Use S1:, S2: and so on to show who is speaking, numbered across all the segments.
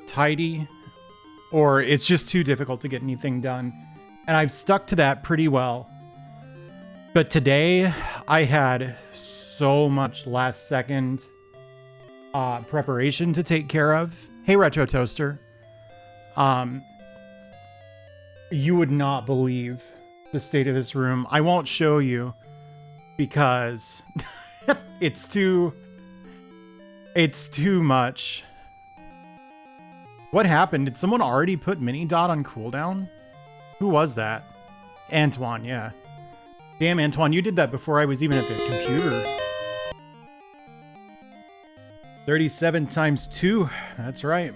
S1: tidy, or it's just too difficult to get anything done. And I've stuck to that pretty well. But today I had so much last second preparation to take care of. Hey, Retro Toaster. You would not believe the state of this room. I won't show you because it's too much. What happened? Did someone already put Mini Dot on cooldown? Who was that? Antoine, yeah. Damn, Antoine, you did that before I was even at the computer. 37 times 2. That's right.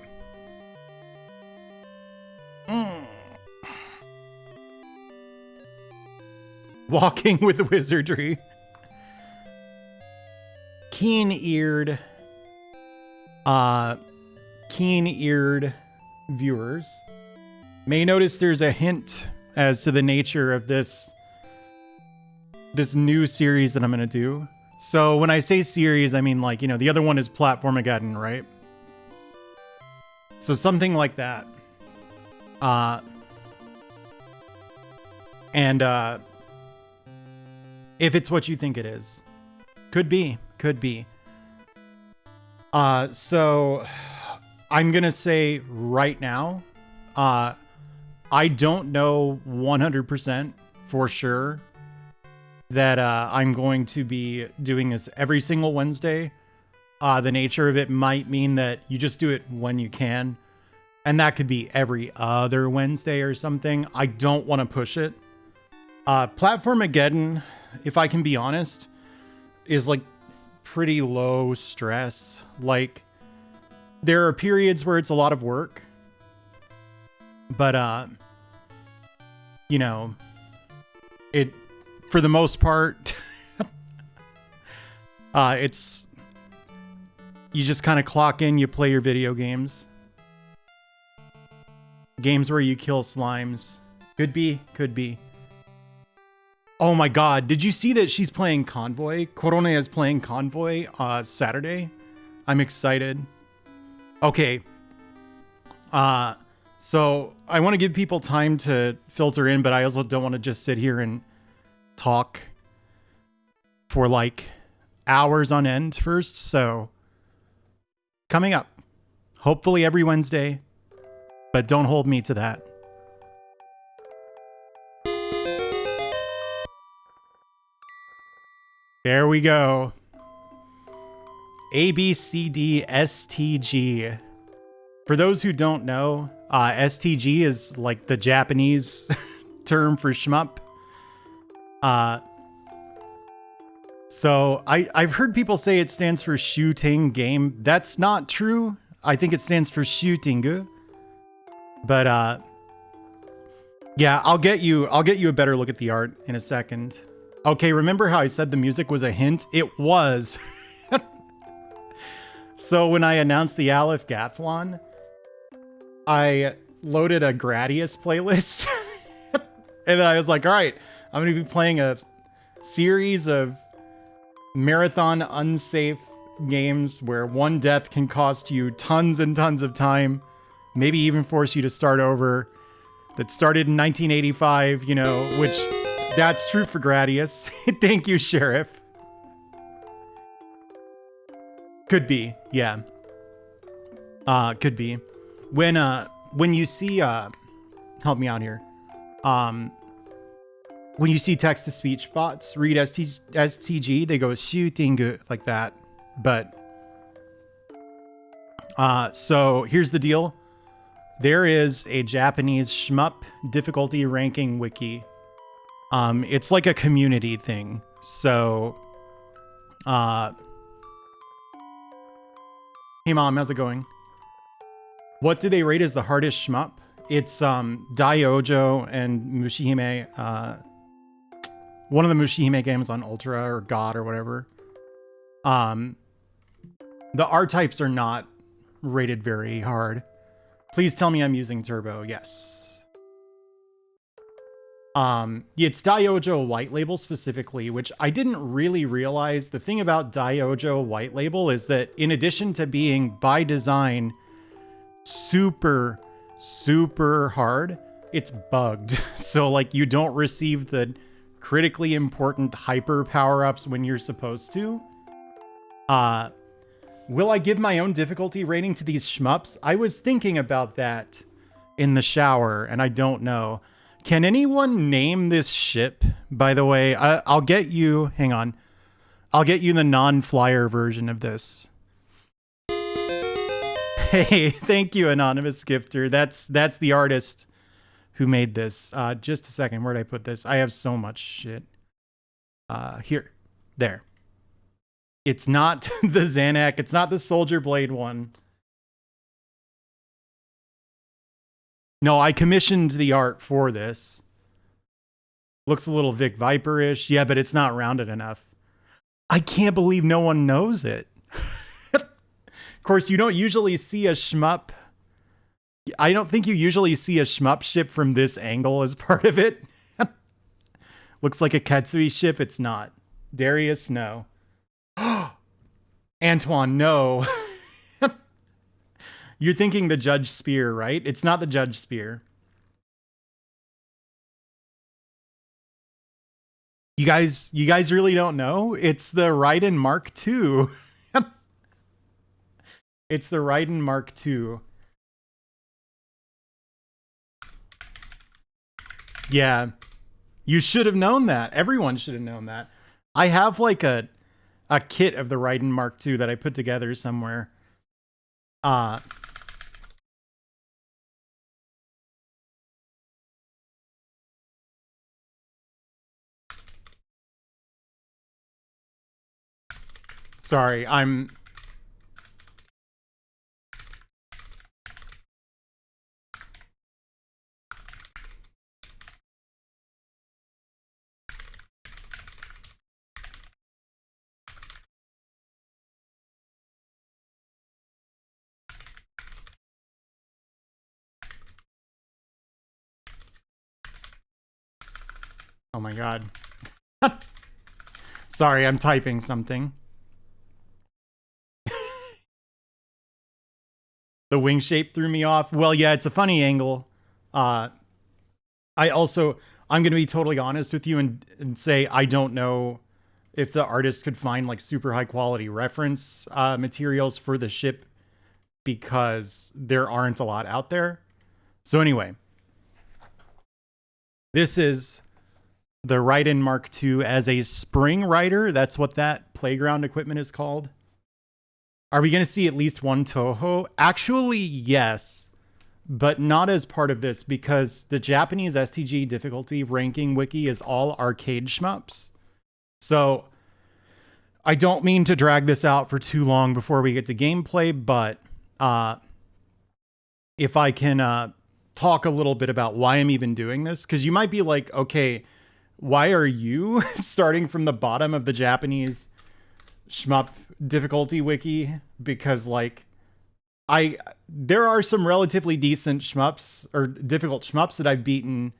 S1: Walking with wizardry. Keen-eared viewers may notice there's a hint as to the nature of this new series that I'm going to do. So when I say series, I mean, like, you know, the other one is Platformageddon, right? So something like that. If it's what you think it is. Could be. So I'm going to say right now, I don't know 100% for sure that I'm going to be doing this every single Wednesday. The nature of it might mean that you just do it when you can. And that could be every other Wednesday or something. I don't want to push it. Platformageddon, if I can be honest, is like pretty low stress. Like, there are periods where it's a lot of work. But, you know, it, for the most part, it's, you just kind of clock in, you play your video games. Games where you kill slimes. Could be. Oh my god, did you see that she's playing Convoy? Corone is playing Convoy Saturday. I'm excited. Okay. So I want to give people time to filter in, but I also don't want to just sit here and talk for like hours on end first. So coming up, hopefully every Wednesday, but don't hold me to that. There we go. ABCD STG. For those who don't know, STG is like the Japanese term for shmup. So I've heard people say it stands for shooting game. That's not true. I think it stands for shooting. But yeah, I'll get you a better look at the art in a second. Okay, remember how I said the music was a hint? It was. So when I announced the Aleph Gathlon, I loaded a Gradius playlist. And then I was like, all right, I'm going to be playing a series of marathon unsafe games where one death can cost you tons and tons of time, maybe even force you to start over. That started in 1985, you know, which that's true for Gradius. Thank you, Sheriff. Could be, yeah. Could be. When you see, help me out here. When you see text-to-speech bots read STG, they go shooting like that. But, so here's the deal. There is a Japanese shmup difficulty ranking wiki. It's like a community thing. So, hey mom, how's it going? What do they rate as the hardest shmup? It's Daiojo and Mushihime. One of the Mushihime games on Ultra or God or whatever. The R types are not rated very hard. Please tell me I'm using turbo. Yes. It's Diojo white label specifically, which I didn't really realize. The thing about Diojo white label is that in addition to being by design super, super hard, it's bugged. So like you don't receive the critically important hyper power-ups when you're supposed to. Will I give my own difficulty rating to these shmups? I was thinking about that in the shower, and I don't know. Can anyone name this ship, by the way? I'll get you... Hang on. I'll get you the non-flyer version of this. Hey, thank you, Anonymous Gifter. That's the artist who made this. Just a second. Where'd I put this? I have so much shit. Here. There. It's not the Xanac. It's not the Soldier Blade one. No, I commissioned the art for this. Looks a little Vic Viper-ish. Yeah, but it's not rounded enough. I can't believe no one knows it. Of course, you don't usually see a shmup. I don't think you usually see a shmup ship from this angle as part of it. Looks like a Ketsui ship. It's not. Darius, no. Antoine, no. You're thinking the Judge Spear, right? It's not the Judge Spear. You guys really don't know? It's the Raiden Mark II. It's the Raiden Mark II. Yeah. You should have known that. Everyone should have known that. I have like a kit of the Raiden Mark II that I put together somewhere. Sorry, I'm... Oh my god. Sorry, I'm typing something. The wing shape threw me off. Well, yeah, it's a funny angle. I'm going to be totally honest with you and say I don't know if the artist could find like super high quality reference materials for the ship because there aren't a lot out there. So anyway, this is the Raiden Mark II as a spring rider. That's what that playground equipment is called. Are we going to see at least one Toho? Actually, yes, but not as part of this because the Japanese STG difficulty ranking wiki is all arcade shmups. So I don't mean to drag this out for too long before we get to gameplay, but if I can talk a little bit about why I'm even doing this, because you might be like, okay, why are you starting from the bottom of the Japanese shmup difficulty wiki? Because like there are some relatively decent shmups or difficult shmups that I've beaten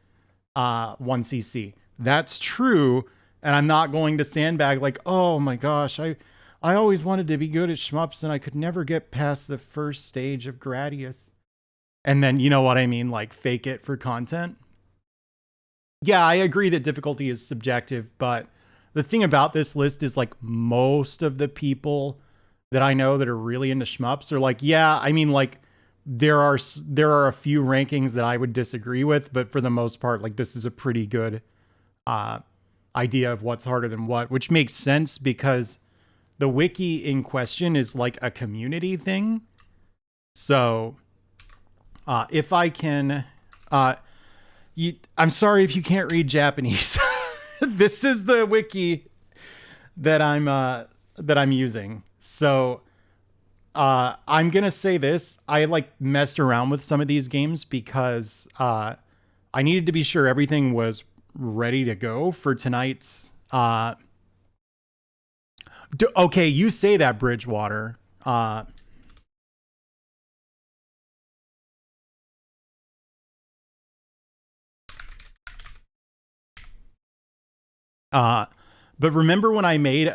S1: 1cc. That's true, and I'm not going to sandbag like, oh my gosh, I always wanted to be good at shmups and I could never get past the first stage of Gradius. And then, you know what I mean, like fake it for content. Yeah, I agree that difficulty is subjective, but the thing about this list is like most of the people that I know that are really into shmups are like, yeah, I mean, like there are a few rankings that I would disagree with, but for the most part, like this is a pretty good idea of what's harder than what, which makes sense because the wiki in question is like a community thing. So if I can, I'm sorry if you can't read Japanese. This is the wiki that I'm using. So I'm gonna say this. I like messed around with some of these games because I needed to be sure everything was ready to go for tonight's. Okay, you say that, Bridgewater. Uh, but remember when I made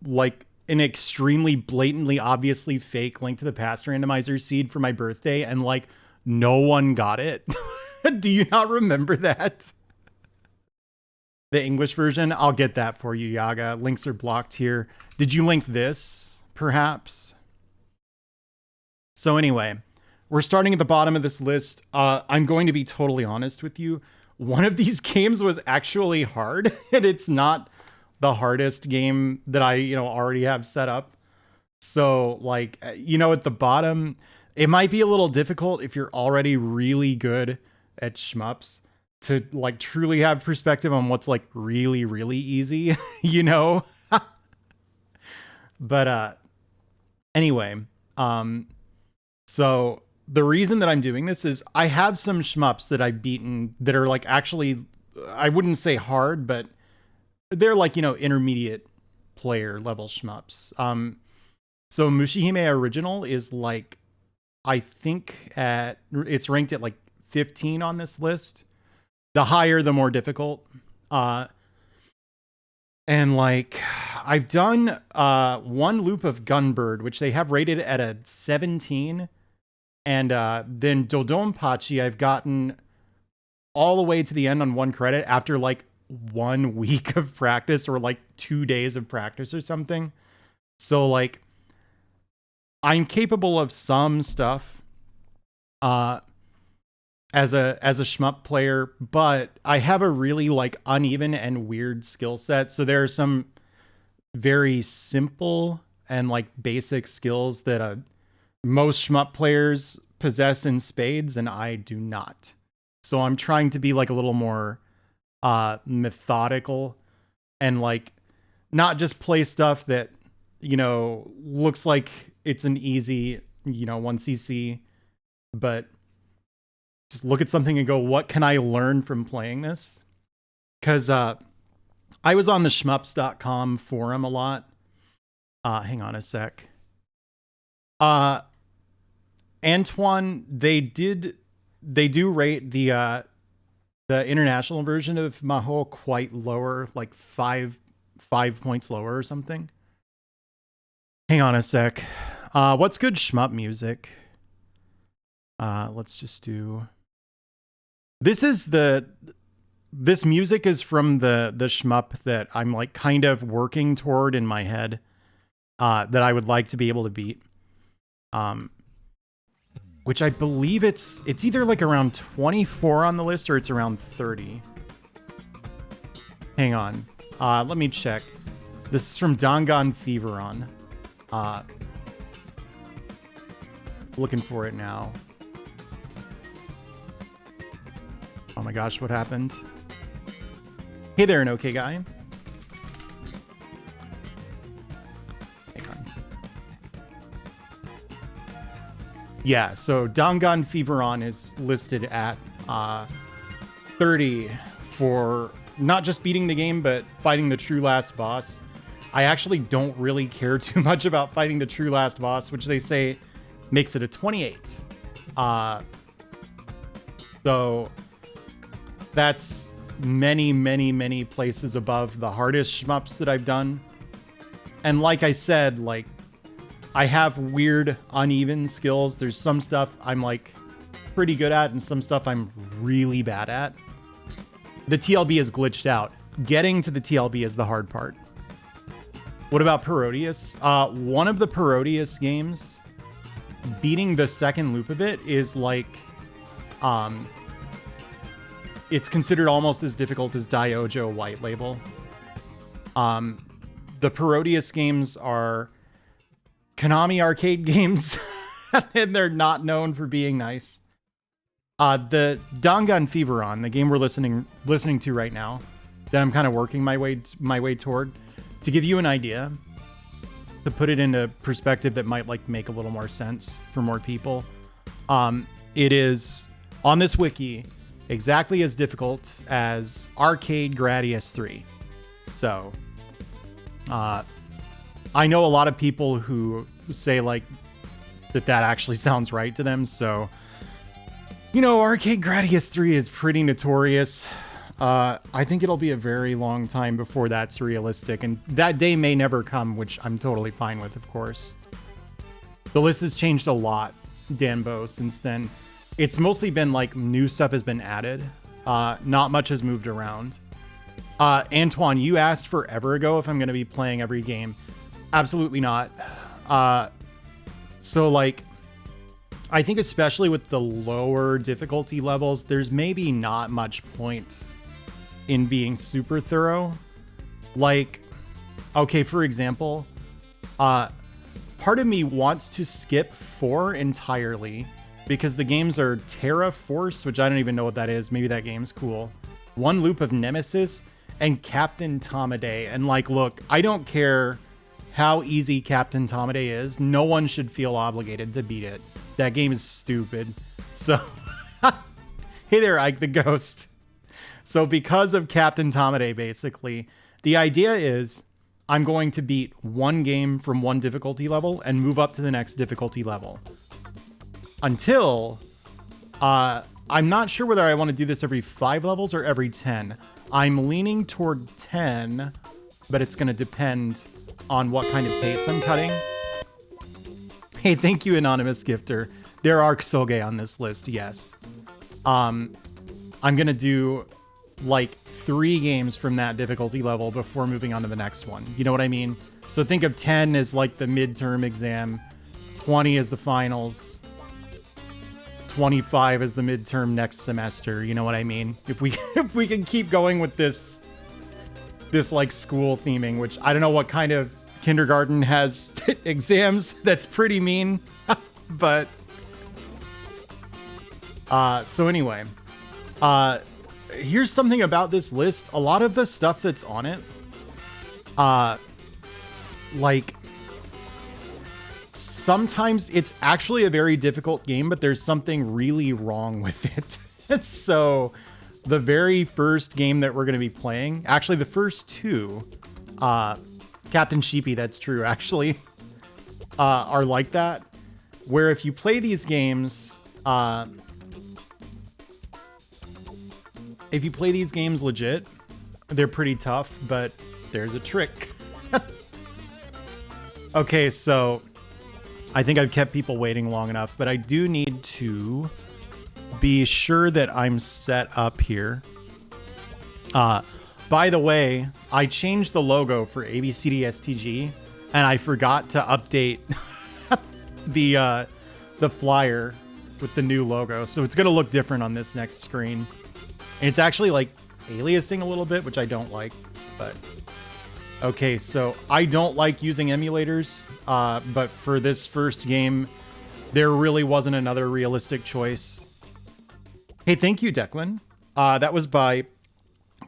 S1: like an extremely blatantly obviously fake Link to the Past randomizer seed for my birthday and like no one got it? Do you not remember that? The English version? I'll get that for you, Yaga. Links are blocked here. Did you link this, perhaps? So anyway, we're starting at the bottom of this list. I'm going to be totally honest with you. One of these games was actually hard, and it's not the hardest game that I, already have set up. So like, at the bottom, it might be a little difficult if you're already really good at shmups to like truly have perspective on what's like really, really easy, But anyway, so the reason that I'm doing this is I have some shmups that I've beaten that are like actually, I wouldn't say hard, but they're like, intermediate player level shmups. So Mushihime Original is like, I think it's ranked at like 15 on this list. The higher, the more difficult. And like, I've done one loop of Gunbird, which they have rated at a 17. And then Dodonpachi, I've gotten all the way to the end on 1 credit after like 1 week of practice or like 2 days of practice or something. So like, I'm capable of some stuff as a shmup player, but I have a really like uneven and weird skill set. So there are some very simple and like basic skills that most shmup players possess in spades, and I do not. So I'm trying to be like a little more methodical and like not just play stuff that looks like it's an easy 1cc, but just look at something and go, what can I learn from playing this? Because I was on the shmups.com forum a lot. Hang on a sec. Antoine, they do rate the international version of Maho quite lower, like 5 points lower or something. Hang on a sec. What's good shmup music? Let's just do. This music is from the shmup that I'm like kind of working toward in my head, that I would like to be able to beat. Which I believe it's either like around 24 on the list or it's around 30. Hang on. Let me check. This is from Dangan Feveron. Looking for it now. Oh my gosh, what happened? Hey there, an okay guy. Hang on. Yeah, so Dangan Feveron is listed at 30 for not just beating the game, but fighting the true last boss. I actually don't really care too much about fighting the true last boss, which they say makes it a 28. So that's many, many, many places above the hardest shmups that I've done. And like I said, like, I have weird, uneven skills. There's some stuff I'm like pretty good at and some stuff I'm really bad at. The TLB is glitched out. Getting to the TLB is the hard part. What about Parodius? One of the Parodius games, beating the second loop of it is like, it's considered almost as difficult as Diojo White Label. The Parodius games are Konami arcade games, and they're not known for being nice. The Dangan Feveron, the game we're listening to right now, that I'm kind of working my way toward, to give you an idea, to put it into perspective that might like make a little more sense for more people. It is on this wiki exactly as difficult as Arcade Gradius 3. So, I know a lot of people who say like that actually sounds right to them. So, Arcade Gradius 3 is pretty notorious. I think it'll be a very long time before that's realistic, and that day may never come, which I'm totally fine with, of course. The list has changed a lot, Danbo, since then. It's mostly been like new stuff has been added. Not much has moved around. Antoine, you asked forever ago if I'm going to be playing every game. Absolutely not. So like, I think especially with the lower difficulty levels, there's maybe not much point in being super thorough. Like, okay, for example, part of me wants to skip 4 entirely because the games are Terra Force, which I don't even know what that is. Maybe that game's cool. One Loop of Nemesis and Captain Tomaday. And like, look, I don't care how easy Captain Tomaday is. No one should feel obligated to beat it. That game is stupid. So, hey there, Ike the Ghost. So because of Captain Tomaday, basically, the idea is I'm going to beat one game from one difficulty level and move up to the next difficulty level. Until, I'm not sure whether I want to do this every 5 levels or every 10. I'm leaning toward 10, but it's going to depend on what kind of pace I'm cutting. Hey, thank you, Anonymous Gifter. There are Ksoge on this list, yes. I'm going to do like 3 games from that difficulty level before moving on to the next one. You know what I mean? So think of 10 as like the midterm exam, 20 as the finals, 25 as the midterm next semester. You know what I mean? If we can keep going with this like school theming, which I don't know what kind of kindergarten has exams. That's pretty mean. But so anyway, here's something about this list. A lot of the stuff that's on it, like sometimes it's actually a very difficult game, but there's something really wrong with it. So the very first game that we're going to be playing, actually the first 2, Captain Sheepy, that's true, actually, are like that, where if you play these games, legit, they're pretty tough, but there's a trick. Okay, so I think I've kept people waiting long enough, but I do need to be sure that I'm set up here. By the way, I changed the logo for ABCD STG, and I forgot to update the flyer with the new logo, so it's gonna look different on this next screen. And it's actually like aliasing a little bit, which I don't like, but okay, so I don't like using emulators, but for this first game, there really wasn't another realistic choice. Hey, thank you, Declan. That was by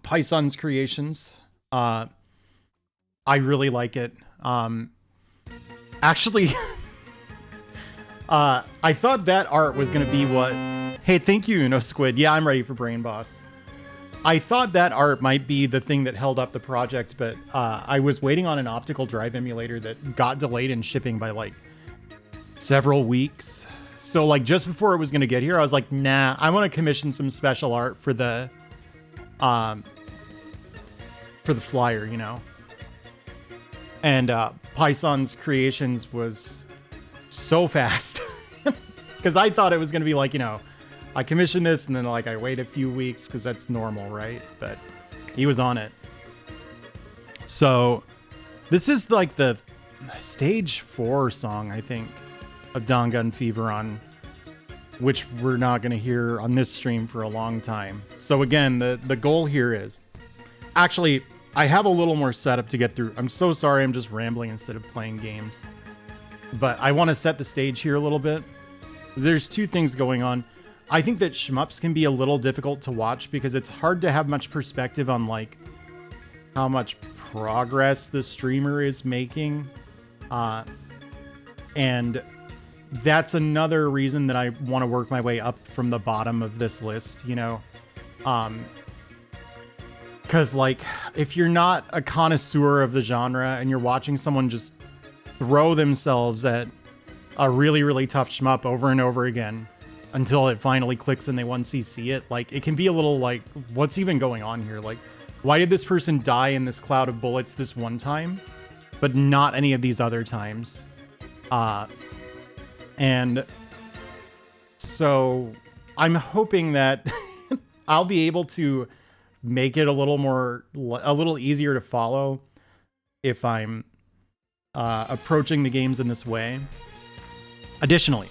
S1: Pyson's Creations. I really like it. Actually, I thought that art was going to be what... Hey, thank you, No Squid. Yeah, I'm ready for Brain Boss. I thought that art might be the thing that held up the project, but I was waiting on an optical drive emulator that got delayed in shipping by like several weeks. So like just before it was going to get here, I was like, nah, I want to commission some special art for the flyer, you know? And Pyson's Creations was so fast because I thought it was going to be like, you know, I commissioned this and then like I wait a few weeks because that's normal, right? But he was on it. So this is like the stage 4 song, I think, of Dangan Fever, on which we're not going to hear on this stream for a long time. So again, the goal here is actually, I have a little more setup to get through. I'm so sorry, I'm just rambling instead of playing games. But I want to set the stage here a little bit. There's 2 things going on. I think that shmups can be a little difficult to watch because it's hard to have much perspective on like how much progress the streamer is making. And that's another reason that I want to work my way up from the bottom of this list, you know? Because like, if you're not a connoisseur of the genre and you're watching someone just throw themselves at a really, really tough shmup over and over again, until it finally clicks and they 1cc it. Like, it can be a little like, what's even going on here? Like, why did this person die in this cloud of bullets this one time, but not any of these other times? And so I'm hoping that I'll be able to make it a little easier to follow if I'm approaching the games in this way. Additionally,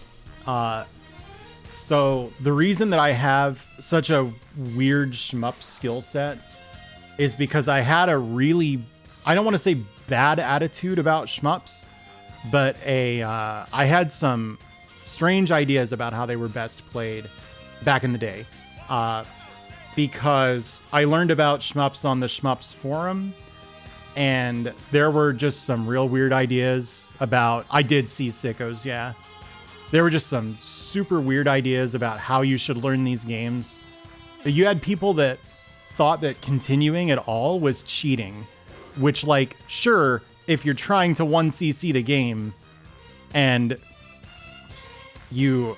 S1: so the reason that I have such a weird shmup skill set is because I had a really, I don't want to say bad attitude about shmups, but I had some strange ideas about how they were best played back in the day. Because I learned about shmups on the Shmups forum, and there were just some real weird ideas about, I did see sickos, yeah. There were just some super weird ideas about how you should learn these games. You had people that thought that continuing at all was cheating, which, like, sure, if you're trying to 1cc the game and you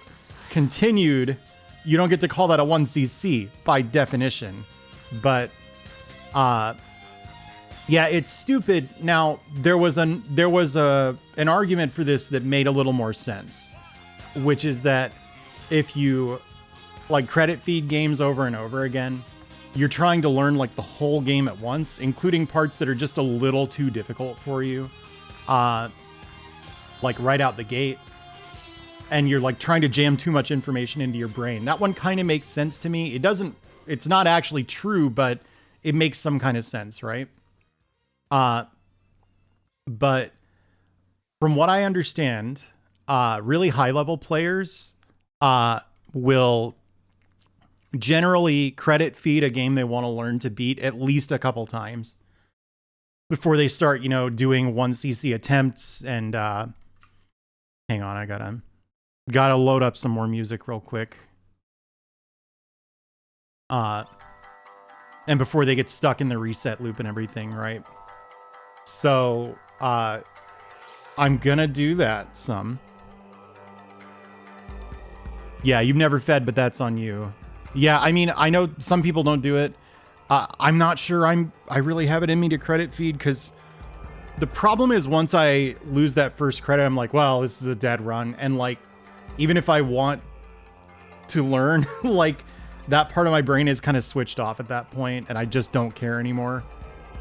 S1: continued, you don't get to call that a 1cc by definition. But yeah, it's stupid. Now, there was an argument for this that made a little more sense, which is that if you like credit feed games over and over again, you're trying to learn like the whole game at once, including parts that are just a little too difficult for you, like right out the gate. And you're like trying to jam too much information into your brain. That one kind of makes sense to me. It's not actually true, but it makes some kind of sense, right? But from what I understand, really high level players will generally credit feed a game they want to learn to beat at least a couple times before they start, doing 1cc attempts. And hang on, I gotta load up some more music real quick. And before they get stuck in the reset loop and everything, right? So, I'm gonna do that some. Yeah, you've never fed, but that's on you. Yeah, I mean, I know some people don't do it. I'm not sure I really have it in me to credit feed, because the problem is once I lose that first credit, I'm like, well, this is a dead run. And like, even if I want to learn, like that part of my brain is kind of switched off at that point, and I just don't care anymore.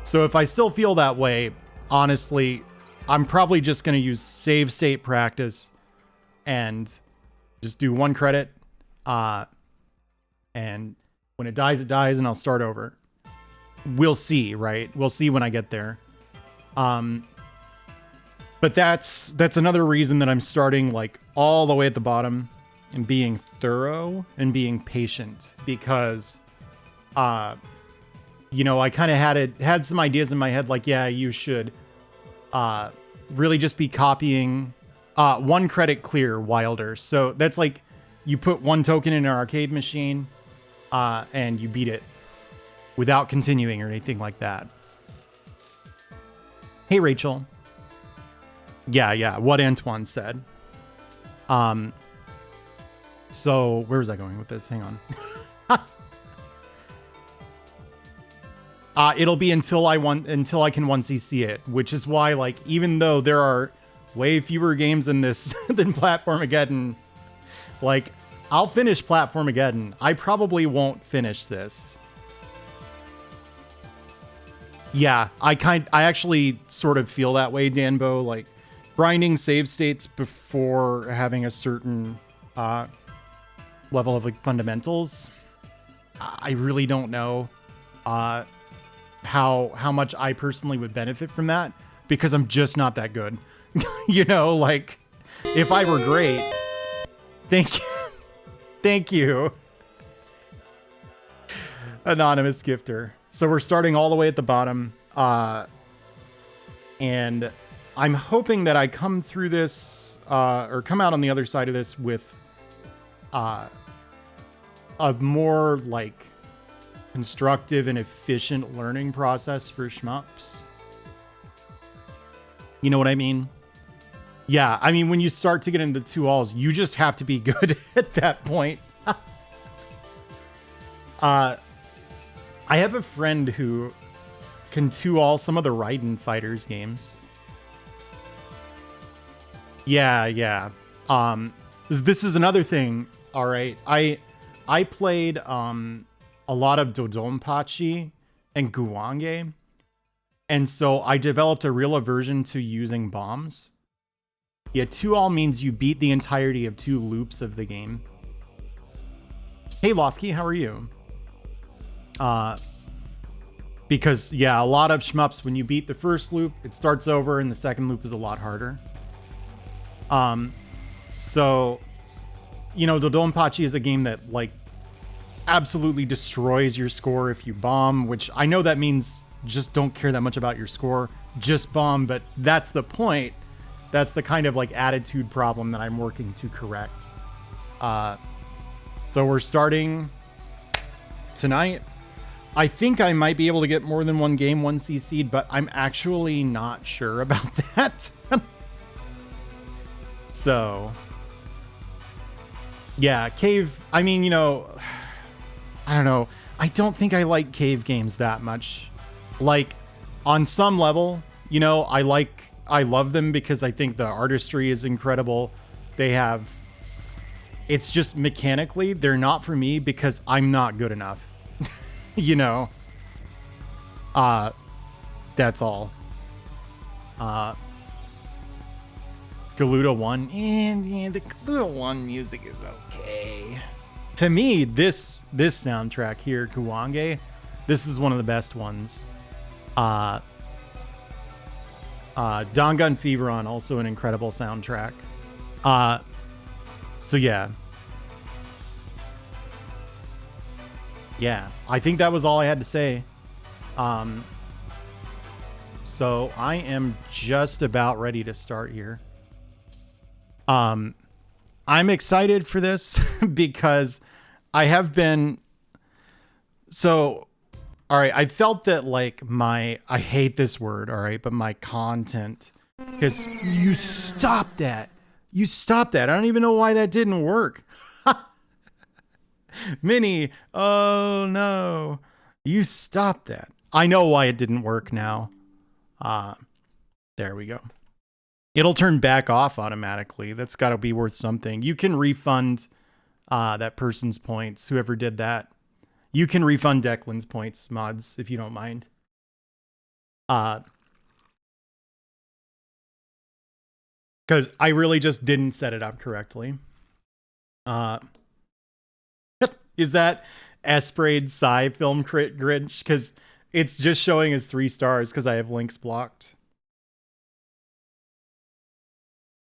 S1: So if I still feel that way, honestly, I'm probably just going to use save state practice and just do one credit. And when it dies, and I'll start over. We'll see, right? We'll see when I get there. But that's another reason that I'm starting like all the way at the bottom and being thorough and being patient, because, I kind of had some ideas in my head, like, yeah, you should, really just be copying, one credit clear Wilder. So that's like, you put one token in an arcade machine, and you beat it without continuing or anything like that. Hey, Rachel. Yeah, what Antoine said. So where was I going with this? Hang on. It'll be until I can 1cc it, which is why, like, even though there are way fewer games in this than Platformageddon, like, I'll finish Platformageddon. I probably won't finish this. Yeah, I actually sort of feel that way, Danbo. Like, grinding save states before having a certain level of like fundamentals, I really don't know how much I personally would benefit from that, because I'm just not that good. Like, if I were great, thank you, anonymous gifter. So we're starting all the way at the bottom, and I'm hoping that I come through this, or come out on the other side of this with a more like constructive and efficient learning process for shmups. You know what I mean? Yeah, I mean, when you start to get into 2-alls, you just have to be good at that point. I have a friend who can 2-all some of the Raiden Fighters games. Yeah. This is another thing. All right, I played a lot of Dodonpachi and Guwange, and so I developed a real aversion to using bombs. Yeah, 2-all means you beat the entirety of 2 loops of the game. Hey, Lofky, how are you? Because, yeah, a lot of shmups, when you beat the first loop, it starts over, and the second loop is a lot harder. So, you know, Dodonpachi is a game that, like, absolutely destroys your score if you bomb, which I know that means just don't care that much about your score, just bomb, but that's the point. That's the kind of like attitude problem that I'm working to correct. So we're starting tonight. I think I might be able to get more than one game, 1 CC'd, but I'm actually not sure about that. So, yeah, Cave, I mean, you know, I don't know. I don't think I like Cave games that much. Like, on some level, you know, I love them because I think the artistry is incredible. It's just mechanically, they're not for me because I'm not good enough. You know? That's all. Galuda 1. Yeah, the Galuda 1 music is okay. To me, this soundtrack here, Guwange, this is one of the best ones. Dangan Feveron, also an incredible soundtrack. So yeah. Yeah, I think that was all I had to say. So I am just about ready to start here. I'm excited for this because I have been... So... All right, I felt that like I hate this word, all right, but my content, because you stop that. You stop that. I don't even know why that didn't work. Minnie, oh no. You stop that. I know why it didn't work now. There we go. It'll turn back off automatically. That's got to be worth something. You can refund that person's points, whoever did that. You can refund Declan's points, mods, if you don't mind. Because I really just didn't set it up correctly. Is that Esprayed Psy film crit Grinch? Because it's just showing as 3 stars because I have links blocked.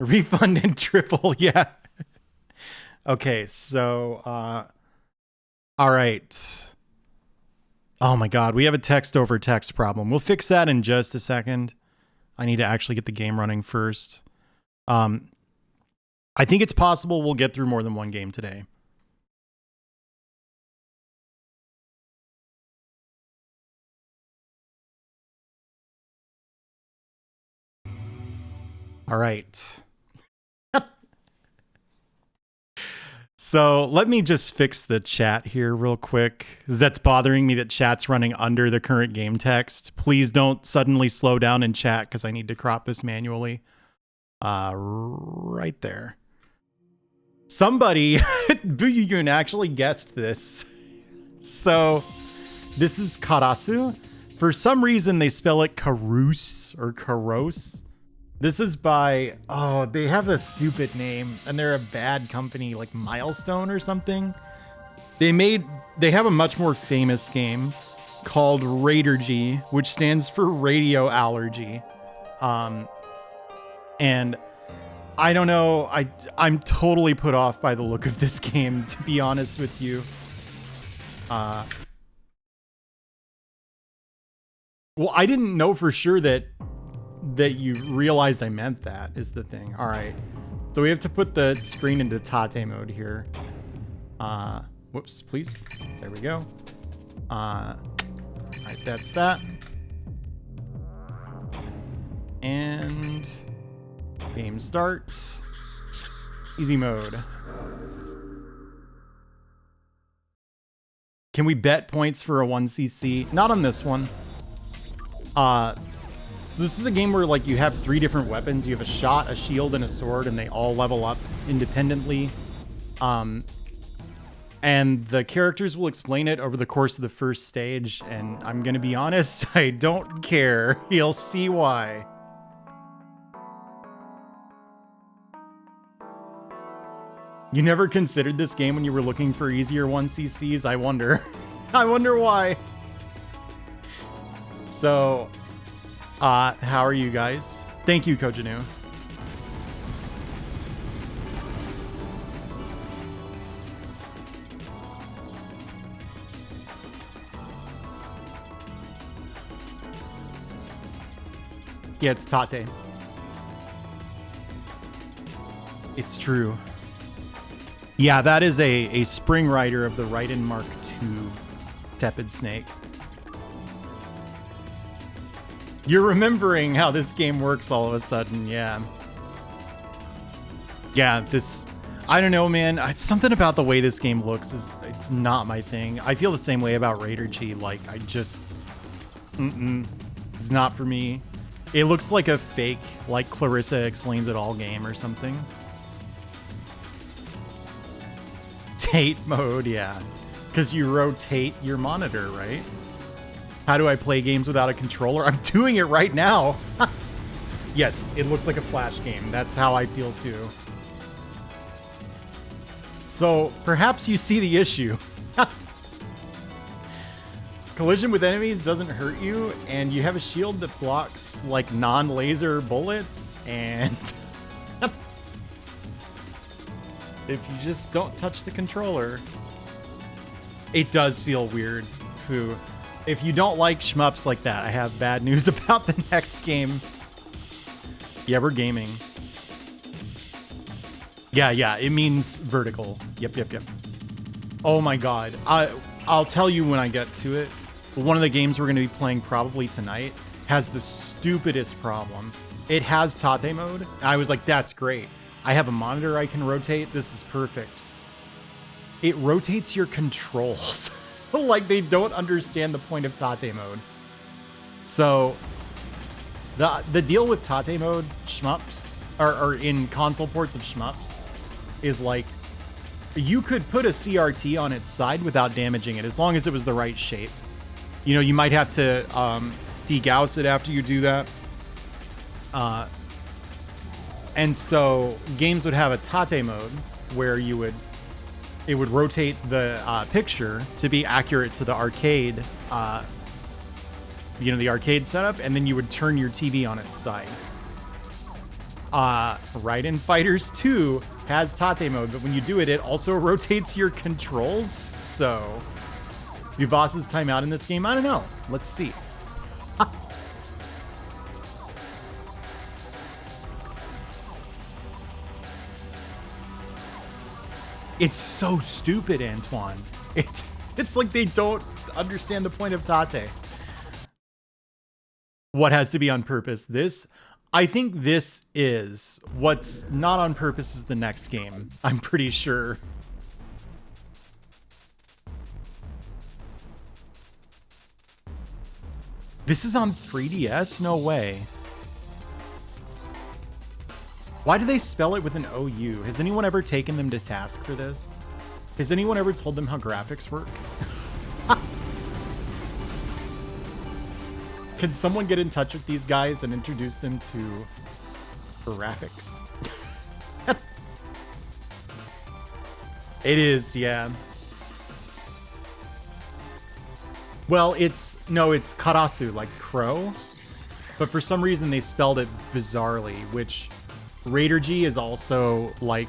S1: Refund and triple, yeah. Okay, so... all right. Oh my God, we have a text over text problem. We'll fix that in just a second. I need to actually get the game running first. I think it's possible we'll get through more than one game today. All right. So let me just fix the chat here real quick. That's bothering me that chat's running under the current game text. Please don't suddenly slow down in chat because I need to crop this manually. Right there. Somebody, Buyugun, actually guessed this. So this is Karasu. For some reason, they spell it Karus or Karos. This is by, oh, they have a stupid name and they're a bad company, like Milestone or something. They have a much more famous game called Raidergy, which stands for radio allergy. And I don't know, I'm totally put off by the look of this game, to be honest with you. Well, I didn't know for sure that you realized I meant that, is the thing. All right. So we have to put the screen into Tate mode here. Whoops, please. There we go. All right, that's that. And Game start. Easy mode. Can we bet points for a 1cc? Not on this one. So this is a game where like you have 3 different weapons. You have a shot, a shield, and a sword, and they all level up independently. And the characters will explain it over the course of the first stage, and I'm gonna be honest, I don't care. You'll see why. You never considered this game when you were looking for easier 1cc's? I wonder. I wonder why. So, how are you guys? Thank you, Kojanu. Yeah, it's Tate. It's true. Yeah, that is a spring rider of the Raiden Mark II Tepid Snake. You're remembering how this game works all of a sudden, yeah. Yeah, this... I don't know, man. It's something about the way this game looks it's not my thing. I feel the same way about Raider G. Like, I just... It's not for me. It looks like a fake, like Clarissa Explains It All game or something. Tate mode, yeah. Because you rotate your monitor, right? How do I play games without a controller? I'm doing it right now. Yes, it looks like a Flash game. That's how I feel too. So perhaps you see the issue. Collision with enemies doesn't hurt you, and you have a shield that blocks like non-laser bullets, and if you just don't touch the controller, it does feel weird. If you don't like shmups like that, I have bad news about the next game. Yeah, we're gaming. Yeah, it means vertical. Yep. Oh my god. I'll tell you when I get to it. One of the games we're going to be playing probably tonight has the stupidest problem. It has Tate mode. I was like, that's great. I have a monitor I can rotate. This is perfect. It rotates your controls. Like they don't understand the point of Tate mode. So the deal with Tate mode shmups, or in console ports of shmups, is like you could put a CRT on its side without damaging it as long as it was the right shape. You know, you might have to degauss it after you do that. And so games would have a Tate mode where it would rotate the picture to be accurate to the arcade, the arcade setup, and then you would turn your TV on its side. Raiden Fighters 2 has Tate mode, but when you do it, it also rotates your controls. So, do bosses time out in this game? I don't know. Let's see. It's so stupid, Antoine. It's like they don't understand the point of Tate. What has to be on purpose? I think this is. What's not on purpose is the next game. I'm pretty sure. This is on 3DS? No way. Why do they spell it with an OU? Has anyone ever taken them to task for this? Has anyone ever told them how graphics work? Can someone get in touch with these guys and introduce them to graphics? It is, yeah. Well, it's Karasu, like crow. But for some reason they spelled it bizarrely, which Raider G is also like,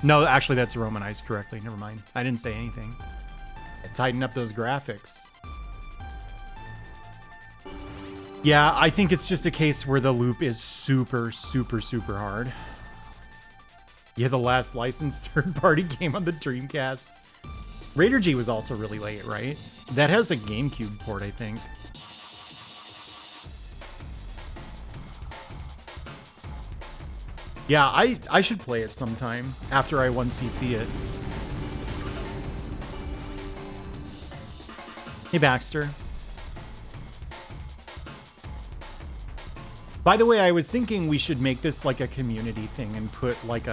S1: no, actually that's romanized correctly. Never mind. I didn't say anything. Tighten up those graphics. Yeah, I think it's just a case where the loop is super, super, super hard. Yeah, the last licensed third-party game on the Dreamcast. Raider G was also really late, right? That has a GameCube port, I think. Yeah, I should play it sometime after I 1cc it. Hey, Baxter. By the way, I was thinking we should make this like a community thing and put like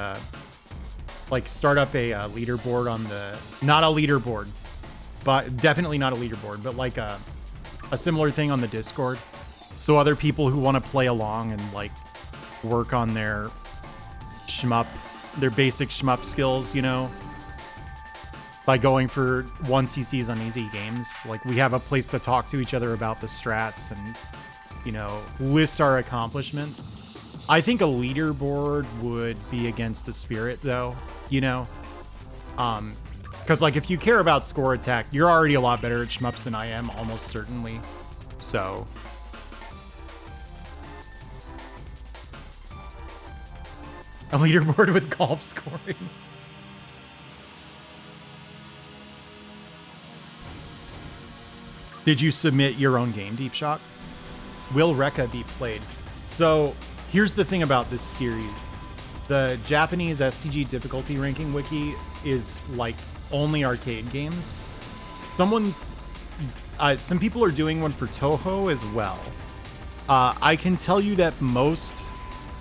S1: start up a leaderboard on the, not a leaderboard, but definitely not a leaderboard, but like a similar thing on the Discord. So other people who want to play along and like work on their shmup, their basic shmup skills, you know, by going for 1cc's on easy games. Like we have a place to talk to each other about the strats and, you know, list our accomplishments. I think a leaderboard would be against the spirit though, you know? Because like if you care about score attack, you're already a lot better at shmups than I am, almost certainly. So a leaderboard with golf scoring. Did you submit your own game, Deep Shock? Will Rekka be played? So here's the thing about this series. The Japanese STG difficulty ranking wiki is like only arcade games. Some people are doing one for Toho as well. I can tell you that most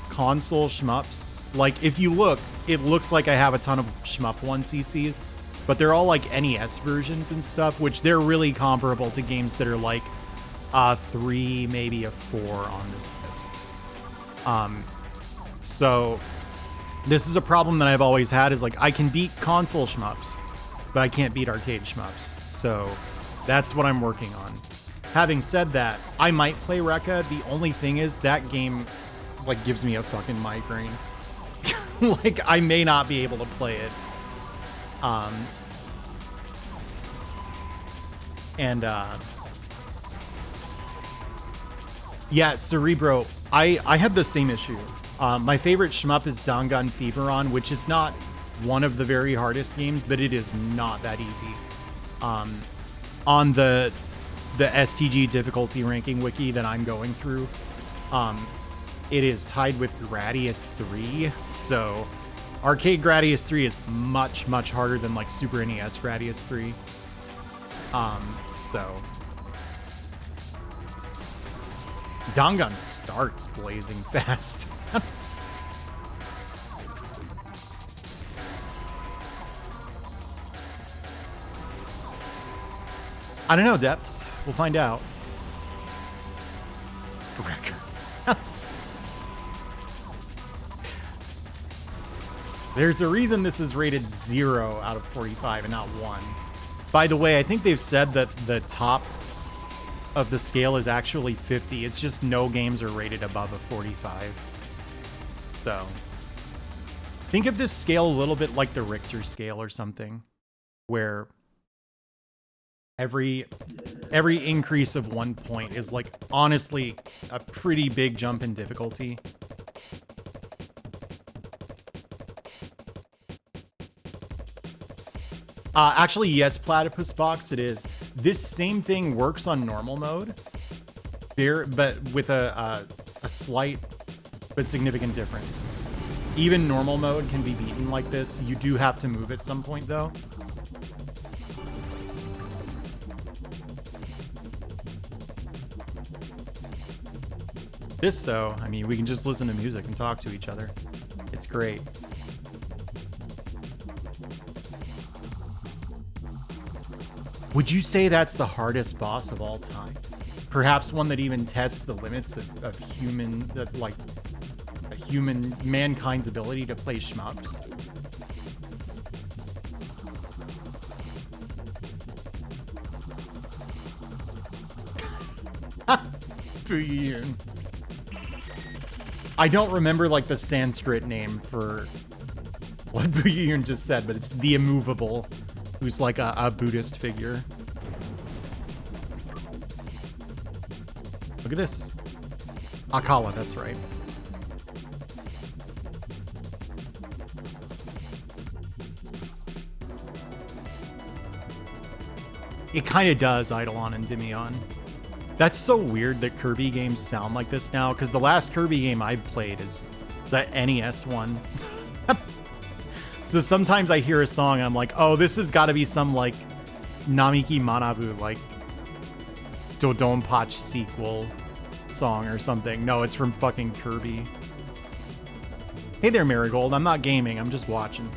S1: console shmups, like if you look, it looks like I have a ton of shmup 1cc's, but they're all like NES versions and stuff, which they're really comparable to games that are like a 3, maybe a 4 on this list. So this is a problem that I've always had, is like I can beat console shmups, but I can't beat arcade shmups. So that's what I'm working on. Having said that, I might play Rekka. The only thing is that game like gives me a fucking migraine. Like I may not be able to play it. Yeah, Cerebro, I had the same issue. My favorite shmup is Dangan Feveron, which is not one of the very hardest games, but it is not that easy. On the STG difficulty ranking wiki that I'm going through, it is tied with Gradius 3. So arcade Gradius 3 is much, much harder than like Super NES Gradius 3. So Dangan starts blazing fast. I don't know, Depths. We'll find out. Record. There's a reason this is rated 0 out of 45 and not 1. By the way, I think they've said that the top of the scale is actually 50. It's just no games are rated above a 45. So think of this scale a little bit like the Richter scale or something, where every increase of 1 point is like honestly a pretty big jump in difficulty. Actually, yes, Platypus Box, it is. This same thing works on normal mode, but with a slight but significant difference. Even normal mode can be beaten like this. You do have to move at some point, though. This, though, I mean, we can just listen to music and talk to each other. It's great. Would you say that's the hardest boss of all time? Perhaps one that even tests the limits of mankind's ability to play shmups? Booyun. I don't remember like the Sanskrit name for what Booyun just said, but it's the immovable, who's like a Buddhist figure. Look at this. Akala, that's right. It kind of does, Eidolon and Dimion. That's so weird that Kirby games sound like this now, because the last Kirby game I've played is The NES one. So sometimes I hear a song and I'm like, oh, this has got to be some like Namiki Manabu, like Dodonpachi sequel song or something. No, it's from fucking Kirby. Hey there, Marigold. I'm not gaming. I'm just watching.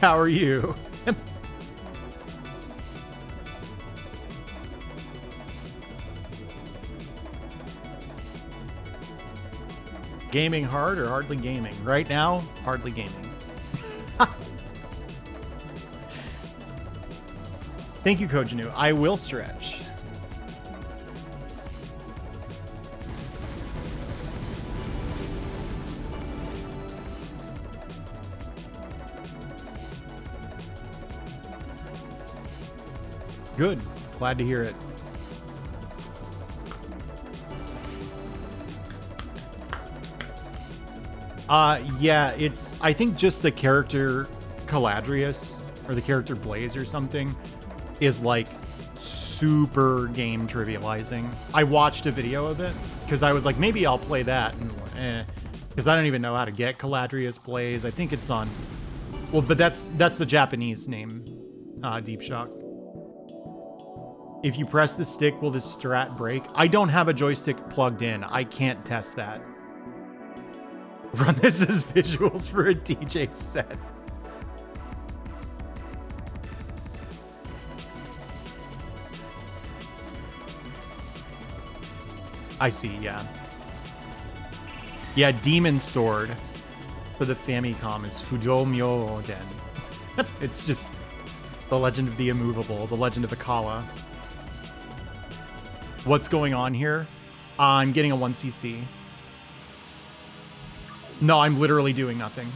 S1: How are you? Gaming hard or hardly gaming? Right now, hardly gaming. Thank you, Kojinu. I will stretch. Good. Glad to hear it. Yeah, it's, I think just the character Caladrius, or the character Blaze or something, is like super game trivializing. I watched a video of it, because I was like, maybe I'll play that, and because I don't even know how to get Caladrius Blaze. I think it's on, well, but that's the Japanese name, Deep Shock. If you press the stick, will the strat break? I don't have a joystick plugged in. I can't test that. Run this as visuals for a DJ set. I see, yeah. Yeah, Demon Sword for the Famicom is Fudomyo Den. It's just the Legend of the Immovable, the Legend of Akala. What's going on here? I'm getting a 1cc. No, I'm literally doing nothing.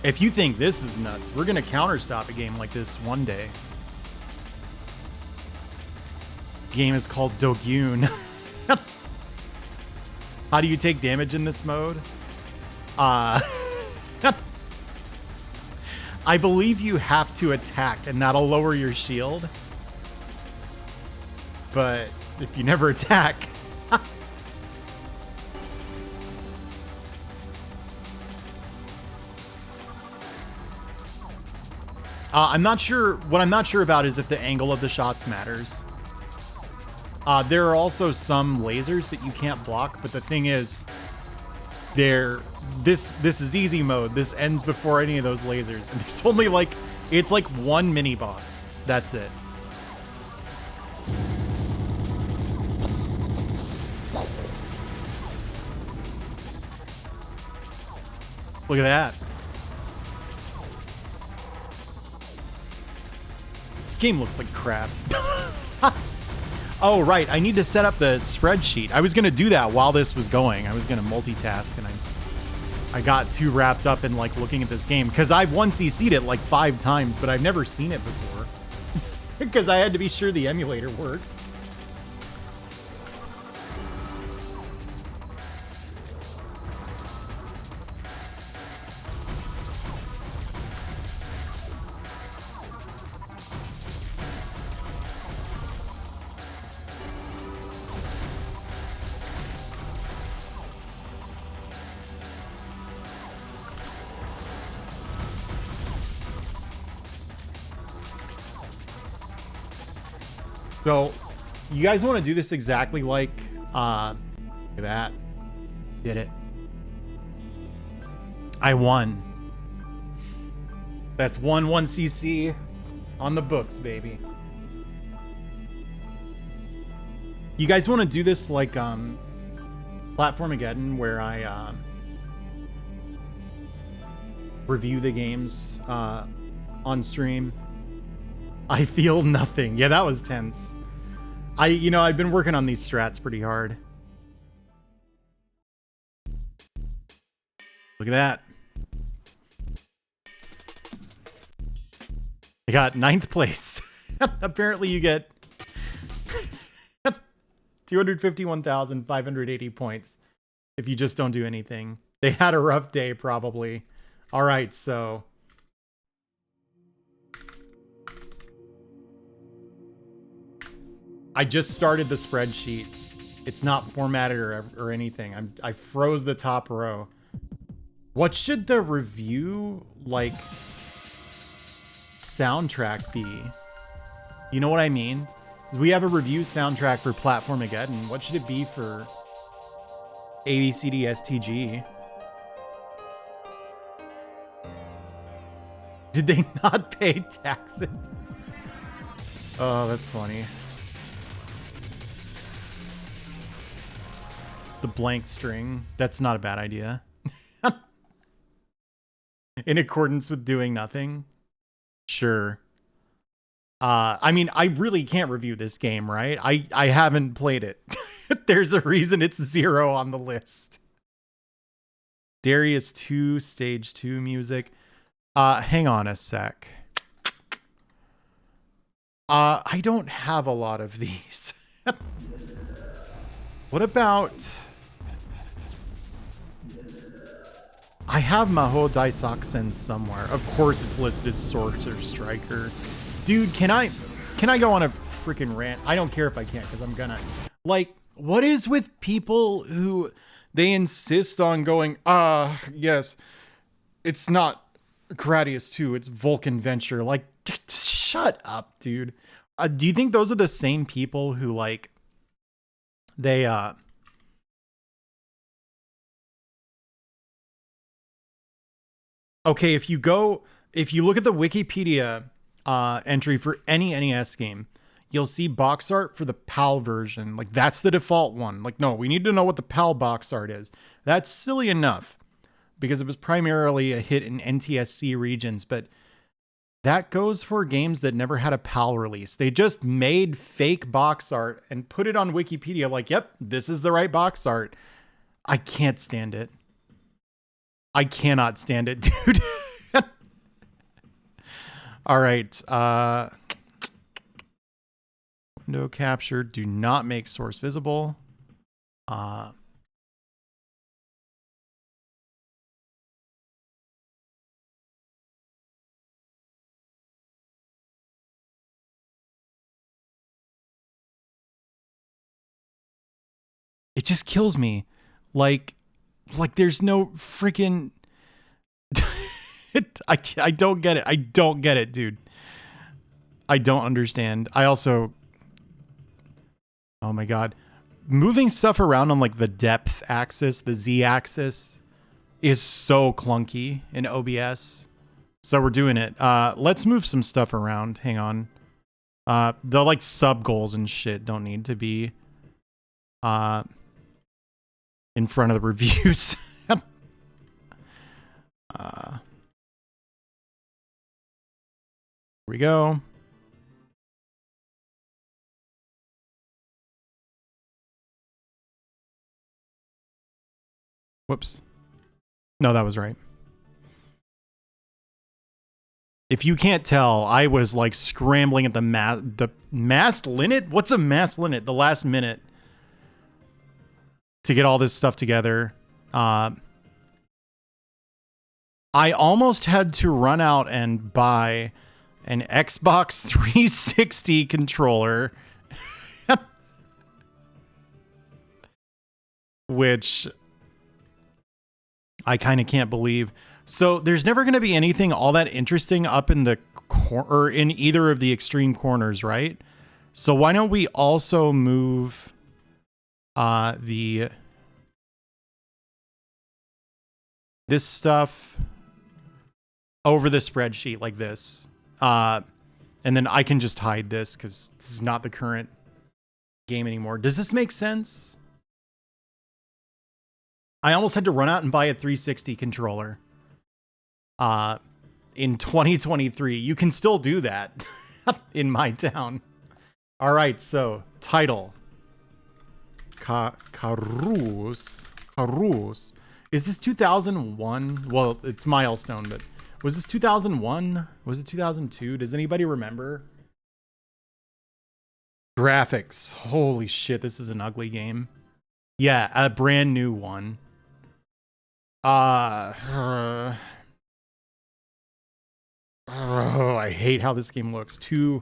S1: If you think this is nuts, we're gonna counterstop a game like this one day. Game is called Dogyun. How do you take damage in this mode? I believe you have to attack, and that'll lower your shield. But if you never attack... I'm not sure... What I'm not sure about is if the angle of the shots matters. There are also some lasers that you can't block, but the thing is... This is easy mode. This ends before any of those lasers. And there's only like... It's like one mini-boss. That's it. Look at that. This game looks like crap. Oh, right. I need to set up the spreadsheet. I was going to do that while this was going. I was going to multitask, and I got too wrapped up in like looking at this game because I've 1cc'd it like 5 times, but I've never seen it before because I had to be sure the emulator worked. So, you guys want to do this exactly like, look at that. Did it. I won. That's 1cc on the books, baby. You guys want to do this like, Platformageddon, where I, review the games, on stream? I feel nothing. Yeah, that was tense. I've been working on these strats pretty hard. Look at that. I got 9th place. Apparently you get 251,580 points if you just don't do anything. They had a rough day, probably. All right, so... I just started the spreadsheet. It's not formatted or anything. I froze the top row. What should the review, like, soundtrack be? You know what I mean? We have a review soundtrack for Platformageddon. What should it be for ABCD STG? Did they not pay taxes? Oh, that's funny. The blank string. That's not a bad idea. In accordance with doing nothing? Sure. I mean, I really can't review this game, right? I haven't played it. There's a reason it's 0 on the list. Darius 2, Stage 2 music. Hang on a sec. I don't have a lot of these. What about... I have Maho Daisakusen somewhere. Of course it's listed as Sorcerer Striker. Dude, can I go on a freaking rant? I don't care if I can't, because I'm gonna. Like, what is with people who they insist on going, yes, it's not Gradius 2, it's Vulcan Venture. Like, shut up, dude. Do you think those are the same people who, like, they, okay, if you look at the Wikipedia entry for any NES game, you'll see box art for the PAL version. Like, that's the default one. Like, no, we need to know what the PAL box art is. That's silly enough because it was primarily a hit in NTSC regions, but that goes for games that never had a PAL release. They just made fake box art and put it on Wikipedia like, yep, this is the right box art. I can't stand it. I cannot stand it, dude. All right. Window capture. Do not make source visible. It just kills me. Like there's no freaking... I don't get it. I don't get it, dude. I don't understand. I also... Oh my god. Moving stuff around on, like, the depth axis, the Z axis, is so clunky in OBS. So we're doing it. Let's move some stuff around. Hang on. The, like, sub goals and shit don't need to be in front of the reviews. Here we go. Whoops. No, that was right. If you can't tell, I was like scrambling at the mast linnet? What's a mast linnet? The last minute to get all this stuff together. I almost had to run out and buy an Xbox 360 controller, which I kind of can't believe. So there's never going to be anything all that interesting up in the or in either of the extreme corners, right? So why don't we also move this stuff over the spreadsheet like this. And then I can just hide this because this is not the current game anymore. Does this make sense? I almost had to run out and buy a 360 controller. In 2023. You can still do that in my town. All right, so title. Carus. Is this 2001? Well, it's Milestone, but was this 2001? Was it 2002? Does anybody remember? Graphics. Holy shit, this is an ugly game. Yeah, a brand new one. Oh, I hate how this game looks. 2,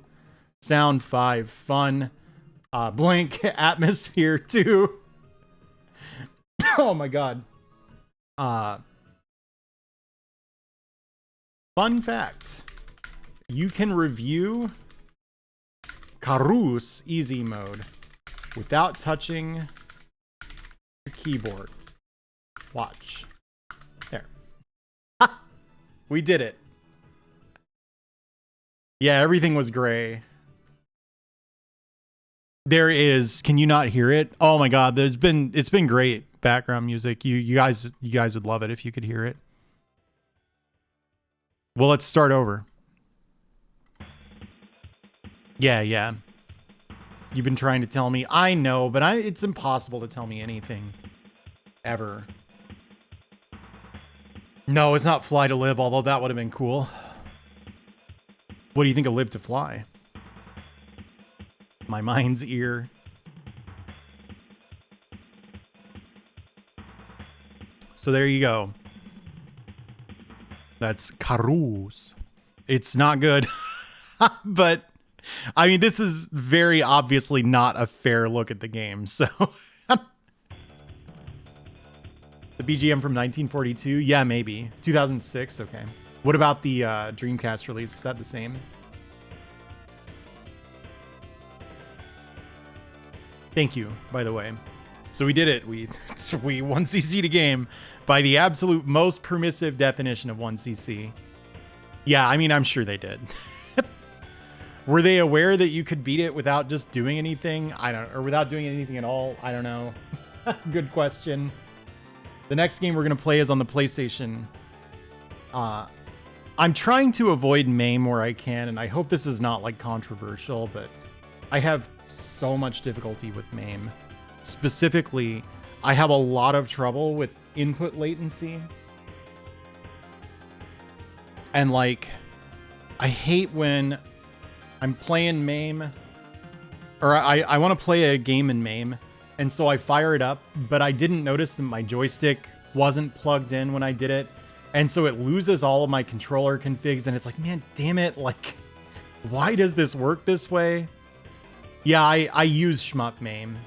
S1: sound, 5, fun. Blank Atmosphere 2. Oh my god. Fun fact. You can review Karus easy mode without touching your keyboard. Watch. There. Ha! We did it. Yeah, everything was gray. There is. Can you not hear it? Oh my god, it's been great background music. You guys would love it if you could hear it. Well, let's start over. Yeah. You've been trying to tell me. I know, but it's impossible to tell me anything. Ever. No, it's not Fly to Live, although that would have been cool. What do you think of Live to Fly? My mind's ear. So there you go. That's Karus. It's not good. But, I mean, this is very obviously not a fair look at the game, so... The BGM from 1942? Yeah, maybe. 2006? Okay. What about the Dreamcast release? Is that the same? Thank you, by the way. So we did it. We 1cc a game by the absolute most permissive definition of 1cc. Yeah, I mean, I'm sure they did. Were they aware that you could beat it without just doing anything? Or without doing anything at all? I don't know. Good question. The next game we're going to play is on the PlayStation. I'm trying to avoid MAME where I can, and I hope this is not like controversial, but I have so much difficulty with MAME. Specifically, I have a lot of trouble with input latency. And like, I hate when I'm playing MAME, or I want to play a game in MAME, and so I fire it up, but I didn't notice that my joystick wasn't plugged in when I did it, and so it loses all of my controller configs, and it's like, man, damn it, like, why does this work this way? Yeah, I use Shmup MAME.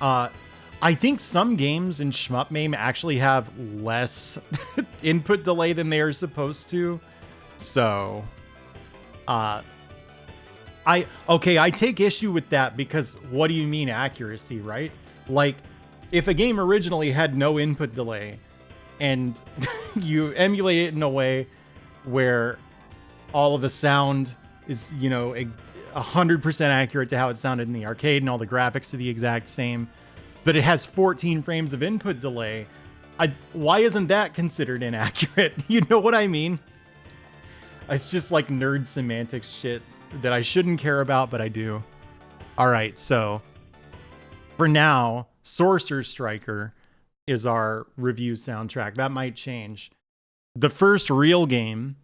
S1: I think some games in Shmup MAME actually have less input delay than they are supposed to, so... I take issue with that because what do you mean accuracy, right? Like, if a game originally had no input delay and you emulate it in a way where all of the sound is, 100% accurate to how it sounded in the arcade and all the graphics are the exact same, but it has 14 frames of input delay, why isn't that considered inaccurate? You know what I mean? It's just like nerd semantics shit that I shouldn't care about, but I do. All right, so for now, Sorcerer Striker is our review soundtrack. That might change. The first real game,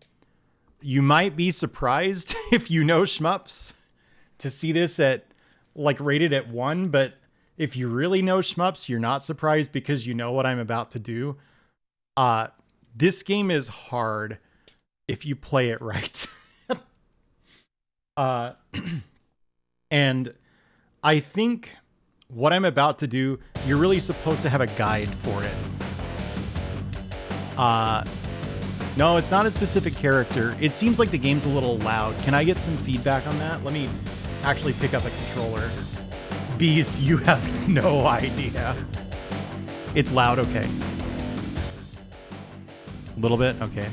S1: you might be surprised if you know Shmups to see this at like rated at 1, but if you really know Shmups, you're not surprised because you know what I'm about to do. This game is hard if you play it right. And I think what I'm about to do, you're really supposed to have a guide for it. No, it's not a specific character. It seems like the game's a little loud. Can I get some feedback on that? Let me actually pick up a controller. Bees, you have no idea. It's loud, okay. A little bit, okay.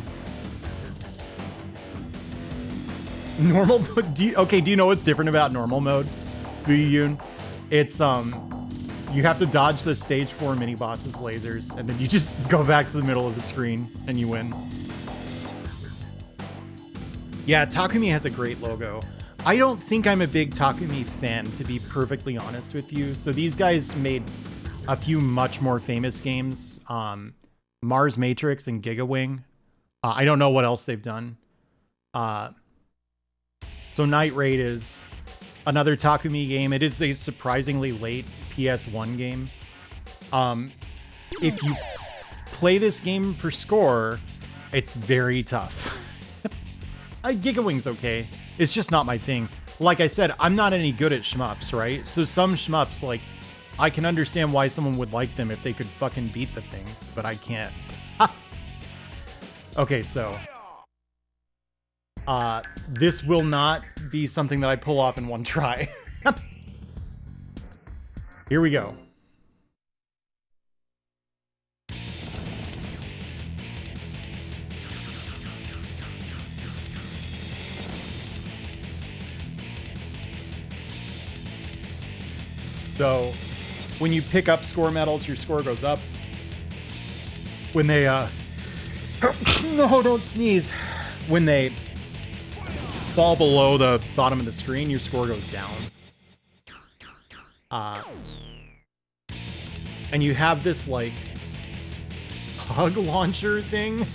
S1: Normal mode, do you know what's different about normal mode, Buyun? It's, you have to dodge the stage 4 mini boss's lasers, and then you just go back to the middle of the screen, and you win. Yeah, Takumi has a great logo. I don't think I'm a big Takumi fan, to be perfectly honest with you. So these guys made a few much more famous games. Mars Matrix and Gigawing. I don't know what else they've done. So Night Raid is another Takumi game. It is a surprisingly late PS1 game. If you play this game for score, it's very tough. Gigawing's okay. It's just not my thing. like I said, I'm not any good at shmups, right? So some shmups, like, I can understand why someone would like them if they could fucking beat the things, but I can't. Okay, so this will not be something that I pull off in one try. Here we go. So when you pick up score medals, your score goes up. When they no, don't sneeze. When they fall below the bottom of the screen, your score goes down. And you have this like hug launcher thing.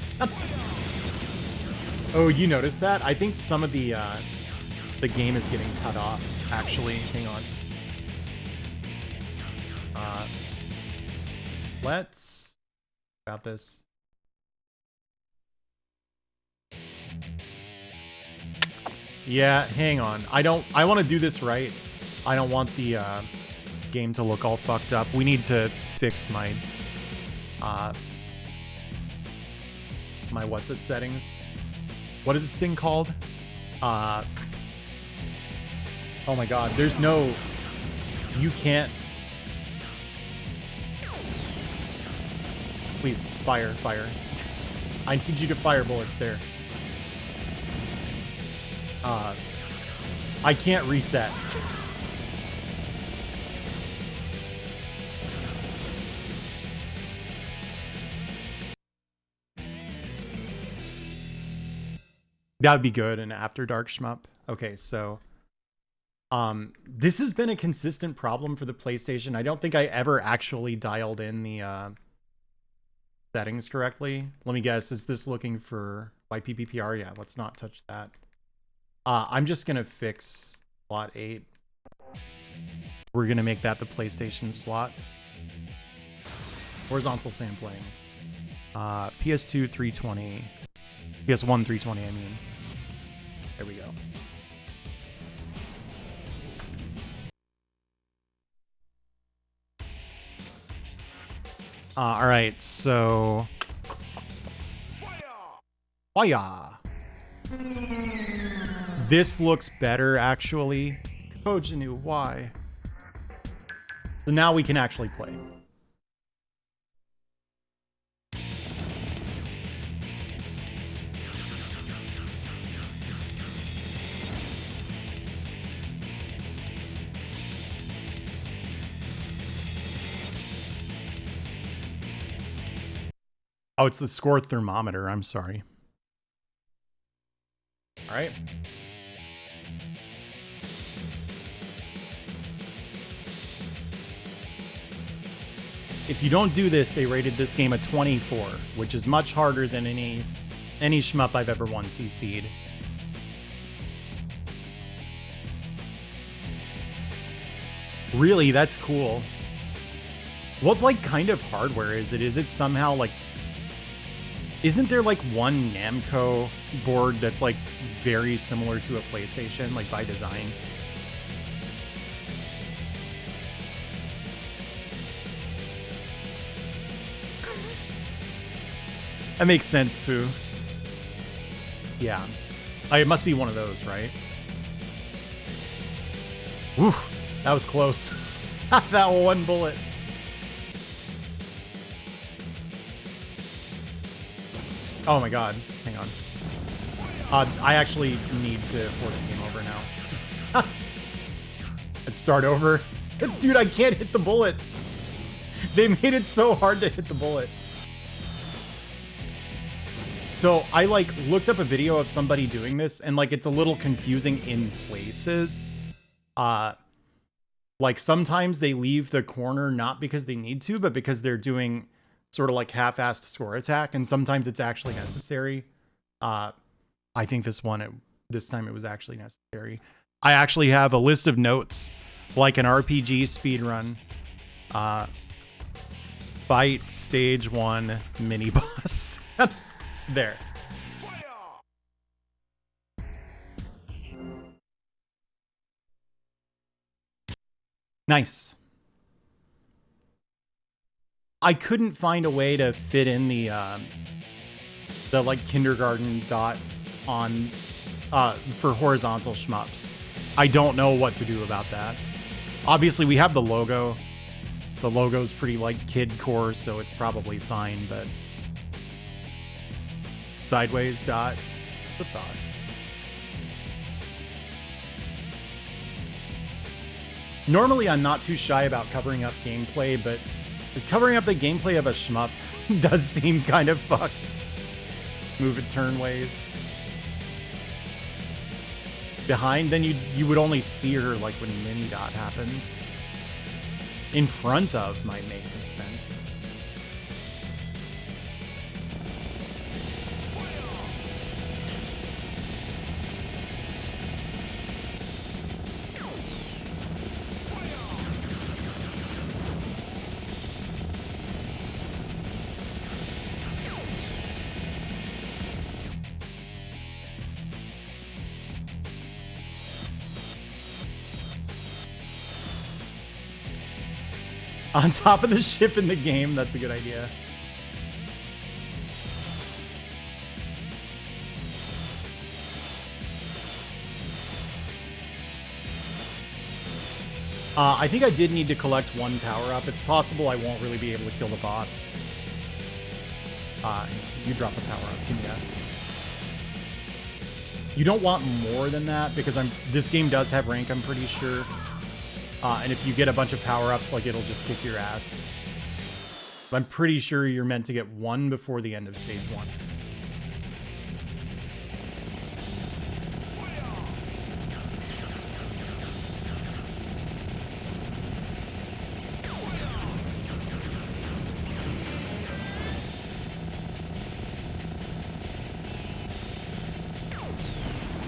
S1: Oh, you noticed that? I think some of the game is getting cut off. Actually, hang on. Let's about this. Yeah, hang on. I want to do this right. I don't want the game to look all fucked up. We need to fix my my what's it settings. What is this thing called? Oh my god, there's no, you can't. Please, fire. I need you to fire bullets there. I can't reset. That would be good, an After Dark shmup. Okay, so this has been a consistent problem for the PlayStation. I don't think I ever actually dialed in the settings correctly. Let me guess, is this looking for YPPPR? Yeah, let's not touch that. I'm just gonna fix slot 8. We're gonna make that the PlayStation slot. Horizontal sampling. PS2 320. PS1 320, I mean. There we go. All right, so fire. This looks better, actually. Kojinu, why? So now we can actually play. Oh, it's the score thermometer. I'm sorry. All right. If you don't do this, they rated this game a 24, which is much harder than any shmup I've ever won CC'd. Really, that's cool. What like kind of hardware is it? Is it somehow like, isn't there like one Namco board that's like very similar to a PlayStation, like by design? That makes sense, Fu. Yeah. It must be one of those, right? Whew, that was close. That one bullet. Oh my god, hang on. I actually need to force a game over now. Let's start over. Dude, I can't hit the bullet. They made it so hard to hit the bullet. So I like looked up a video of somebody doing this, and like it's a little confusing in places. Like sometimes they leave the corner not because they need to, but because they're doing sort of like half-assed score attack, and sometimes it's actually necessary. I think this time it was actually necessary. I actually have a list of notes, like an RPG speedrun. Fight stage 1 mini boss. There. Nice. I couldn't find a way to fit in the like kindergarten dot on for horizontal shmups. I don't know what to do about that. Obviously, we have the logo. The logo's pretty like kid core, so it's probably fine, but sideways dot, the thought. Normally, I'm not too shy about covering up gameplay, but covering up the gameplay of a shmup does seem kind of fucked. Move it turnways. Behind, then you would only see her like when mini dot happens. In front of might make some sense. On top of the ship in the game, that's a good idea. I think I did need to collect one power-up. It's possible I won't really be able to kill the boss. You drop a power-up, can you? You don't want more than that, because this game does have rank, I'm pretty sure. And if you get a bunch of power-ups, like, it'll just kick your ass. But I'm pretty sure you're meant to get one before the end of stage 1.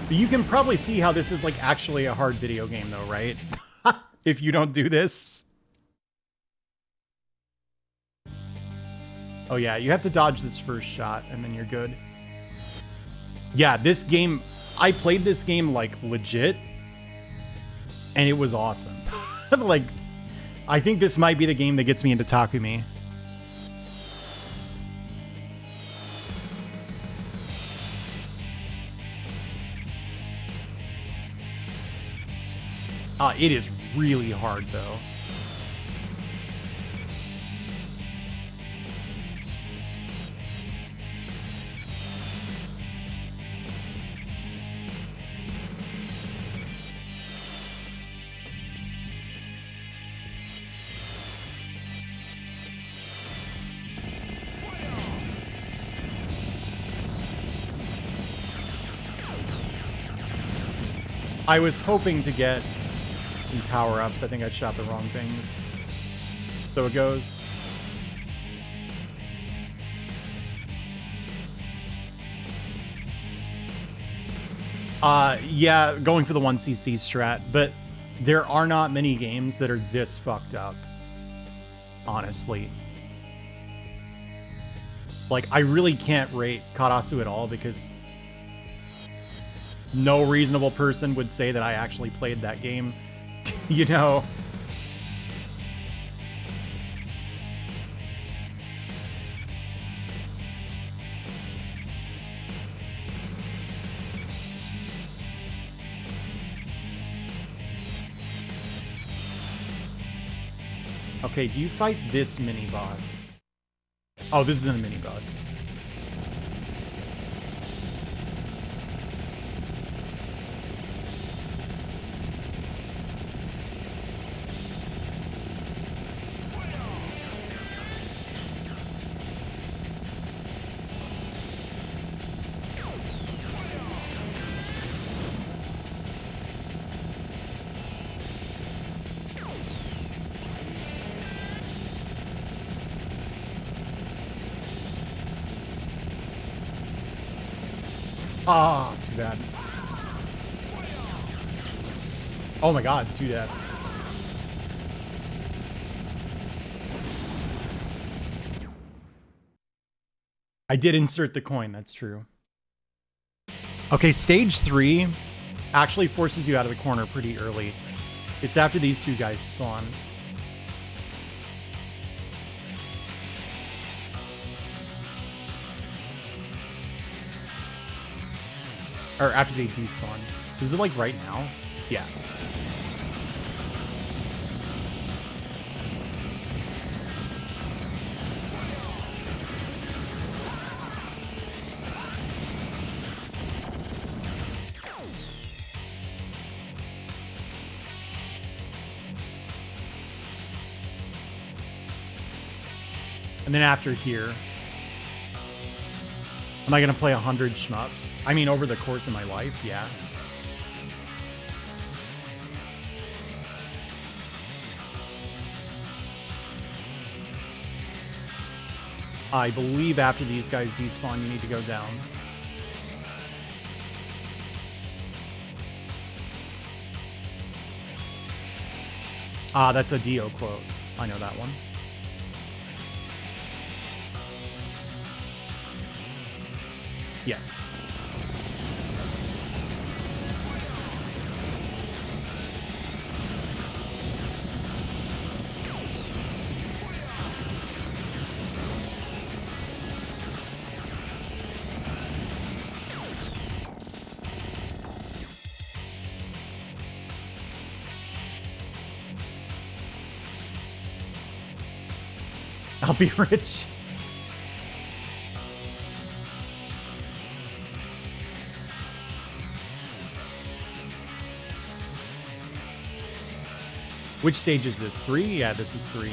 S1: But you can probably see how this is, like, actually a hard video game, though, right? If you don't do this. Oh yeah, you have to dodge this first shot and then you're good. Yeah, this game, I played this game like legit and it was awesome. Like, I think this might be the game that gets me into Takumi. It is really hard, though. I was hoping to get some power-ups. I think I shot the wrong things. So it goes. Yeah, going for the 1cc strat, but there are not many games that are this fucked up, honestly. Like, I really can't rate Karasu at all because no reasonable person would say that I actually played that game. You know? Okay, do you fight this mini boss? Oh, this isn't a mini boss. Ah, too bad. Oh my god, 2 deaths. I did insert the coin, that's true. Okay, stage 3 actually forces you out of the corner pretty early. It's after these two guys spawn. Or after they despawn. So is it like right now? Yeah. And then after here, am I going to play 100 shmups? I mean, over the course of my life, yeah. I believe after these guys despawn, you need to go down. Ah, that's a Dio quote. I know that one. Yes. I'll be rich. Which stage is this? 3? Yeah, this is 3.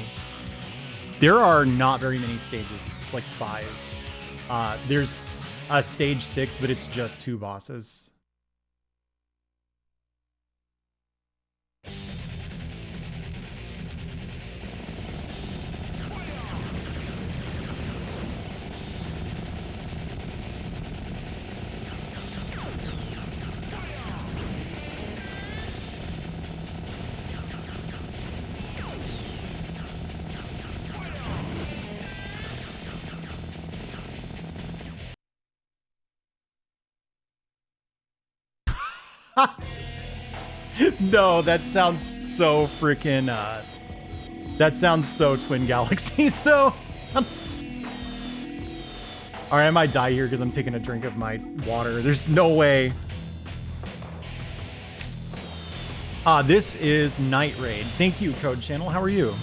S1: There are not very many stages. It's like 5. There's a stage 6, but it's just 2 bosses. No, that sounds so freaking, that sounds so Twin Galaxies, though. Alright, I might die here because I'm taking a drink of my water. There's no way. This is Night Raid. Thank you, Code Channel. How are you?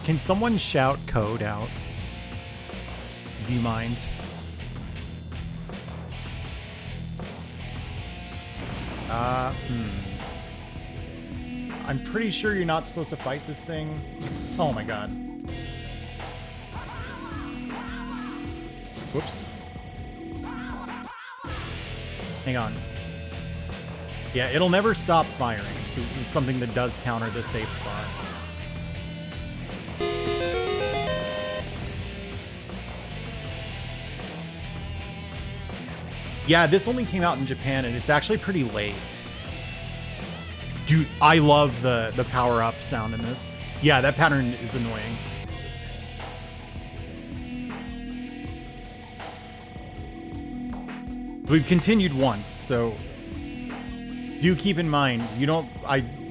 S1: Can someone shout code out? Do you mind? I'm pretty sure you're not supposed to fight this thing. Oh my god. Whoops. Hang on. Yeah, it'll never stop firing, so this is something that does counter the safe spot. Yeah, this only came out in Japan, and it's actually pretty late. Dude, I love the power-up sound in this. Yeah, that pattern is annoying. We've continued once, so do keep in mind,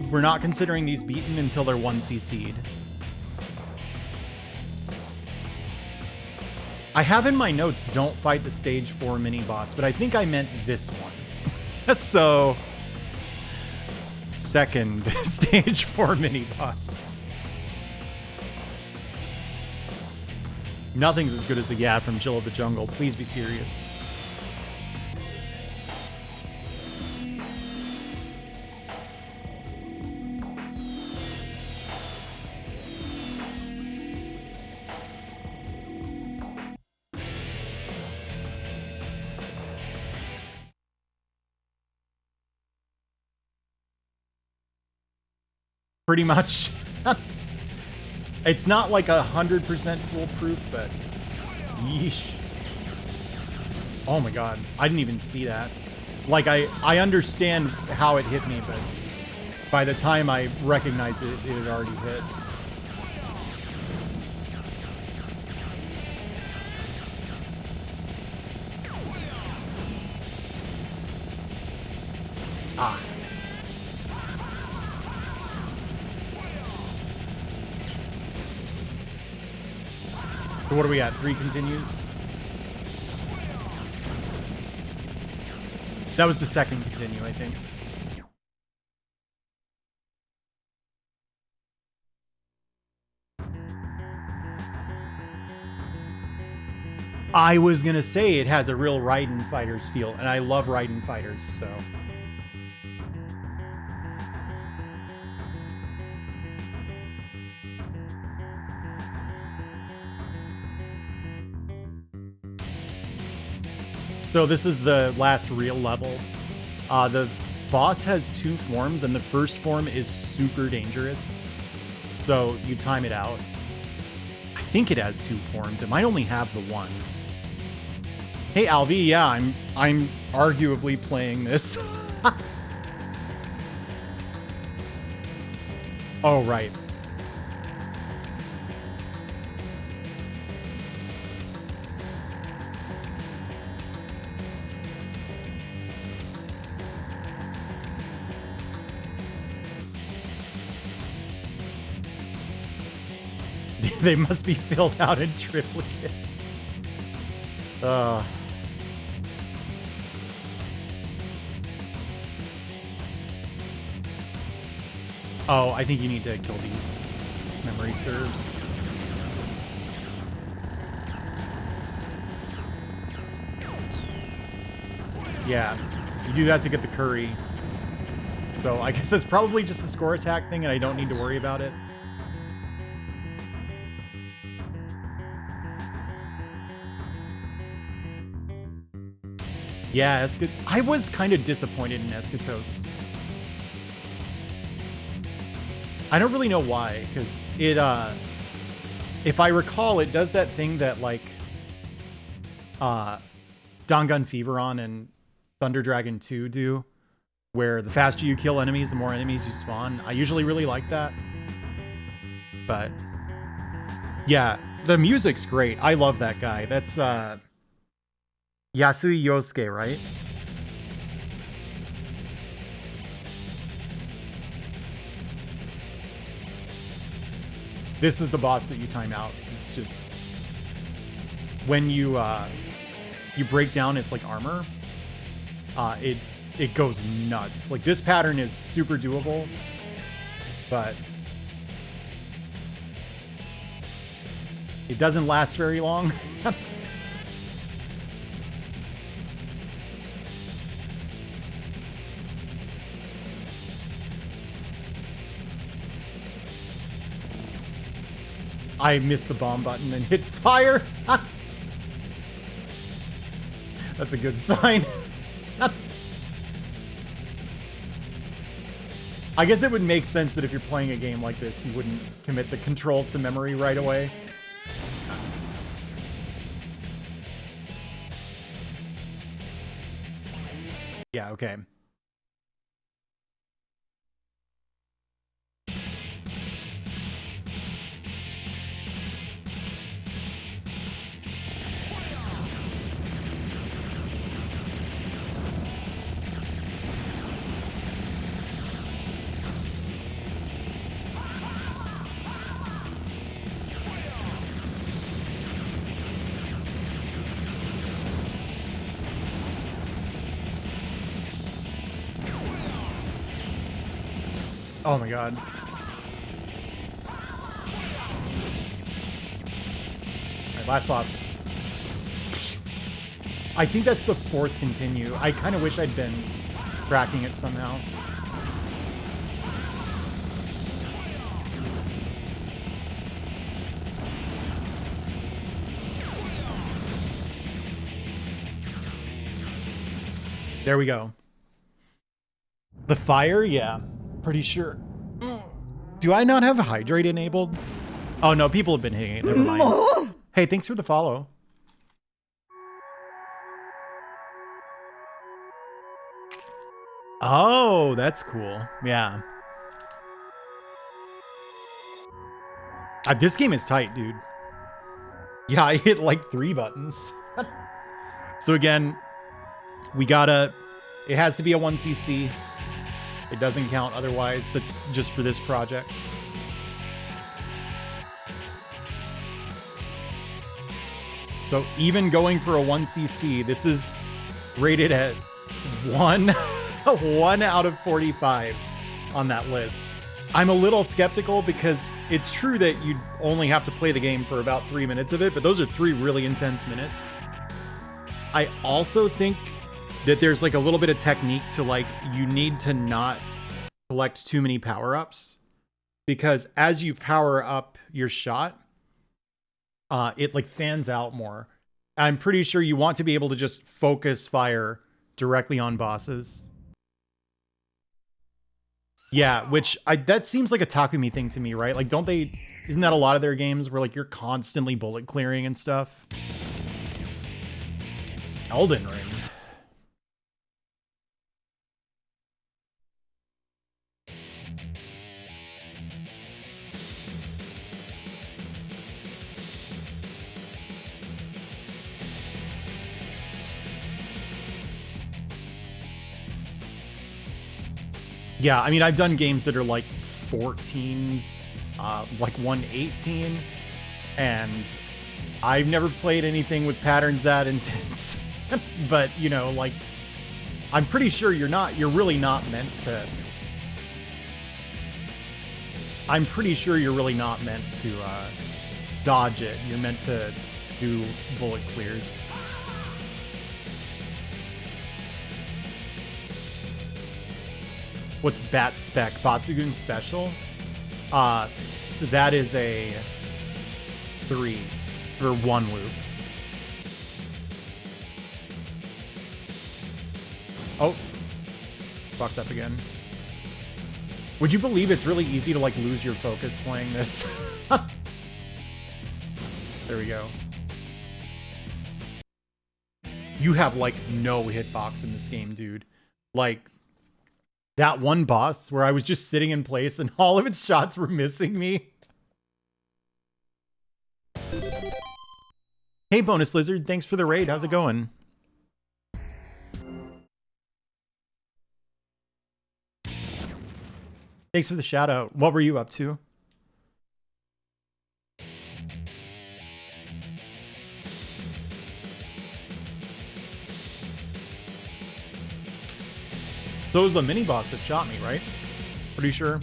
S1: we're not considering these beaten until they're 1 CC'd. I have in my notes, don't fight the stage 4 mini-boss, but I think I meant this one. So, second stage 4 mini-boss. Nothing's as good as the Gad from Jill of the Jungle. Please be serious. Pretty much. It's not like 100% foolproof, but yeesh. Oh my god, I didn't even see that. Like, I understand how it hit me, but by the time I recognized it, it had already hit. So what are we at? 3 continues? That was the second continue, I think. I was gonna say it has a real Raiden Fighters feel, and I love Raiden Fighters, so. So this is the last real level. The boss has 2 forms, and the first form is super dangerous. So you time it out. I think it has 2 forms. It might only have the 1. Hey Alvi, yeah, I'm arguably playing this. Oh right. They must be filled out in triplicate. Oh, I think you need to kill these memory serves. Yeah, you do that to get the curry. So I guess it's probably just a score attack thing and I don't need to worry about it. Yeah, I was kind of disappointed in Eschatos. I don't really know why, because it, if I recall, it does that thing that, like, Dangan Feveron and Thunder Dragon 2 do, where the faster you kill enemies, the more enemies you spawn. I usually really like that. But, yeah, the music's great. I love that guy. That's, Yasui Yosuke, right? This is the boss that you time out. This is just when you break down its like armor, it goes nuts. Like this pattern is super doable, but it doesn't last very long. I missed the bomb button and hit fire. That's a good sign. I guess it would make sense that if you're playing a game like this, you wouldn't commit the controls to memory right away. Yeah, okay. Oh my god. Alright, last boss. I think that's the 4th continue. I kind of wish I'd been tracking it somehow. There we go. The fire? Yeah. Pretty sure. Do I not have hydrate enabled? Oh no, people have been hitting it. Never mind. Hey, thanks for the follow. Oh, that's cool. Yeah. This game is tight, dude. Yeah, I hit like 3 buttons. So again, we gotta... It has to be a 1cc. It doesn't count otherwise. It's just for this project. So even going for a 1cc, this is rated at 1, 1 out of 45 on that list. I'm a little skeptical because it's true that you only have to play the game for about 3 minutes of it, but those are 3 really intense minutes. I also think that there's like a little bit of technique to like, you need to not collect too many power-ups, because as you power up your shot, it like fans out more. I'm pretty sure you want to be able to just focus fire directly on bosses. Yeah, which that seems like a Takumi thing to me, right? Like, isn't that a lot of their games where like you're constantly bullet clearing and stuff? Elden Ring. Yeah, I mean, I've done games that are like 14s, like 118, and I've never played anything with patterns that intense. But, you know, like, I'm pretty sure you're really not meant to. I'm pretty sure you're really not meant to dodge it. You're meant to do bullet clears. What's Bat Spec? Batsugun Special? That is a 3 for 1 loop. Oh, fucked up again. Would you believe it's really easy to like lose your focus playing this? There we go. You have like no hitbox in this game, dude. Like, that one boss where I was just sitting in place and all of its shots were missing me. Hey, Bonus Lizard, thanks for the raid. How's it going? Thanks for the shout out. What were you up to? So it was the mini boss that shot me, right? Pretty sure.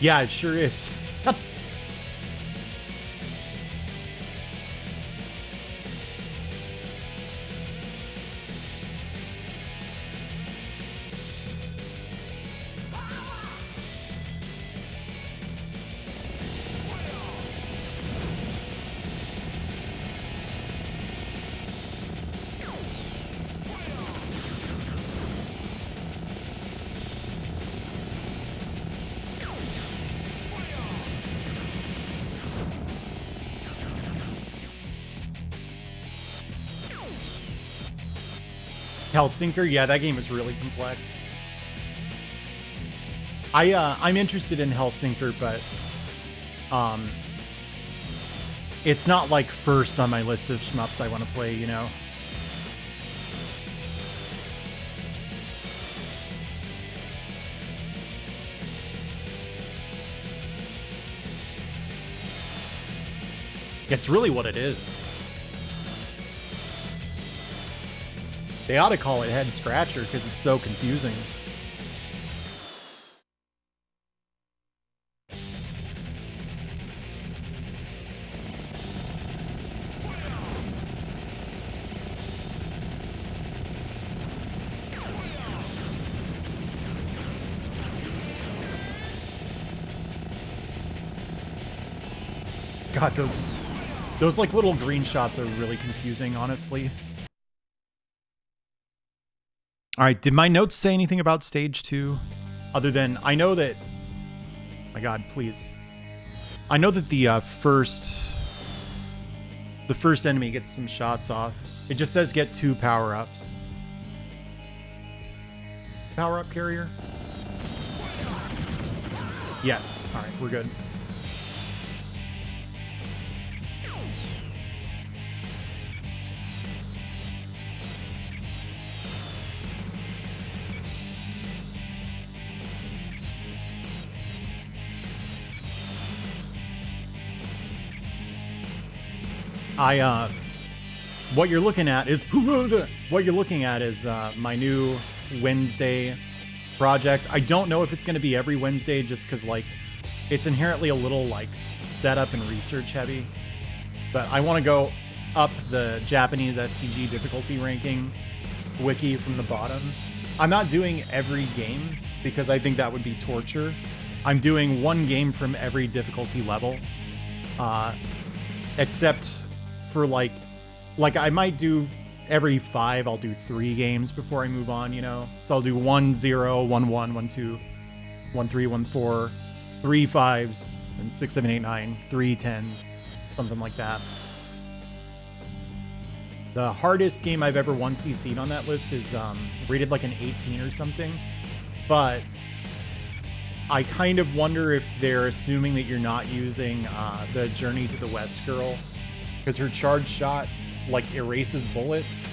S1: Yeah, it sure is. Hellsinker, yeah, that game is really complex. I'm interested in Hellsinker, but it's not like first on my list of shmups I want to play, you know. It's really what it is. They ought to call it Head Scratcher because it's so confusing. God, those like little green shots are really confusing, honestly. All right, did my notes say anything about stage 2? Other than, I know that... My God, please. I know that the first enemy gets some shots off. It just says get 2 power-ups. Power-up carrier? Yes. All right, we're good. What you're looking at is my new Wednesday project. I don't know if it's going to be every Wednesday, just because like it's inherently a little like setup and research heavy. But I want to go up the Japanese STG difficulty ranking wiki from the bottom. I'm not doing every game because I think that would be torture. I'm doing one game from every difficulty level, except for like I might do every 5. I'll do 3 games before I move on, you know. So I'll do 1 0, 1 1, 1 2, 1 3, 1 4, 3 5s, and 6 7 8 9, 3 10s, something like that. The hardest game I've ever 1cc'd on that list is rated like an 18 or something. But I kind of wonder if they're assuming that you're not using the Journey to the West girl, because her charge shot like erases bullets.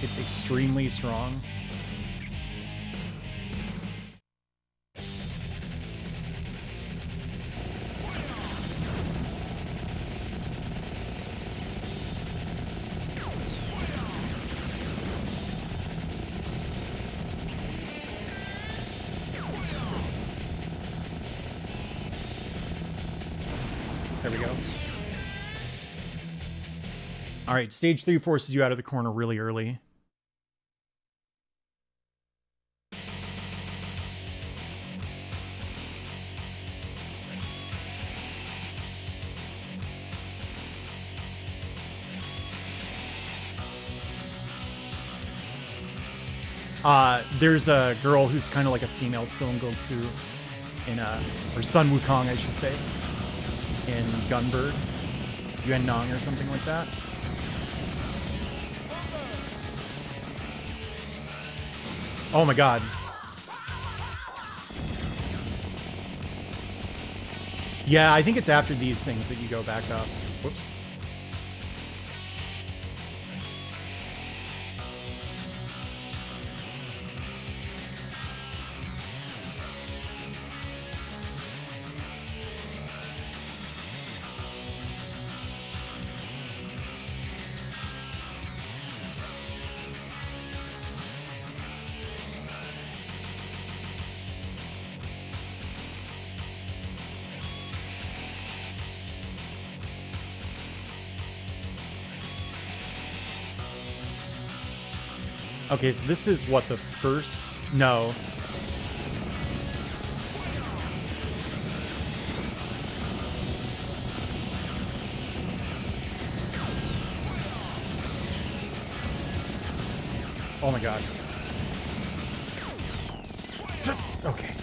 S1: It's extremely strong. There we go. All right, stage 3 forces you out of the corner really early. There's a girl who's kind of like a female Son Goku in or Sun Wukong, I should say, in Gunbird, Yuan Nong or something like that. Oh my god. Yeah, I think it's after these things that you go back up. Whoops. Okay, so this is what the first... No. Oh my god. Okay.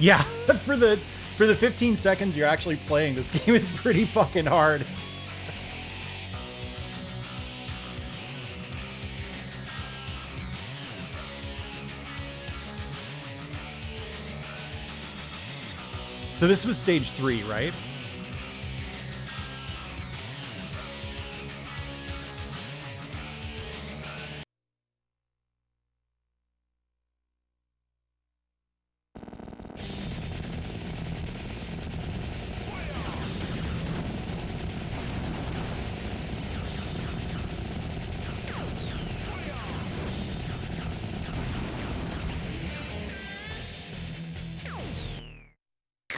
S1: Yeah, for the 15 seconds you're actually playing, this game is pretty fucking hard. So this was stage 3, right?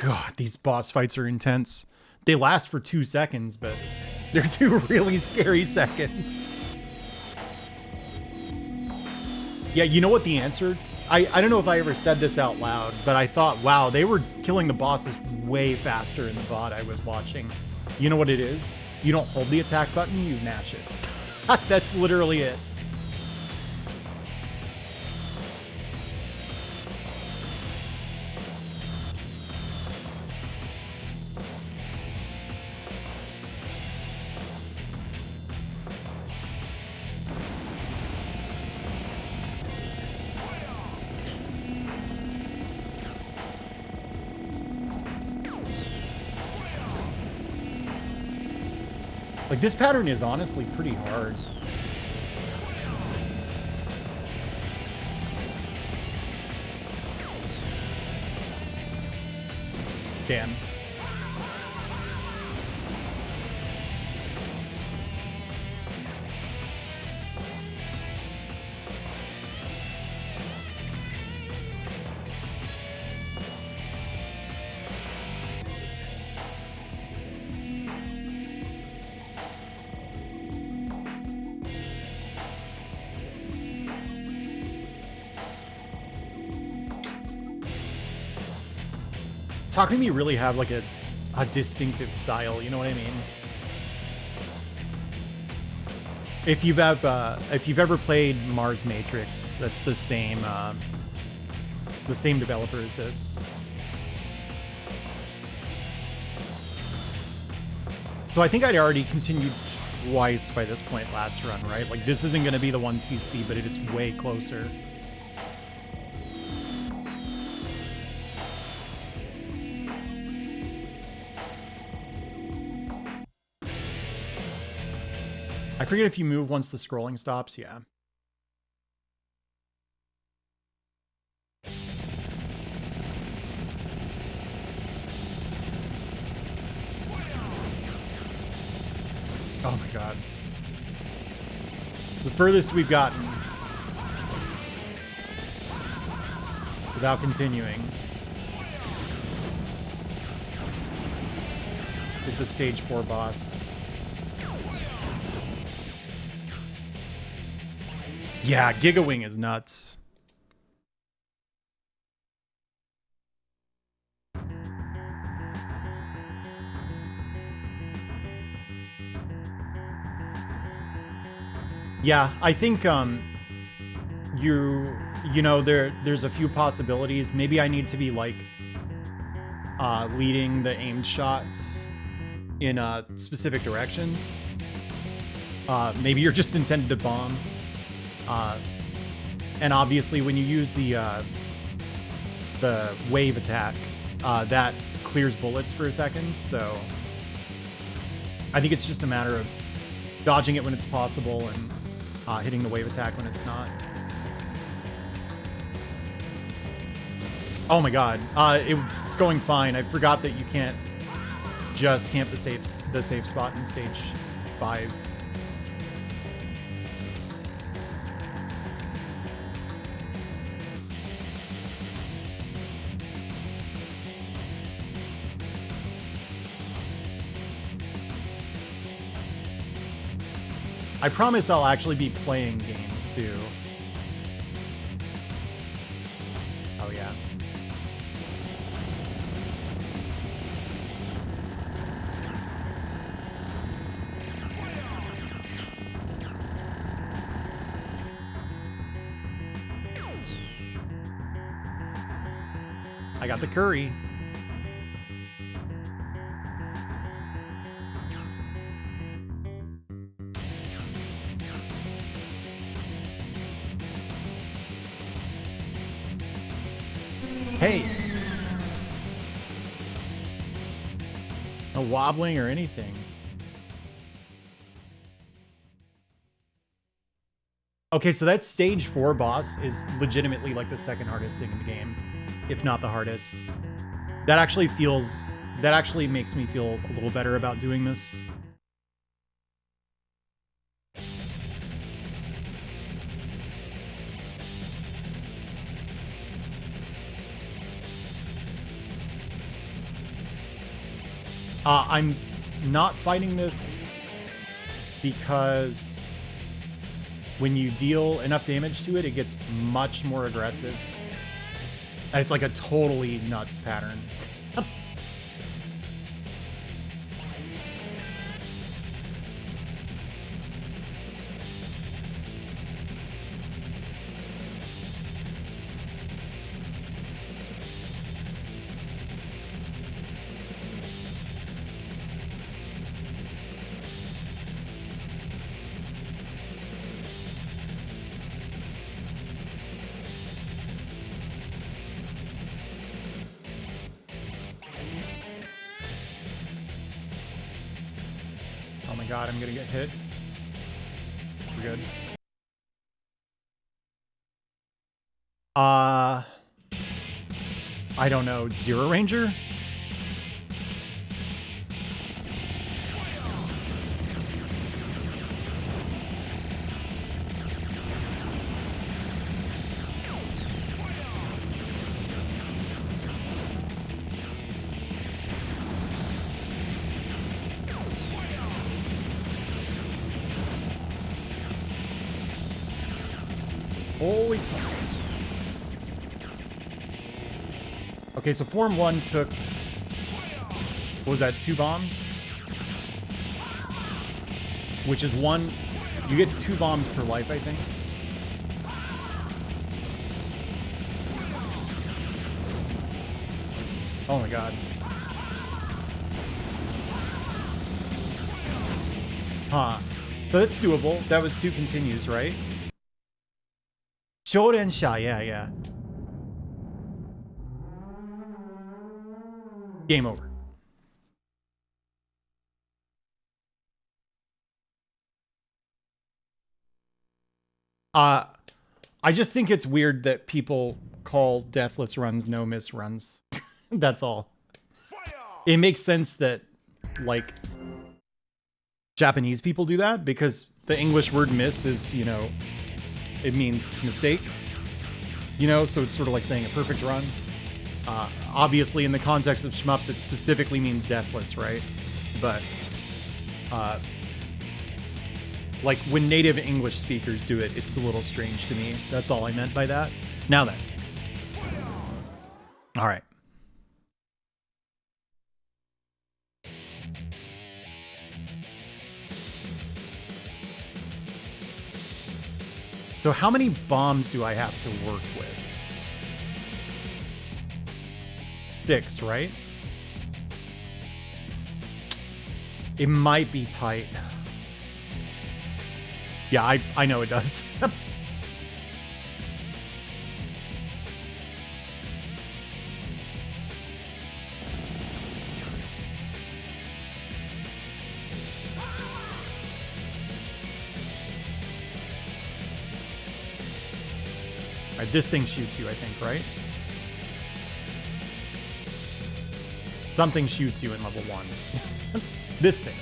S1: God, these boss fights are intense. They last for 2 seconds, but they're 2 really scary seconds. Yeah, you know what the answer? I don't know if I ever said this out loud, but I thought, wow, they were killing the bosses way faster in the VOD I was watching. You know what it is? You don't hold the attack button, you mash it. That's literally it. Like, this pattern is honestly pretty hard. Damn. Takumi really have like a distinctive style, you know what I mean? If you've ever played Mars Matrix, that's the same developer as this. So I think I'd already continued twice by this point last run, right? Like this isn't going to be the 1cc, but it is way closer. I forget if you move once the scrolling stops. Yeah. Oh my god. The furthest we've gotten without continuing is the stage 4 boss. Yeah, Giga Wing is nuts. Yeah, I think you know there's a few possibilities. Maybe I need to be like leading the aimed shots in specific directions. Maybe you're just intended to bomb. And obviously when you use the wave attack, that clears bullets for a second, so I think it's just a matter of dodging it when it's possible and hitting the wave attack when it's not. Oh my god, it's going fine. I forgot that you can't just camp the safe spot in stage 5. I promise I'll actually be playing games too. Oh yeah. I got the curry. Hey! No wobbling or anything. Okay, so that stage 4 boss is legitimately like the second hardest thing in the game, if not the hardest. That actually makes me feel a little better about doing this. I'm not fighting this because when you deal enough damage to it, it gets much more aggressive. And it's like a totally nuts pattern. God, I'm gonna get hit. We're good. I don't know. Zero Ranger? Holy fuck. Okay, so Form 1 took What was that? 2 bombs? Which is 1... You get 2 bombs per life, I think. Oh my god. Huh. So that's doable. That was 2 continues, right? Shorensha, yeah. Game over. I just think it's weird that people call deathless runs no miss runs. That's all. It makes sense that, like, Japanese people do that because the English word miss is, you know, it means mistake. You know, so it's sort of like saying a perfect run. Obviously, in the context of shmups, it specifically means deathless, right? But, like, when native English speakers do it, it's a little strange to me. That's all I meant by that. Now then. All right. So how many bombs do I have to work with? 6, right? It might be tight. Yeah, I know it does. All right, this thing shoots you, I think, right? Something shoots you in level 1. This thing.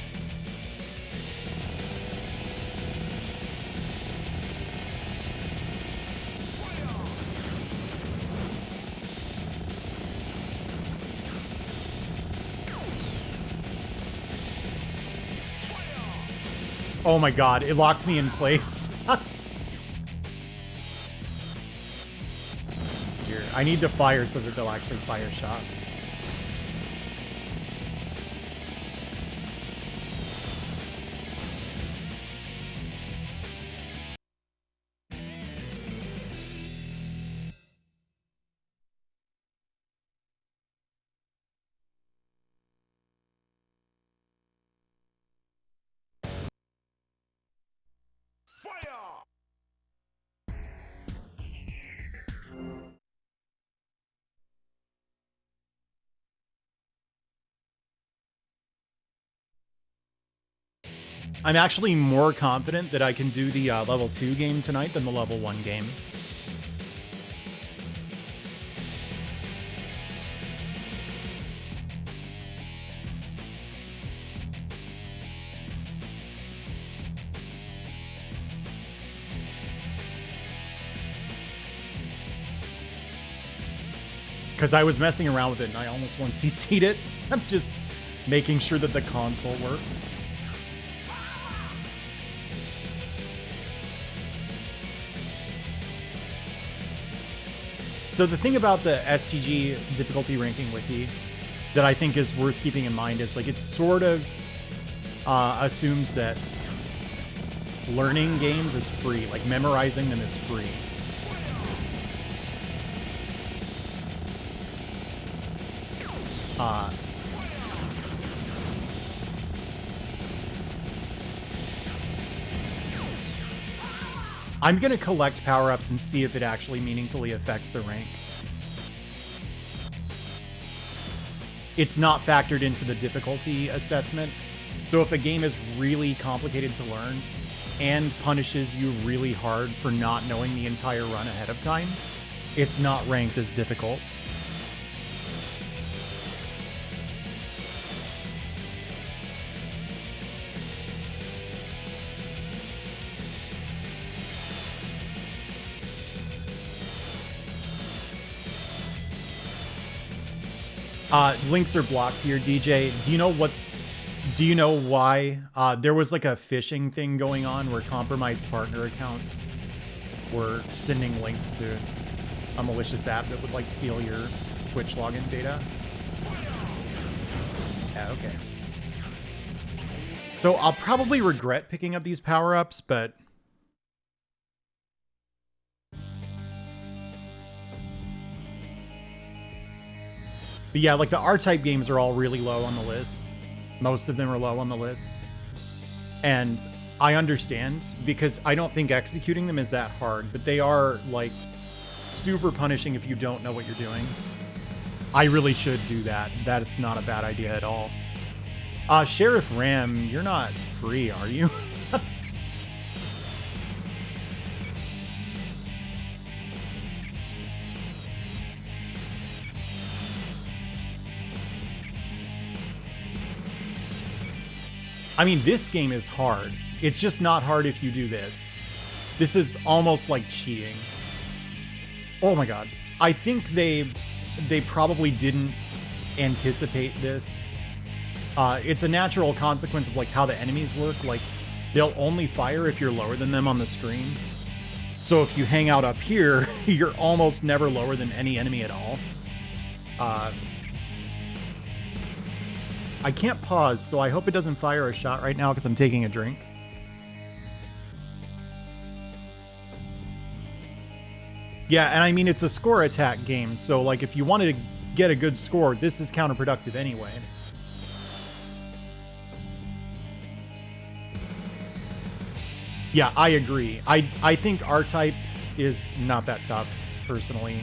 S1: Oh my god, it locked me in place. Here, I need to fire so that they'll actually fire shots. I'm actually more confident that I can do the level 2 game tonight than the level 1 game. Because I was messing around with it and I almost 1CC'd it. I'm just making sure that the console worked. So the thing about the STG difficulty ranking wiki that I think is worth keeping in mind is, like, it sort of assumes that learning games is free, like memorizing them is free. I'm going to collect power-ups and see if it actually meaningfully affects the rank. It's not factored into the difficulty assessment. So if a game is really complicated to learn and punishes you really hard for not knowing the entire run ahead of time, it's not ranked as difficult. Links are blocked here, DJ. Do you know why? There was like a phishing thing going on where compromised partner accounts were sending links to a malicious app that would, like, steal your Twitch login data. Yeah, okay. So I'll probably regret picking up these power-ups, but... But yeah, like the R-type games are all really low on the list. Most of them are low on the list. And I understand, because I don't think executing them is that hard, but they are, like, super punishing if you don't know what you're doing. I really should do that. That's not a bad idea at all. Sheriff Ram, you're not free, are you? I mean, this game is hard. It's just not hard if you do this. This is almost like cheating. Oh my god. I think they probably didn't anticipate this. It's a natural consequence of like how the enemies work. Like, they'll only fire if you're lower than them on the screen. So if you hang out up here, you're almost never lower than any enemy at all. I can't pause, so I hope it doesn't fire a shot right now because I'm taking a drink. Yeah, and I mean, it's a score attack game, so like if you wanted to get a good score, this is counterproductive anyway. Yeah, I agree. I think R-Type is not that tough, personally.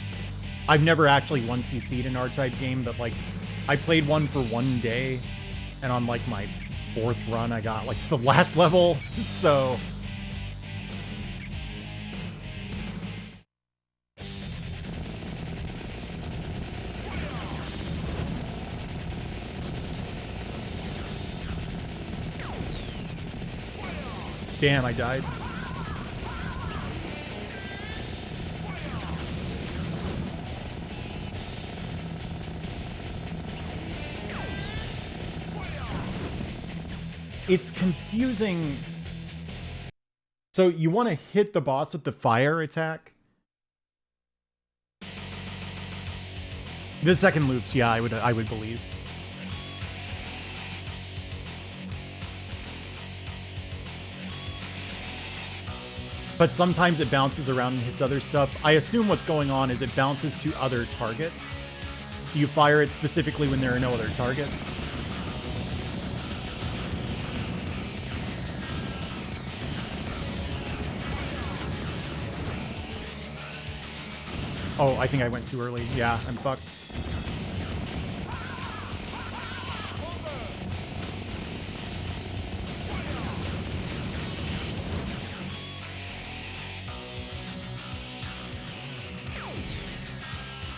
S1: I've never actually 1cc'd an R-Type game, but like, I played one for one day, and on like my 4th run, I got like to the last level, so... Damn, I died. It's confusing. So you want to hit the boss with the fire attack? The second loops, yeah, I would believe. But sometimes it bounces around and hits other stuff. I assume what's going on is it bounces to other targets. Do you fire it specifically when there are no other targets? Oh, I think I went too early. Yeah, I'm fucked.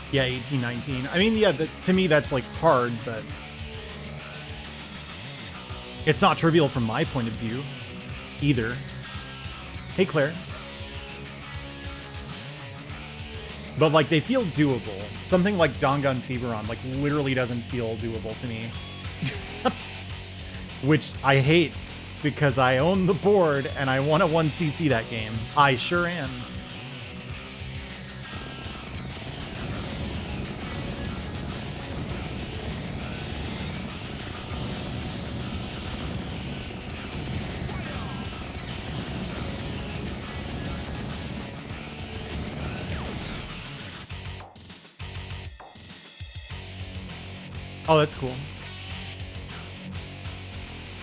S1: Yeah, 18, 19. I mean, yeah, to me that's like hard, but it's not trivial from my point of view either. Hey, Claire. But like, they feel doable. Something like Dangan Feveron like literally doesn't feel doable to me. Which I hate because I own the board and I want to 1cc that game. I sure am. Oh, that's cool.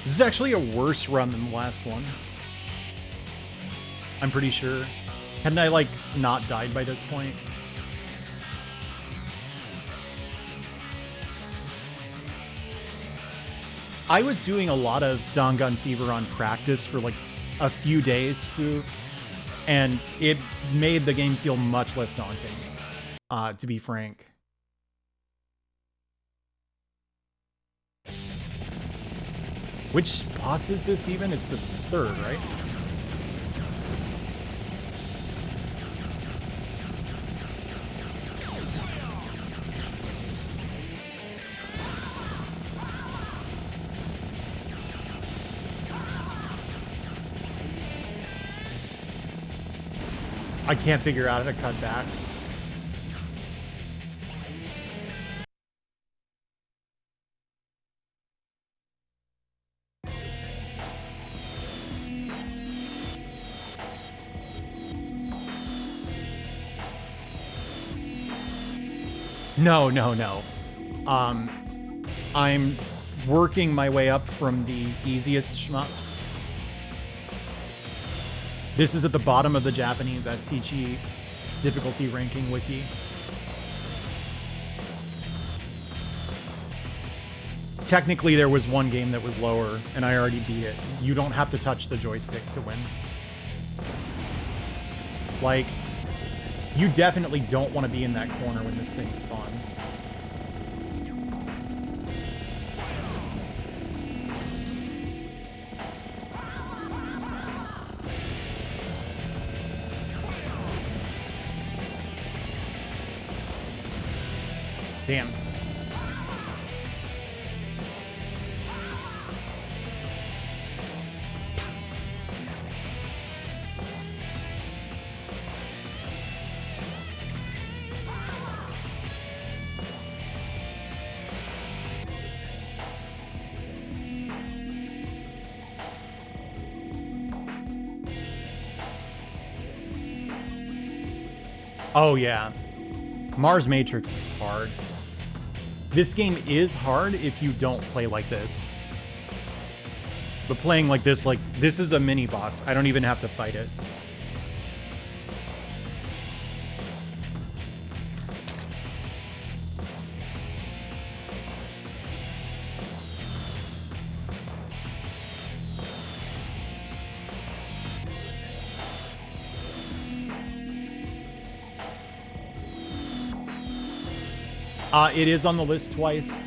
S1: This is actually a worse run than the last one. I'm pretty sure. Hadn't I, like, not died by this point? I was doing a lot of Dangan Feveron practice for, like, a few days, Fu, and it made the game feel much less daunting, to be frank. Which boss is this even? It's the 3rd, right? I can't figure out how to cut back. No, no, no. I'm working my way up from the easiest shmups. This is at the bottom of the Japanese STG difficulty ranking wiki. Technically, there was one game that was lower, and I already beat it. You don't have to touch the joystick to win. Like, you definitely don't want to be in that corner when this thing spawns. Damn. Oh, yeah. Mars Matrix is hard. This game is hard if you don't play like this. But playing like this is a mini boss. I don't even have to fight it. It is on the list twice.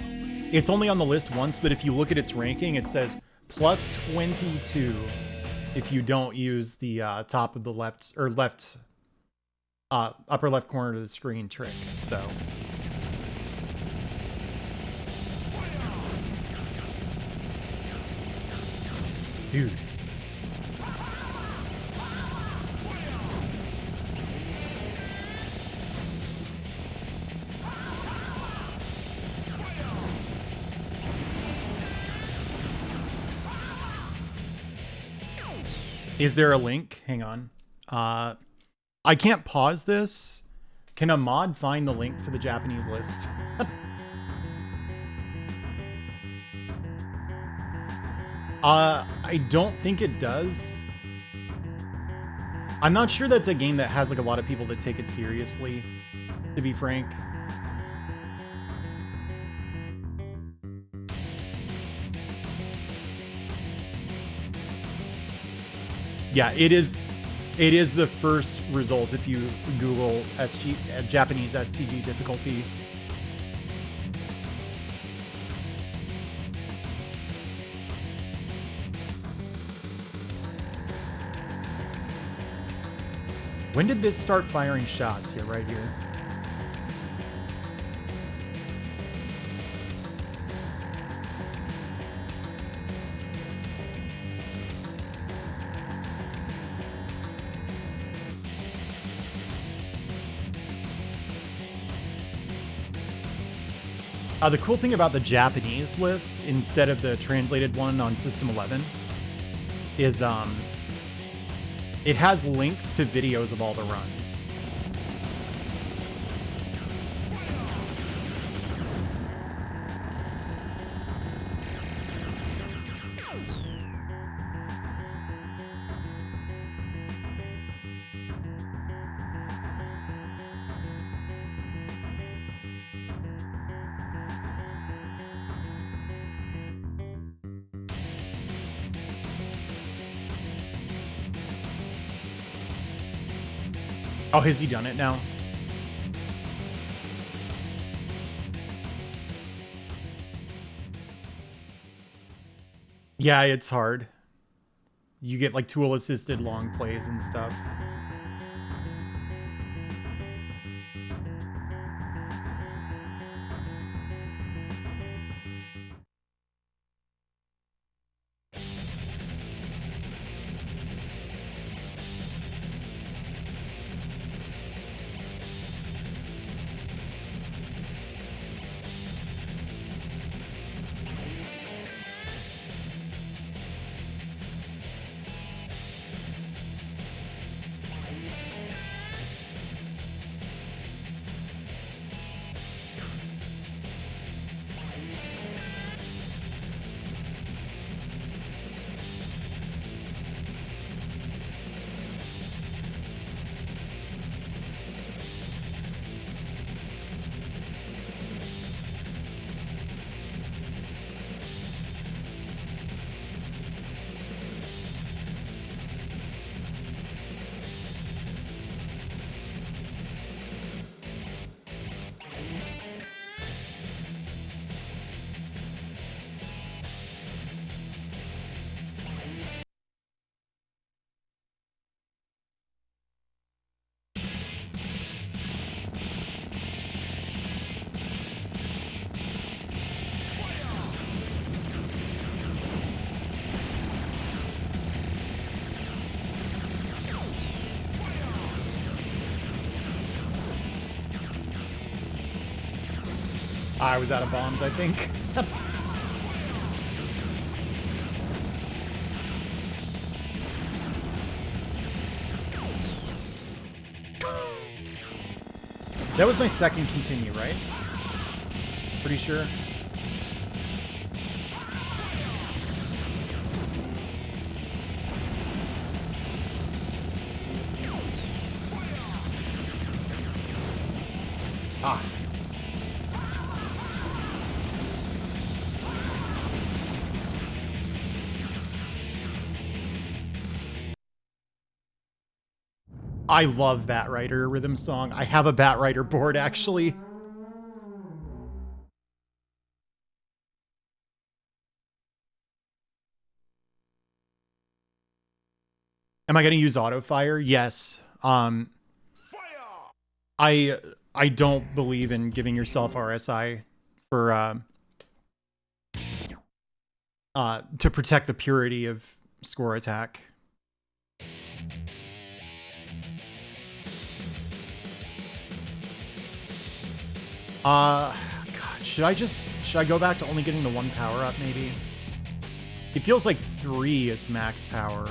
S1: It's only on the list once, but if you look at its ranking, it says plus 22 if you don't use the top of the left or upper left corner of the screen trick. So, dude. Is there a link? Hang on. I can't pause this. Can a mod find the link to the Japanese list? I don't think it does. I'm not sure that's a game that has like a lot of people that take it seriously, to be frank. Yeah, it is the first result if you Google Japanese STG difficulty. When did this start firing shots here, right here? The cool thing about the Japanese list, instead of the translated one on System 11, is it has links to videos of all the runs. Oh, has he done it now? Yeah, it's hard. You get like tool assisted long plays and stuff. I was out of bombs, I think. That was my second continue, right? Pretty sure. Ah. I love Batrider rhythm song. I have a Batrider board, actually. Am I going to use auto fire? Yes. I don't believe in giving yourself RSI for to protect the purity of score attack. God, should I go back to only getting the one power up maybe? It feels like 3 is max power.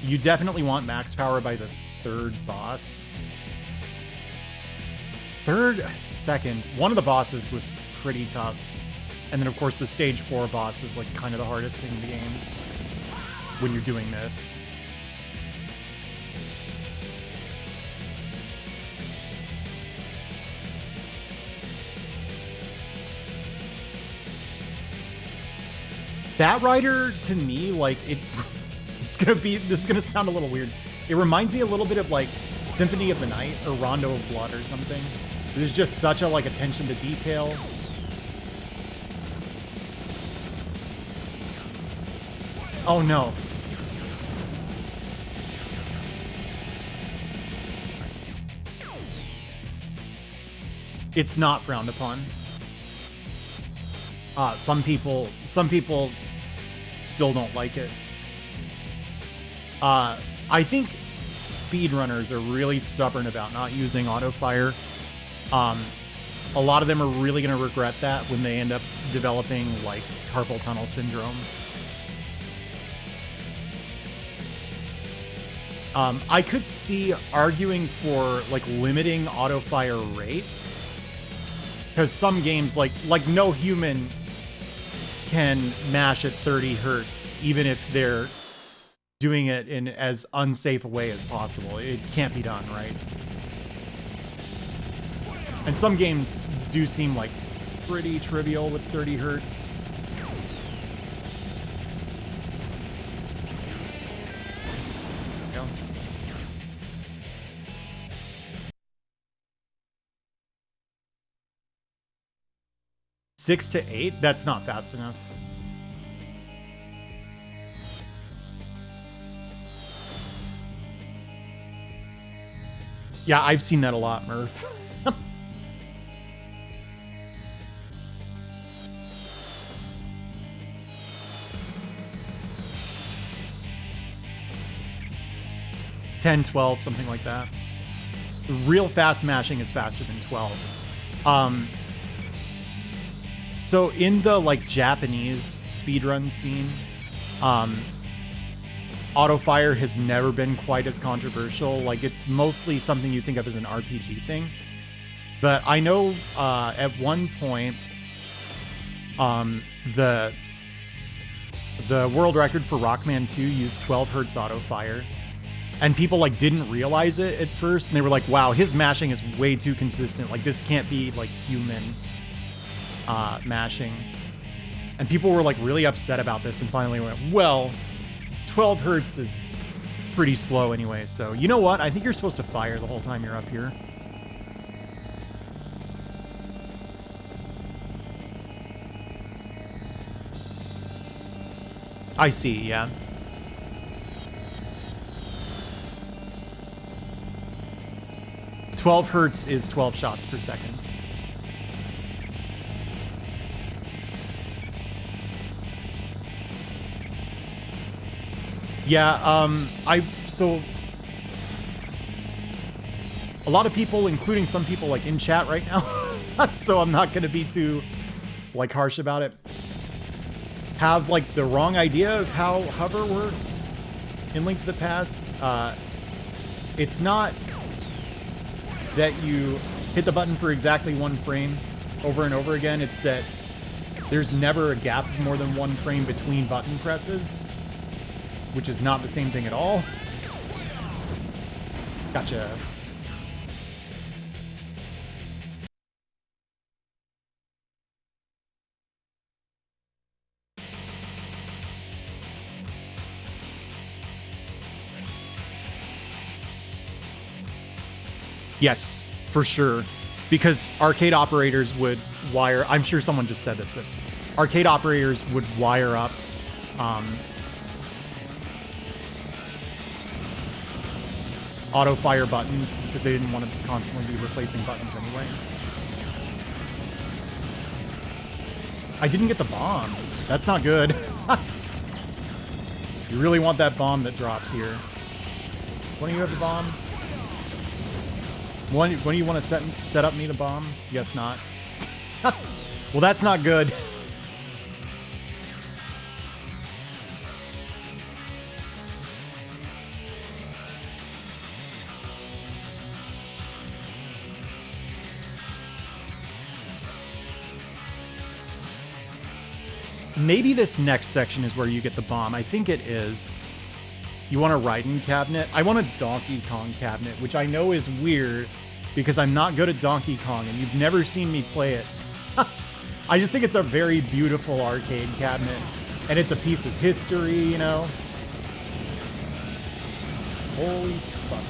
S1: You definitely want max power by the third boss. Second. One of the bosses was pretty tough. And then of course the stage 4 boss is like kind of the hardest thing in the game when you're doing this. Batrider to me, like this is gonna sound a little weird. It reminds me a little bit of like Symphony of the Night or Rondo of Blood or something. There's just such a like attention to detail. Oh no. It's not frowned upon. Some people still don't like it. I think speedrunners are really stubborn about not using auto fire. A lot of them are really going to regret that when they end up developing like carpal tunnel syndrome. I could see arguing for like limiting auto fire rates, because some games like no human can mash at 30 hertz, even if they're doing it in as unsafe a way as possible. It can't be done, right? And some games do seem like pretty trivial with 30 hertz. There we go. Six to 8? That's not fast enough. Yeah, I've seen that a lot, Murph. $10, $12, something like that. Real fast mashing is faster than 12. So in the like Japanese speedrun scene, auto fire has never been quite as controversial. Like it's mostly something you think of as an RPG thing. But I know at one point, the world record for Rockman 2 used 12 hertz auto fire. And people like didn't realize it at first, and they were like, wow, his mashing is way too consistent. Like this can't be like human mashing. And people were like really upset about this and finally went, well, 12 hertz is pretty slow anyway. So you know what? I think you're supposed to fire the whole time you're up here. I see, yeah. .12 hertz is 12 shots per second. Yeah, so a lot of people, including some people like in chat right now, So I'm not going to be too like harsh about it. Have like the wrong idea of how hover works in Link to the Past. It's not that you hit the button for exactly 1 frame over and over again. It's that there's never a gap of more than 1 frame between button presses, which is not the same thing at all. Gotcha. Yes, for sure. Because arcade operators would wire... I'm sure someone just said this, but arcade operators would wire up auto-fire buttons because they didn't want to constantly be replacing buttons anyway. I didn't get the bomb. That's not good. You really want that bomb that drops here. When do you have the bomb? When do you want to set up me the bomb? Guess not. Well, that's not good. Maybe this next section is where you get the bomb. I think it is. You want a Raiden cabinet? I want a Donkey Kong cabinet, which I know is weird because I'm not good at Donkey Kong and you've never seen me play it. I just think it's a very beautiful arcade cabinet and it's a piece of history, you know? Holy fuck.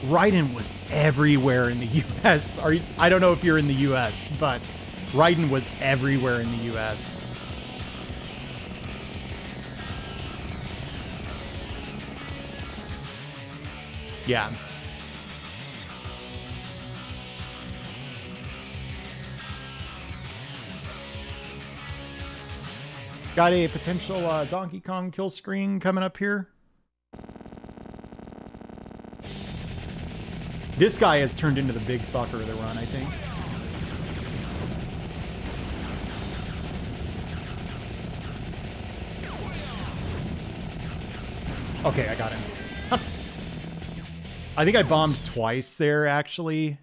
S1: Raiden was everywhere in the US. I don't know if you're in the US, but Raiden was everywhere in the US. Yeah. Got a potential Donkey Kong kill screen coming up here. This guy has turned into the big fucker of the run, I think. Okay, I got him. I think I bombed twice there, actually.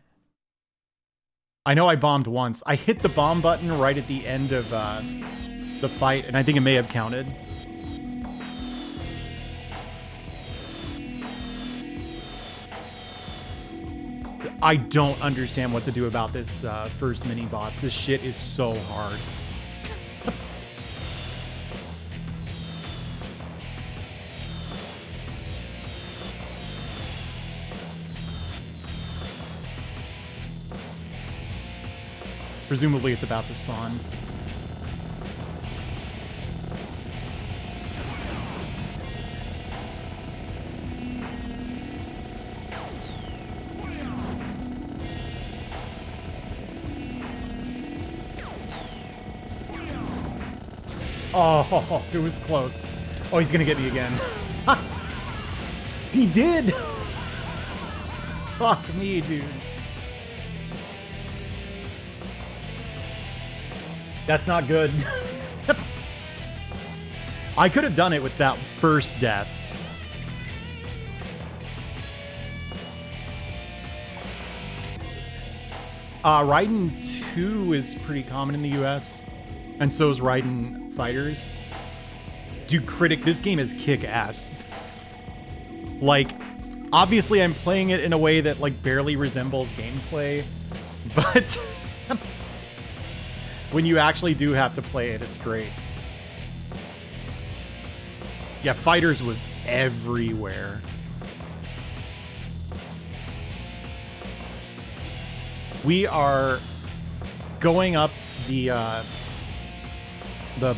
S1: I know I bombed once. I hit the bomb button right at the end of the fight, and I think it may have counted. I don't understand what to do about this first mini-boss. This shit is so hard. Presumably it's about to spawn. Oh, it was close. Oh, he's gonna get me again. He did! Fuck me, dude. That's not good. I could have done it with that first death. Raiden 2 is pretty common in the US. And so is Raiden Fighters. Dude, Critic, this game is kick-ass. Like, obviously I'm playing it in a way that, like, barely resembles gameplay. But when you actually do have to play it, it's great. Yeah, Fighters was everywhere. We are going up the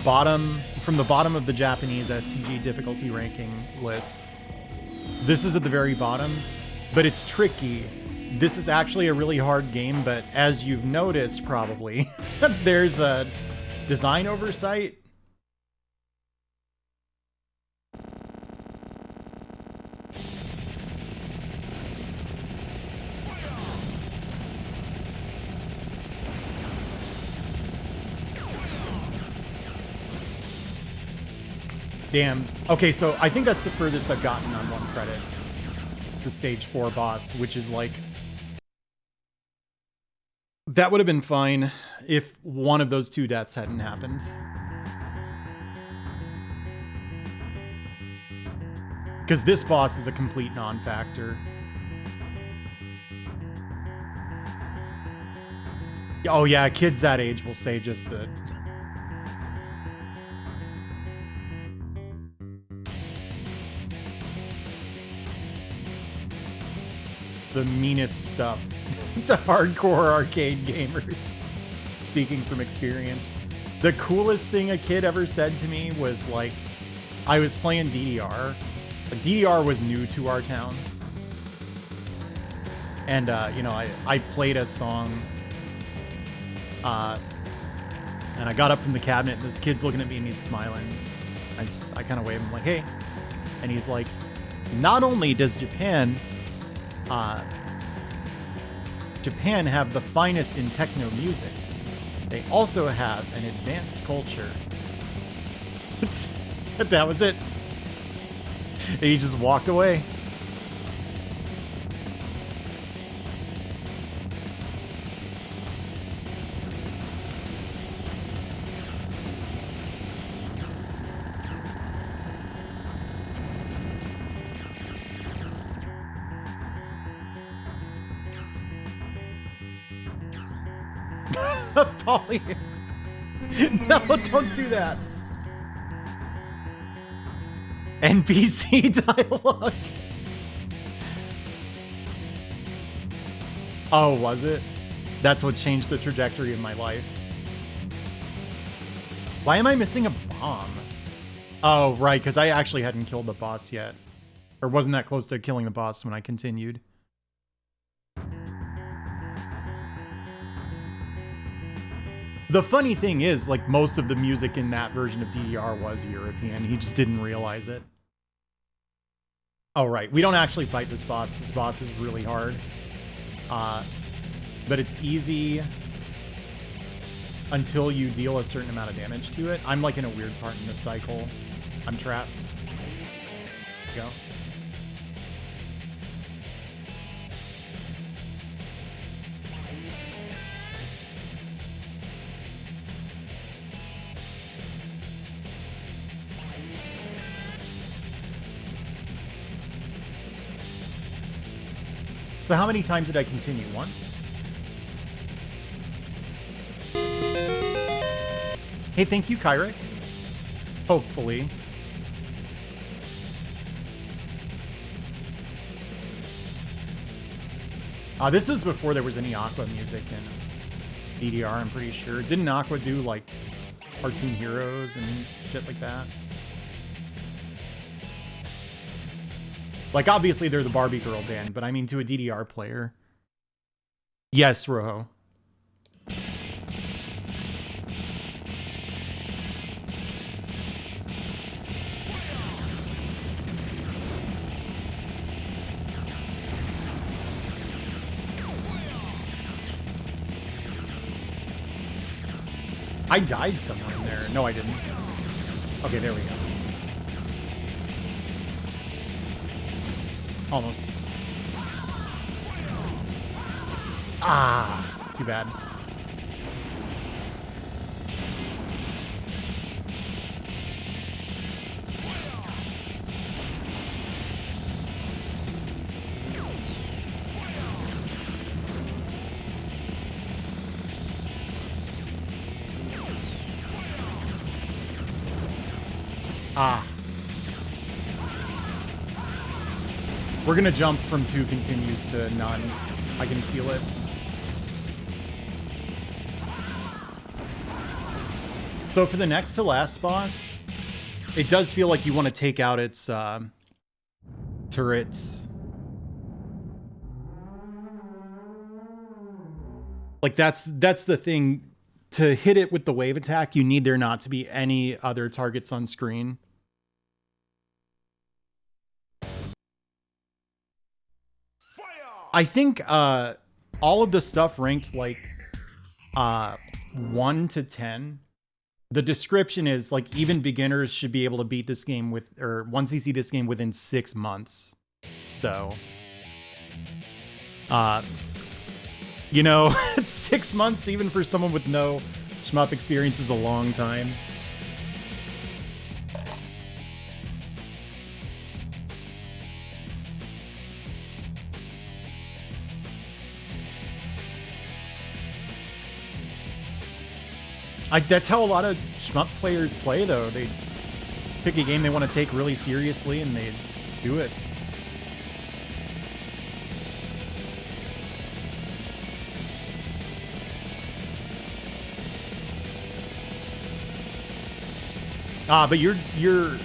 S1: bottom, from the bottom of the Japanese STG difficulty ranking list. This is at the very bottom, but it's tricky This is actually a really hard game, but as you've noticed probably, there's a design oversight. Damn. Okay, so I think that's the furthest I've gotten on one credit. The stage 4 boss, which is like... That would have been fine if one of those 2 deaths hadn't happened. Because this boss is a complete non-factor. Oh yeah, kids that age will say just the... the meanest stuff to hardcore arcade gamers. Speaking from experience. The coolest thing a kid ever said to me was like, I was playing DDR. DDR was new to our town. And, you know, I played a song. And I got up from the cabinet and this kid's looking at me and he's smiling. I kind of wave him like, hey. And he's like, not only does Japan have the finest in techno music, they also have an advanced culture. That was it. And he just walked away. Polly. No, don't do that. NPC dialogue. Oh, was it? That's what changed the trajectory of my life. Why am I missing a bomb? Oh, right, because I actually hadn't killed the boss yet. Or wasn't that close to killing the boss when I continued. The funny thing is, like, most of the music in that version of DDR was European. He just didn't realize it. Oh, right. We don't actually fight this boss. This boss is really hard. But it's easy until you deal a certain amount of damage to it. I'm, like, in a weird part in this cycle. I'm trapped. There you go. So how many times did I continue? Once? Hey, thank you, Kyric. Hopefully. This was before there was any Aqua music in DDR, I'm pretty sure. Didn't Aqua do, like, Cartoon Heroes and shit like that? Like, obviously, they're the Barbie Girl band, but I mean to a DDR player. Yes, Rojo. I died somewhere in there. No, I didn't. Okay, there we go. Almost. Ah, too bad. Ah. We're gonna jump from 2 continues to none. I can feel it. So for the next to last boss, it does feel like you want to take out its turrets. Like that's the thing. To hit it with the wave attack, you need there not to be any other targets on screen. I think all of the stuff ranked like 1 to 10. The description is like even beginners should be able to beat this game with, or 1cc this game within 6 months. So, you know, 6 months even for someone with no shmup experience is a long time. That's how a lot of shmup players play, though. They pick a game they want to take really seriously, and they do it. But you're...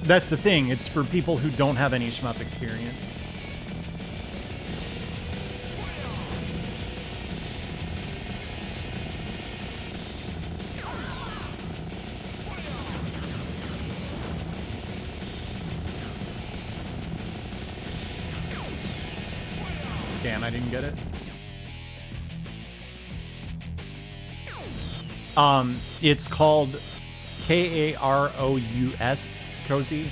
S1: That's the thing. It's for people who don't have any shmup experience. Damn, I didn't get it. It's called Karous, Cozy.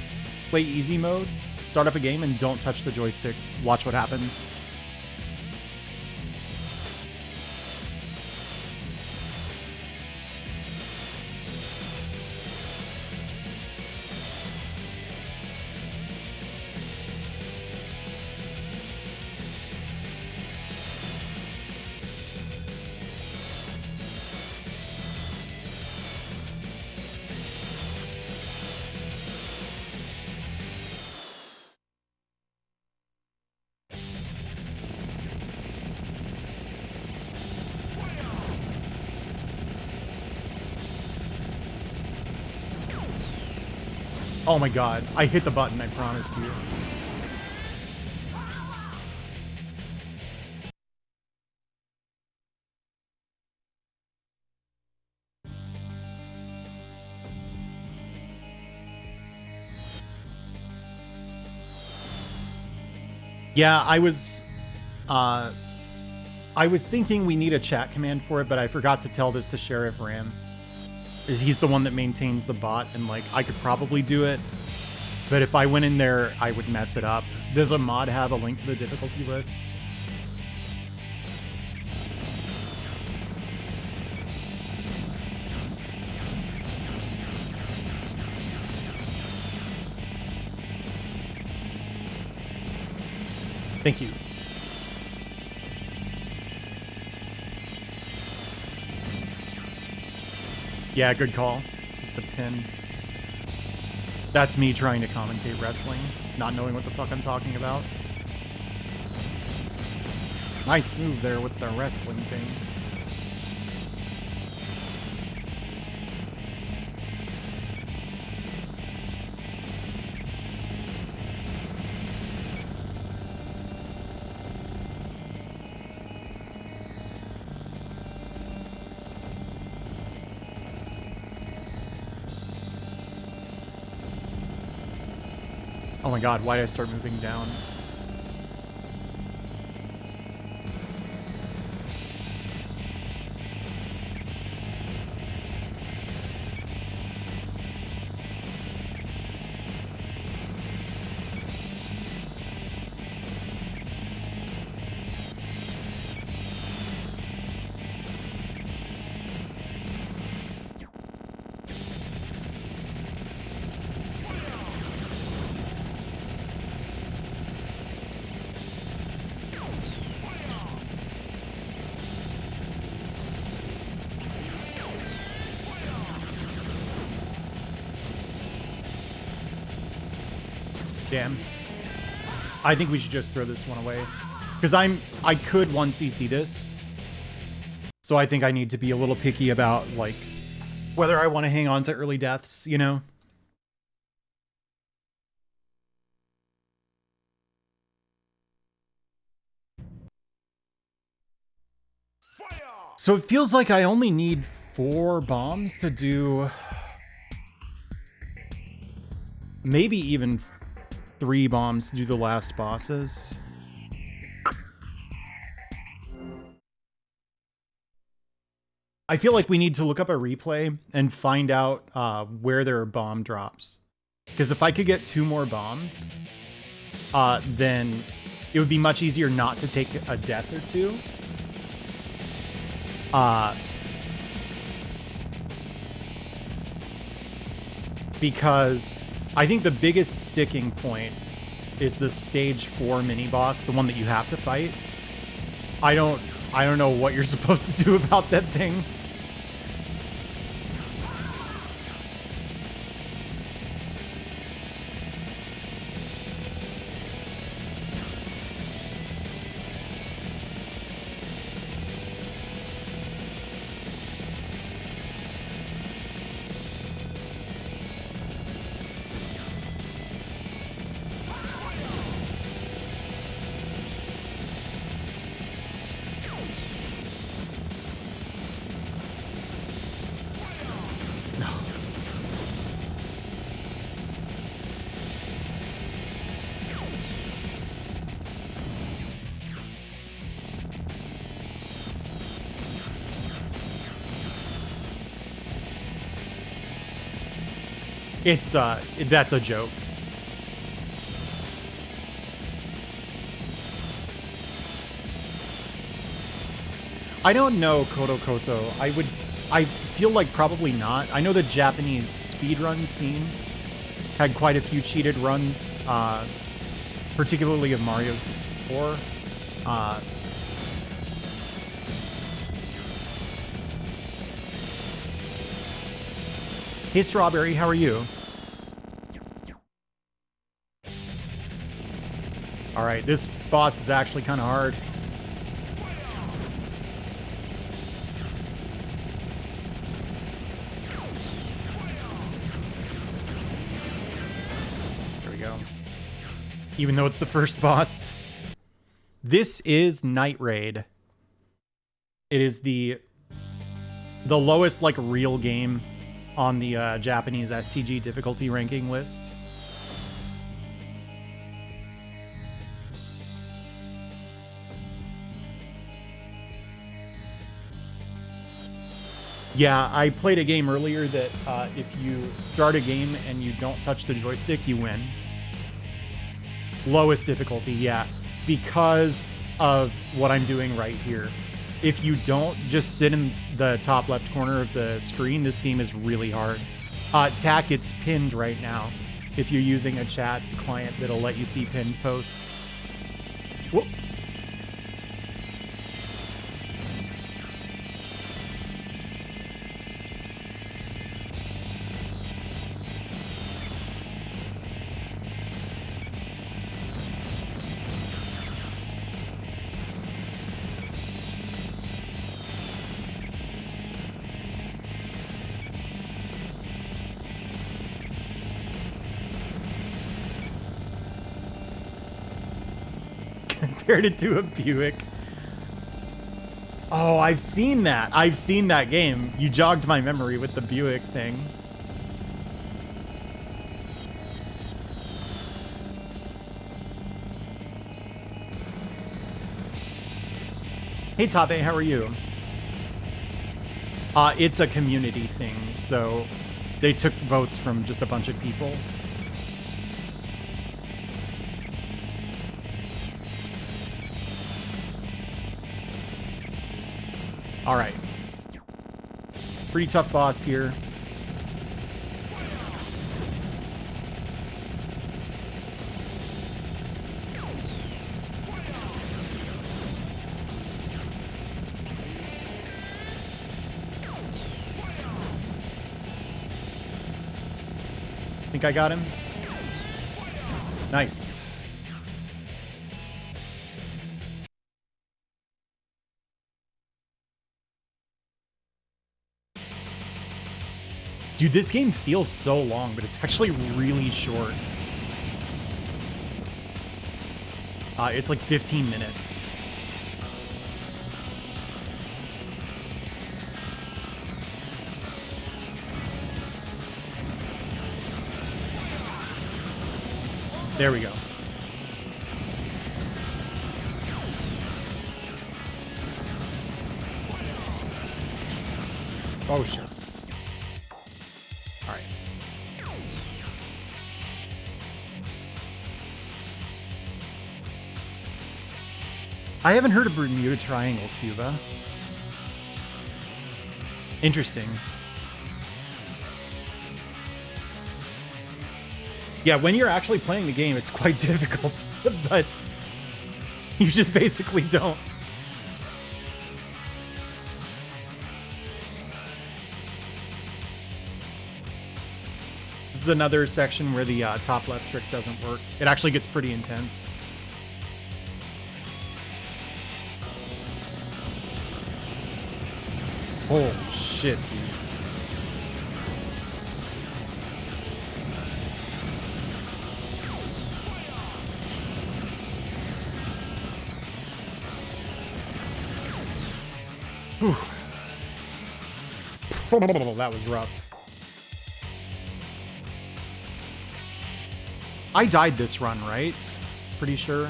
S1: Play easy mode, start up a game, and don't touch the joystick. Watch what happens. Oh my god, I hit the button, I promise you. Yeah, I was thinking we need a chat command for it, but I forgot to tell this to Sheriff Ram. He's the one that maintains the bot, and like I could probably do it, but if I went in there, I would mess it up. Does a mod have a link to the difficulty list? Thank you. Yeah, good call. The pin. That's me trying to commentate wrestling, not knowing what the fuck I'm talking about. Nice move there with the wrestling thing. Oh my god, why did I start moving down? Damn. I think we should just throw this one away. Because I could 1cc this. So I think I need to be a little picky about, like, whether I want to hang on to early deaths, you know? So it feels like I only need 4 bombs to do... maybe even 3 bombs to do the last bosses. I feel like we need to look up a replay and find out where there are bomb drops. Because if I could get 2 more bombs, then it would be much easier not to take a death or 2. Because I think the biggest sticking point is the stage 4 mini boss, the one that you have to fight. I don't know what you're supposed to do about that thing. It's, that's a joke. I don't know Koto Koto. I feel like probably not. I know the Japanese speedrun scene had quite a few cheated runs, particularly of Mario 64. Hey, Strawberry, how are you? All right, this boss is actually kind of hard. There we go. Even though it's the first boss. This is Night Raid. It is the lowest, like, real game on the Japanese STG difficulty ranking list. Yeah, I played a game earlier that if you start a game and you don't touch the joystick, you win. Lowest difficulty, yeah. Because of what I'm doing right here. If you don't just sit in the top left corner of the screen, this game is really hard. Tack, it's pinned right now. If you're using a chat client that'll let you see pinned posts. Whoop. Compared it to a Buick. Oh, I've seen that. I've seen that game. You jogged my memory with the Buick thing. Hey, Tabe, how are you? It's a community thing, so they took votes from just a bunch of people. All right. Pretty tough boss here. Think I got him? Nice. Dude, this game feels so long, but it's actually really short. It's like 15 minutes. There we go. Oh, shit. All right. I haven't heard of Bermuda Triangle, Cuba. Interesting. Yeah, when you're actually playing the game, it's quite difficult, but you just basically don't. This is another section where the top left trick doesn't work. It actually gets pretty intense. Oh, shit, dude. Whew. That was rough. I died this run, right? Pretty sure.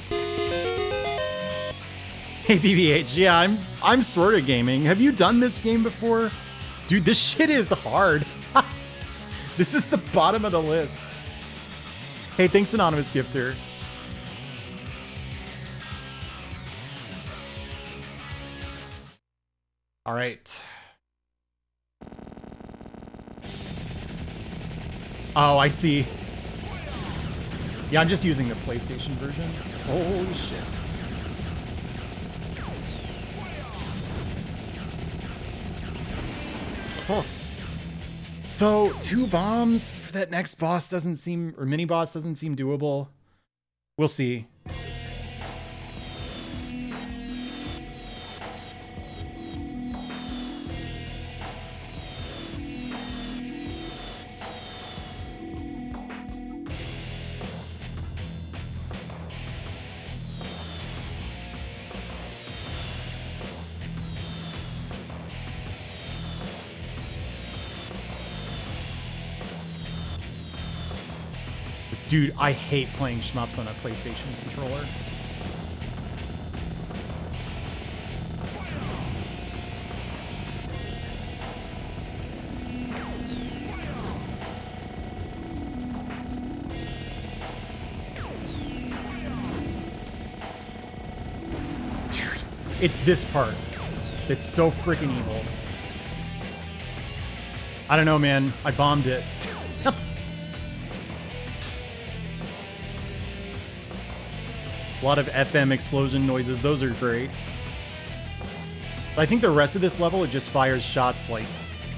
S1: Hey, BBH, yeah, I'm sort of gaming. Have you done this game before? Dude, this shit is hard. This is the bottom of the list. Hey, thanks, Anonymous Gifter. All right. Oh, I see. Yeah, I'm just using the PlayStation version. Holy shit. Huh. So 2 bombs for that next boss doesn't seem, or mini boss doesn't seem doable. We'll see. Dude, I hate playing shmups on a PlayStation controller. Dude, it's this part that's so freaking evil. I don't know, man. I bombed it. A lot of FM explosion noises. Those are great. I think the rest of this level, it just fires shots, like,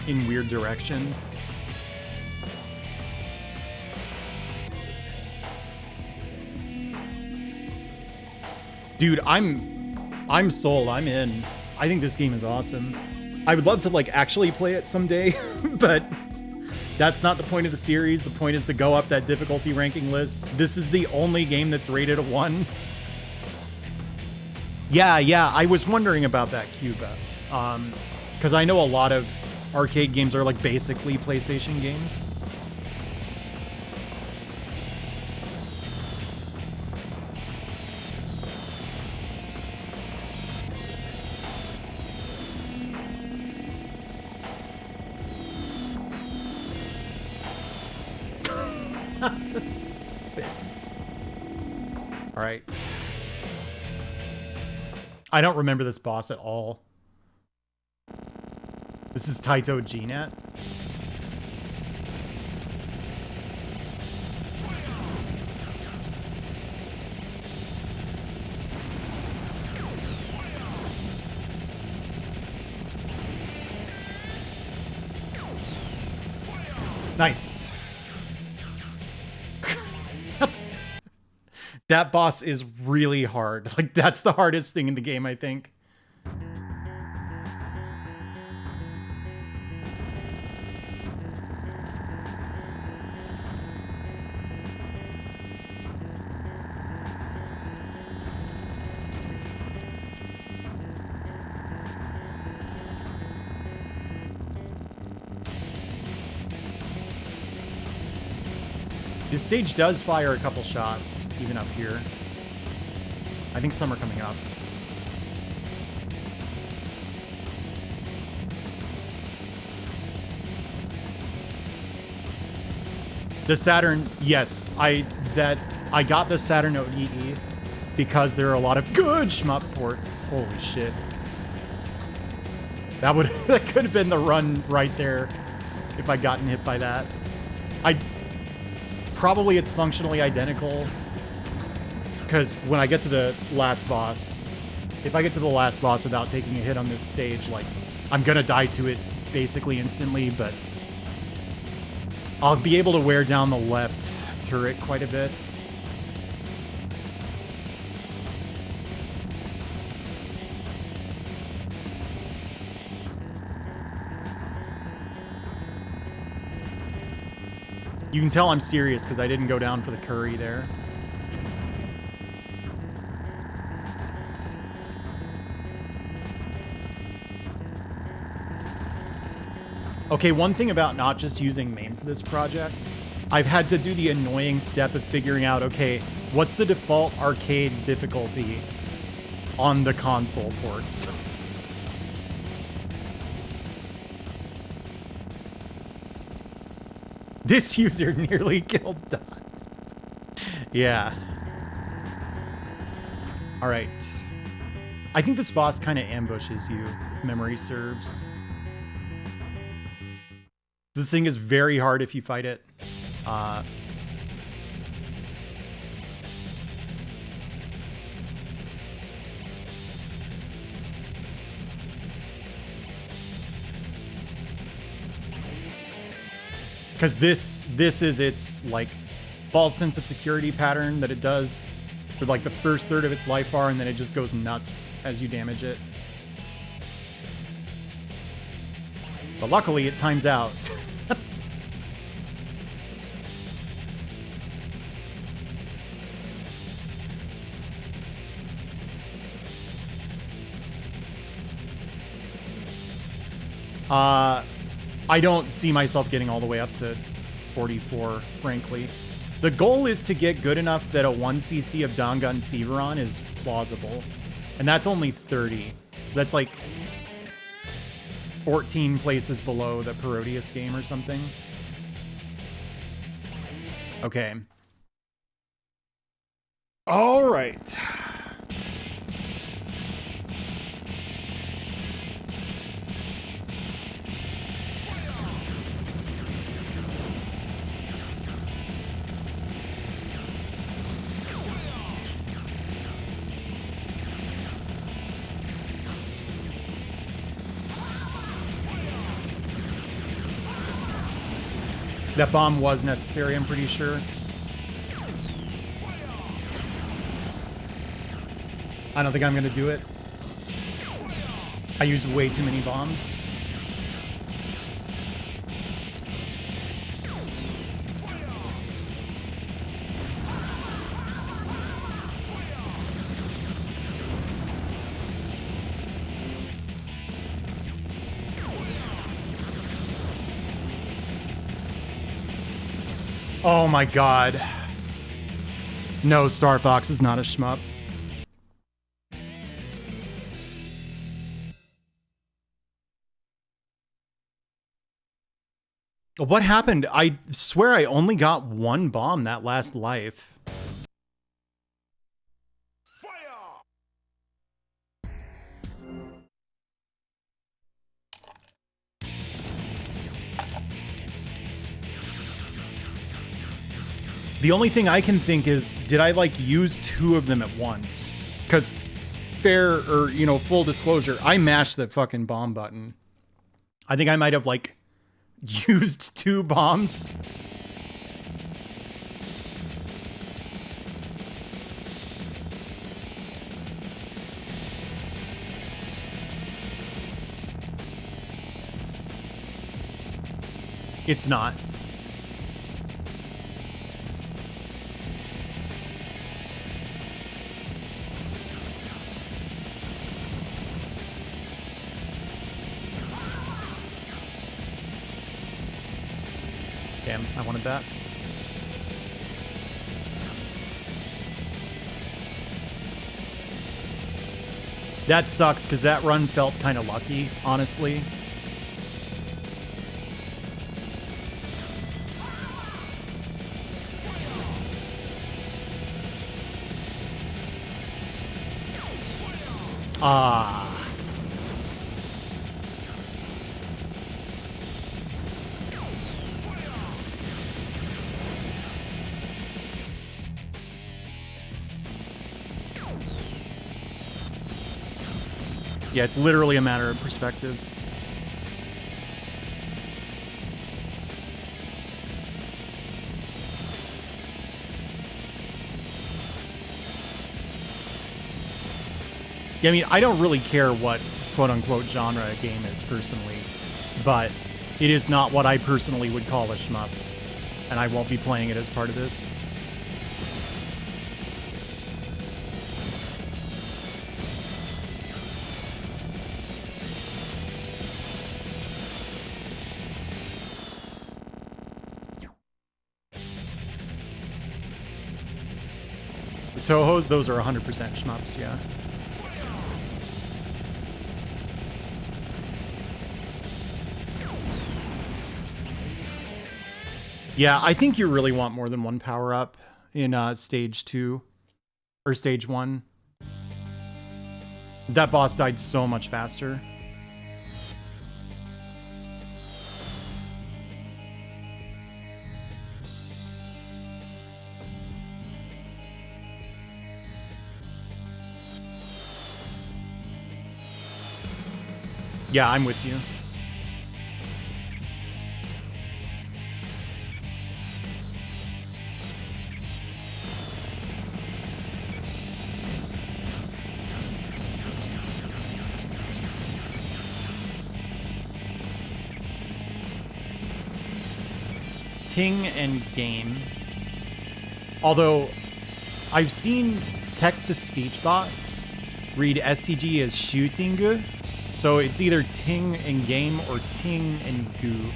S1: in weird directions. Dude, I'm sold. I'm in. I think this game is awesome. I would love to, like, actually play it someday, but that's not the point of the series. The point is to go up that difficulty ranking list. This is the only game that's rated a 1. Yeah, I was wondering about that, Cuba. Because I know a lot of arcade games are like basically PlayStation games. All right. I don't remember this boss at all. This is Taito GNet. Nice. That boss is really hard. Like, that's the hardest thing in the game, I think. This stage does fire a couple shots, even up here. I think some are coming up. The Saturn, yes, I got the Saturn OEE because there are a lot of good shmup ports. Holy shit. That could have been the run right there if I'd gotten hit by that. Probably it's functionally identical, because when I get to the last boss, if I get to the last boss without taking a hit on this stage, like, I'm gonna die to it basically instantly, but I'll be able to wear down the left turret quite a bit. You can tell I'm serious because I didn't go down for the curry there. Okay, one thing about not just using MAME for this project, I've had to do the annoying step of figuring out, okay, what's the default arcade difficulty on the console ports? This user nearly killed Dot. Yeah. All right. I think this boss kind of ambushes you, if memory serves. This thing is very hard if you fight it. Because this is its, like, false sense of security pattern that it does for, like, the first third of its life bar, and then it just goes nuts as you damage it. But luckily, it times out. I don't see myself getting all the way up to 44, frankly. The goal is to get good enough that a 1cc of Dangan Feveron is plausible. And that's only 30. So that's like 14 places below the Parodius game or something. Okay. All right. That bomb was necessary, I'm pretty sure. I don't think I'm going to do it. I used way too many bombs. Oh my god. No, Star Fox is not a shmup. What happened? I swear I only got one bomb that last life. The only thing I can think is, did I like use two of them at once? Because full disclosure, I mashed that fucking bomb button. I think I might have like used two bombs. It's not. Damn, I wanted that. That sucks, because that run felt kind of lucky, honestly. Ah. Yeah, it's literally a matter of perspective. Yeah, I mean, I don't really care what quote-unquote genre a game is personally, but it is not what I personally would call a shmup, and I won't be playing it as part of this. The Tohos, those are 100% shmups, yeah. Yeah, I think you really want more than one power-up in stage 2 or stage 1. That boss died so much faster. Yeah, I'm with you. Ting and game. Although I've seen text-to-speech bots read STG as shooting, so it's either ting and game or ting and goo.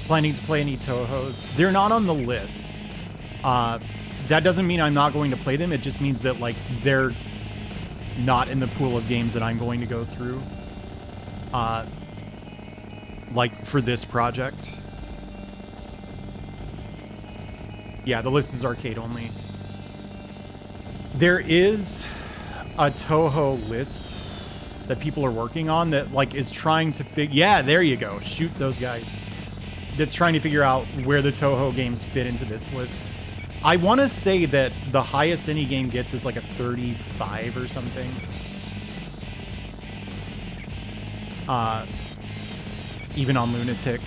S1: Planning to play any Tohos? They're not on the list. That doesn't mean I'm not going to play them. It just means that like they're not in the pool of games that I'm going to go through. Like for this project. Yeah, the list is arcade only. There is a Toho list that people are working on that like is trying to figure. Yeah, there you go. Shoot those guys. That's trying to figure out where the Toho games fit into this list. I want to say that the highest any game gets is like a 35 or something. Even on Lunatic.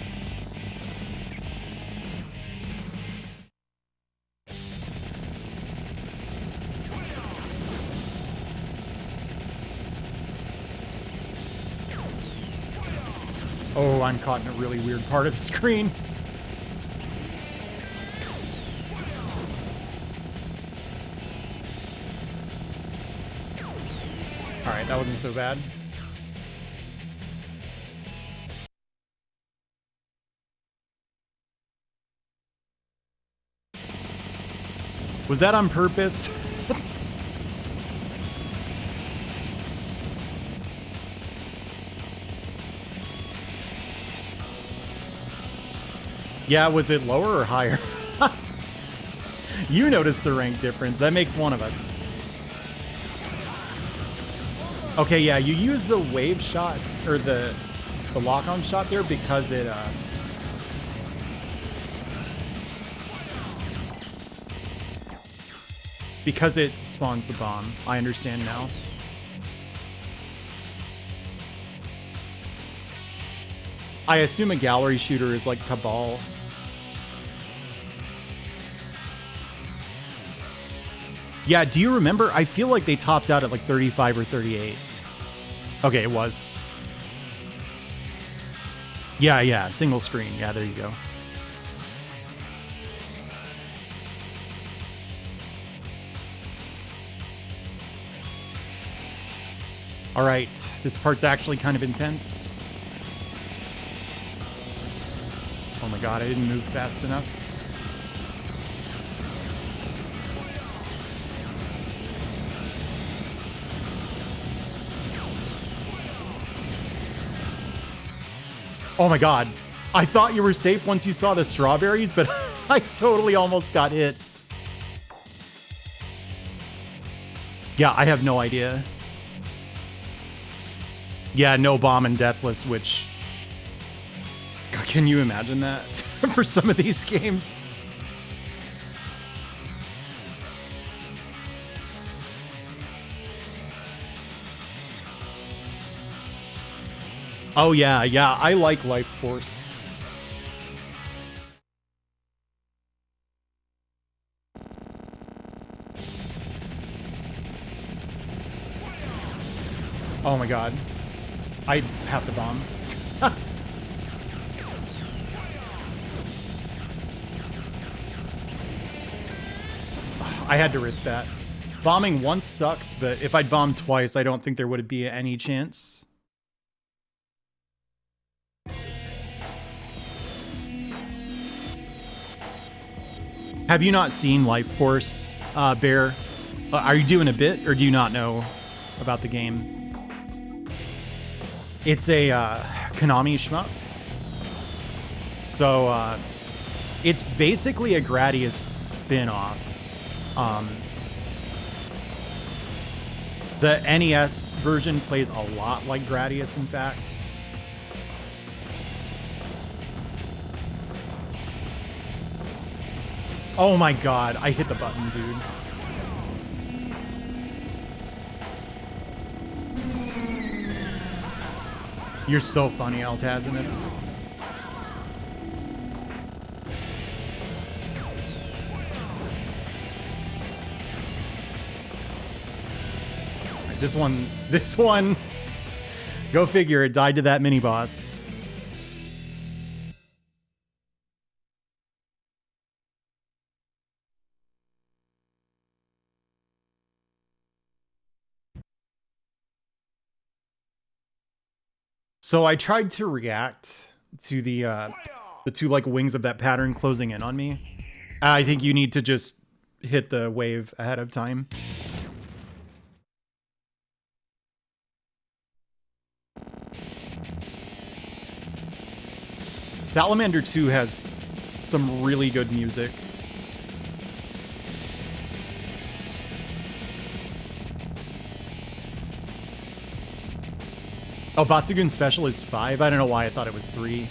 S1: Oh, I'm caught in a really weird part of the screen. All right, that wasn't so bad. Was that on purpose? Yeah, was it lower or higher? You noticed the rank difference. That makes one of us. Okay, yeah, you use the wave shot, or the lock-on shot there because it, because it spawns the bomb. I understand now. I assume a gallery shooter is like Cabal. Yeah, do you remember? I feel like they topped out at like 35 or 38. Okay, it was. Yeah, single screen. Yeah, there you go. All right, this part's actually kind of intense. Oh my god, I didn't move fast enough. Oh my god. I thought you were safe once you saw the strawberries, but I totally almost got hit. Yeah, I have no idea. Yeah, no bomb and deathless, which... God, can you imagine that for some of these games? Oh yeah, yeah, I like Life Force. Oh my god. I have to bomb. I had to risk that. Bombing once sucks, but if I'd bombed twice, I don't think there would be any chance. Have you not seen Life Force, Bear? Are you doing a bit, or do you not know about the game? It's a Konami shmup. So it's basically a Gradius spin-off. The NES version plays a lot like Gradius, in fact. Oh my god, I hit the button, dude. You're so funny, Altazimid. This one, go figure, it died to that mini boss. So I tried to react to the two like wings of that pattern closing in on me. I think you need to just hit the wave ahead of time. Salamander 2 has some really good music. Oh, Batsugun Special is 5? I don't know why I thought it was 3.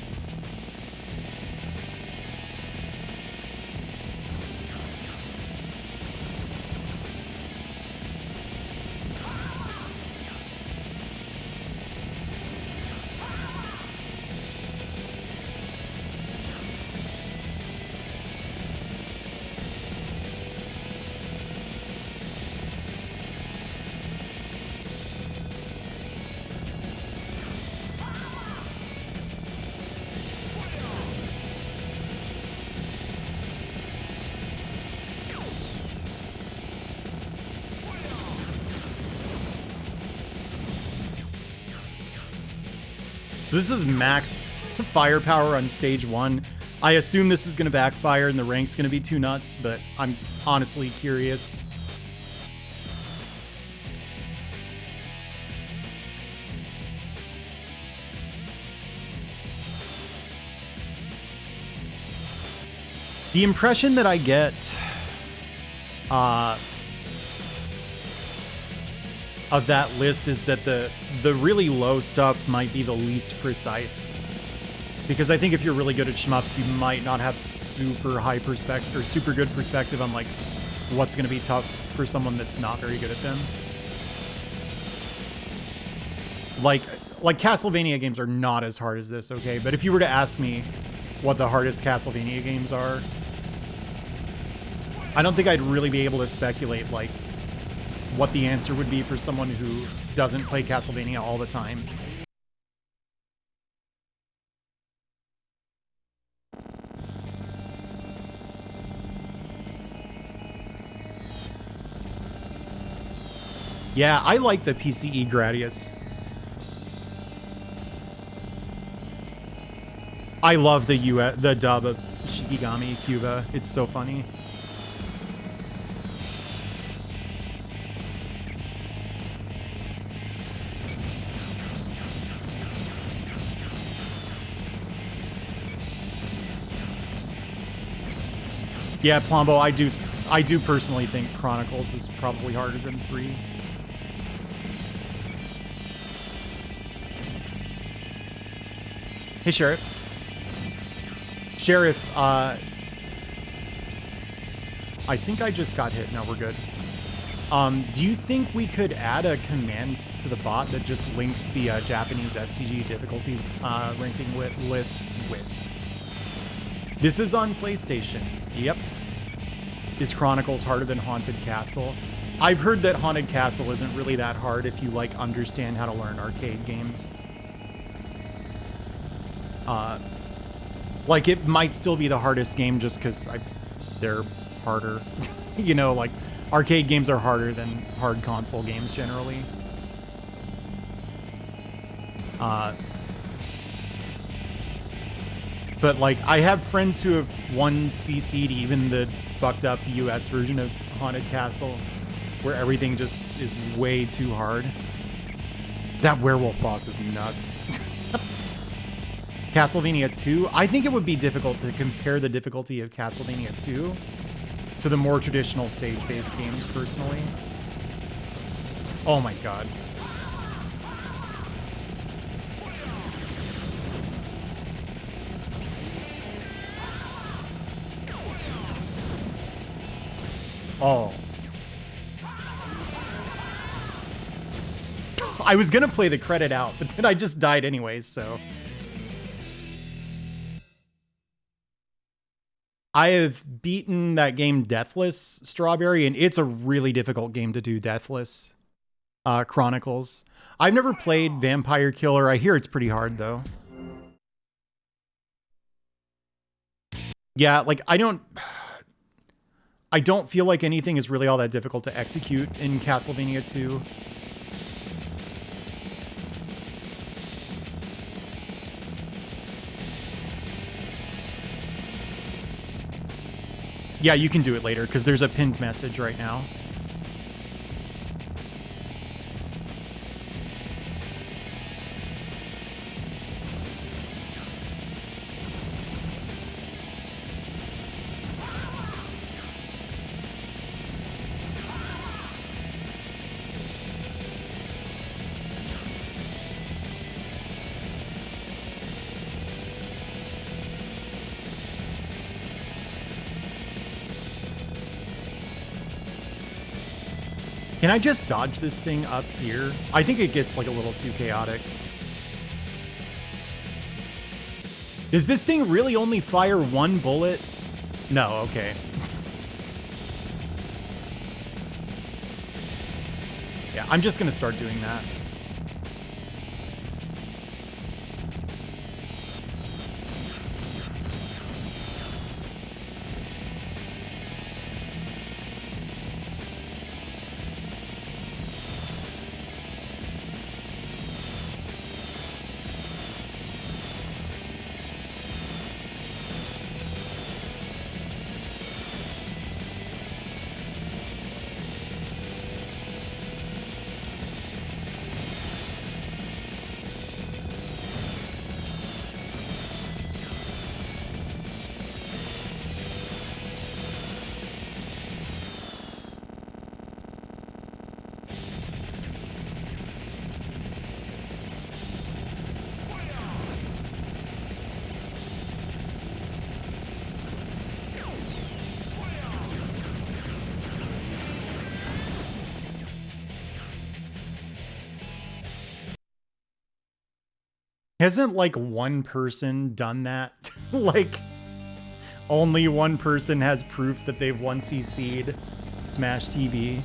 S1: So this is max firepower on stage 1. I assume this is going to backfire and the rank's going to be too nuts, but I'm honestly curious. The impression that I get of that list is that the really low stuff might be the least precise. Because I think if you're really good at shmups, you might not have super high perspective or super good perspective on like what's going to be tough for someone that's not very good at them. Like Castlevania games are not as hard as this, okay? But if you were to ask me what the hardest Castlevania games are, I don't think I'd really be able to speculate like what the answer would be for someone who doesn't play Castlevania all the time. Yeah, I like the PCE Gradius. I love the dub of Shikigami Cuba. It's so funny. Yeah, Plombo, I do personally think Chronicles is probably harder than 3. Hey, Sheriff. Sheriff, I think I just got hit. No, we're good. Do you think we could add a command to the bot that just links the Japanese STG difficulty ranking list? This is on PlayStation. Yep. Is Chronicles harder than Haunted Castle? I've heard that Haunted Castle isn't really that hard if you like understand how to learn arcade games. Like it might still be the hardest game just because they're harder. You know, like arcade games are harder than hard console games generally. But like I have friends who have won CC'd even the fucked up US version of Haunted Castle where everything just is way too hard. That werewolf boss is nuts. Castlevania 2, I think it would be difficult to compare the difficulty of Castlevania 2 to the more traditional stage-based games, personally. Oh my god. Oh. I was gonna play the credit out, but then I just died anyways, so... I have beaten that game Deathless, Strawberry, and it's a really difficult game to do, Deathless. Chronicles. I've never played Vampire Killer. I hear it's pretty hard, though. Yeah, like, I don't feel like anything is really all that difficult to execute in Castlevania 2. Yeah, you can do it later, because there's a pinned message right now. Can I just dodge this thing up here? I think it gets like a little too chaotic. Does this thing really only fire one bullet? No, okay. Yeah, I'm just gonna start doing that. Hasn't like one person done that? Like only one person has proof that they've won CC'd Smash TV.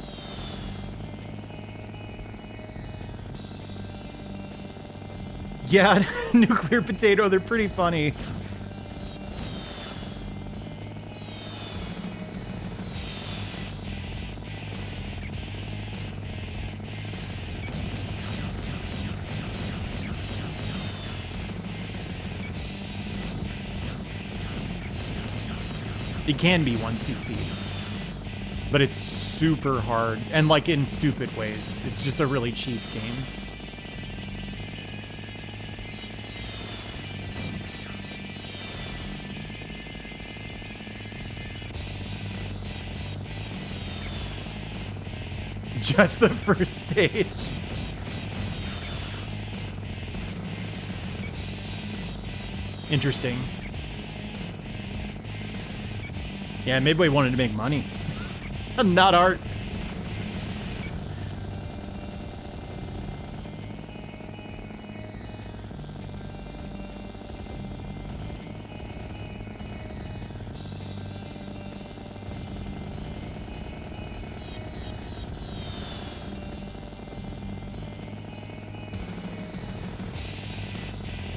S1: Yeah, Nuclear Potato, they're pretty funny. It can be 1cc, but it's super hard and like in stupid ways. It's just a really cheap game. Just the first stage. Interesting. Yeah, Midway wanted to make money. Not art.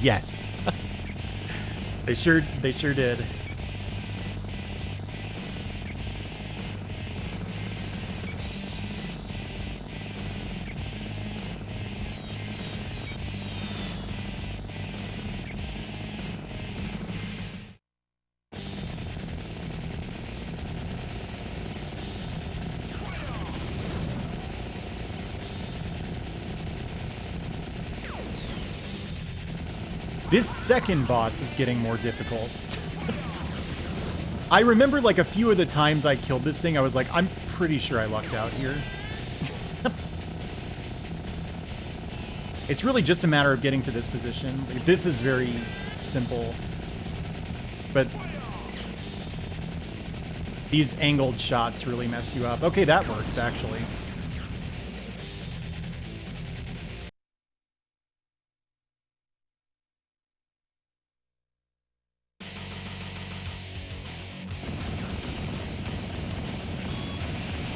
S1: Yes. They sure did. This second boss is getting more difficult. I remember like a few of the times I killed this thing, I was like, I'm pretty sure I lucked out here. It's really just a matter of getting to this position. Like, this is very simple. But these angled shots really mess you up. Okay, that works, actually.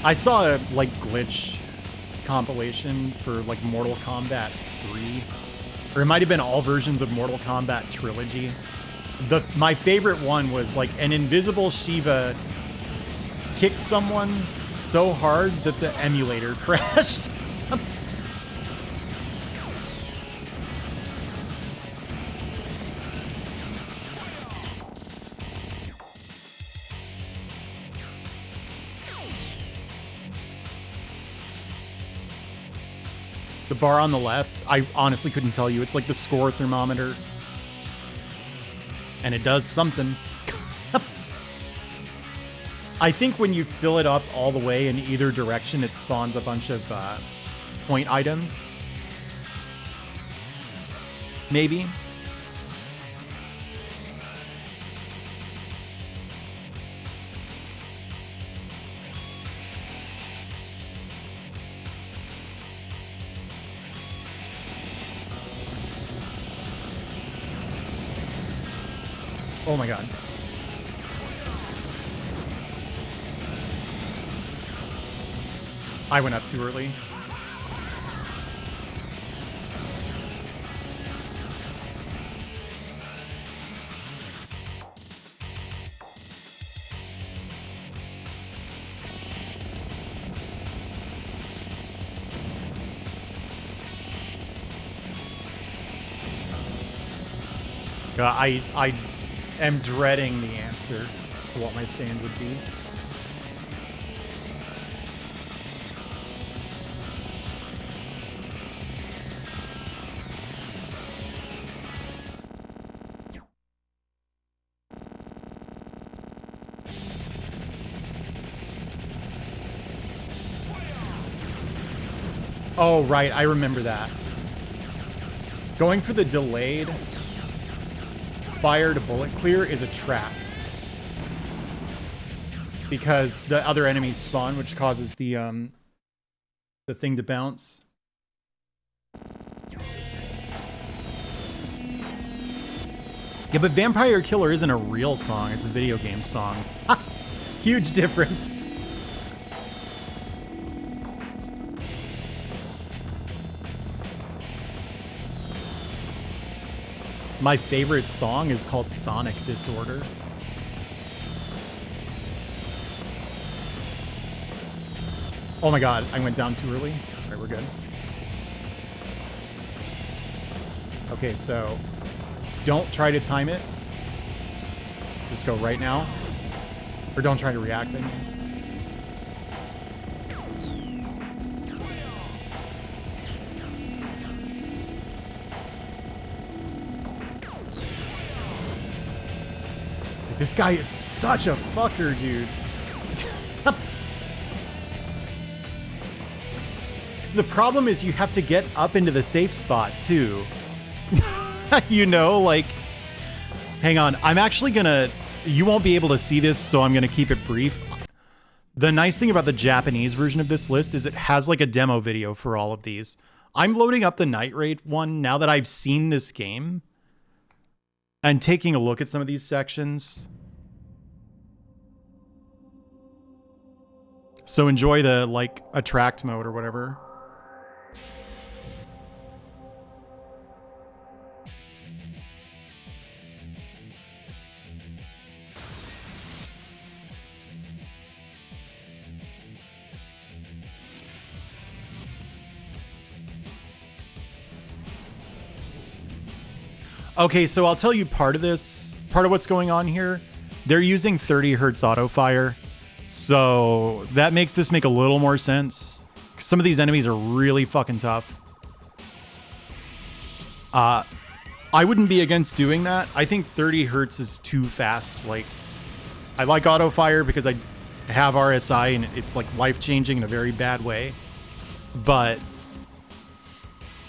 S1: I saw a like glitch compilation for like Mortal Kombat 3, or it might have been all versions of Mortal Kombat Trilogy. My favorite one was like an invisible Shiva kicked someone so hard that the emulator crashed. The bar on the left, I honestly couldn't tell you. It's like the score thermometer. And it does something. I think when you fill it up all the way in either direction, it spawns a bunch of point items. Maybe. Oh my god. I went up too early. I am dreading the answer to what my stand would be. Oh, right. I remember that. Going for the delayed fire to bullet clear is a trap. Because the other enemies spawn, which causes the thing to bounce. Yeah, but Vampire Killer isn't a real song. It's a video game song. Huge difference. My favorite song is called Sonic Disorder. Oh my god, I went down too early. Alright, we're good. Okay, so don't try to time it. Just go right now. Or don't try to react, I mean. This guy is such a fucker, dude. Because the problem is you have to get up into the safe spot too. You know, like, hang on. I'm actually gonna, you won't be able to see this, so I'm gonna keep it brief. The nice thing about the Japanese version of this list is it has like a demo video for all of these. I'm loading up the Night Raid one now that I've seen this game and taking a look at some of these sections. So enjoy the, like, attract mode or whatever. Okay, so I'll tell you part of this, part of what's going on here. They're using 30 hertz auto fire. So that makes this make a little more sense. Some of these enemies are really fucking tough. I wouldn't be against doing that. I think 30 hertz is too fast. Like, I like auto fire because I have RSI and it's like life-changing in a very bad way. But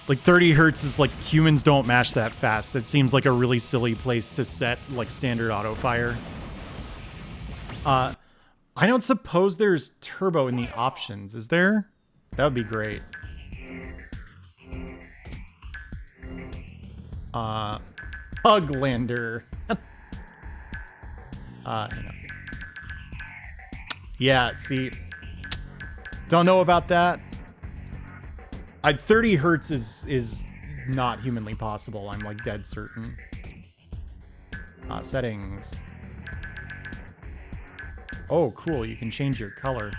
S1: like 30 hertz is like, humans don't mash that fast. That seems like a really silly place to set like standard auto fire. I don't suppose there's turbo in the options, is there? That would be great. Huglander. Hang on. Yeah, see, don't know about that. 30 hertz is not humanly possible. I'm like dead certain. Settings. Oh, cool. You can change your color.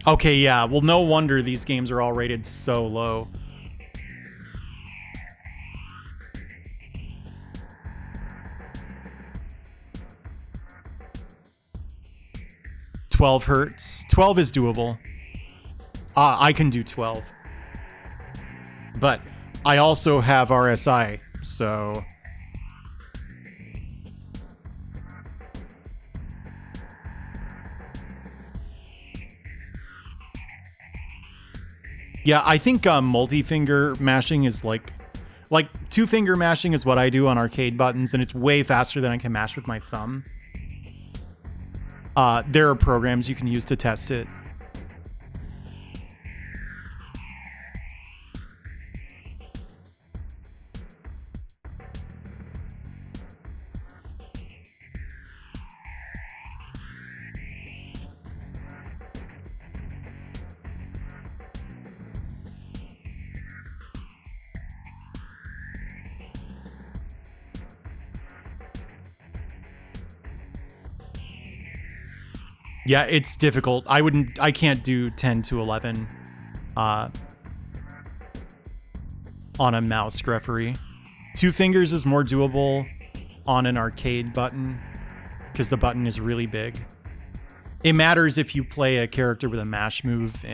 S1: Okay, yeah. Well, no wonder these games are all rated so low. Hertz. 12 is doable. I can do 12. But I also have RSI, so... Yeah, I think multi-finger mashing is like two-finger mashing is what I do on arcade buttons, and it's way faster than I can mash with my thumb. There are programs you can use to test it. Yeah, it's difficult. I can't do 10 to 11 on a mouse referee. Two fingers is more doable on an arcade button because the button is really big. It matters if you play a character with a mash move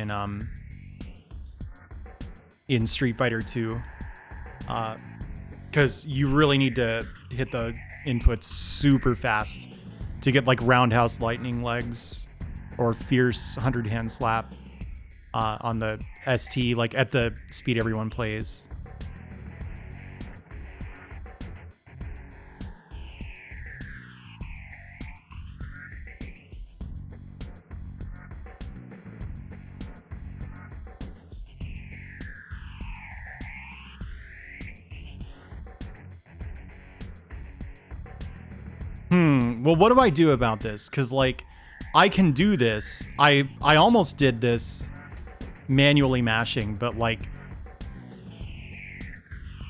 S1: in Street Fighter 2. Because you really need to hit the inputs super fast to get like roundhouse lightning legs or fierce 100-hand slap on the ST, like at the speed everyone plays. Well, what do I do about this? Because, like, I can do this. I almost did this manually mashing, but, like,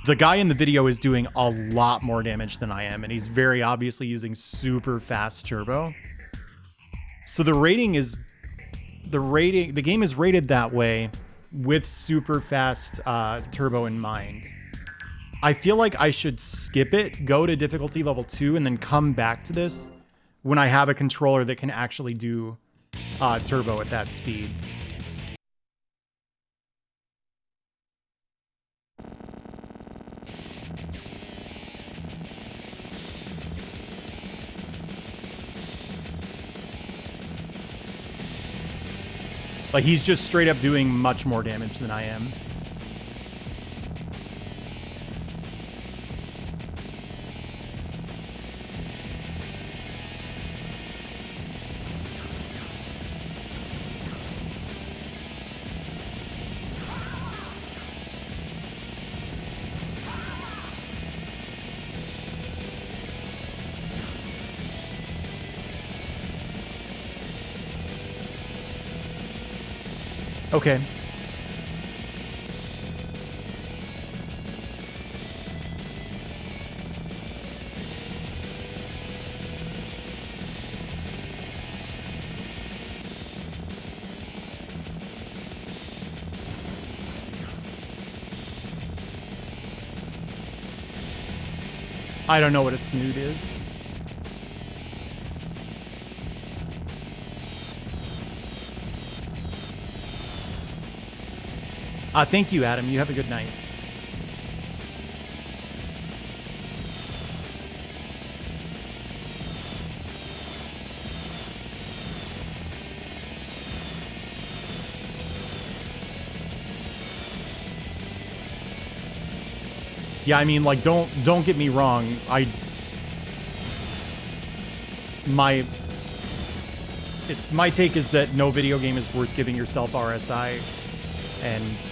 S1: the guy in the video is doing a lot more damage than I am, and he's very obviously using super fast turbo. So the game is rated that way with super fast turbo in mind. I feel like I should skip it, go to difficulty level 2, and then come back to this when I have a controller that can actually do turbo at that speed. Like, he's just straight up doing much more damage than I am. Okay. I don't know what a snoot is. Thank you, Adam. You have a good night. Yeah, I mean, like, don't get me wrong. My take is that no video game is worth giving yourself RSI, and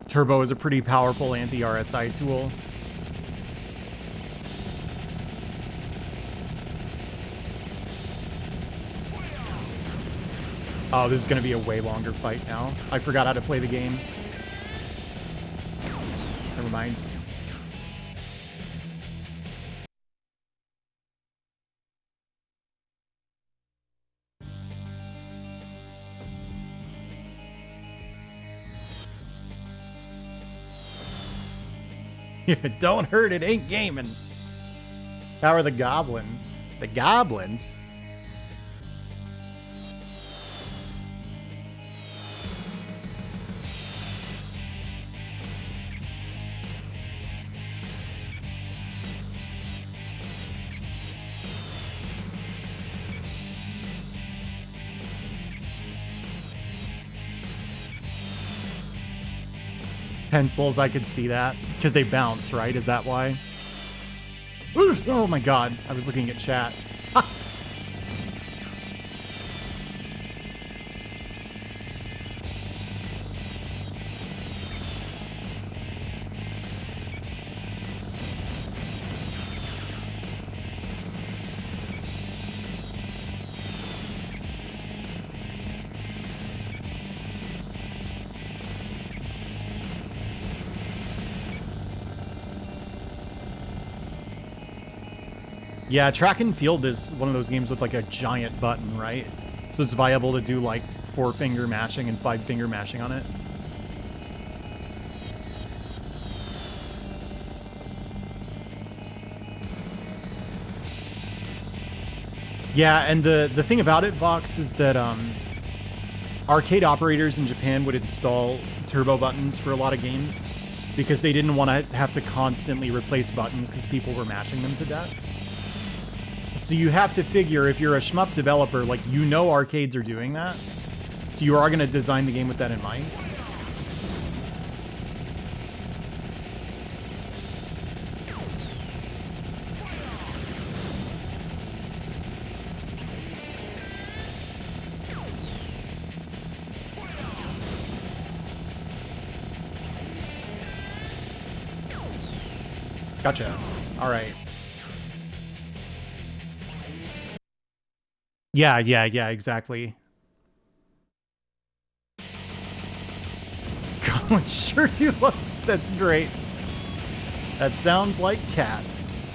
S1: turbo is a pretty powerful anti-RSI tool. Oh, this is going to be a way longer fight now. I forgot how to play the game. Never mind. If it don't hurt, it ain't gaming. How are the goblins? The goblins? Pencils, I could see that. Because they bounce, right? Is that why? Ooh, oh my god. I was looking at chat. Ha! Yeah, track and field is one of those games with like a giant button, right? So it's viable to do like 4-finger mashing and 5-finger mashing on it. Yeah, and the thing about it, Vox, is that arcade operators in Japan would install turbo buttons for a lot of games because they didn't want to have to constantly replace buttons because people were mashing them to death. So you have to figure, if you're a shmup developer, like, you know arcades are doing that. So you are going to design the game with that in mind. Gotcha. All right. Yeah, exactly. God, sure do love it. That's great. That sounds like cats.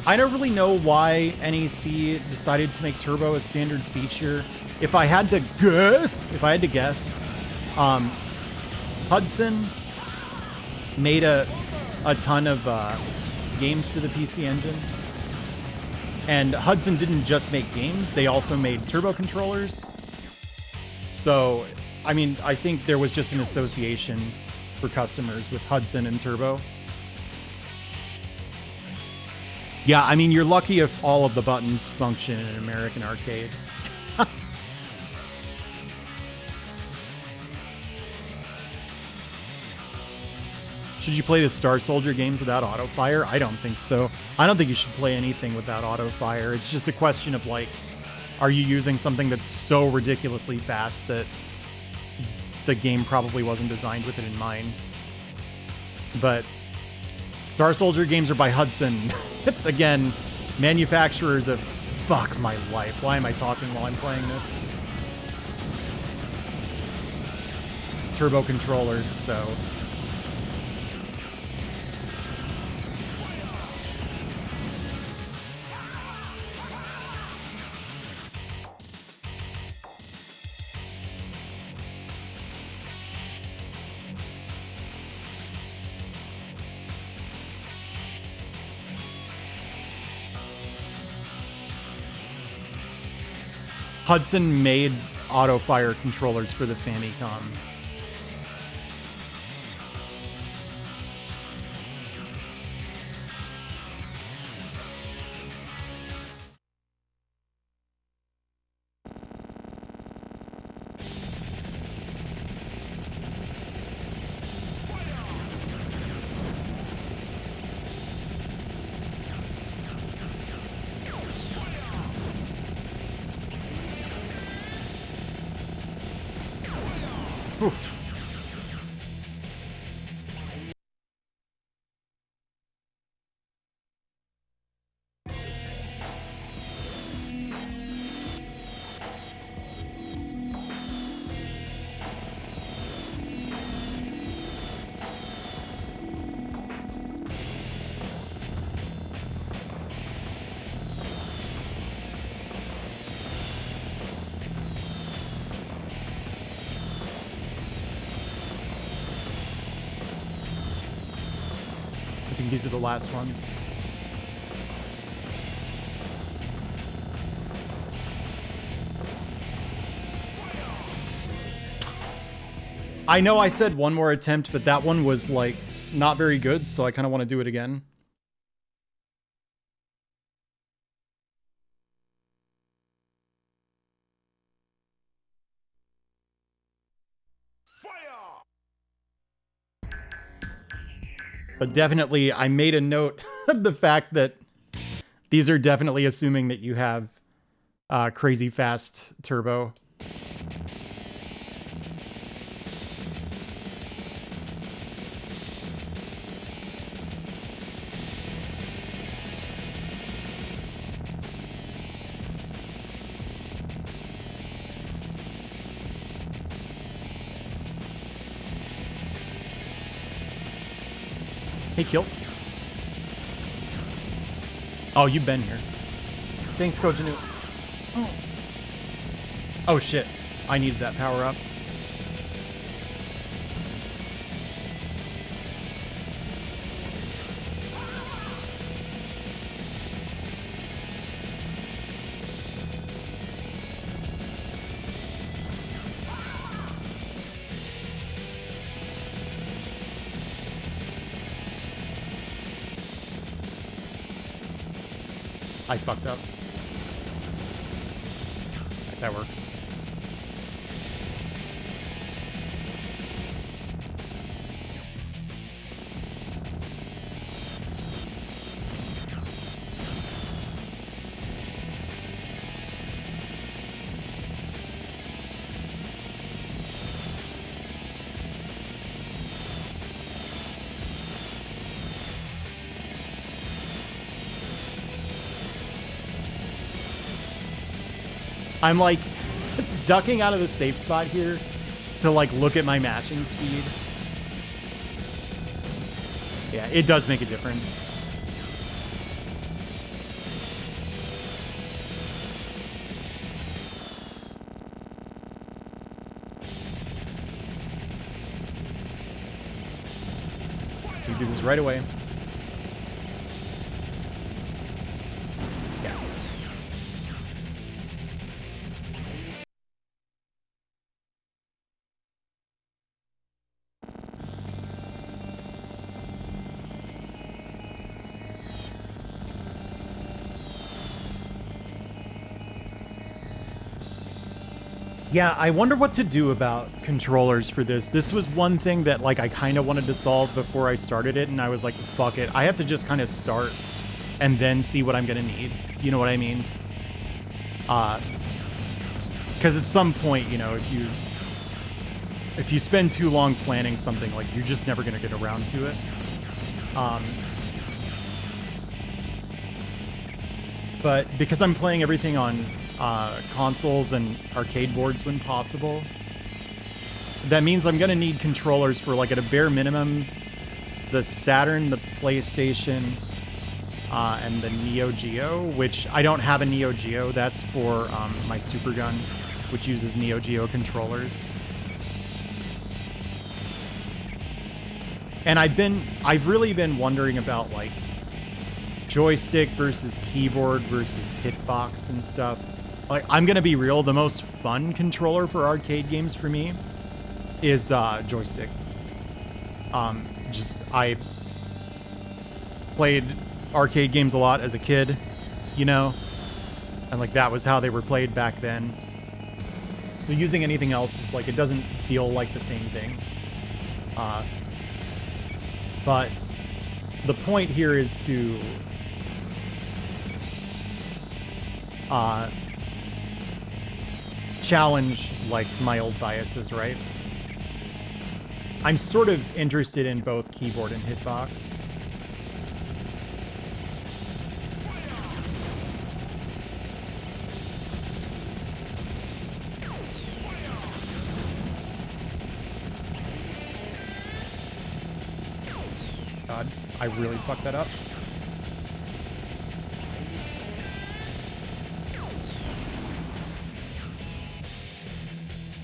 S1: I don't really know why NEC decided to make turbo a standard feature. If I had to guess, Hudson, made a ton of games for the PC Engine. And Hudson didn't just make games, they also made turbo controllers. So, I mean, I think there was just an association for customers with Hudson and Turbo. Yeah, I mean, you're lucky if all of the buttons function in an American arcade. Should you play the Star Soldier games without auto fire? I don't think so. I don't think you should play anything without auto fire. It's just a question of, like, are you using something that's so ridiculously fast that the game probably wasn't designed with it in mind? But Star Soldier games are by Hudson. Again, manufacturers of... Fuck my life. Why am I talking while I'm playing this? Turbo controllers, so... Hudson made auto fire controllers for the Famicom. Whew. I think these are the last ones. I know I said one more attempt, but that one was, like, not very good, so I kind of want to do it again. But definitely, I made a note of the fact that these are definitely assuming that you have crazy fast turbo. Hey, Kilts. Oh, you've been here. Thanks, Coach Anu. Oh, shit. I needed that power up. I fucked up. That works. I'm like ducking out of the safe spot here to like look at my matching speed. Yeah, it does make a difference. We do this right away. Yeah. Yeah, I wonder what to do about controllers for this. This was one thing that like I kind of wanted to solve before I started it, and I was like, fuck it. I have to just kind of start and then see what I'm gonna need. You know what I mean? Because at some point, you know, if you spend too long planning something, like you're just never gonna get around to it. But because I'm playing everything on consoles and arcade boards when possible, that means I'm gonna need controllers for, like, at a bare minimum, the Saturn, the PlayStation, and the Neo Geo, which I don't have a Neo Geo. That's for my Super Gun, which uses Neo Geo controllers. And I've really been wondering about, like, joystick versus keyboard versus hitbox and stuff. Like, I'm gonna be real, the most fun controller for arcade games for me is joystick. I played arcade games a lot as a kid, you know, and like that was how they were played back then. So using anything else is like, it doesn't feel like the same thing. But the point here is to challenge like my old biases, right? I'm sort of interested in both keyboard and hitbox. God, I really fucked that up.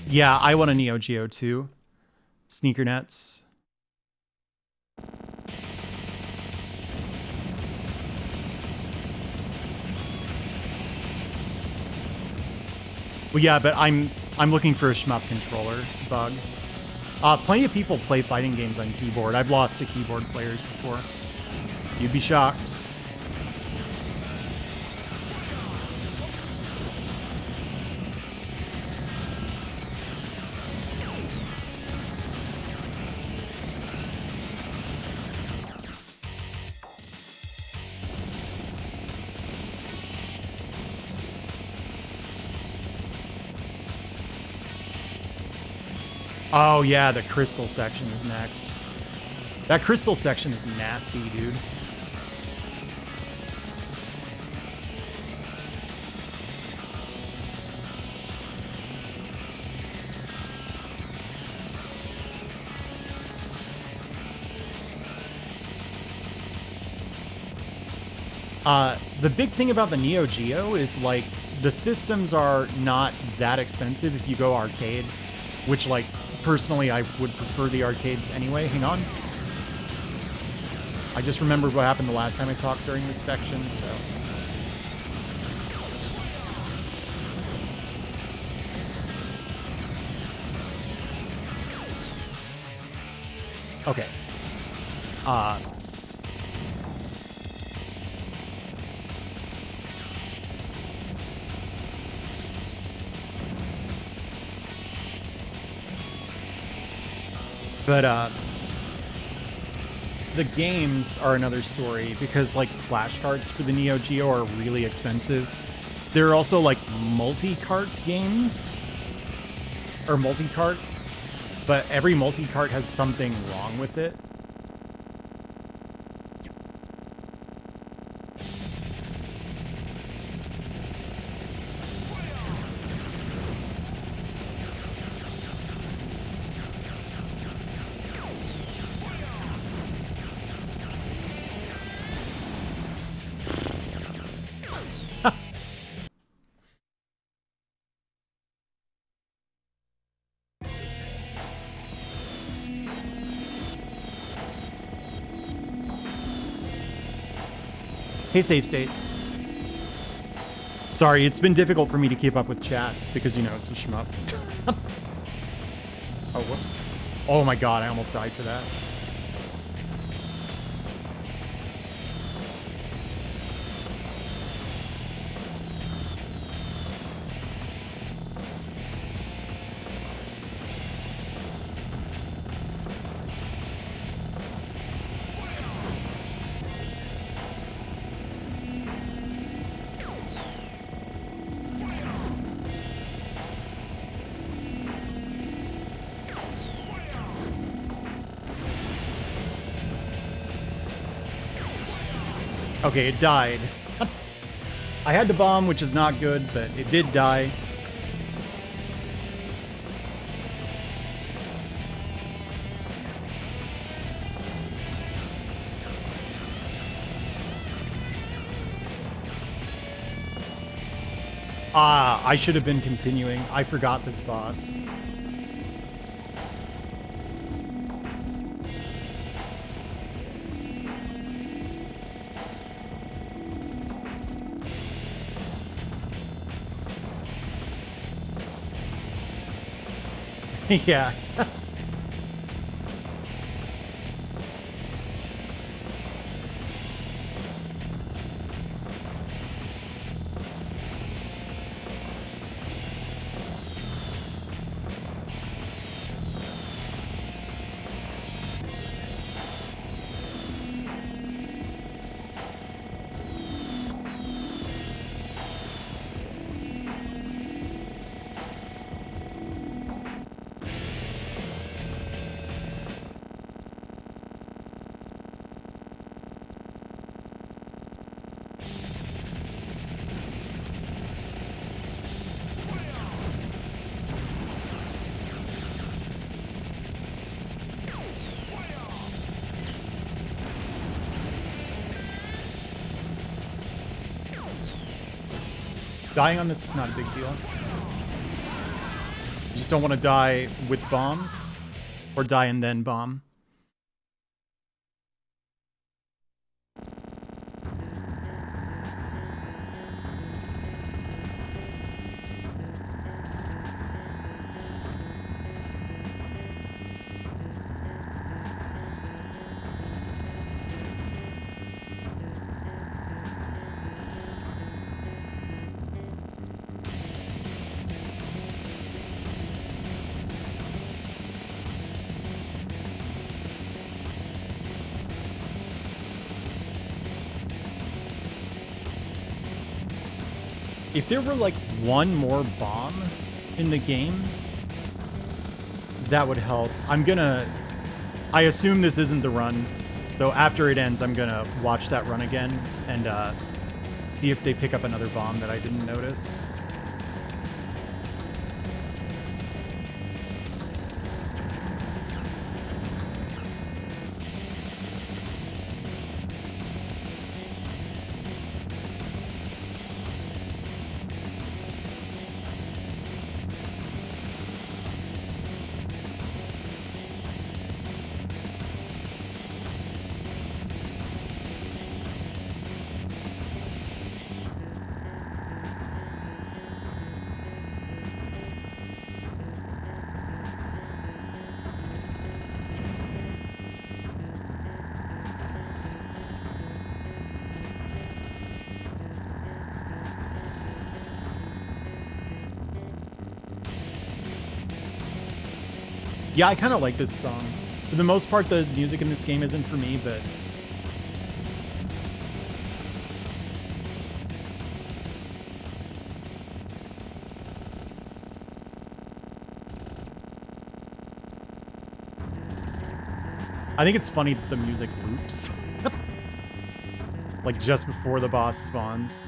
S1: Yeah, I want a Neo Geo too. Sneaker nets. Well, yeah, but I'm looking for a Shmup controller bug. Plenty of people play fighting games on keyboard. I've lost to keyboard players before. You'd be shocked. Oh, yeah, the crystal section is next. That crystal section is nasty, dude. The big thing about the Neo Geo is, like, the systems are not that expensive if you go arcade, which, like, personally, I would prefer the arcades anyway. Hang on. I just remembered what happened the last time I talked during this section, so... Okay. But, the games are another story because, like, flashcards for the Neo Geo are really expensive. There are also, like, multi-cart games, or multi-carts, but every multi-cart has something wrong with it. Hey, save state. Sorry, it's been difficult for me to keep up with chat because, you know, it's a shmup. Oh, whoops. Oh my god, I almost died for that. Okay, it died. I had to bomb, which is not good, but it did die. Ah, I should have been continuing. I forgot this boss. Yeah. Dying on this is not a big deal. You just don't want to die with bombs, or die and then bomb. If there were like one more bomb in the game, that would help. I assume this isn't the run, so after it ends, I'm gonna watch that run again and see if they pick up another bomb that I didn't notice. Yeah, I kind of like this song. For the most part, the music in this game isn't for me, but... I think it's funny that the music loops. Like, just before the boss spawns.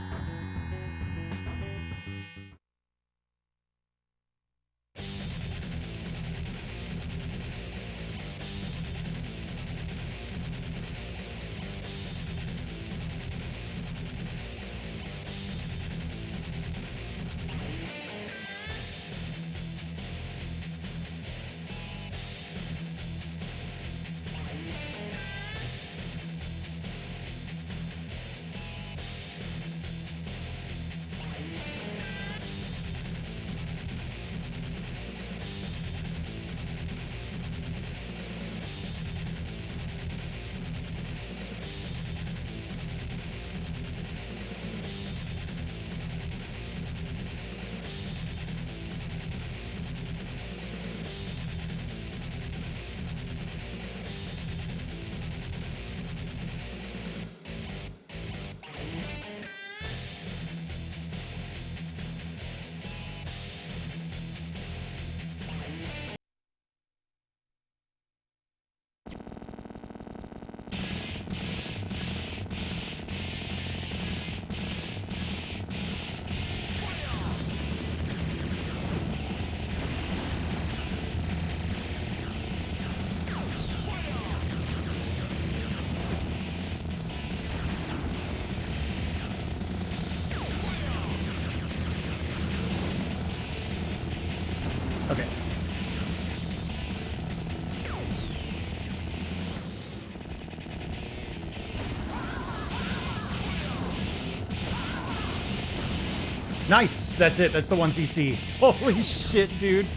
S1: Nice. That's it. That's the 1cc. Holy shit, dude.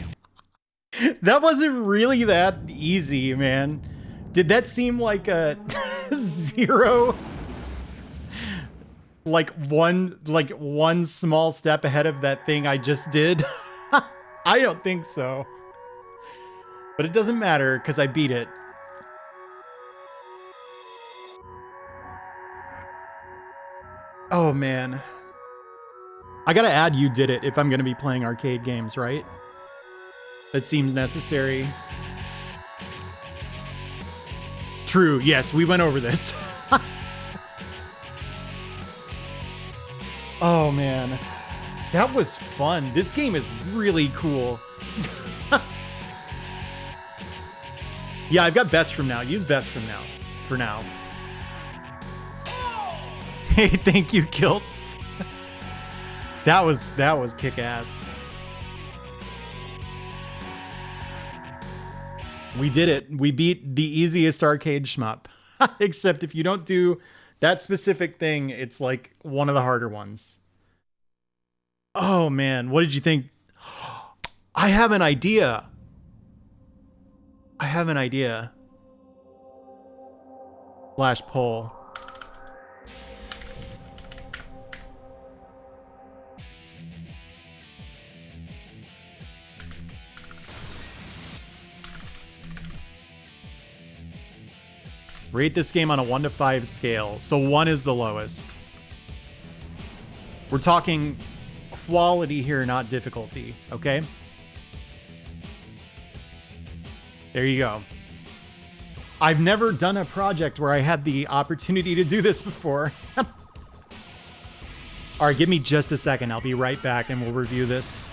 S1: That wasn't really that easy, man. Did that seem like a 0? Like one small step ahead of that thing I just did? I don't think so. But it doesn't matter because I beat it. Oh, man. I gotta add you did it if I'm gonna be playing arcade games, right? That seems necessary. True, yes, we went over this. Oh, man. That was fun. This game is really cool. Yeah, I've got best from now. Use best from now. For now. Hey, thank you, Kilts. That was kick-ass. We did it. We beat the easiest arcade shmup. Except if you don't do that specific thing, it's like one of the harder ones. Oh, man. What did you think? I have an idea. Flash poll. Rate this game on a 1 to 5 scale. So 1 is the lowest. We're talking quality here, not difficulty, okay? There you go. I've never done a project where I had the opportunity to do this before. All right, give me just a second. I'll be right back and we'll review this.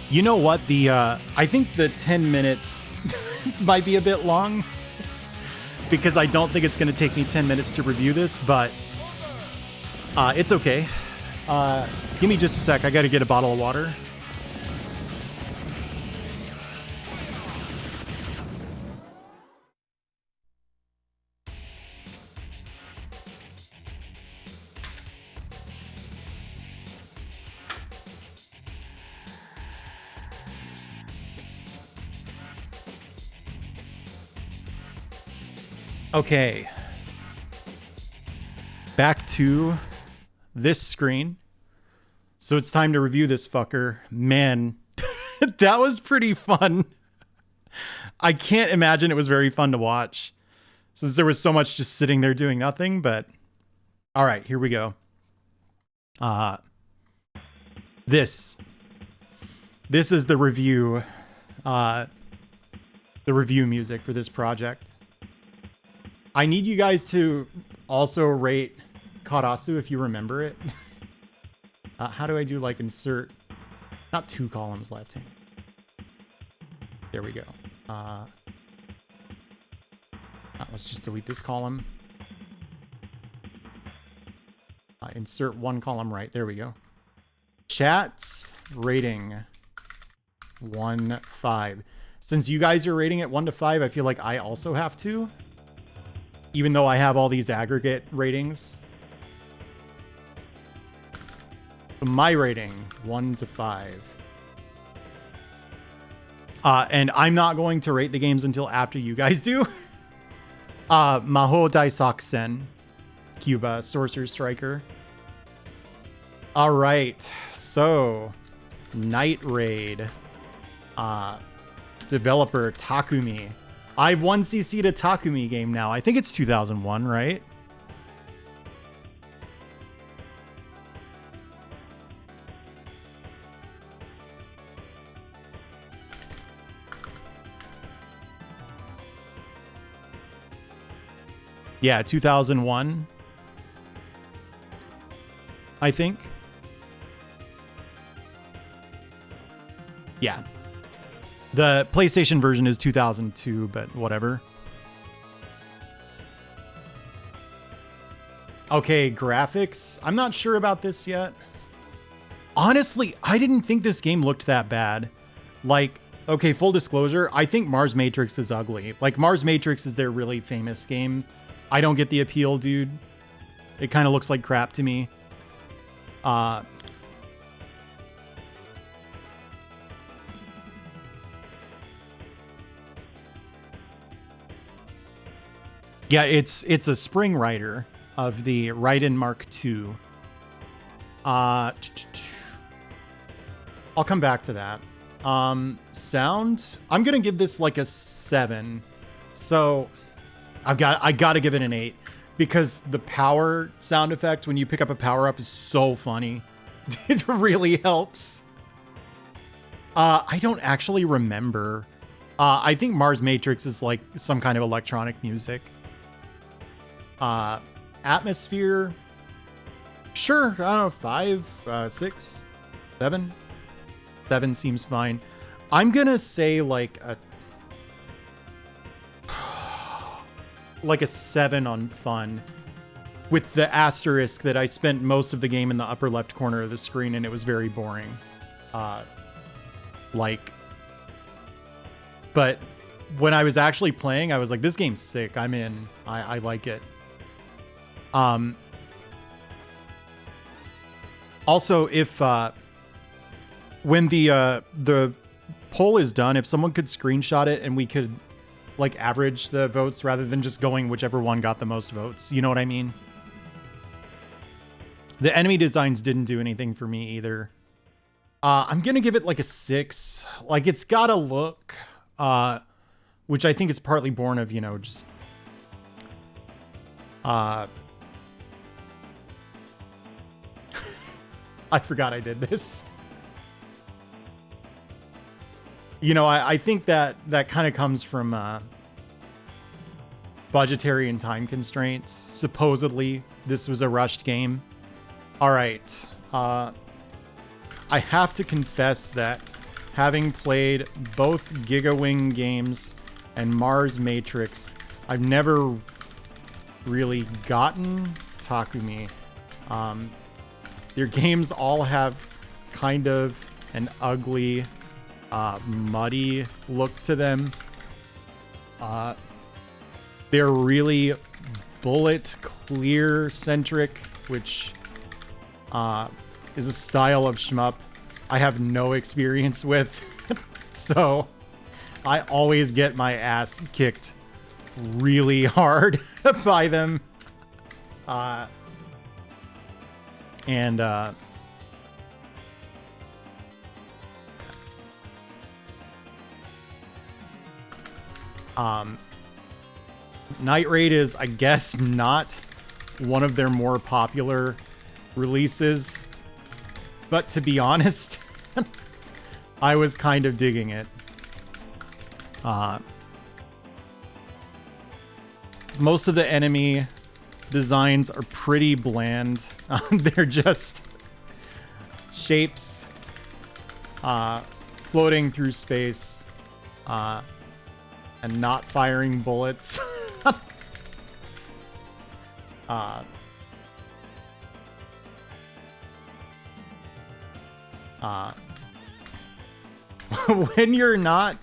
S1: You know what? I think the 10 minutes might be a bit long because I don't think it's going to take me 10 minutes to review this, but it's okay. Give me just a sec. I got to get a bottle of water. Okay. Back to this screen. So it's time to review this fucker. Man, that was pretty fun. I can't imagine it was very fun to watch since there was so much just sitting there doing nothing, but all right, here we go. This is the review music for this project. I need you guys to also rate Karasu if you remember it. How do I do like insert? Not 2 columns left hand. There we go. Let's just delete this column. Insert 1 column right. There we go. Chats rating 1, 5. Since you guys are rating it 1 to 5, I feel like I also have to. Even though I have all these aggregate ratings. So my rating, 1 to 5. And I'm not going to rate the games until after you guys do. Maho Daisakusen, Cuba, Sorcerer Striker. All right, so Night Raid, developer Takumi. I've 1cc to Takumi game now. I think it's 2001, right? Yeah, 2001, I think. Yeah. The PlayStation version is 2002, but whatever. Okay, graphics. I'm not sure about this yet. Honestly, I didn't think this game looked that bad. Like, okay, full disclosure, I think Mars Matrix is ugly. Like, Mars Matrix is their really famous game. I don't get the appeal, dude. It kind of looks like crap to me. Yeah, it's a Spring Rider of the Raiden Mark II. I'll come back to that. Sound, I'm gonna give this like a 7. So I gotta give it an 8 because the power sound effect when you pick up a power up is so funny. It really helps. I don't actually remember. I think Mars Matrix is like some kind of electronic music. Atmosphere, sure, I don't know, 5, 6, 7. 7 seems fine. I'm gonna say like a 7 on fun, with the asterisk that I spent most of the game in the upper left corner of the screen and it was very boring. But when I was actually playing, I was like, this game's sick. I'm in. I like it. Also, if when the poll is done, if someone could screenshot it and we could like average the votes rather than just going whichever one got the most votes, you know what I mean? The enemy designs didn't do anything for me either. I'm gonna give it like a 6. Like, it's got a look, which I think is partly born of, you know, just I forgot I did this. You know, I think that kind of comes from budgetary and time constraints. Supposedly, this was a rushed game. All right. I have to confess that having played both GigaWing games and Mars Matrix, I've never really gotten Takumi. Their games all have kind of an ugly, muddy look to them. They're really bullet clear centric, which is a style of shmup I have no experience with. So I always get my ass kicked really hard by them. Night Raid is, I guess, not one of their more popular releases, but to be honest, I was kind of digging it. Most of the enemy designs are pretty bland. They're just shapes floating through space and not firing bullets. when you're not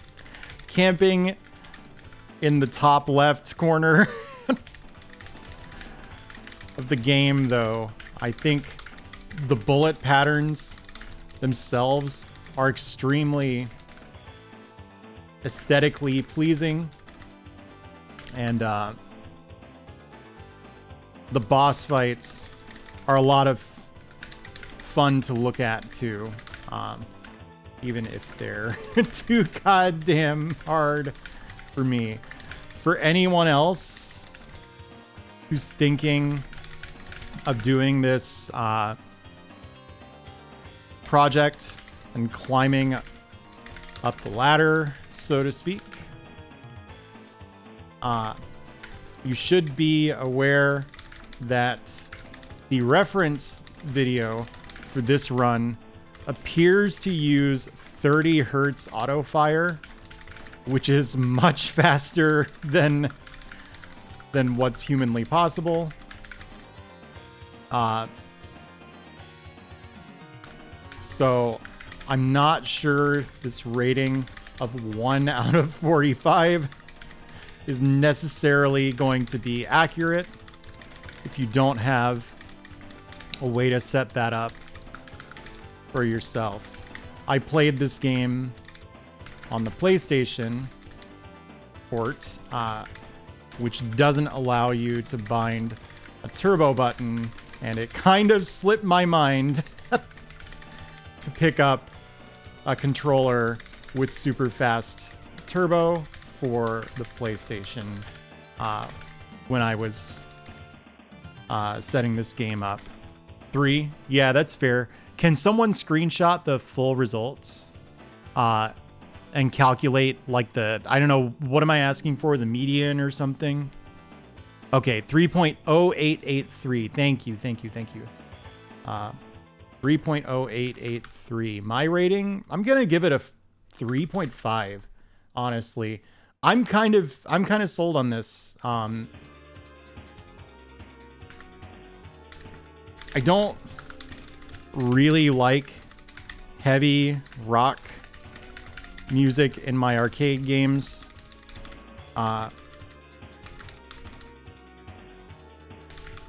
S1: camping in the top left corner of the game, though, I think the bullet patterns themselves are extremely aesthetically pleasing. And the boss fights are a lot of fun to look at, too. Even if they're too goddamn hard for me. For anyone else who's thinking of doing this project and climbing up the ladder, so to speak, you should be aware that the reference video for this run appears to use 30 hertz auto fire, which is much faster than what's humanly possible. So I'm not sure this rating of 1 out of 45 is necessarily going to be accurate if you don't have a way to set that up for yourself. I played this game on the PlayStation port, which doesn't allow you to bind a turbo button, and it kind of slipped my mind to pick up a controller with super fast turbo for the PlayStation when I was setting this game up. 3? Yeah, that's fair. Can someone screenshot the full results and calculate like the, I don't know, what am I asking for? The median or something? Okay, 3.0883. Thank you. 3.0883. My rating, I'm going to give it a 3.5, honestly. I'm kind of sold on this. I don't really like heavy rock music in my arcade games.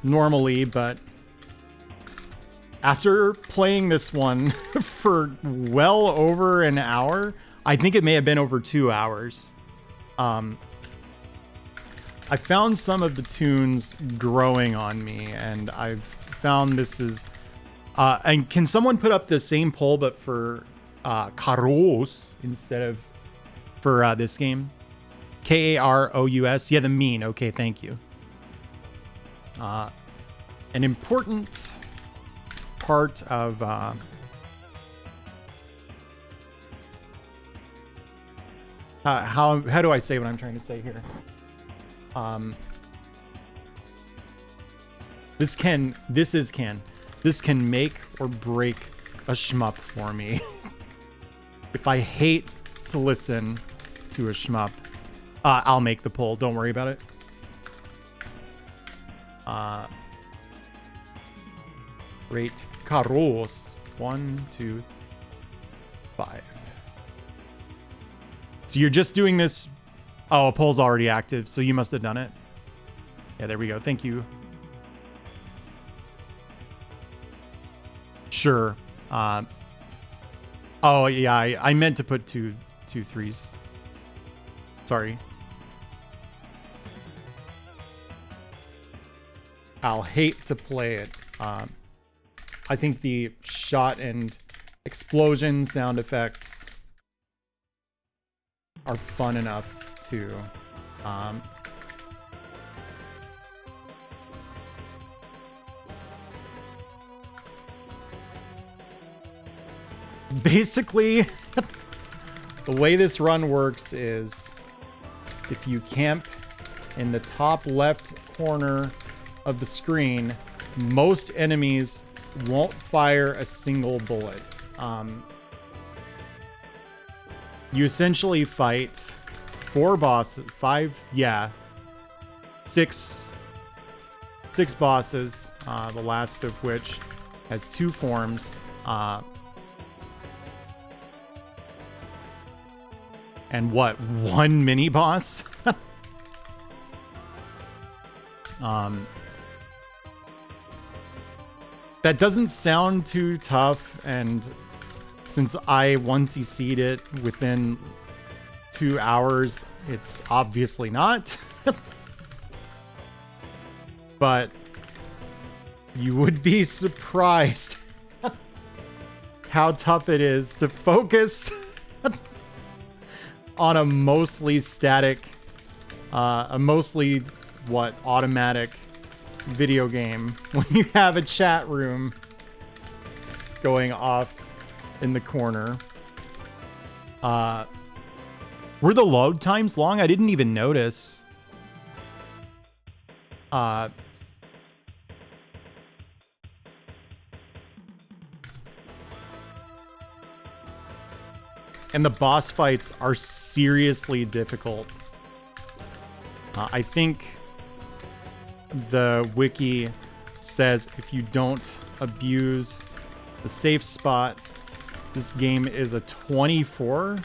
S1: Normally, but after playing this one for well over an hour, I think it may have been over 2 hours. I found some of the tunes growing on me, and I've found this is... and can someone put up the same poll, but for Karous instead of for this game? Karous. Yeah, the mean. Okay, thank you. An important part of how do I say what I'm trying to say here? This can make or break a shmup for me. If I hate to listen to a shmup, I'll make the poll. Don't worry about it. Rate Karous 1, 2, 5. So you're just doing this. Oh, a poll's already active, so you must have done it. Yeah, there we go. Thank you. Sure. Oh yeah, I meant to put two threes. Sorry. I'll hate to play it. I think the shot and explosion sound effects are fun enough to basically the way this run works is if you camp in the top left corner of the screen, most enemies won't fire a single bullet. You essentially fight 4 bosses, 6 bosses, the last of which has 2 forms. and what, one mini boss? That doesn't sound too tough, and since I 1cc'd it within 2 hours, it's obviously not. But you would be surprised how tough it is to focus on a mostly static, automatic video game when you have a chat room going off in the corner. Were the load times long? I didn't even notice. And the boss fights are seriously difficult. I think the wiki says if you don't abuse the safe spot, this game is a 24,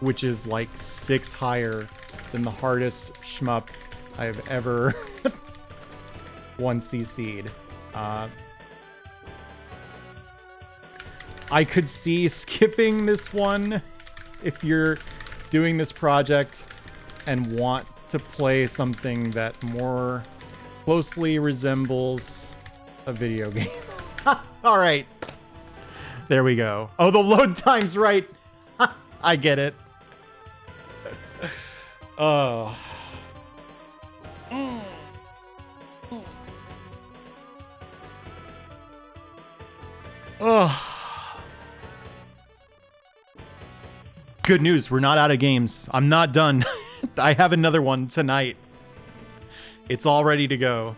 S1: which is like 6 higher than the hardest shmup I've ever 1cc'd. I could see skipping this one if you're doing this project and want to play something that more closely resembles a video game. All right. There we go. Oh, the load time's right. I get it. Oh. Oh. Good news, we're not out of games. I'm not done. I have another one tonight. It's all ready to go.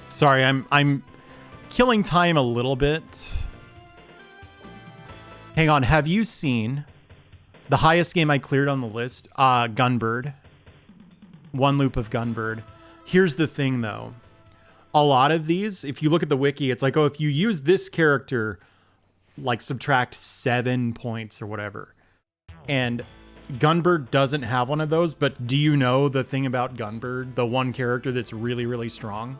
S1: Sorry, I'm killing time a little bit. Hang on, have you seen the highest game I cleared on the list? Gunbird. One loop of Gunbird. Here's the thing, though. A lot of these, if you look at the wiki, it's like, oh, if you use this character, like subtract 7 points or whatever. And Gunbird doesn't have one of those, but do you know the thing about Gunbird? The one character that's really, really strong?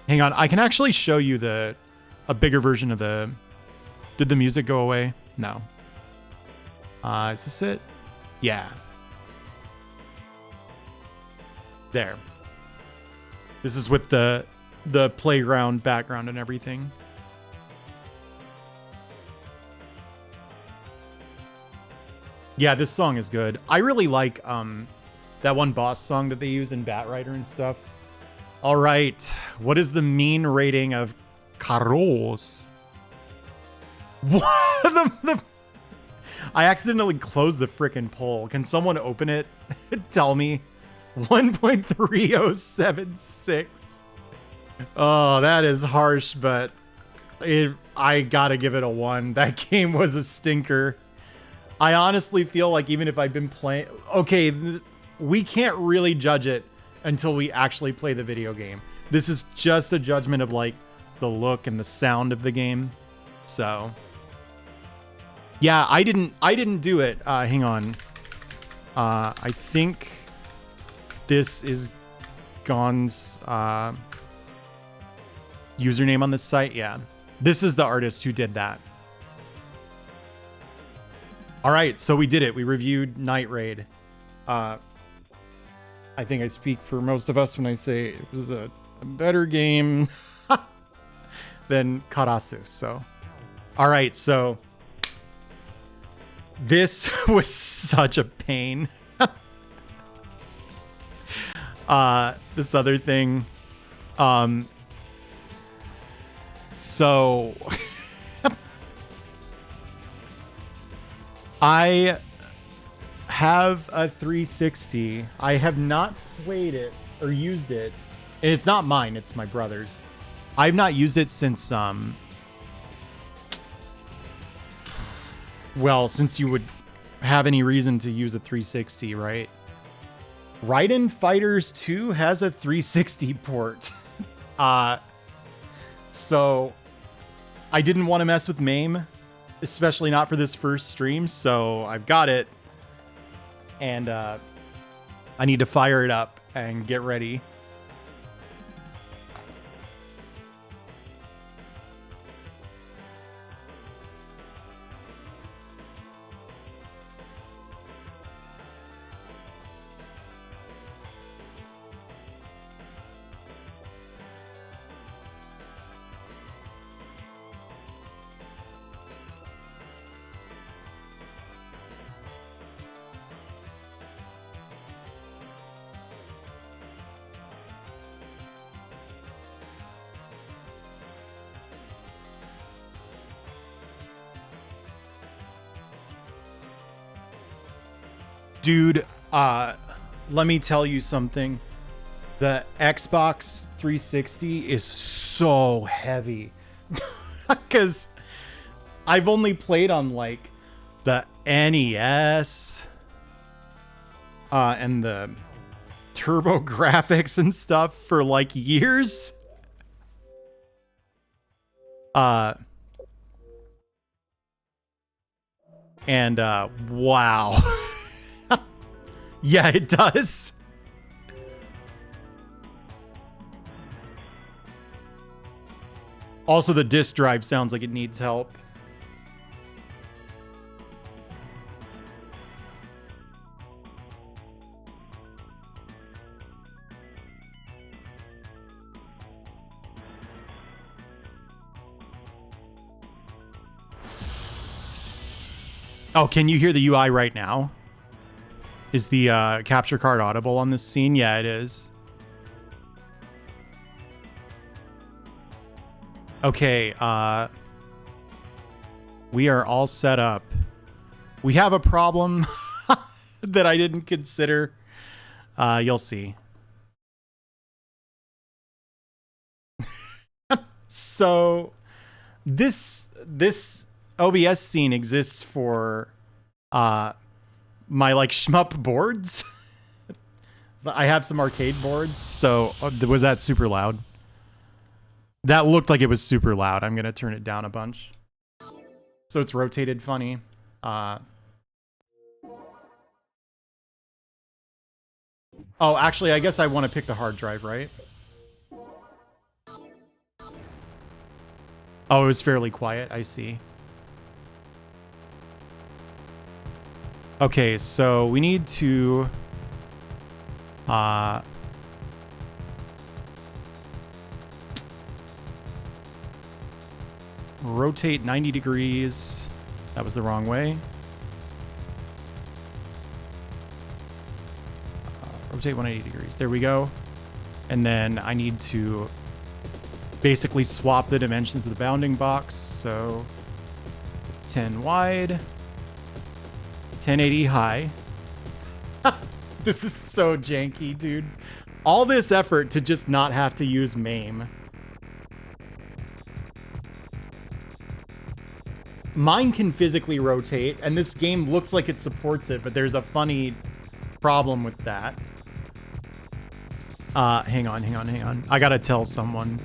S1: Hang on, I can actually show you a bigger version of the... Did the music go away? No. Is this it? Yeah. There. This is with the playground background and everything. Yeah, this song is good. I really like that one boss song that they use in Batrider and stuff. All right, what is the mean rating of Carros? What? I accidentally closed the frickin' poll. Can someone open it? Tell me. 1.3076. Oh, that is harsh, but I gotta give it a 1. That game was a stinker. I honestly feel like even if I've been playing... Okay, we can't really judge it until we actually play the video game. This is just a judgment of like the look and the sound of the game. So yeah, I didn't do it. Hang on. I think this is Gon's username on this site. Yeah, this is the artist who did that. All right, so we did it. We reviewed Night Raid. I think I speak for most of us when I say it was a better game than Karasu. So, all right. So this was such a pain. This other thing. So I have a 360. I have not played it or used it. And it's not mine, it's my brother's. I've not used it since, well, since you would have any reason to use a 360, right? Raiden Fighters 2 has a 360 port. So I didn't want to mess with MAME, especially not for this first stream, so I've got it. And I need to fire it up and get ready. Dude, let me tell you something. The Xbox 360 is so heavy. Because I've only played on, like, the NES and the Turbo Graphics and stuff for, like, years. And, wow. Yeah, it does. Also, the disk drive sounds like it needs help. Oh, can you hear the UI right now? Is the capture card audible on this scene? Yeah, it is. Okay, we are all set up. We have a problem that I didn't consider. You'll see. So this OBS scene exists for my like shmup boards. I have some arcade boards, so was that super loud? That looked like it was super loud. I'm gonna turn it down a bunch. So it's rotated funny. Oh, actually, I guess I want to pick the hard drive, right? Oh, it was fairly quiet. I see. Okay, so we need to rotate 90 degrees. That was the wrong way. Rotate 180 degrees. There we go. And then I need to basically swap the dimensions of the bounding box. So 10 wide, 1080 high. This is so janky, dude. All this effort to just not have to use MAME. Mine can physically rotate, and this game looks like it supports it, but there's a funny problem with that. Hang on. I gotta tell someone.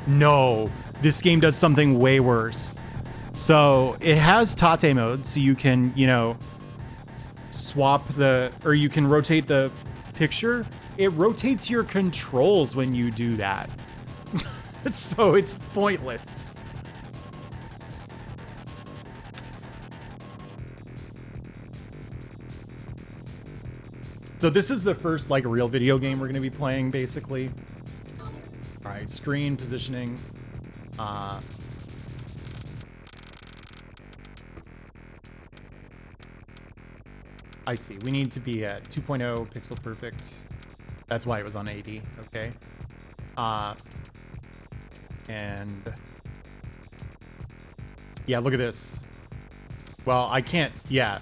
S1: No, this game does something way worse. So it has Tate mode, so you can, you know, swap the, or you can rotate the picture. It rotates your controls when you do that. So it's pointless. So this is the first, like, real video game we're going to be playing, basically. All right, screen positioning. I see. We need to be at 2.0 pixel perfect. That's why it was on 80. Okay. And yeah, look at this. Well, I can't. Yeah.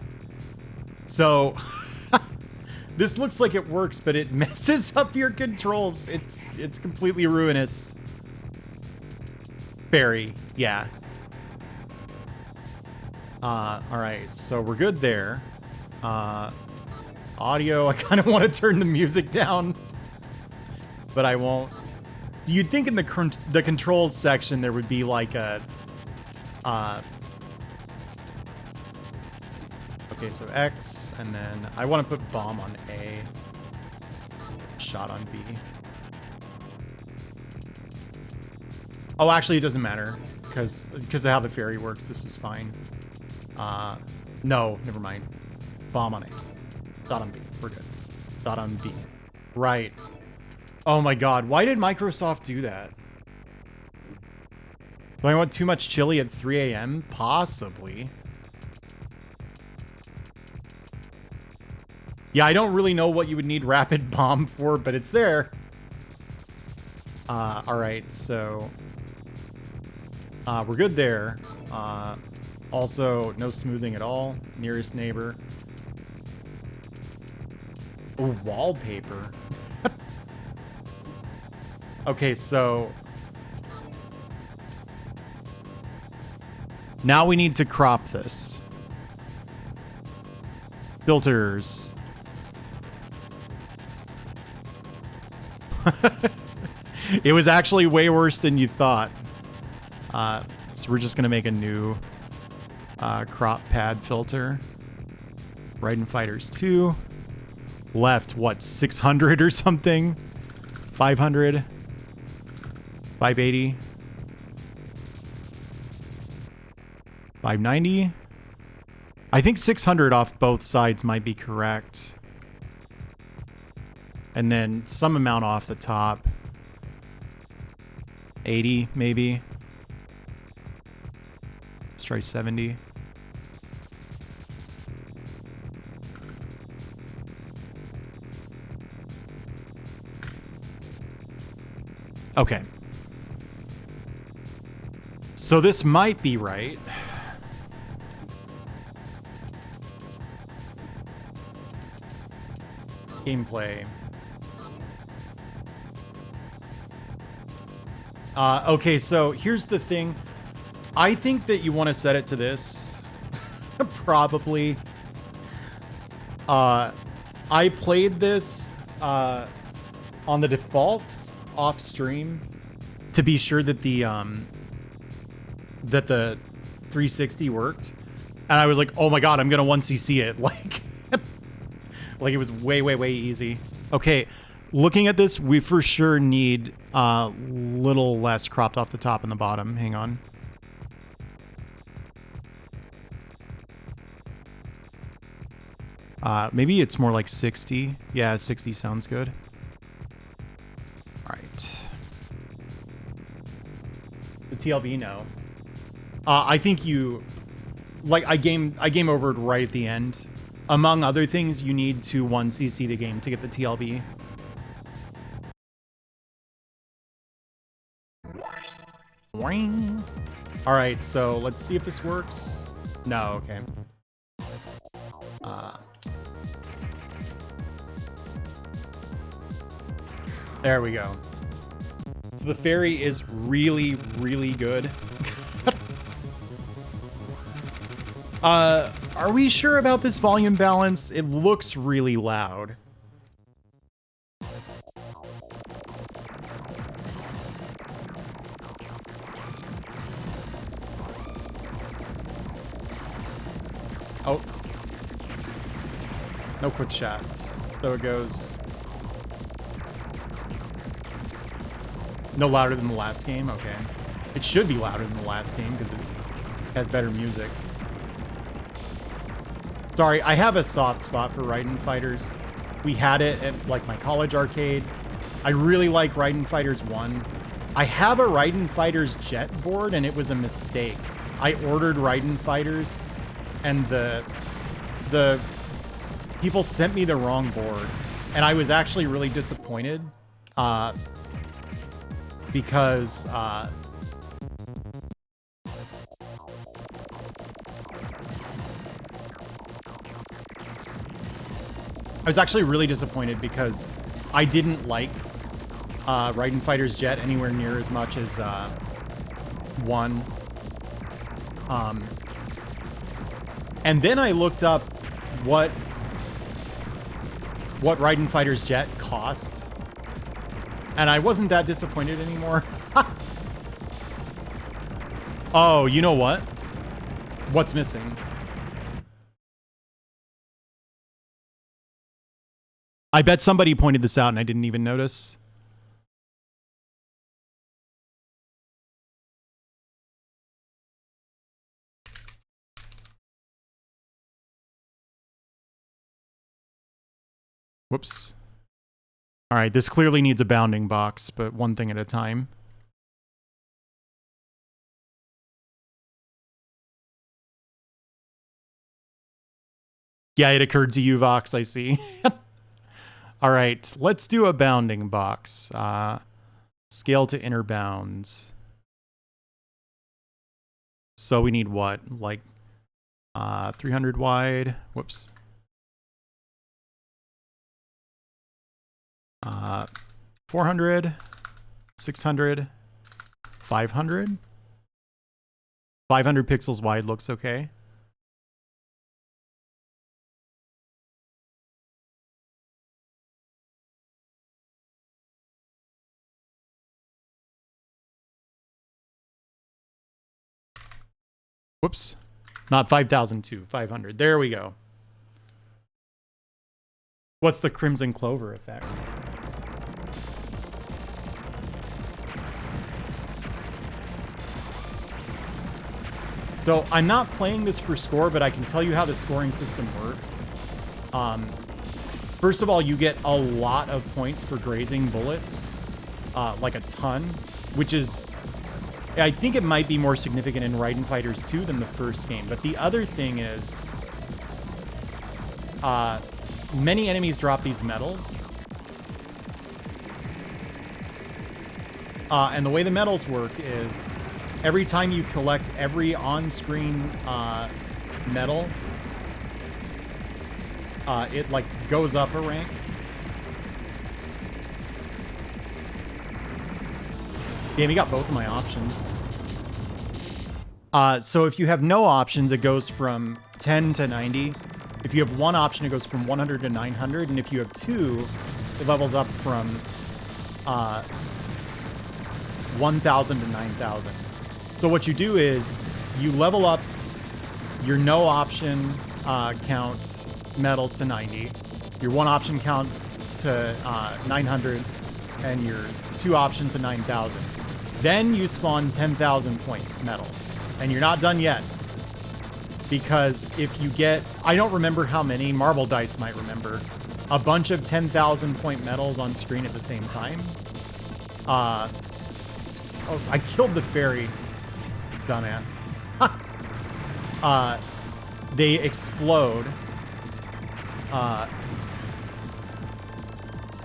S1: So this looks like it works, but it messes up your controls. It's completely ruinous. Very. Yeah. All right. So we're good there. Audio. I kind of want to turn the music down, but I won't. So you'd think in the controls section there would be like a okay, so X, and then I want to put bomb on A, shot on B. Oh, actually, it doesn't matter because of how the fairy works. This is fine. No, never mind. Bomb on A, shot on B. We're good. Shot on B. Right. Oh my God, why did Microsoft do that? Do I want too much chili at 3 a.m.? Possibly. Yeah, I don't really know what you would need rapid bomb for, but it's there. All right, so we're good there. Also, no smoothing at all. Nearest neighbor. Oh, wallpaper. Okay, so now we need to crop this. Filters. It was actually way worse than you thought. So we're just gonna make a new crop pad filter. Raiden Fighters 2. Left, what, 600 or something? 500? 580? 590? I think 600 off both sides might be correct. And then some amount off the top. 80, maybe. Let's try 70. Okay. So this might be right. Gameplay. Okay, so here's the thing. I think that you want to set it to this. Probably. I played this on the default off stream to be sure that the 360 worked, and I was like, oh my God, I'm gonna 1cc it. Like it was way easy. Okay, looking at this, we for sure need a little less cropped off the top and the bottom. Hang on. Maybe it's more like 60. Yeah, 60 sounds good. All right. The TLB, no. I think you, like, I game overed right at the end. Among other things, you need to 1cc the game to get the TLB. All right, so let's see if this works. No, okay. There we go. So the fairy is really good. Are we sure about this volume balance? It looks really loud. Oh. No quick shots. So it goes. No louder than the last game? Okay. It should be louder than the last game because it has better music. Sorry, I have a soft spot for Raiden Fighters. We had it at like my college arcade. I really like Raiden Fighters 1. I have a Raiden Fighters Jet board and it was a mistake. I ordered Raiden Fighters and the people sent me the wrong board, and I was actually really disappointed because I was actually really disappointed because I didn't like Raiden Fighter's Jet anywhere near as much as 1. And then I looked up what Raiden Fighter's Jet cost, and I wasn't that disappointed anymore. Oh, you know what? What's missing? I bet somebody pointed this out and I didn't even notice. Whoops. All right, this clearly needs a bounding box, but one thing at a time. Yeah, it occurred to you, Vox, I see. All right, let's do a bounding box. Scale to inner bounds. So we need what? Like 300 wide. Whoops. 400, 600, 500. 500 pixels wide looks okay. Whoops. Not 5,002, 500. There we go. What's the Crimson Clover effect? So I'm not playing this for score, but I can tell you how the scoring system works. First of all, you get a lot of points for grazing bullets, like a ton, which is, I think it might be more significant in Raiden Fighters 2 than the first game. But the other thing is, many enemies drop these medals. And the way the medals work is, every time you collect every on-screen medal, it like goes up a rank. Damn, you got both of my options. So if you have no options, it goes from 10 to 90. If you have one option, it goes from 100 to 900. And if you have two, it levels up from 1,000 to 9,000. So what you do is you level up your no option count medals to 90, your one option count to 900, and your two option to 9,000. Then you spawn 10,000 point medals, and you're not done yet. Because if you get, I don't remember how many, Marble Dice might remember, a bunch of 10,000 point medals on screen at the same time. Oh, I killed the fairy. Dumbass. They explode.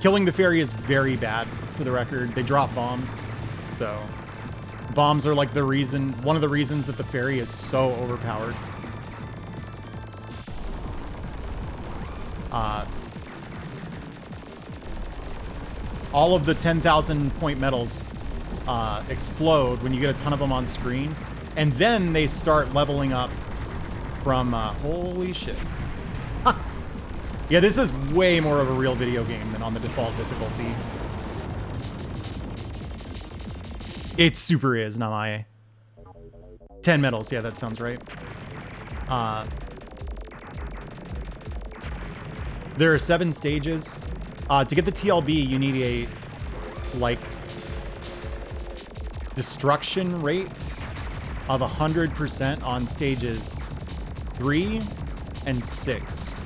S1: Killing the fairy is very bad, for the record. They drop bombs. So, bombs are like one of the reasons that the fairy is so overpowered. All of the 10,000 point medals explode when you get a ton of them on screen, and then they start leveling up from holy shit. Yeah, this is way more of a real video game than on the default difficulty. It super is, not my 10 medals. Yeah, that sounds right. There are 7 stages. To get the TLB, you need a like destruction rate of 100% on stages 3 and 6.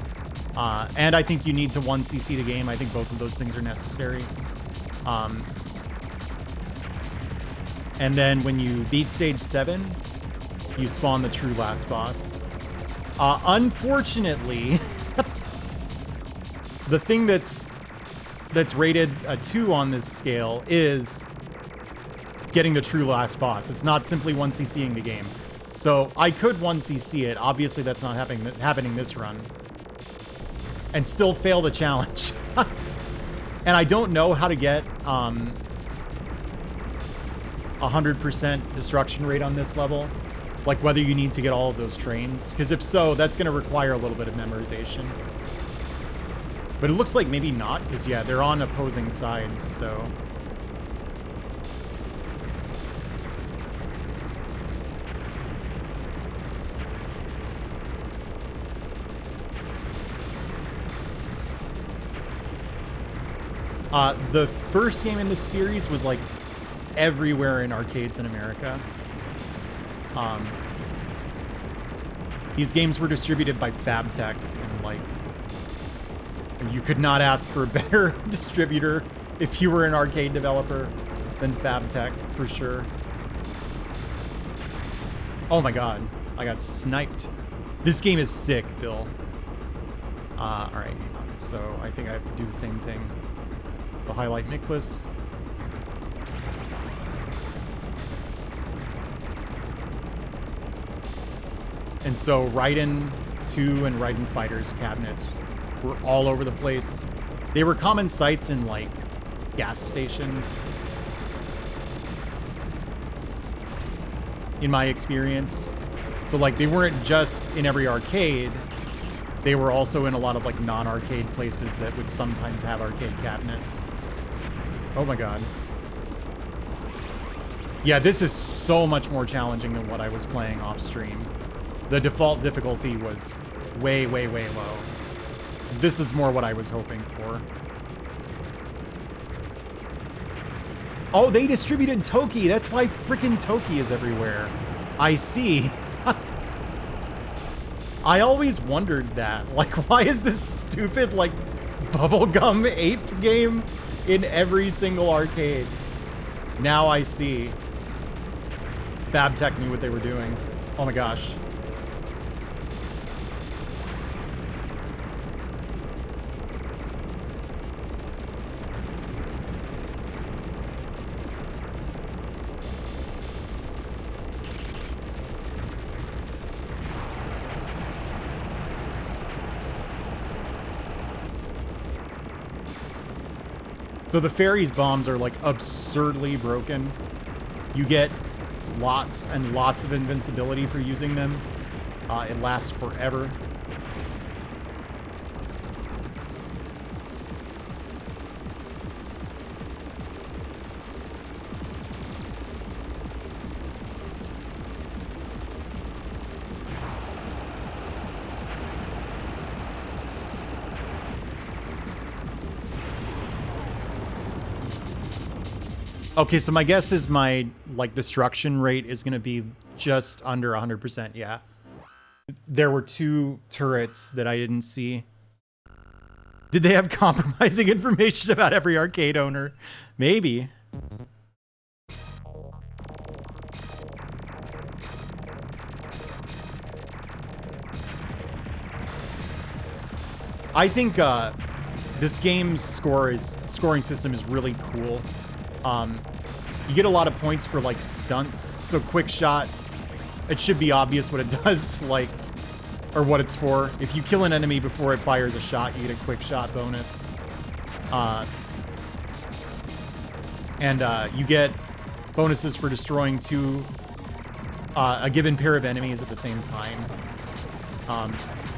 S1: And I think you need to 1cc the game. I think both of those things are necessary. And then when you beat stage 7, you spawn the true last boss. Unfortunately, the thing that's rated a 2 on this scale is getting the true last boss. It's not simply 1CCing the game. So I could 1CC it. Obviously, that's not happening this run. And still fail the challenge. And I don't know how to get 100% destruction rate on this level. Like whether you need to get all of those trains. Because if so, that's going to require a little bit of memorization. But it looks like maybe not, because yeah, they're on opposing sides, so... The first game in this series was like everywhere in arcades in America. These games were distributed by FabTech, and like you could not ask for a better distributor if you were an arcade developer than FabTech, for sure. Oh my god, I got sniped. This game is sick, Bill. Alright, hang on. So I think I have to do the same thing. The highlight Nicholas. And so Raiden 2 and Raiden Fighters cabinets were all over the place. They were common sights in like gas stations, in my experience. So like they weren't just in every arcade. They were also in a lot of like non-arcade places that would sometimes have arcade cabinets. Oh my god. Yeah, this is so much more challenging than what I was playing off stream. The default difficulty was way, way, way low. This is more what I was hoping for. Oh, they distributed Toki. That's why frickin' Toki is everywhere. I see. I always wondered that. Like, why is this stupid, like, bubblegum ape game in every single arcade? Now I see. FabTech knew what they were doing. Oh my gosh. So the fairies bombs are like absurdly broken. You get lots and lots of invincibility for using them. It lasts forever. Okay, so my guess is my, like, destruction rate is going to be just under 100%, yeah. There were 2 turrets that I didn't see. Did they have compromising information about every arcade owner? Maybe. I think this game's scoring system is really cool. You get a lot of points for like stunts. So quick shot, it should be obvious what it does, like, or what it's for. If you kill an enemy before it fires a shot, you get a quick shot bonus. You get bonuses for destroying a given pair of enemies at the same time.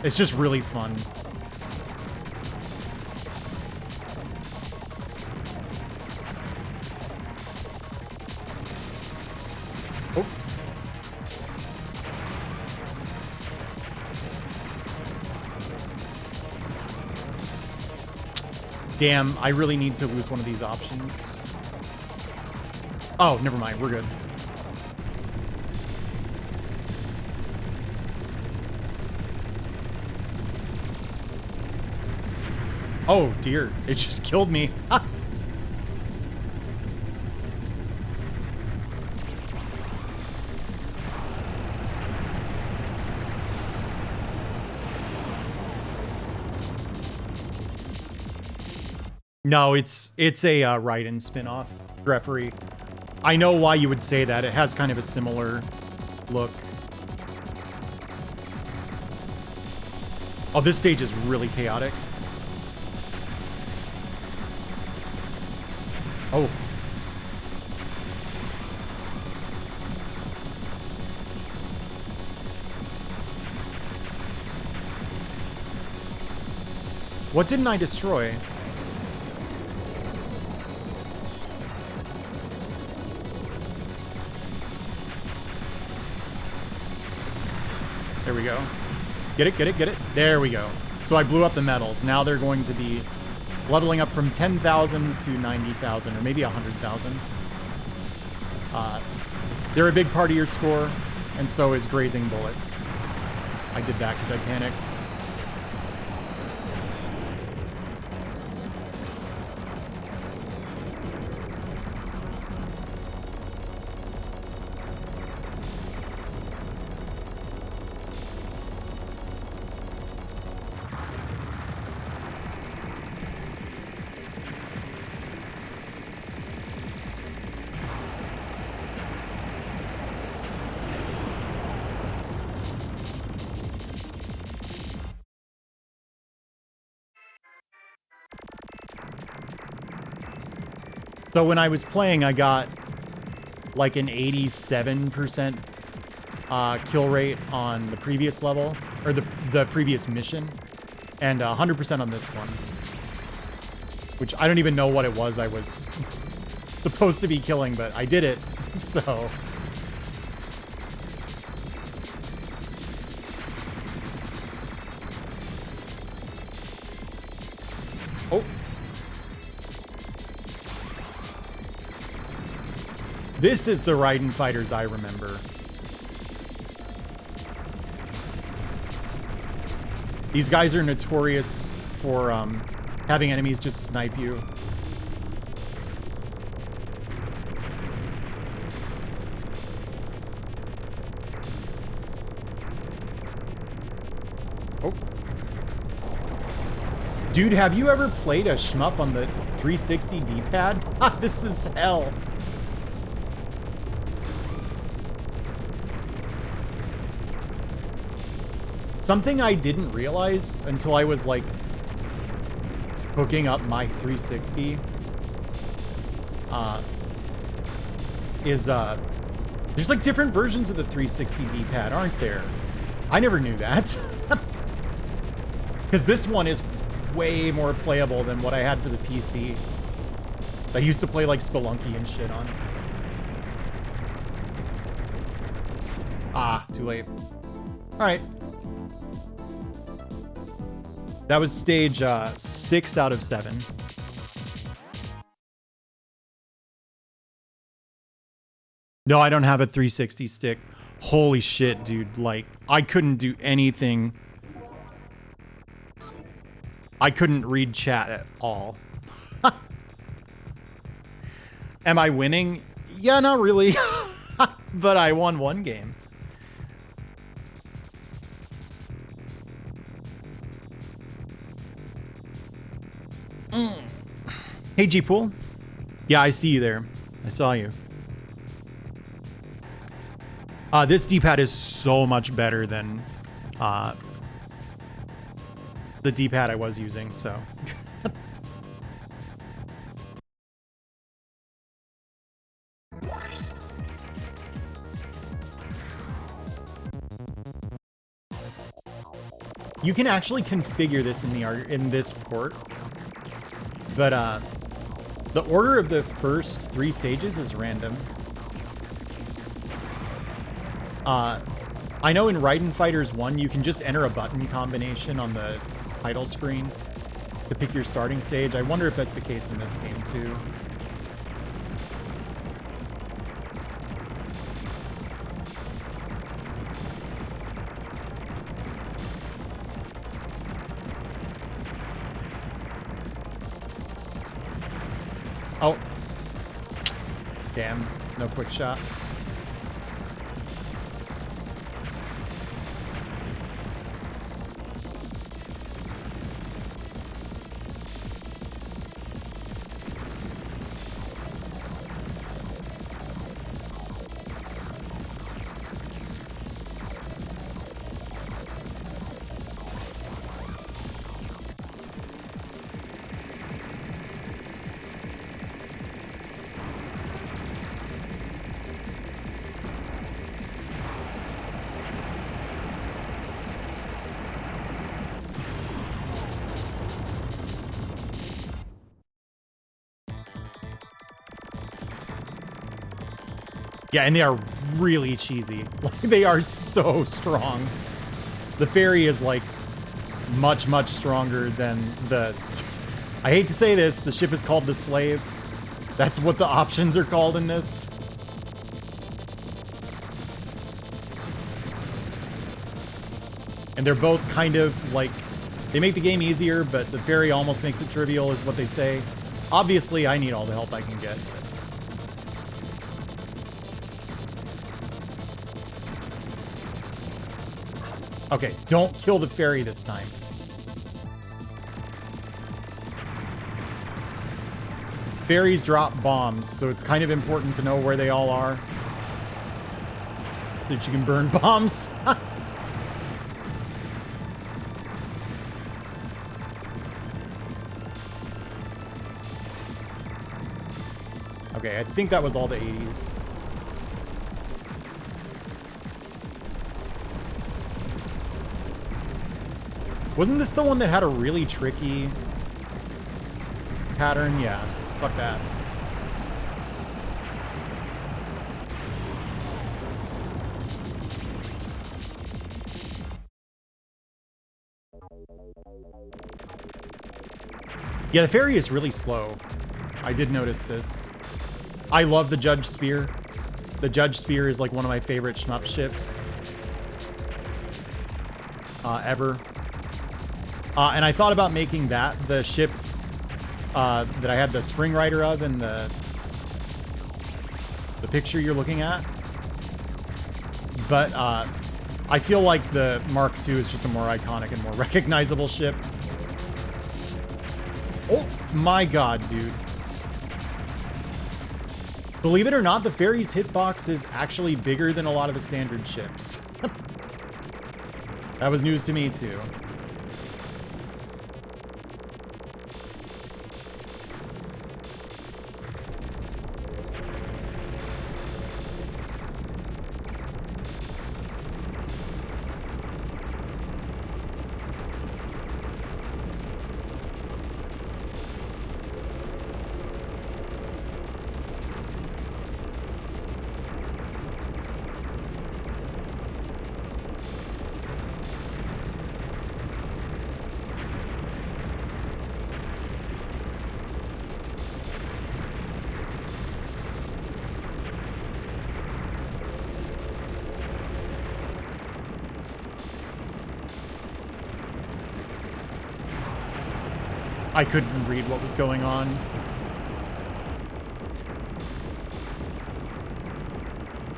S1: It's just really fun. Damn, I really need to lose one of these options. Oh, never mind. We're good. Oh, dear. It just killed me. No, it's a Raiden spin-off referee. I know why you would say that. It has kind of a similar look. Oh, this stage is really chaotic. Oh. What didn't I destroy? There we go. Get it, get it, get it. There we go. So I blew up the medals. Now they're going to be leveling up from 10,000 to 90,000, or maybe 100,000. They're a big part of your score, and so is grazing bullets. I did that because I panicked. So when I was playing, I got like an 87% kill rate on the previous level, or the previous mission, and 100% on this one. Which I don't even know what it was I was supposed to be killing, but I did it, so... Oh. This is the Raiden fighters I remember. These guys are notorious for having enemies just snipe you. Oh. Dude, have you ever played a shmup on the 360 D-pad? This is hell. Something I didn't realize until I was like hooking up my 360 is there's like different versions of the 360 D-pad, aren't there? I never knew that. Because this one is way more playable than what I had for the PC. I used to play like Spelunky and shit on. Ah, too late. All right. That was stage 6 out of 7. No, I don't have a 360 stick. Holy shit, dude. Like, I couldn't do anything. I couldn't read chat at all. Am I winning? Yeah, not really. But I won one game. Hey, G-Pool. Yeah, I see you there. I saw you. This D-pad is so much better than the D-pad I was using, so. You can actually configure this in this port, but the order of the first 3 stages is random. I know in Raiden Fighters 1, you can just enter a button combination on the title screen to pick your starting stage. I wonder if that's the case in this game too. Oh. Damn, no quick shots. Yeah, and they are really cheesy. Like, they are so strong. The ferry is like much, much stronger than the... I hate to say this, the ship is called the Slave. That's what the options are called in this. And they're both kind of like... They make the game easier, but the ferry almost makes it trivial, is what they say. Obviously, I need all the help I can get. Okay, don't kill the ferry this time. Ferries drop bombs, so it's kind of important to know where they all are. So that you can burn bombs. Okay, I think that was all the 80s. Wasn't this the one that had a really tricky pattern? Yeah, fuck that. Yeah, the ferry is really slow. I did notice this. I love the Judge Spear. The Judge Spear is like one of my favorite shmup ships ever. And I thought about making that the ship that I had the Spring Rider of in the picture you're looking at. But I feel like the Mark II is just a more iconic and more recognizable ship. Oh my god, dude. Believe it or not, the ferry's hitbox is actually bigger than a lot of the standard ships. That was news to me, too. I couldn't read what was going on.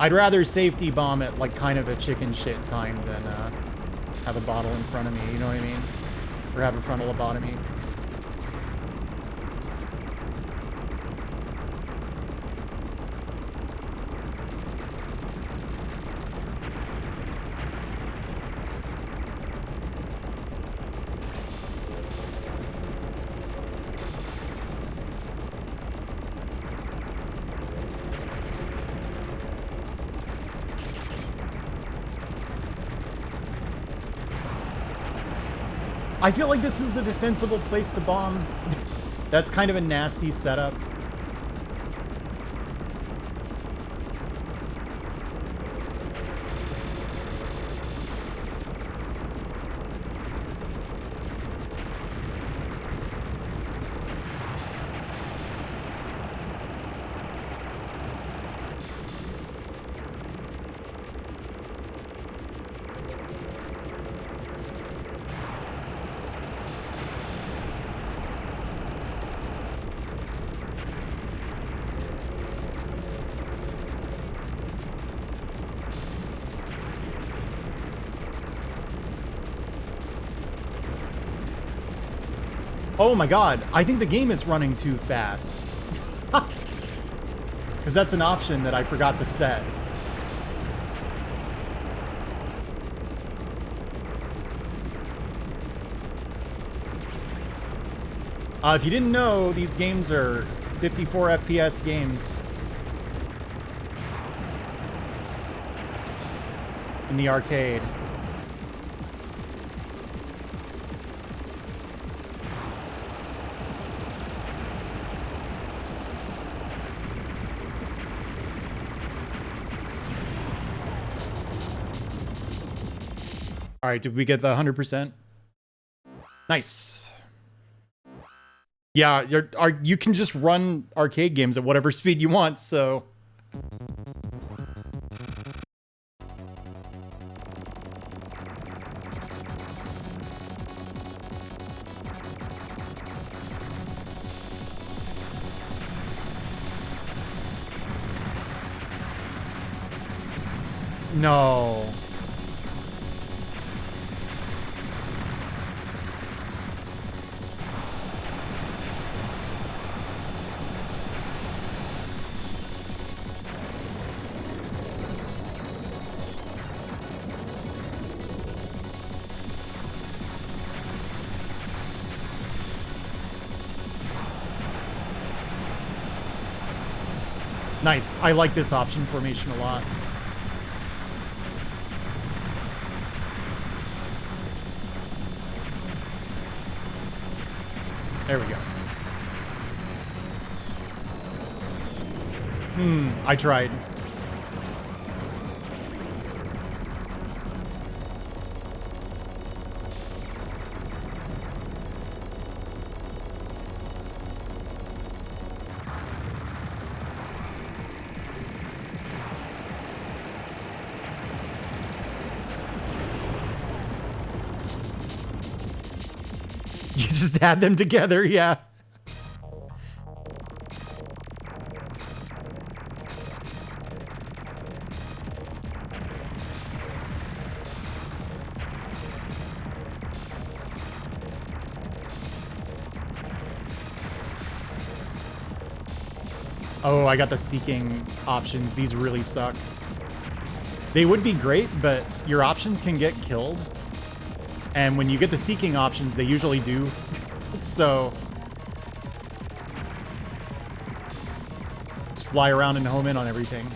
S1: I'd rather safety bomb at like kind of a chicken shit time than have a bottle in front of me, you know what I mean? Or have a frontal lobotomy. I feel like this is a defensible place to bomb. That's kind of a nasty setup. Oh my god, I think the game is running too fast. Because that's an option that I forgot to set. If you didn't know, these games are 54 FPS games. In the arcade. All right, did we get the 100%? Nice. Yeah, you can just run arcade games at whatever speed you want, so... No. Nice. I like this option formation a lot. There we go. I tried. You just add them together, yeah. Oh, I got the seeking options. These really suck. They would be great, but your options can get killed. And when you get the seeking options, they usually do. So... just fly around and home in on everything.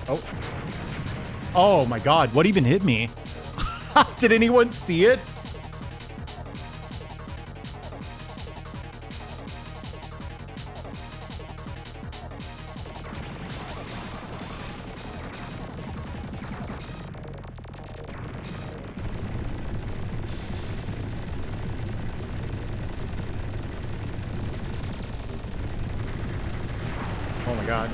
S1: Oh. Oh my god, what even hit me? Did anyone see it? Oh my god.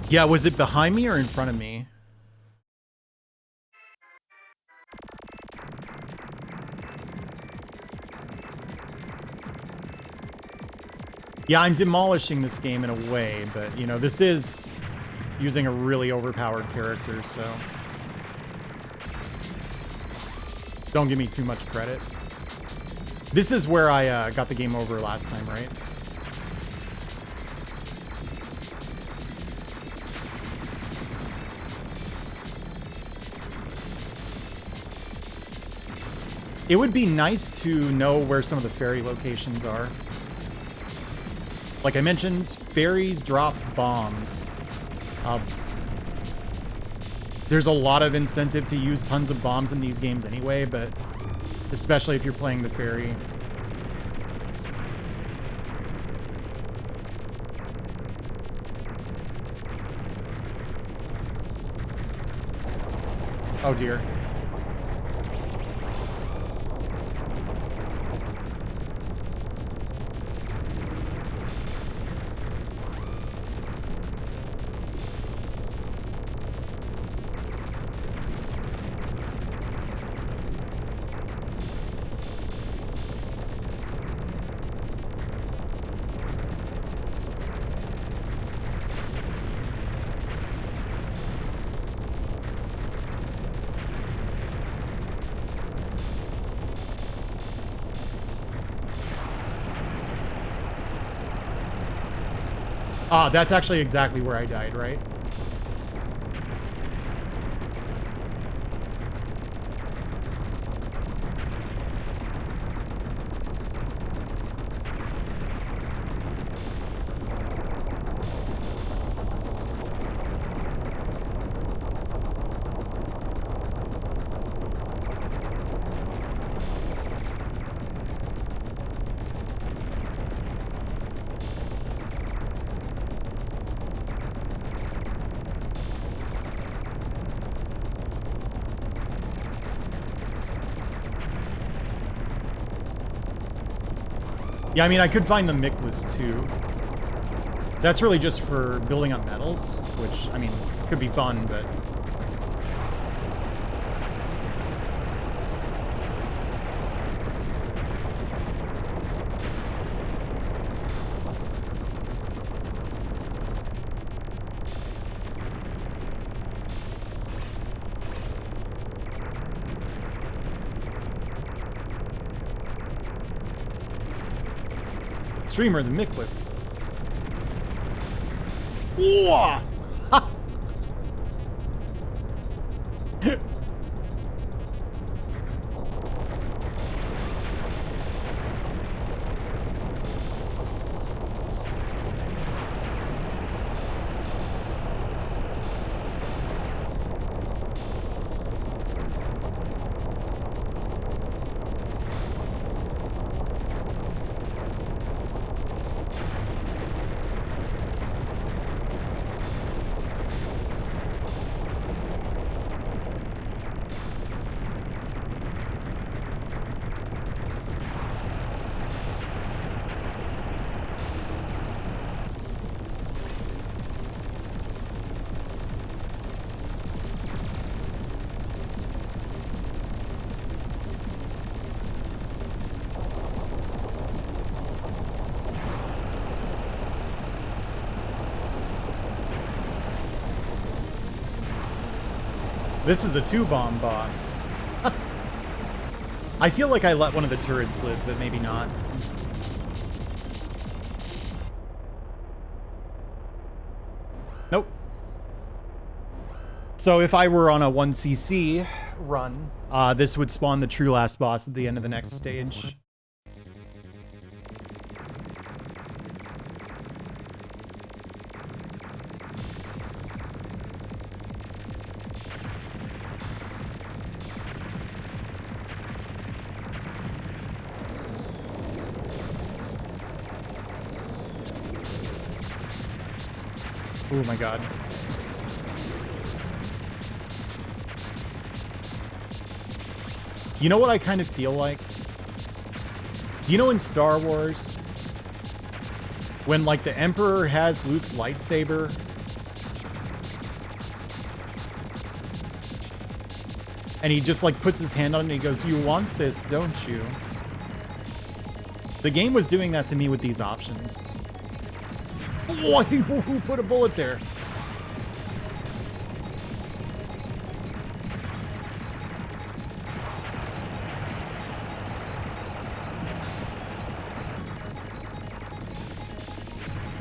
S1: Yeah, was it behind me or in front of me? Yeah, I'm demolishing this game in a way, but, you know, this is using a really overpowered character, so... don't give me too much credit. This is where I got the game over last time, right? It would be nice to know where some of the ferry locations are. Like I mentioned, ferries drop bombs. There's a lot of incentive to use tons of bombs in these games anyway, but especially if you're playing the ferry. Oh dear. Ah, that's actually exactly where I died, right? Yeah, I mean, I could find the Mickless too. That's really just for building up metals, which, I mean, could be fun, but... Streamer, the Mickless. Whoa! This is a 2-bomb boss. I feel like I let one of the turrets live, but maybe not. Nope. So if I were on a 1cc run, this would spawn the true last boss at the end of the next stage. Oh my god. You know what I kind of feel like? Do you know in Star Wars, when like the Emperor has Luke's lightsaber, and he just like puts his hand on it and he goes, "You want this, don't you?" The game was doing that to me with these options. Oh, who put a bullet there?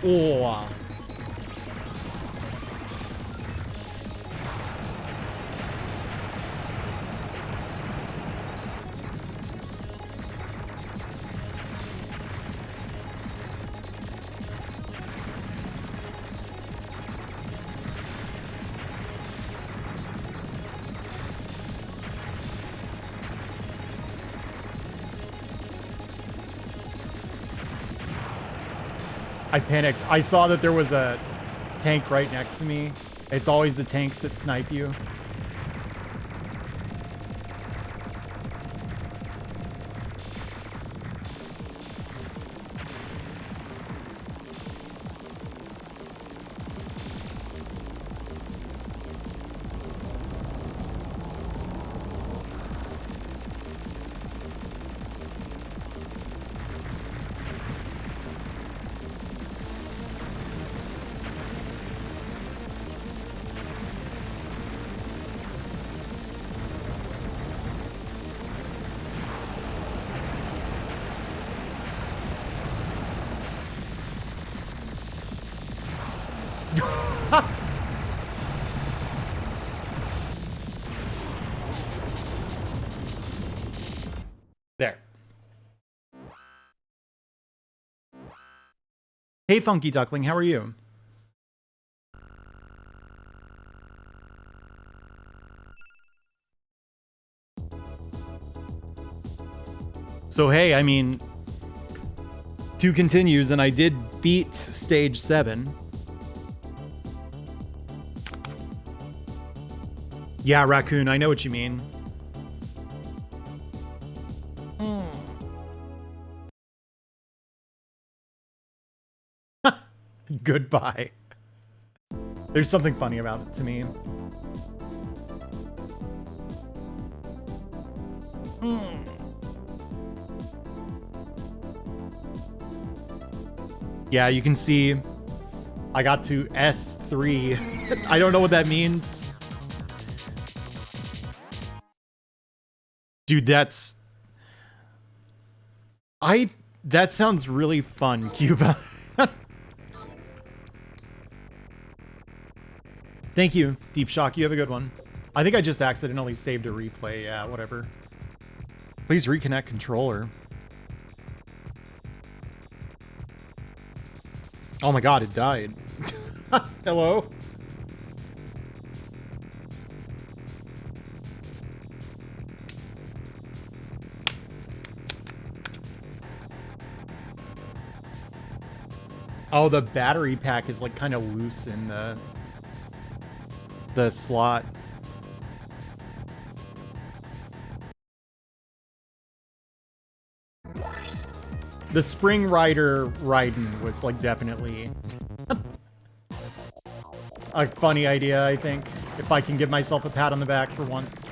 S1: Oh. I panicked. I saw that there was a tank right next to me. It's always the tanks that snipe you. There. Hey, Funky Duckling, how are you? So, hey, I mean, 2 continues, and I did beat stage 7. Yeah, Raccoon, I know what you mean. Goodbye. There's something funny about it to me. Yeah, you can see I got to S3. I don't know what that means. Dude, that sounds really fun, Cuba. Thank you, Deep Shock. You have a good one. I think I just accidentally saved a replay. Yeah, whatever. Please reconnect controller. Oh my god, it died. Hello? Oh, the battery pack is like kind of loose in the slot. The Spring Rider Raiden was like definitely a funny idea, I think. If I can give myself a pat on the back for once.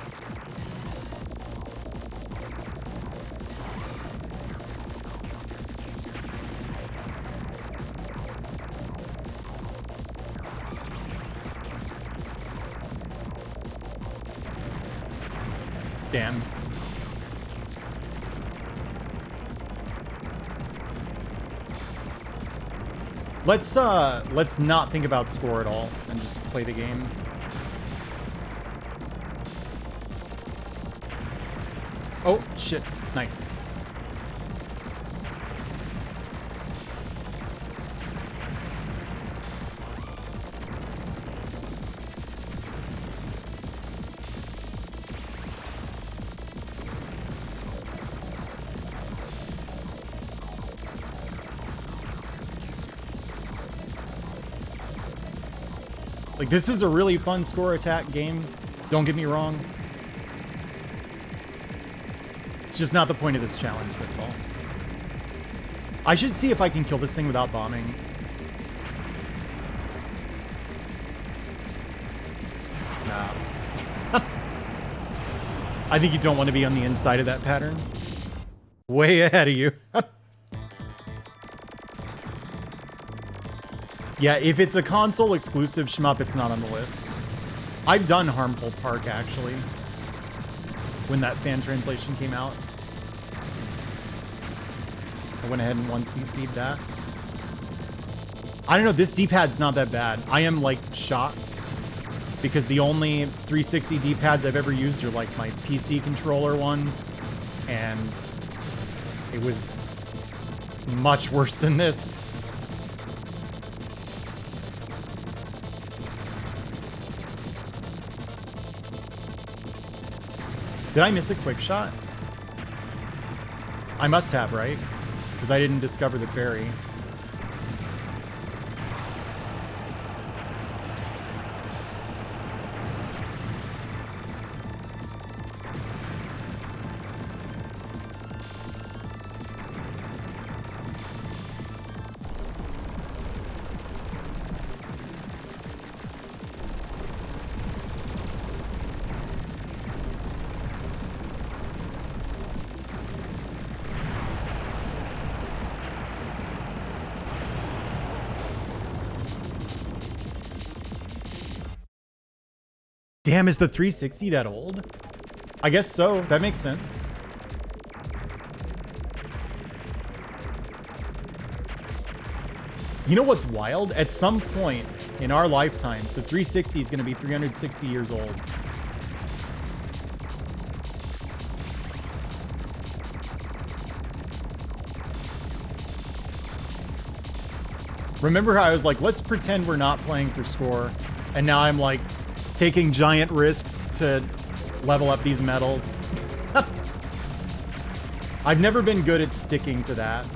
S1: Damn. Let's not think about score at all and just play the game. Oh, shit. Nice. Like, this is a really fun score attack game. Don't get me wrong. It's just not the point of this challenge, that's all. I should see if I can kill this thing without bombing. Nah. I think you don't want to be on the inside of that pattern. Way ahead of you. Yeah, if it's a console exclusive shmup, it's not on the list. I've done Harmful Park, actually, when that fan translation came out. I went ahead and 1cc'd that. I don't know, this D-pad's not that bad. I am, like, shocked, because the only 360 D-pads I've ever used are, like, my PC controller one, and it was much worse than this. Did I miss a quick shot? I must have, right? Because I didn't discover the ferry. Damn, is the 360 that old? I guess so. That makes sense. You know what's wild? At some point in our lifetimes, the 360 is going to be 360 years old. Remember how I was like, let's pretend we're not playing for score. And now I'm like, taking giant risks to level up these medals. I've never been good at sticking to that.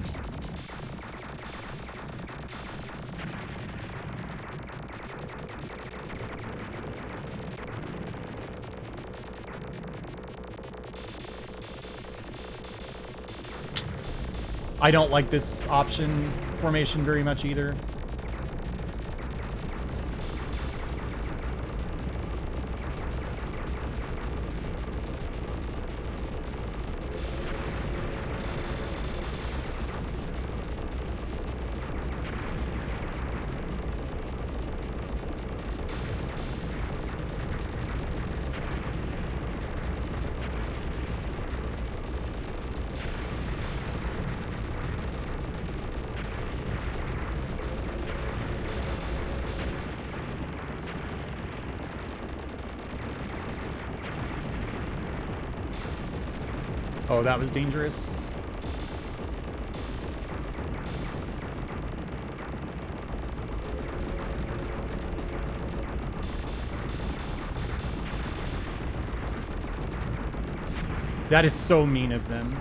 S1: I don't like this option formation very much either. Oh, that was dangerous. That is so mean of them.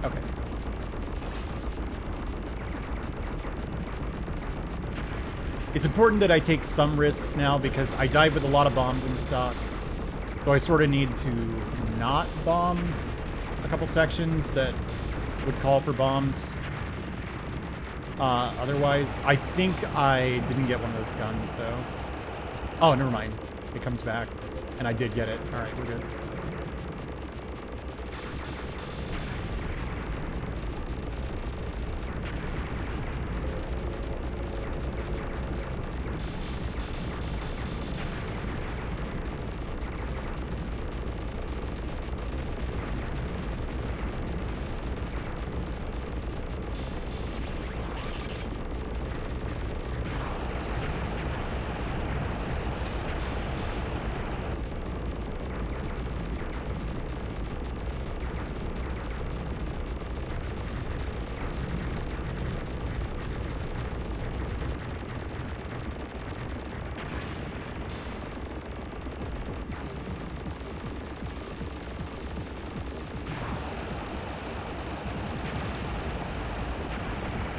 S1: Okay. It's important that I take some risks now because I dive with a lot of bombs in stock. So I sort of need to not bomb a couple sections that would call for bombs. Otherwise, I think I didn't get one of those guns, though. Oh, never mind. It comes back. And I did get it. All right, we're good.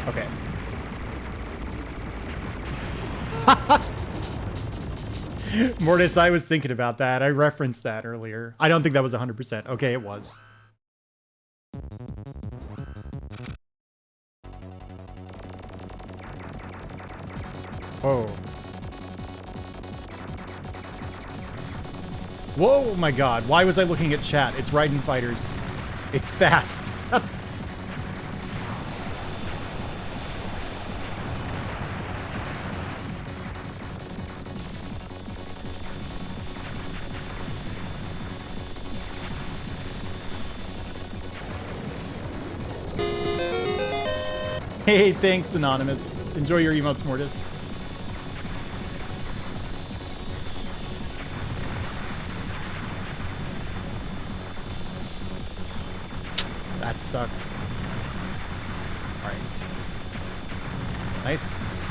S1: Okay. Mortis, I was thinking about that. I referenced that earlier. I don't think that was 100%. Okay, it was. Oh. Whoa, my God. Why was I looking at chat? It's Raiden Fighters. It's fast. Hey, thanks, Anonymous. Enjoy your emotes, Mortis. That sucks. All right. Nice.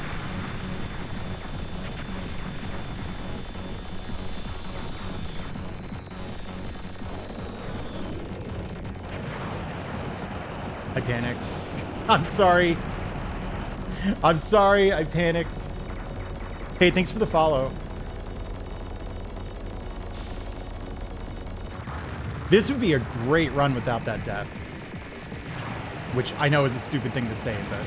S1: I panicked. I'm sorry. I'm sorry, I panicked. Hey, thanks for the follow. This would be a great run without that death. Which I know is a stupid thing to say, but...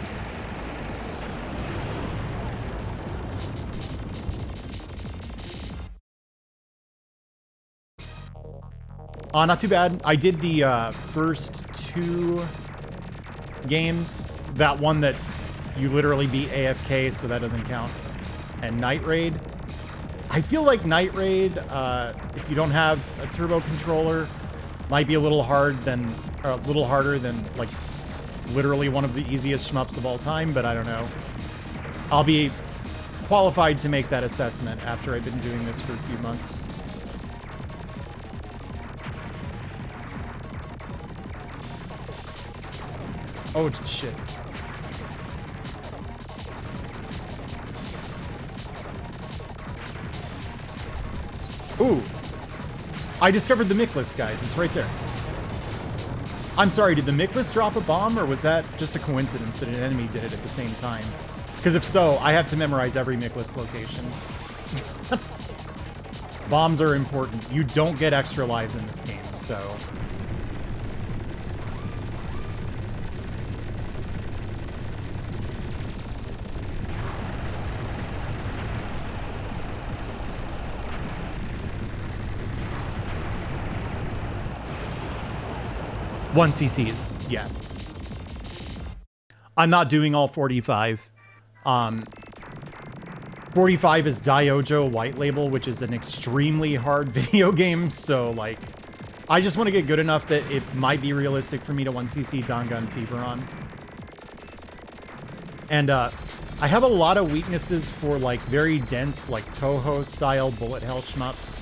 S1: not too bad. I did the first 2 games. That one that you literally beat AFK, so that doesn't count. And Night Raid. I feel like Night Raid, if you don't have a turbo controller, might be a little harder than like literally one of the easiest shmups of all time, but I don't know. I'll be qualified to make that assessment after I've been doing this for a few months. Oh, shit. Ooh. I discovered the Miklas, guys. It's right there. I'm sorry, did the Miklas drop a bomb, or was that just a coincidence that an enemy did it at the same time? Because if so, I have to memorize every Miklas location. Bombs are important. You don't get extra lives in this game, so... One CCs, yeah. I'm not doing all 45. 45 is Diojo White Label, which is an extremely hard video game, so, like, I just want to get good enough that it might be realistic for me to 1cc Dangan Fever on. And, I have a lot of weaknesses for, like, very dense, like, Toho-style bullet hell shmups.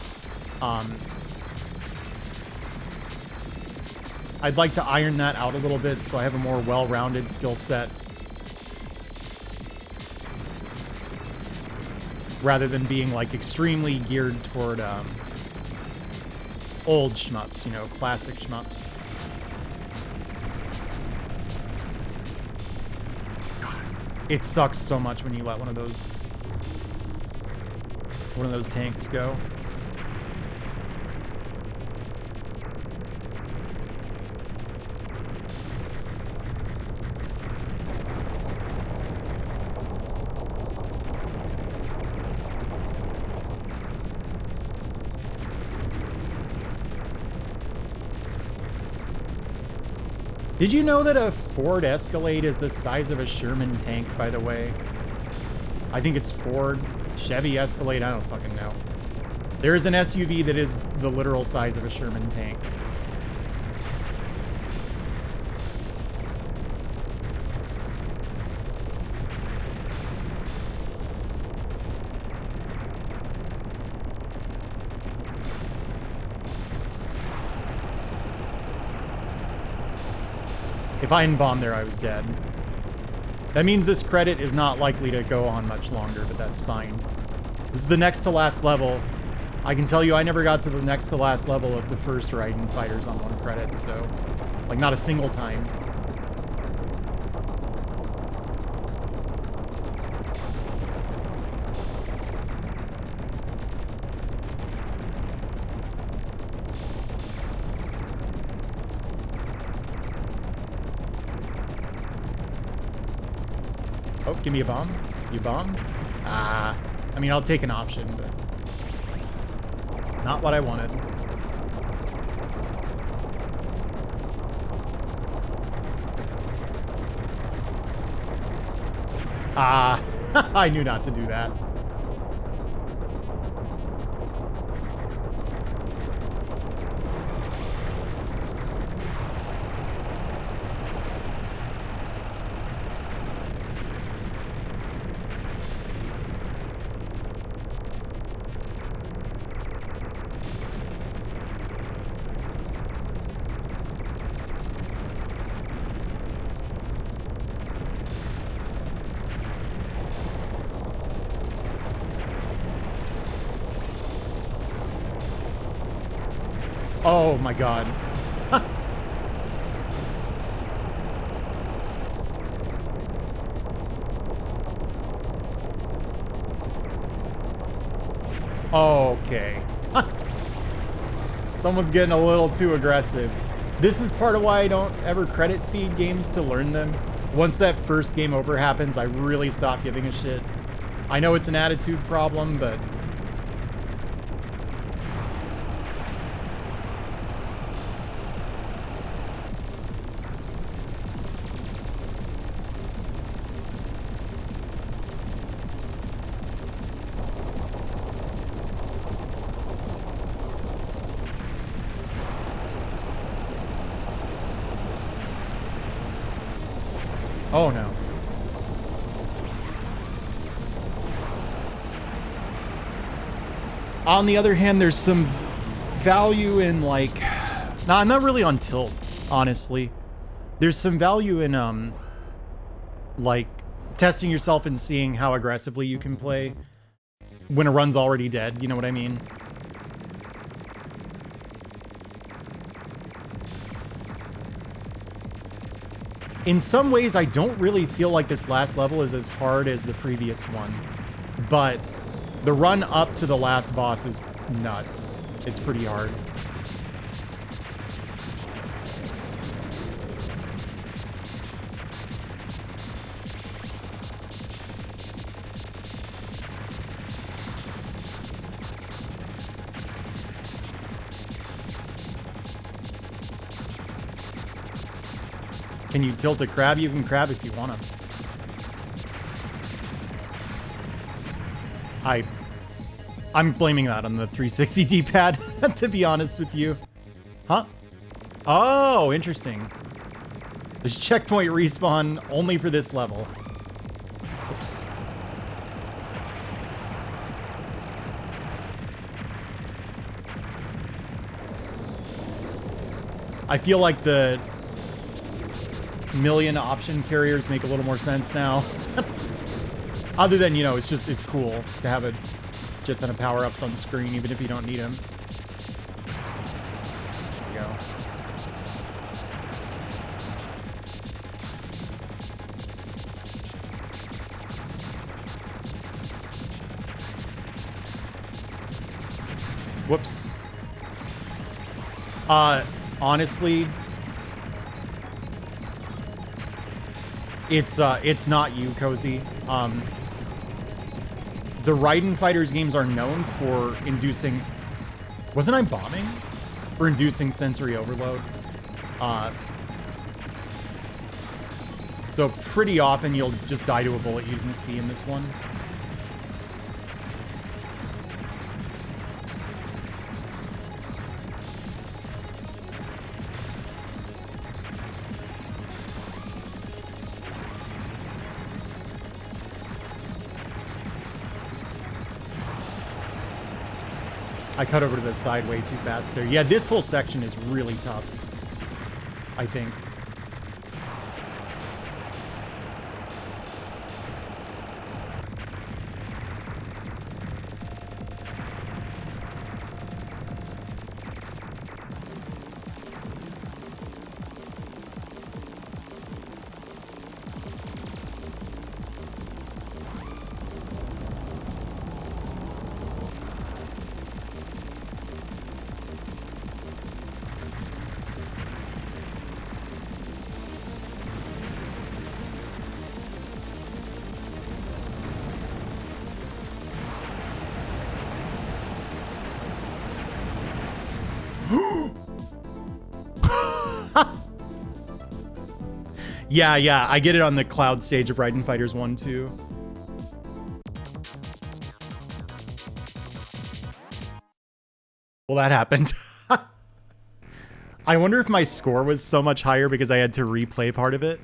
S1: I'd like to iron that out a little bit so I have a more well-rounded skill set. Rather than being, like, extremely geared toward, old shmups, you know, classic shmups. It sucks so much when you let one of those tanks go. Did you know that a Ford Escalade is the size of a Sherman tank, by the way? I think it's Ford. Chevy Escalade, I don't fucking know. There is an SUV that is the literal size of a Sherman tank. If I hadn't bombed there, I was dead. That means this credit is not likely to go on much longer, but that's fine. This is the next to last level. I can tell you I never got to the next to last level of the first Raiden fighters on 1 credit, so... like, not a single time. Oh, give me a bomb. You bomb? I mean, I'll take an option, but... not what I wanted. I knew not to do that. Oh my god. Okay. Someone's getting a little too aggressive. This is part of why I don't ever credit feed games to learn them. Once that first game over happens, I really stop giving a shit. I know it's an attitude problem, but... oh no. On the other hand, there's some value in, like... nah, not really on tilt, honestly. There's some value in, like, testing yourself and seeing how aggressively you can play when a run's already dead, you know what I mean? In some ways, I don't really feel like this last level is as hard as the previous one, but the run up to the last boss is nuts. It's pretty hard. Can you tilt a crab? You can crab if you want to. I'm blaming that on the 360 D-pad, to be honest with you. Huh? Oh, interesting. There's checkpoint respawn only for this level. Oops. I feel like the million option carriers make a little more sense now. Other than, you know, it's cool to have a shit ton of power-ups on the screen, even if you don't need them. There we go. Whoops. Honestly, it's not you, Cozy. The Raiden Fighters games are known for inducing... Wasn't I bombing? For inducing sensory overload. So pretty often you'll just die to a bullet you can see in this one. I cut over to the side way too fast there. Yeah, this whole section is really tough, I think. Yeah, I get it on the cloud stage of Raiden Fighters 1 too. Well, that happened. I wonder if my score was so much higher because I had to replay part of it.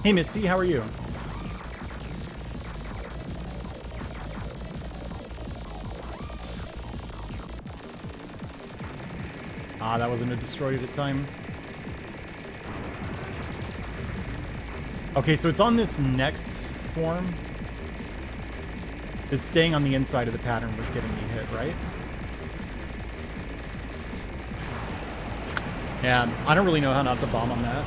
S1: Hey, Misty, how are you? Ah, that wasn't a destroyed at the time. Okay, so it's on this next form. It's staying on the inside of the pattern was getting me hit, right? Yeah, I don't really know how not to bomb on that.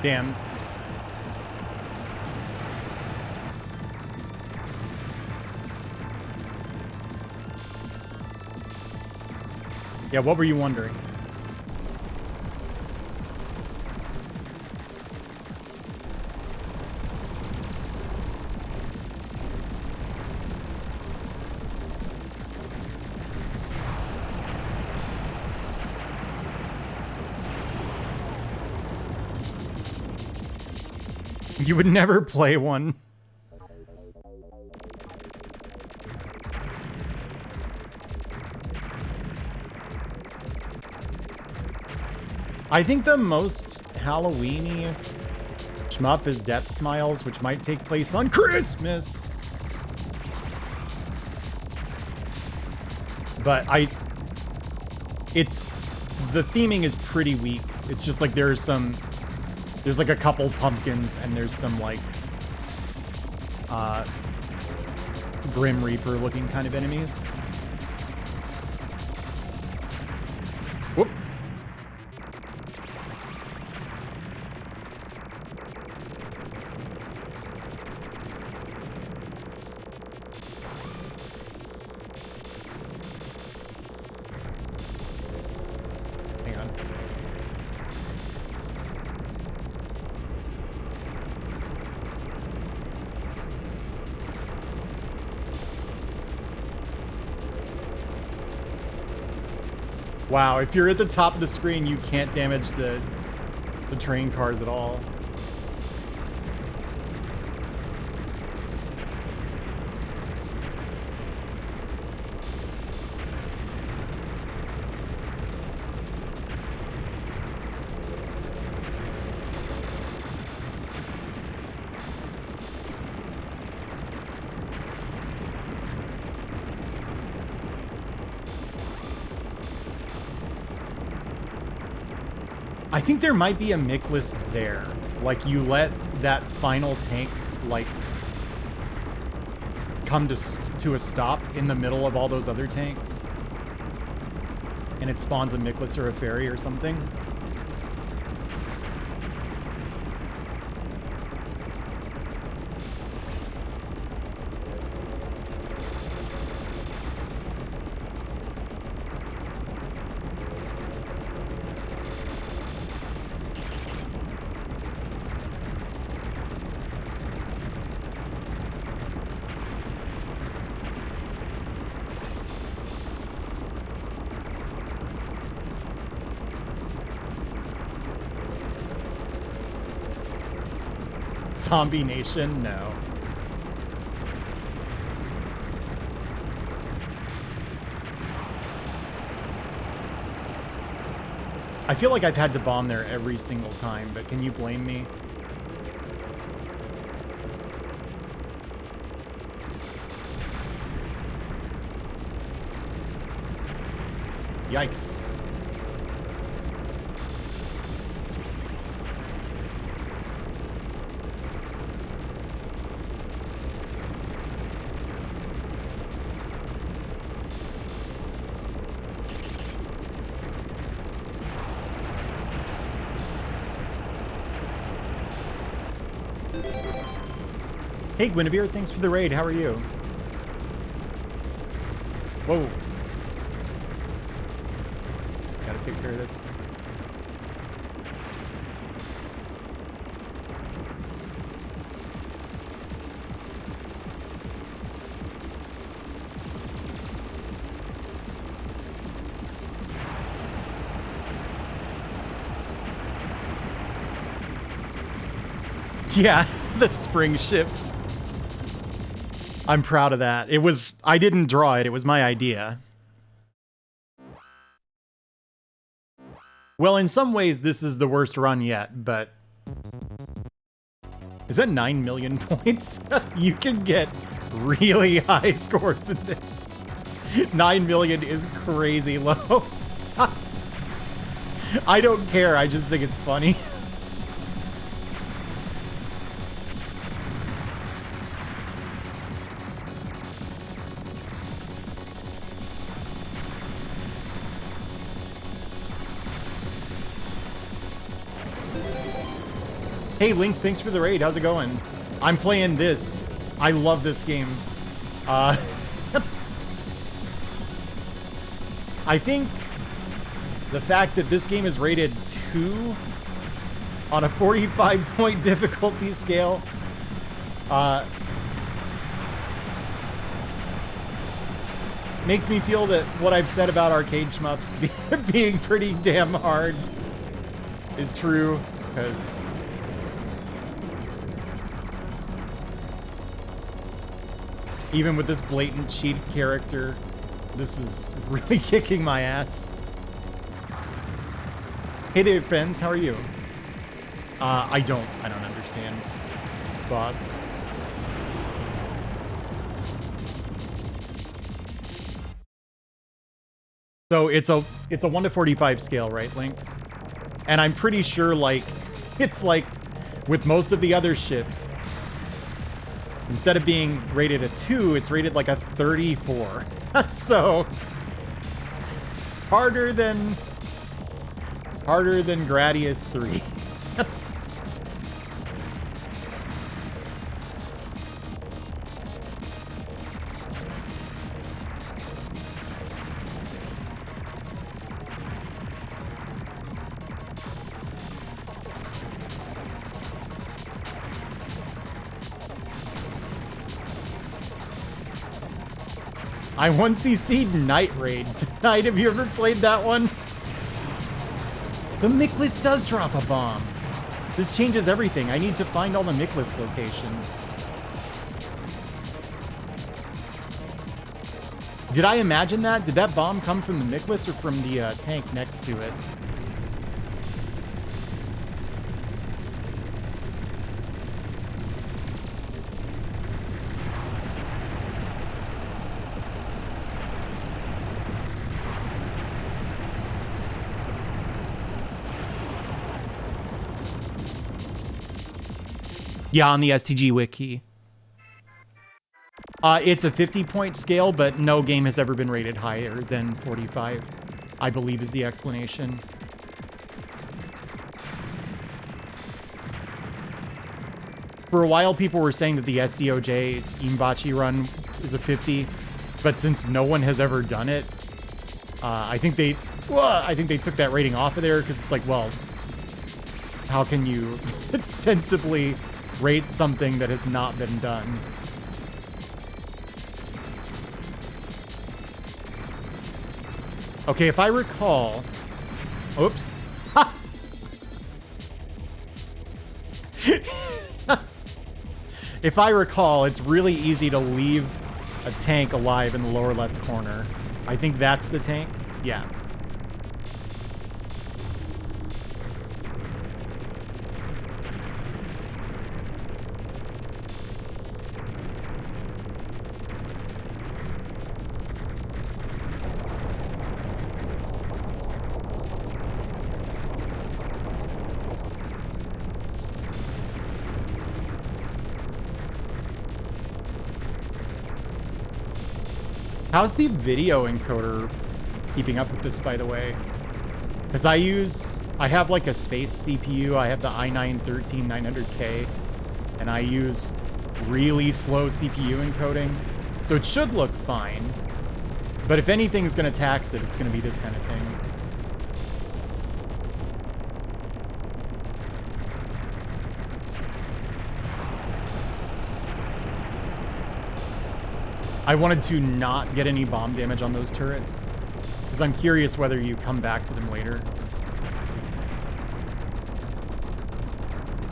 S1: Damn. Yeah, what were you wondering? You would never play one. I think the most Halloween-y shmup is Death Smiles, which might take place on Christmas. But the theming is pretty weak. It's just like there's like a couple pumpkins and there's some like Grim Reaper looking kind of enemies. Whoop. Hang on. Wow, if you're at the top of the screen, you can't damage the train cars at all. I think there might be a Miklas there. Like, you let that final tank, like, come to a stop in the middle of all those other tanks. And it spawns a Miklas or a Fairy or something. Zombie Nation? No. I feel like I've had to bomb there every single time, but can you blame me? Yikes. Hey, Guinevere, thanks for the raid. How are you? Whoa. Gotta take care of this. Yeah, the spring ship. I'm proud of that. I didn't draw it, it was my idea. Well, in some ways, this is the worst run yet, but... Is that 9 million points? You can get really high scores in this. 9 million is crazy low. I don't care, I just think it's funny. Hey, Lynx, thanks for the raid. How's it going? I'm playing this. I love this game. I think the fact that this game is rated 2 on a 45-point difficulty scale makes me feel that what I've said about arcade shmups being pretty damn hard is true, because even with this blatant cheat character, this is really kicking my ass. Hey there, friends, how are you? I don't understand. It's boss. So it's a 1 to 45 scale, right, Lynx? And I'm pretty sure, like, it's like with most of the other ships, instead of being rated a 2, it's rated like a 34. So harder than Gradius 3. I 1cc'd Night Raid tonight. Have you ever played that one? The Miklis does drop a bomb. This changes everything. I need to find all the Miklis locations. Did I imagine that? Did that bomb come from the Miklis or from the tank next to it? Yeah, on the STG wiki. It's a 50-point scale, but no game has ever been rated higher than 45, I believe is the explanation. For a while, people were saying that the SDOJ Imbachi run is a 50, but since no one has ever done it, I think they took that rating off of there, because it's like, well, how can you sensibly rate something that has not been done? Okay, if I recall... Oops. If I recall, it's really easy to leave a tank alive in the lower left corner. I think that's the tank. Yeah. How's the video encoder keeping up with this, by the way? Because I have like a space CPU. I have the i9-13900K, and I use really slow CPU encoding. So it should look fine. But if anything's going to tax it, it's going to be this kind of thing. I wanted to not get any bomb damage on those turrets, because I'm curious whether you come back for them later.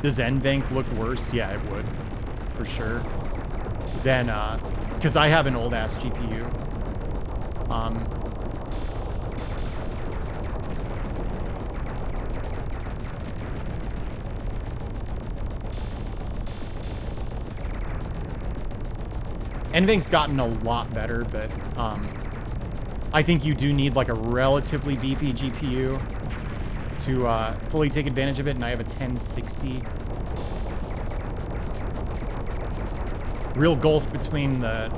S1: Does NVENC look worse? Yeah, it would, for sure. Then, because I have an old-ass GPU. NVENC's gotten a lot better, but I think you do need like a relatively beefy GPU to fully take advantage of it, and I have a 1060. Real gulf between the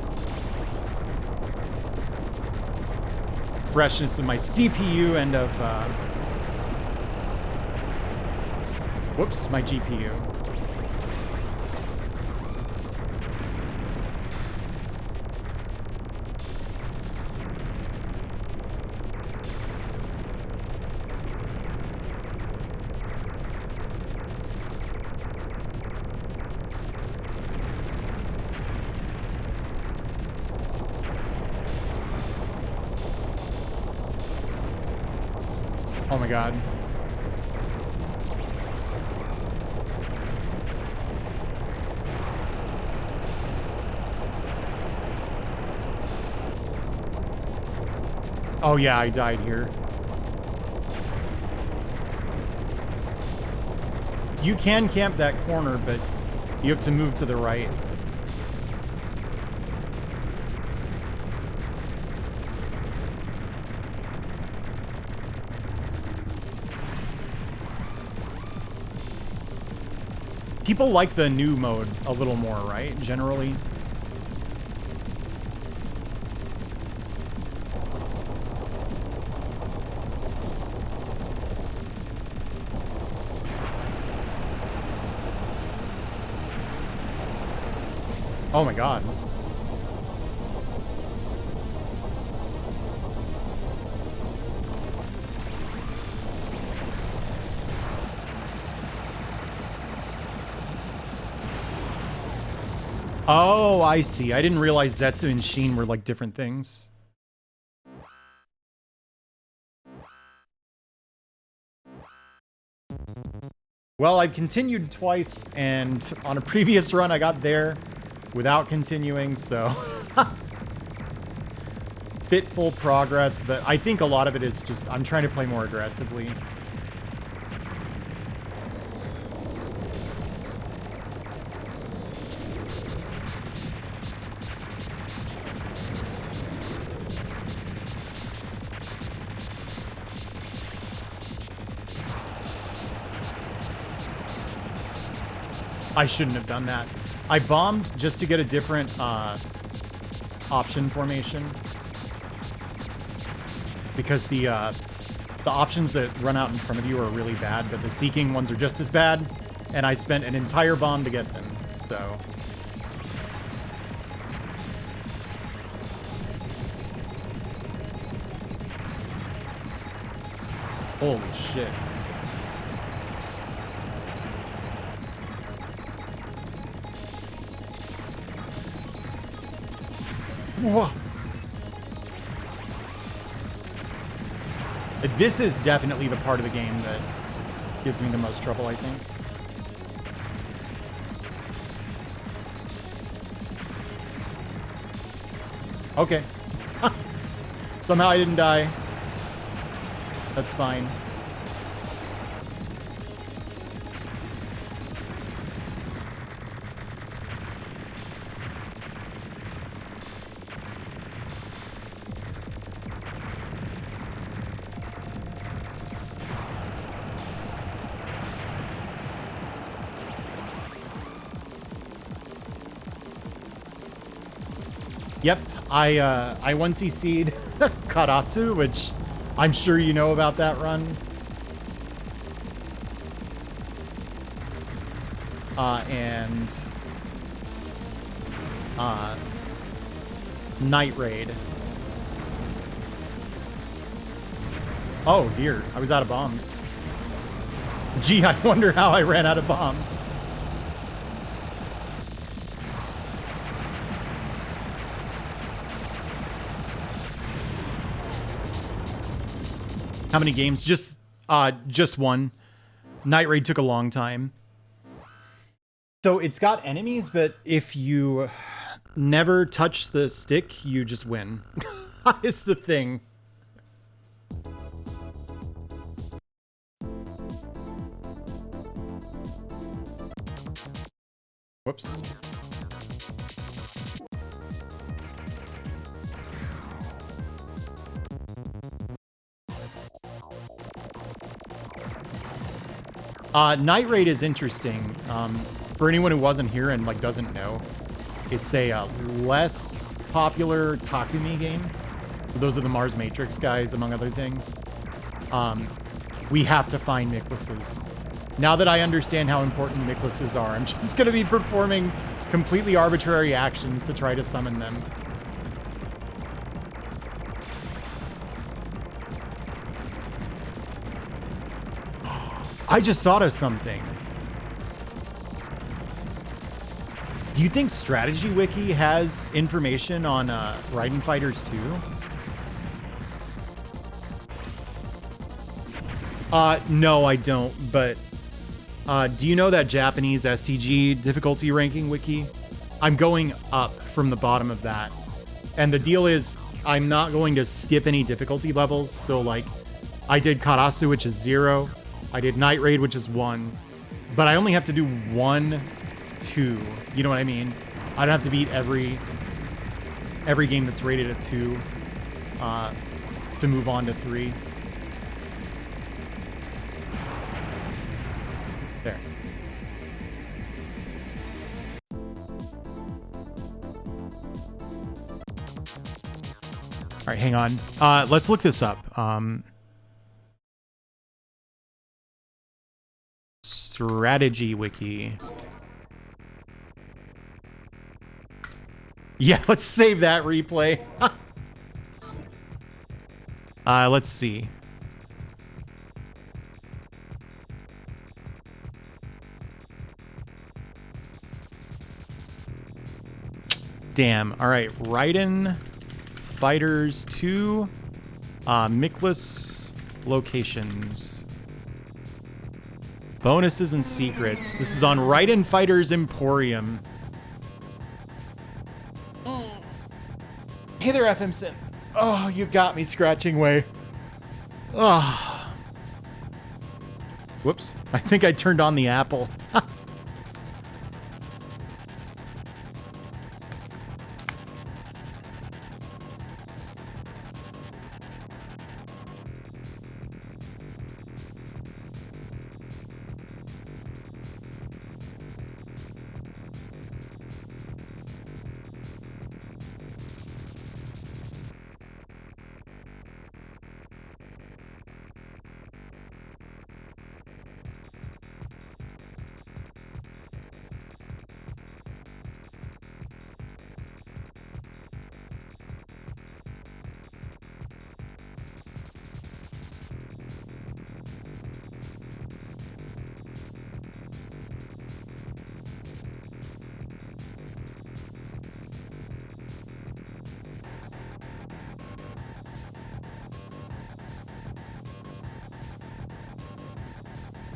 S1: freshness of my CPU and of whoops, my GPU. Oh my god. Oh yeah, I died here. You can camp that corner, but you have to move to the right. People like the new mode a little more, right? Generally. Oh my god. Oh, I see. I didn't realize Zetsu and Sheen were like different things. Well, I've continued twice, and on a previous run I got there without continuing, so fitful progress, but I think a lot of it is just I'm trying to play more aggressively. I shouldn't have done that. I bombed just to get a different option formation. Because the options that run out in front of you are really bad, but the seeking ones are just as bad. And I spent an entire bomb to get them, so... Holy shit. Whoa. This is definitely the part of the game that gives me the most trouble, I think. Okay. Somehow I didn't die. That's fine. Yep, I 1cc'd Karasu, which I'm sure you know about that run. And Night Raid. Oh dear, I was out of bombs. Gee, I wonder how I ran out of bombs. How many games? Just one. Night Raid took a long time. So it's got enemies, but if you never touch the stick, you just win. Is the thing. Whoops. Night Raid is interesting. For anyone who wasn't here and like doesn't know, it's a less popular Takumi game. Those are the Mars Matrix guys, among other things. We have to find Nicholases. Now that I understand how important Nicholases are, I'm just going to be performing completely arbitrary actions to try to summon them. I just thought of something. Do you think Strategy Wiki has information on Raiden Fighters 2? No, I don't, but do you know that Japanese STG difficulty ranking wiki? I'm going up from the bottom of that. And the deal is I'm not going to skip any difficulty levels. So like I did Karasu, which is 0. I did Night Raid, which is 1. But I only have to do 1, 2. You know what I mean? I don't have to beat every game that's rated at 2 to move on to 3. There. All right, hang on. Let's look this up. Strategy wiki. Yeah, let's save that replay. Let's see. Damn. All right, Raiden Fighters 2, Miklas locations, bonuses and secrets. This is on Raiden Fighters Emporium. Hey there, FM Synth. Oh, you got me scratching way. Oh. Whoops. I think I turned on the Apple.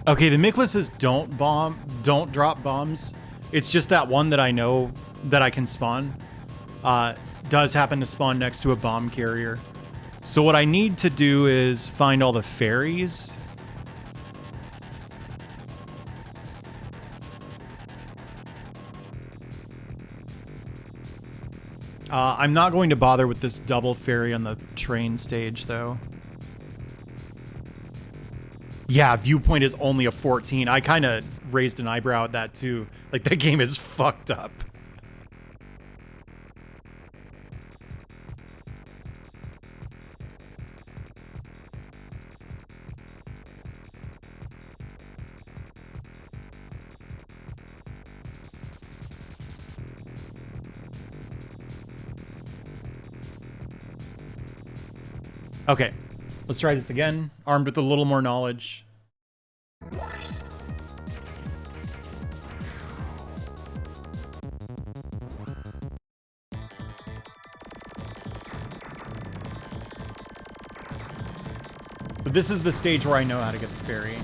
S1: Okay, the Miklas don't drop bombs. It's just that one that I know that I can spawn. Does happen to spawn next to a bomb carrier. So what I need to do is find all the fairies. I'm not going to bother with this double fairy on the train stage, though. Yeah, viewpoint is only a 14. I kind of raised an eyebrow at that, too. Like, that game is fucked up. Okay, let's try this again, armed with a little more knowledge. But this is the stage where I know how to get the fairy.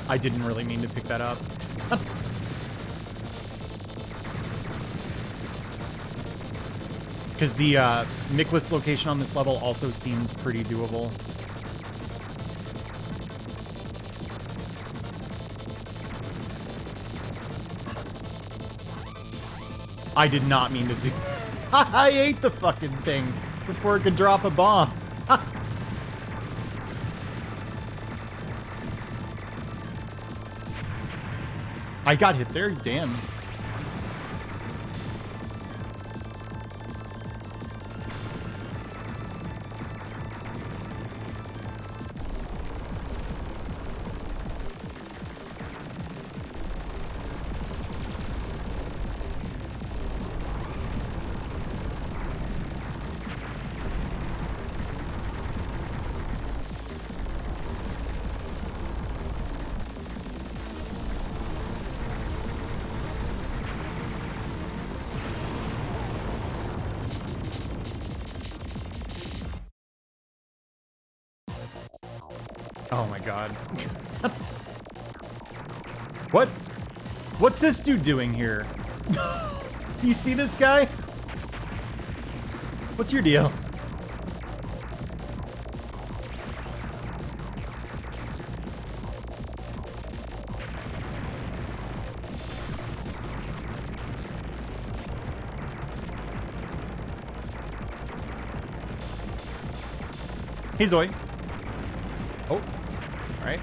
S1: I didn't really mean to pick that up. Because the Miklas location on this level also seems pretty doable. I did not mean to do... I ate the fucking thing before it could drop a bomb. I got hit there, damn. Oh my god. What? What's this dude doing here? Do you see this guy? What's your deal? Hey, Zoe. Oh, all right.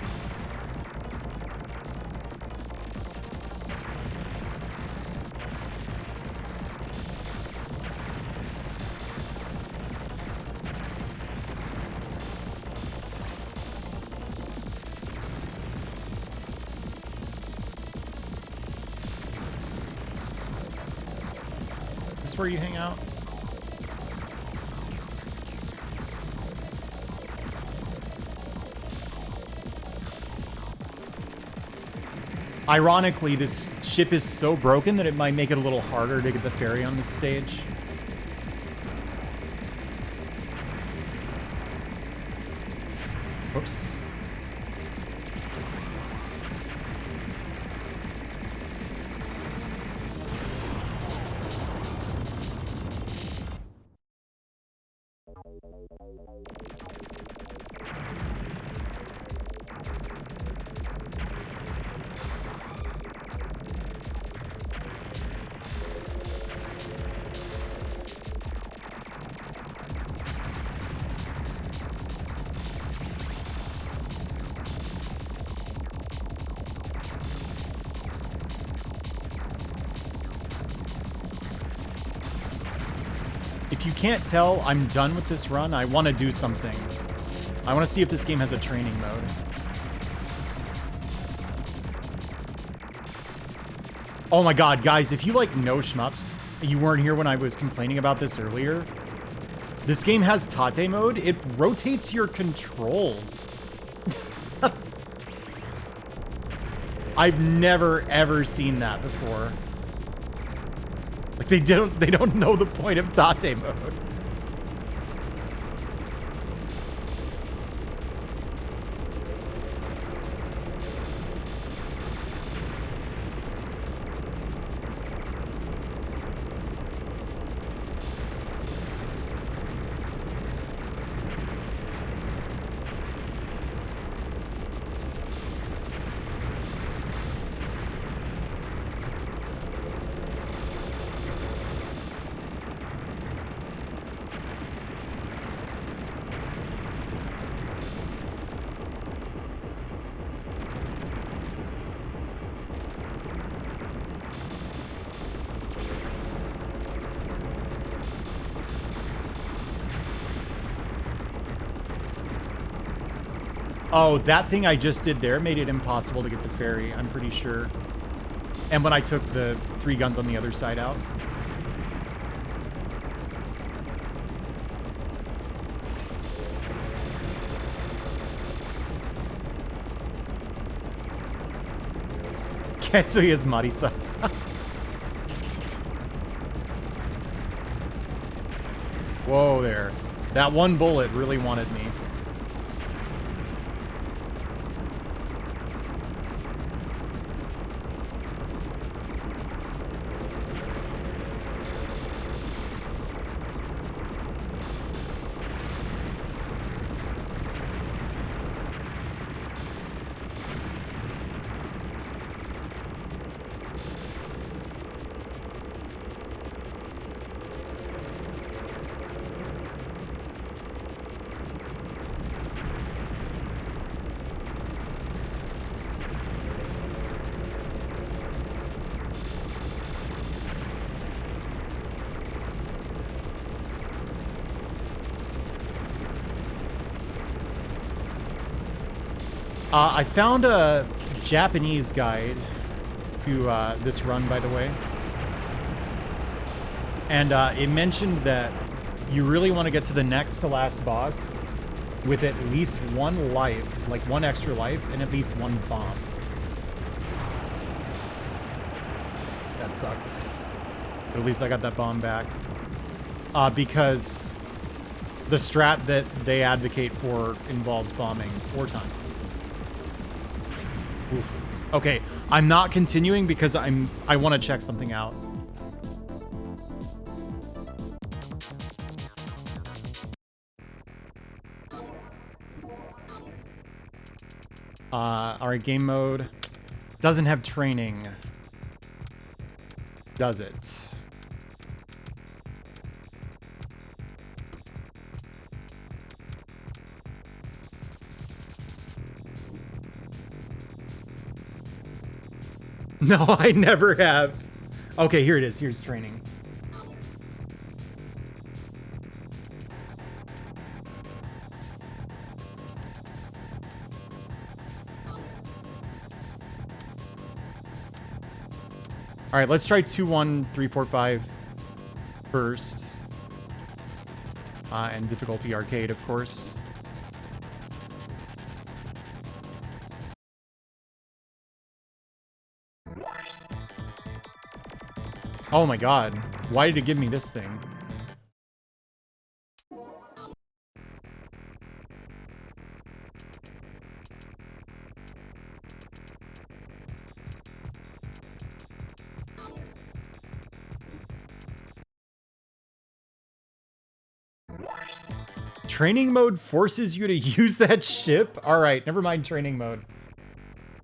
S1: Is this where you hang out? Ironically, this ship is so broken that it might make it a little harder to get the ferry on this stage. Whoops. If you can't tell, I'm done with this run. I want to do something. I want to see if this game has a training mode. Oh my god, guys, if you like know Shmups, you weren't here when I was complaining about this earlier. This game has Tate mode. It rotates your controls. I've never ever seen that before. Like they don't know the point of Tate mode. Oh, that thing I just did there made it impossible to get the ferry, I'm pretty sure. And when I took the 3 guns on the other side out. Ketsuya's Marisa. Whoa there. That one bullet really wanted me. I found a Japanese guide to this run, by the way. And it mentioned that you really want to get to the next to last boss with at least 1 life, like 1 extra life, and at least 1 bomb. That sucked. But at least I got that bomb back. Because the strat that they advocate for involves bombing 4 times. Oof. Okay, I'm not continuing because I want to check something out. All right, game mode doesn't have training, does it? No, I never have. Okay, here it is. Here's training. All right, let's try 2, 1, 3, 4, 5 first. And difficulty arcade, of course. Oh my god. Why did it give me this thing? Training mode forces you to use that ship? Alright, never mind training mode.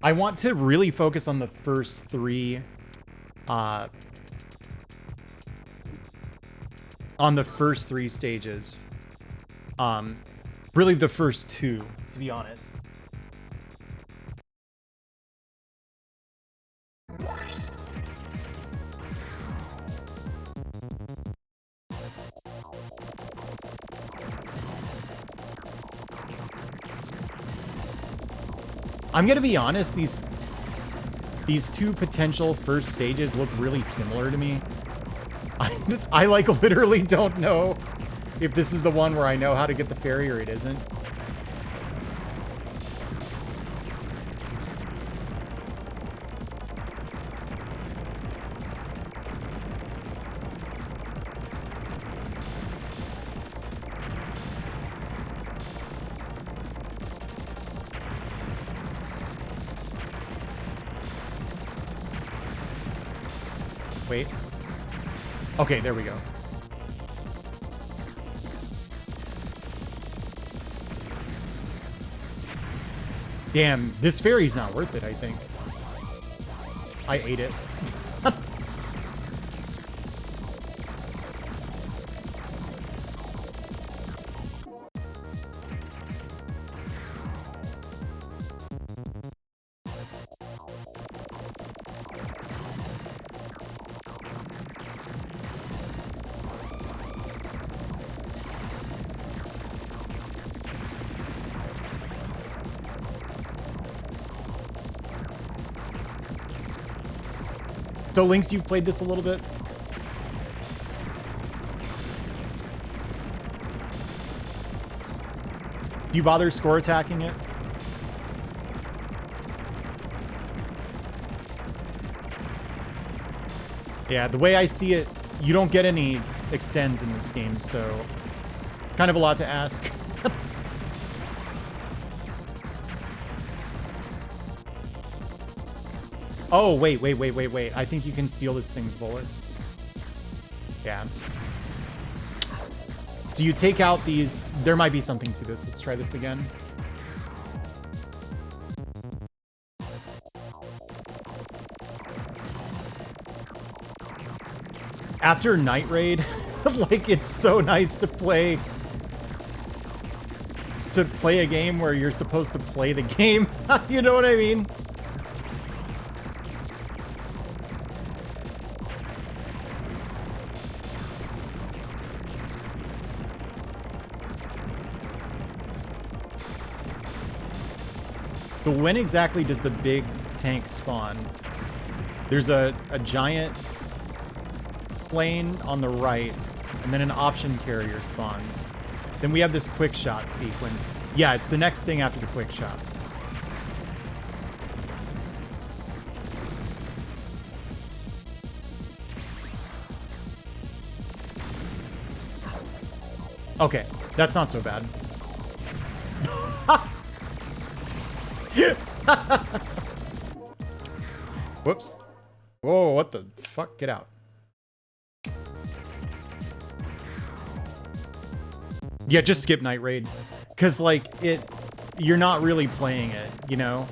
S1: I want to really focus on the first 3... on the first 3 stages. Really the first 2, to be honest. I'm gonna be honest, these 2 potential first stages look really similar to me. I like literally don't know if this is the one where I know how to get the ferry or it isn't. Wait. Okay, there we go. Damn, this ferry's not worth it, I think. I ate it. So, Lynx, you've played this a little bit? Do you bother score attacking it? Yeah, the way I see it, you don't get any extends in this game, so kind of a lot to ask. Oh, wait. I think you can steal this thing's bullets. Yeah. So you take out these... There might be something to this. Let's try this again. After Night Raid, like, it's so nice to play a game where you're supposed to play the game. You know what I mean? But when exactly does the big tank spawn? There's a giant plane on the right, and then an option carrier spawns. Then we have this quick shot sequence. Yeah, it's the next thing after the quick shots. Okay, that's not so bad. Whoops. Whoa, what the fuck? Get out. Yeah, just skip Night Raid. Because, like, you're not really playing it, you know?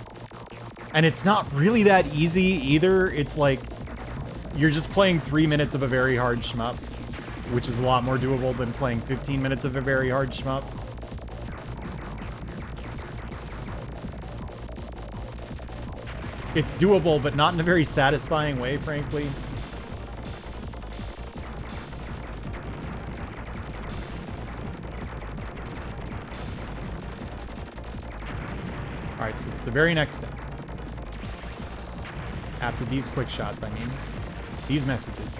S1: And it's not really that easy either. It's like, you're just playing 3 minutes of a very hard shmup, which is a lot more doable than playing 15 minutes of a very hard shmup. It's doable, but not in a very satisfying way, frankly. Alright, so it's the very next thing. After these quick shots, I mean. These messages.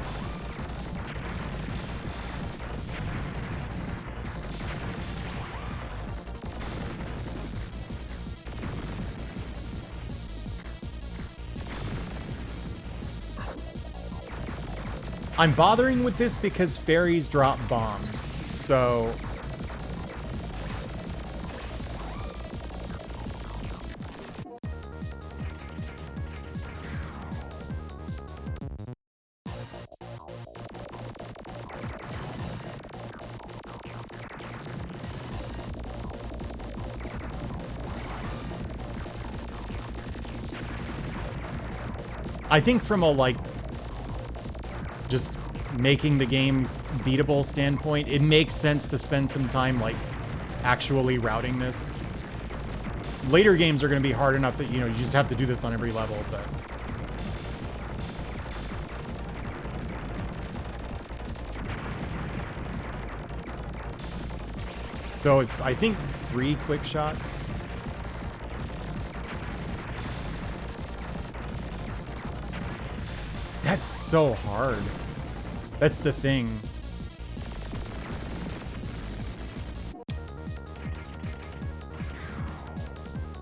S1: I'm bothering with this because fairies drop bombs, so... I think from a, like, just making the game beatable standpoint, it makes sense to spend some time, like, actually routing this. Later games are going to be hard enough that, you know, you just have to do this on every level, but... So it's, I think, 3 quick shots. That's so hard. That's the thing.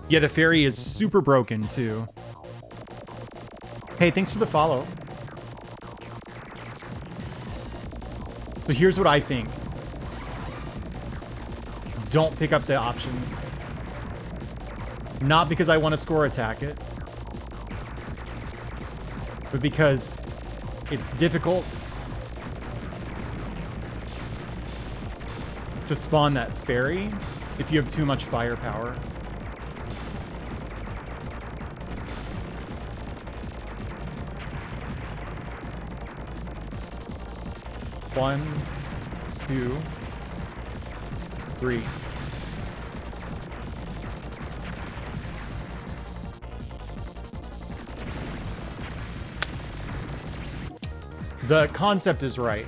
S1: Yeah, the fairy is super broken, too. Hey, thanks for the follow. So here's what I think. Don't pick up the options. Not because I want to score attack it, but because it's difficult to spawn that fairy if you have too much firepower. One, 2, 3. The concept is right.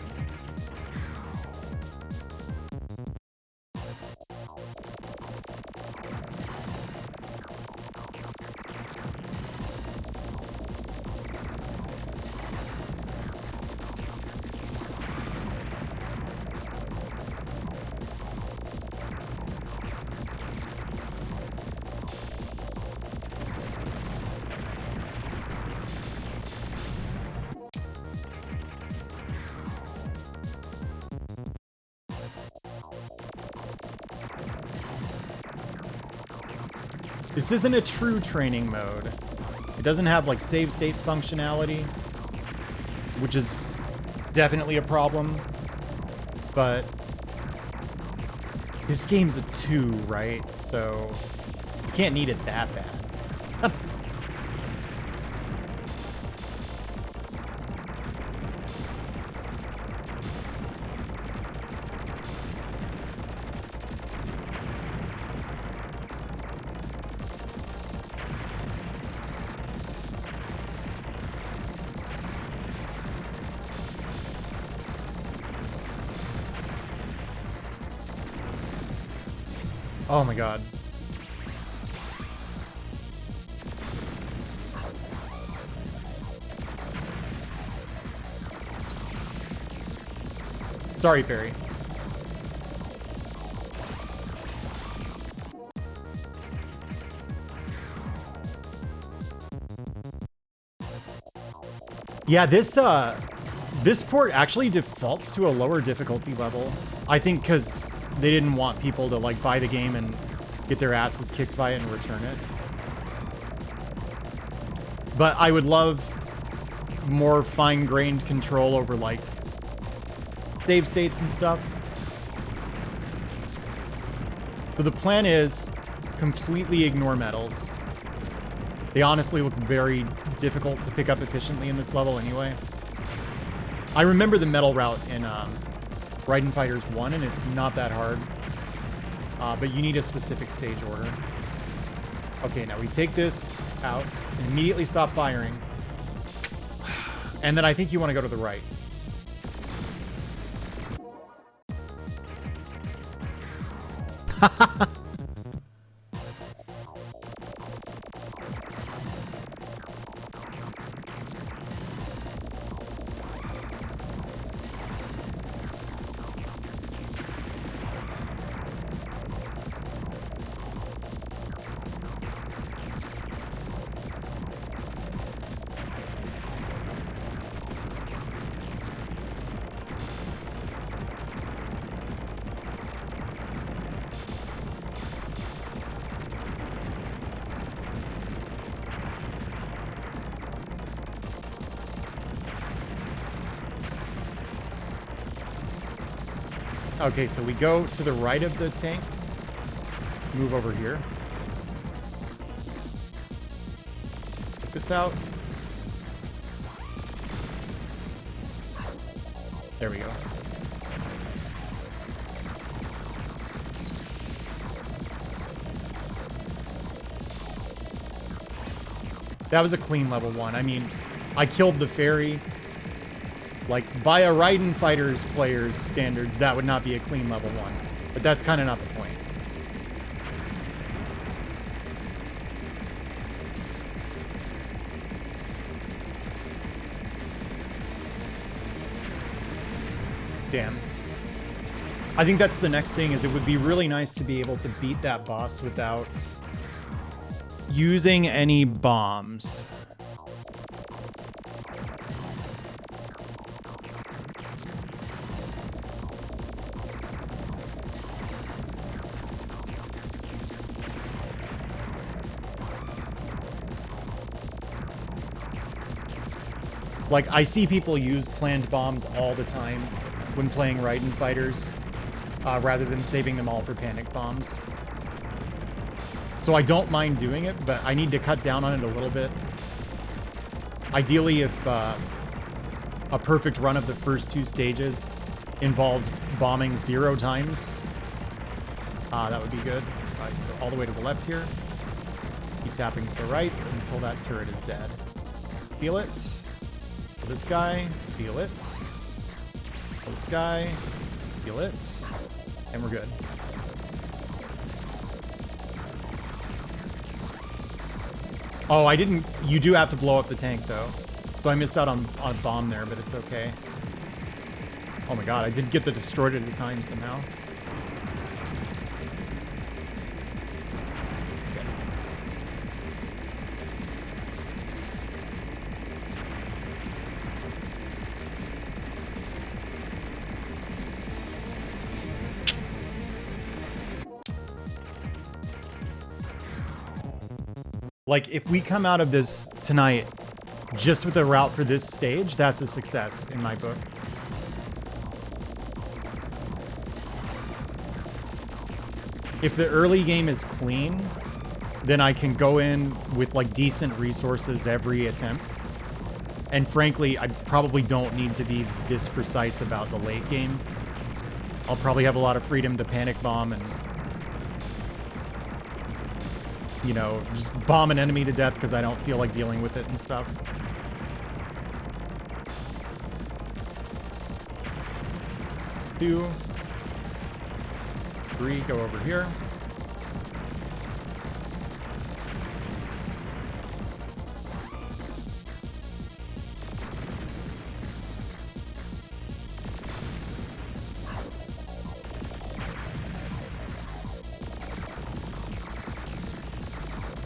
S1: This isn't a true training mode. It doesn't have, like, save state functionality, which is definitely a problem. But this game's a 2, right? So you can't need it that bad. Oh my god. Sorry, Fairy. Yeah, this port actually defaults to a lower difficulty level. I think because they didn't want people to, like, buy the game and get their asses kicked by it and return it. But I would love more fine-grained control over, like, save states and stuff. So the plan is completely ignore metals. They honestly look very difficult to pick up efficiently in this level anyway. I remember the metal route in Raiden Fighters 1, and it's not that hard. But you need a specific stage order. Okay, now we take this out and immediately stop firing. And then I think you want to go to the right. Okay, so we go to the right of the tank. Move over here. Take this out. There we go. That was a clean level 1. I mean, I killed the fairy. Like, by a Raiden Fighters player's standards, that would not be a clean level 1. But that's kind of not the point. Damn. I think that's the next thing, is it would be really nice to be able to beat that boss without using any bombs. Like, I see people use planned bombs all the time when playing Raiden Fighters, rather than saving them all for panic bombs. So I don't mind doing it, but I need to cut down on it a little bit. Ideally, if a perfect run of the first 2 stages involved bombing 0 times, that would be good. All right, so all the way to the left here. Keep tapping to the right until that turret is dead. Feel it. This guy, seal it. This guy, seal it. And we're good. Oh, I didn't... You do have to blow up the tank, though. So I missed out on a bomb there, but it's okay. Oh my god, I did get the destroyed at a time somehow. Like, if we come out of this tonight just with a route for this stage, that's a success in my book. If the early game is clean, then I can go in with, like, decent resources every attempt. And frankly, I probably don't need to be this precise about the late game. I'll probably have a lot of freedom to panic bomb and, you know, just bomb an enemy to death because I don't feel like dealing with it and stuff. 2, 3, go over here.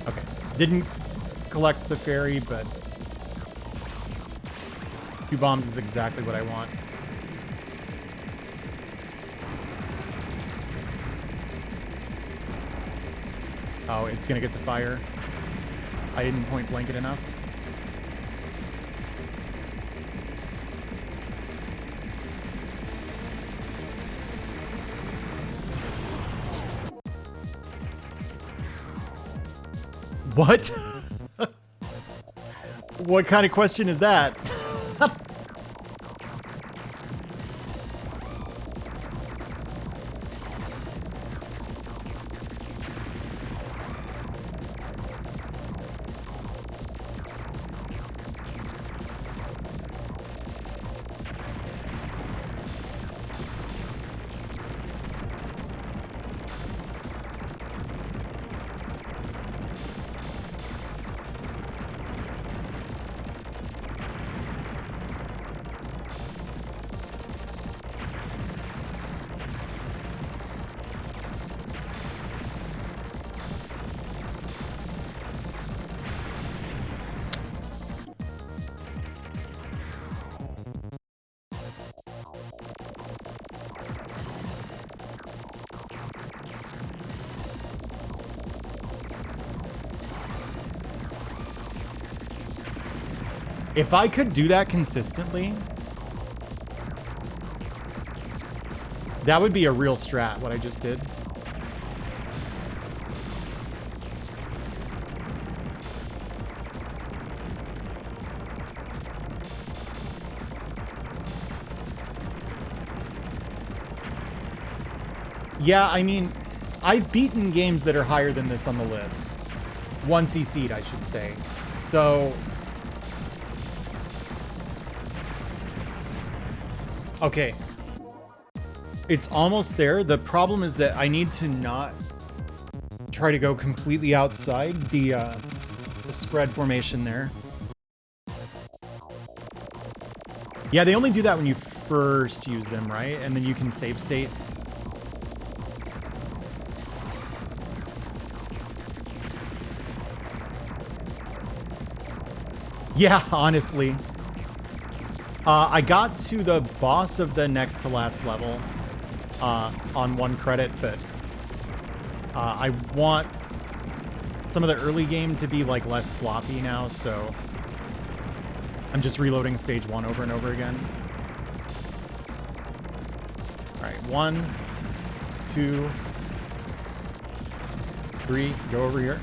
S1: Okay, didn't collect the fairy, but 2 bombs is exactly what I want. Oh, it's gonna get to fire. I didn't point blank it enough. What? What kind of question is that? If I could do that consistently, that would be a real strat, what I just did. Yeah, I mean, I've beaten games that are higher than this on the list. 1 CC'd, I should say. So... okay. It's almost there. The problem is that I need to not try to go completely outside the spread formation there. Yeah, they only do that when you first use them, right? And then you can save states. Yeah, honestly. I got to the boss of the next to last level on 1 credit, but I want some of the early game to be like less sloppy now, so I'm just reloading stage 1 over and over again. All right, 1, 2, 3, go over here.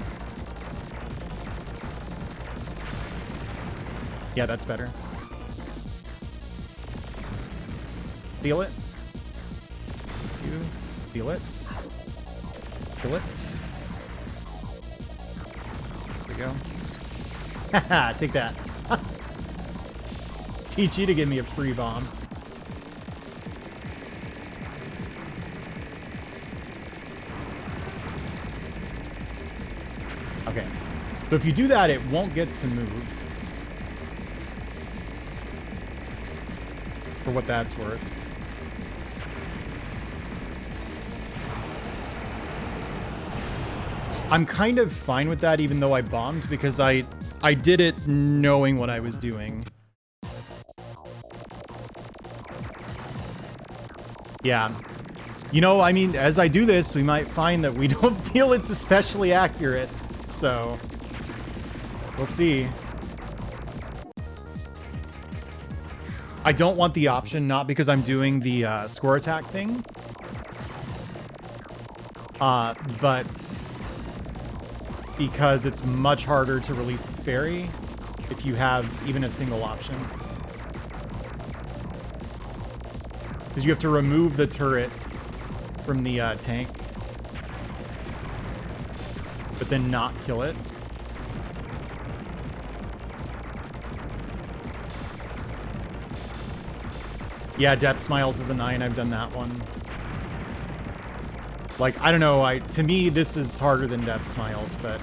S1: Yeah, that's better. Feel it. You feel it. Feel it. There we go. Haha, take that. Teach you to give me a free bomb. Okay. So if you do that, it won't get to move. For what that's worth. I'm kind of fine with that, even though I bombed, because I did it knowing what I was doing. Yeah. You know, I mean, as I do this, we might find that we don't feel it's especially accurate. So, we'll see. I don't want the option, not because I'm doing the score attack thing, but because it's much harder to release the fairy if you have even a single option. Because you have to remove the turret from the tank, but then not kill it. Yeah, Death Smiles is a 9. I've done that one. Like, I don't know. To me, this is harder than Death Smiles, but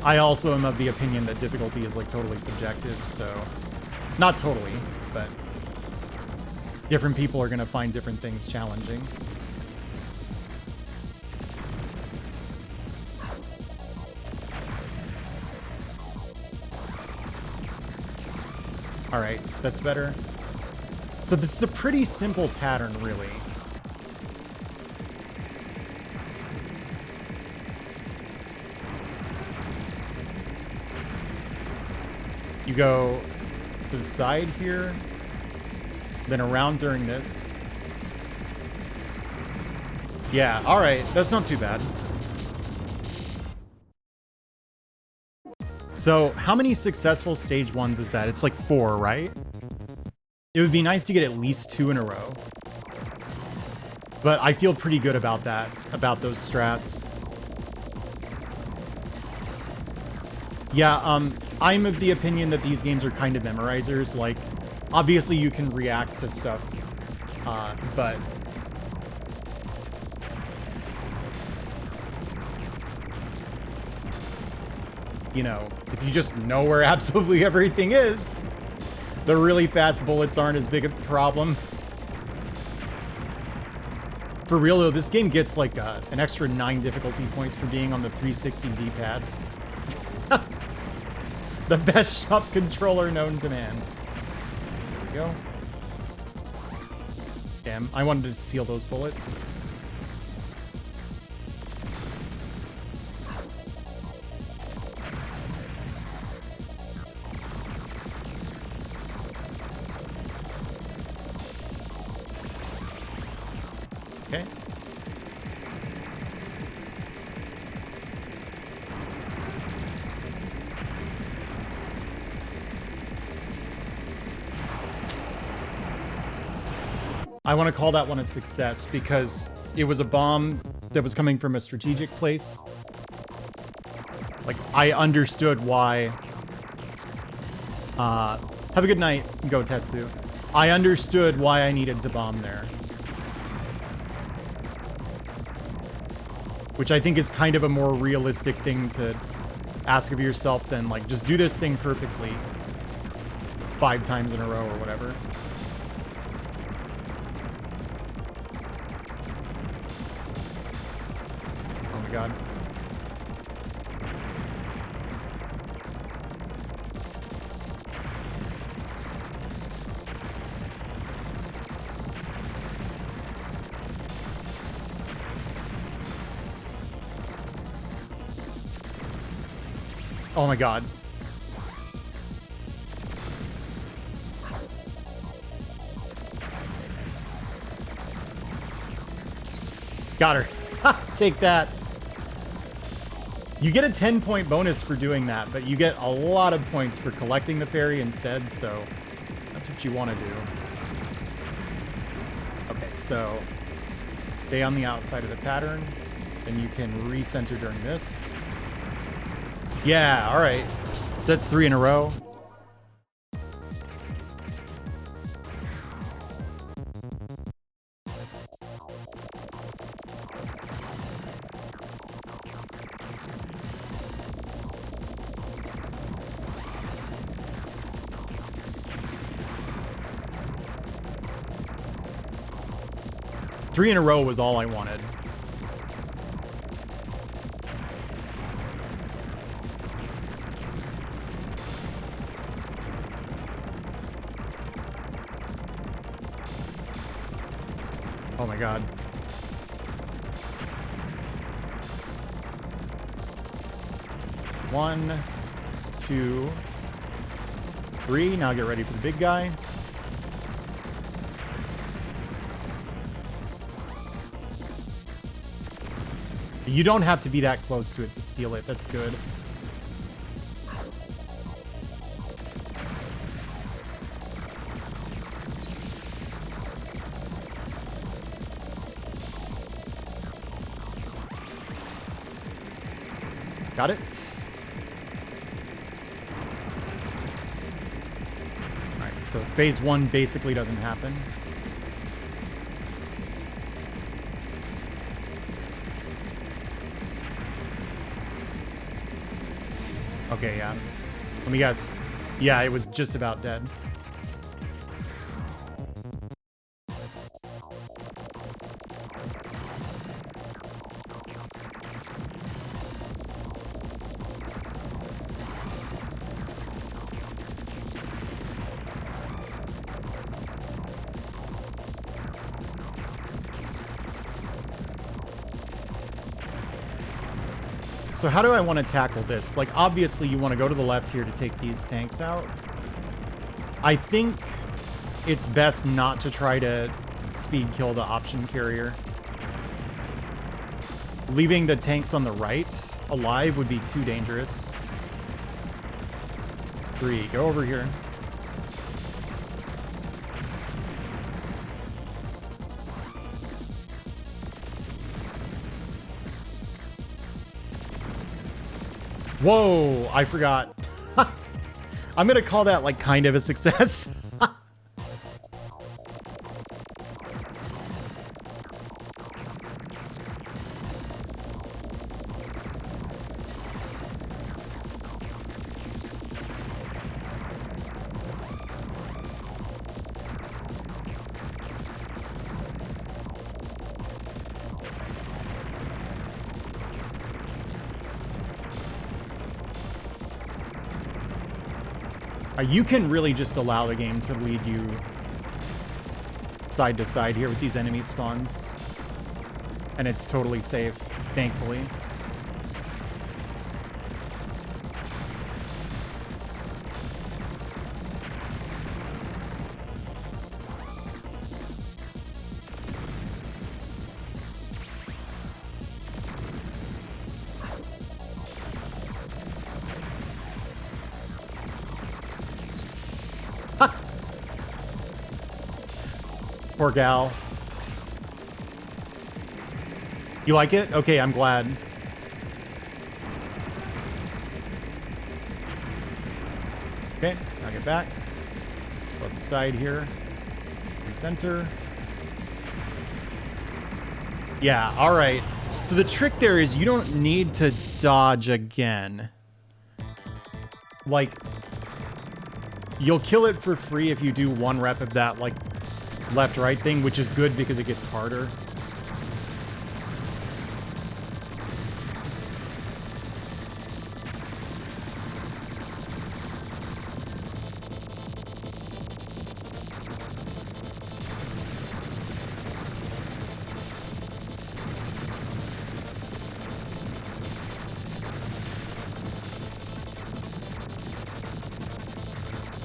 S1: I also am of the opinion that difficulty is like totally subjective. So, not totally, but different people are going to find different things challenging. All right, so that's better. So this is a pretty simple pattern, really. You go to the side here, then around during this. Yeah, all right, that's not too bad. So how many successful stage 1s is that? It's like 4, right? It would be nice to get at least 2 in a row. But I feel pretty good about that, about those strats. Yeah, I'm of the opinion that these games are kind of memorizers. Like, obviously you can react to stuff, but... You know, if you just know where absolutely everything is, the really fast bullets aren't as big a problem. For real though, this game gets like an extra 9 difficulty points for being on the 360 D-pad. The best Shmup controller known to man. There we go. Damn, I wanted to seal those bullets. Okay. I want to call that one a success because it was a bomb that was coming from a strategic place. Like, I understood why... have a good night, Go Tetsu. I understood why I needed to bomb there. Which I think is kind of a more realistic thing to ask of yourself than, like, just do this thing perfectly 5 times in a row or whatever. Oh my god. Oh my god. Got her. Ha! Take that. You get a 10-point bonus for doing that, but you get a lot of points for collecting the fairy instead, so that's what you want to do. Okay, so stay on the outside of the pattern, then you can recenter during this. Yeah, all right. So that's 3 in a row. Three in a row was all I wanted. Oh my god. One, two, three. Now get ready for the big guy. You don't have to be that close to it to seal it. That's good. Got it. Alright, so phase 1 basically doesn't happen. Okay, yeah. Let me guess. Yeah, it was just about dead. So how do I want to tackle this? Like, obviously you want to go to the left here to take these tanks out. I think it's best not to try to speed kill the option carrier. Leaving the tanks on the right alive would be too dangerous. 3, go over here. Whoa, I forgot. I'm gonna call that like kind of a success. You can really just allow the game to lead you side to side here with these enemy spawns. And it's totally safe, thankfully. Poor gal. You like it? Okay, I'm glad. Okay, now get back. Go up the side here. Recenter. Yeah, alright. So the trick there is you don't need to dodge again. Like, you'll kill it for free if you do 1 rep of that, like, left-right thing, which is good because it gets harder.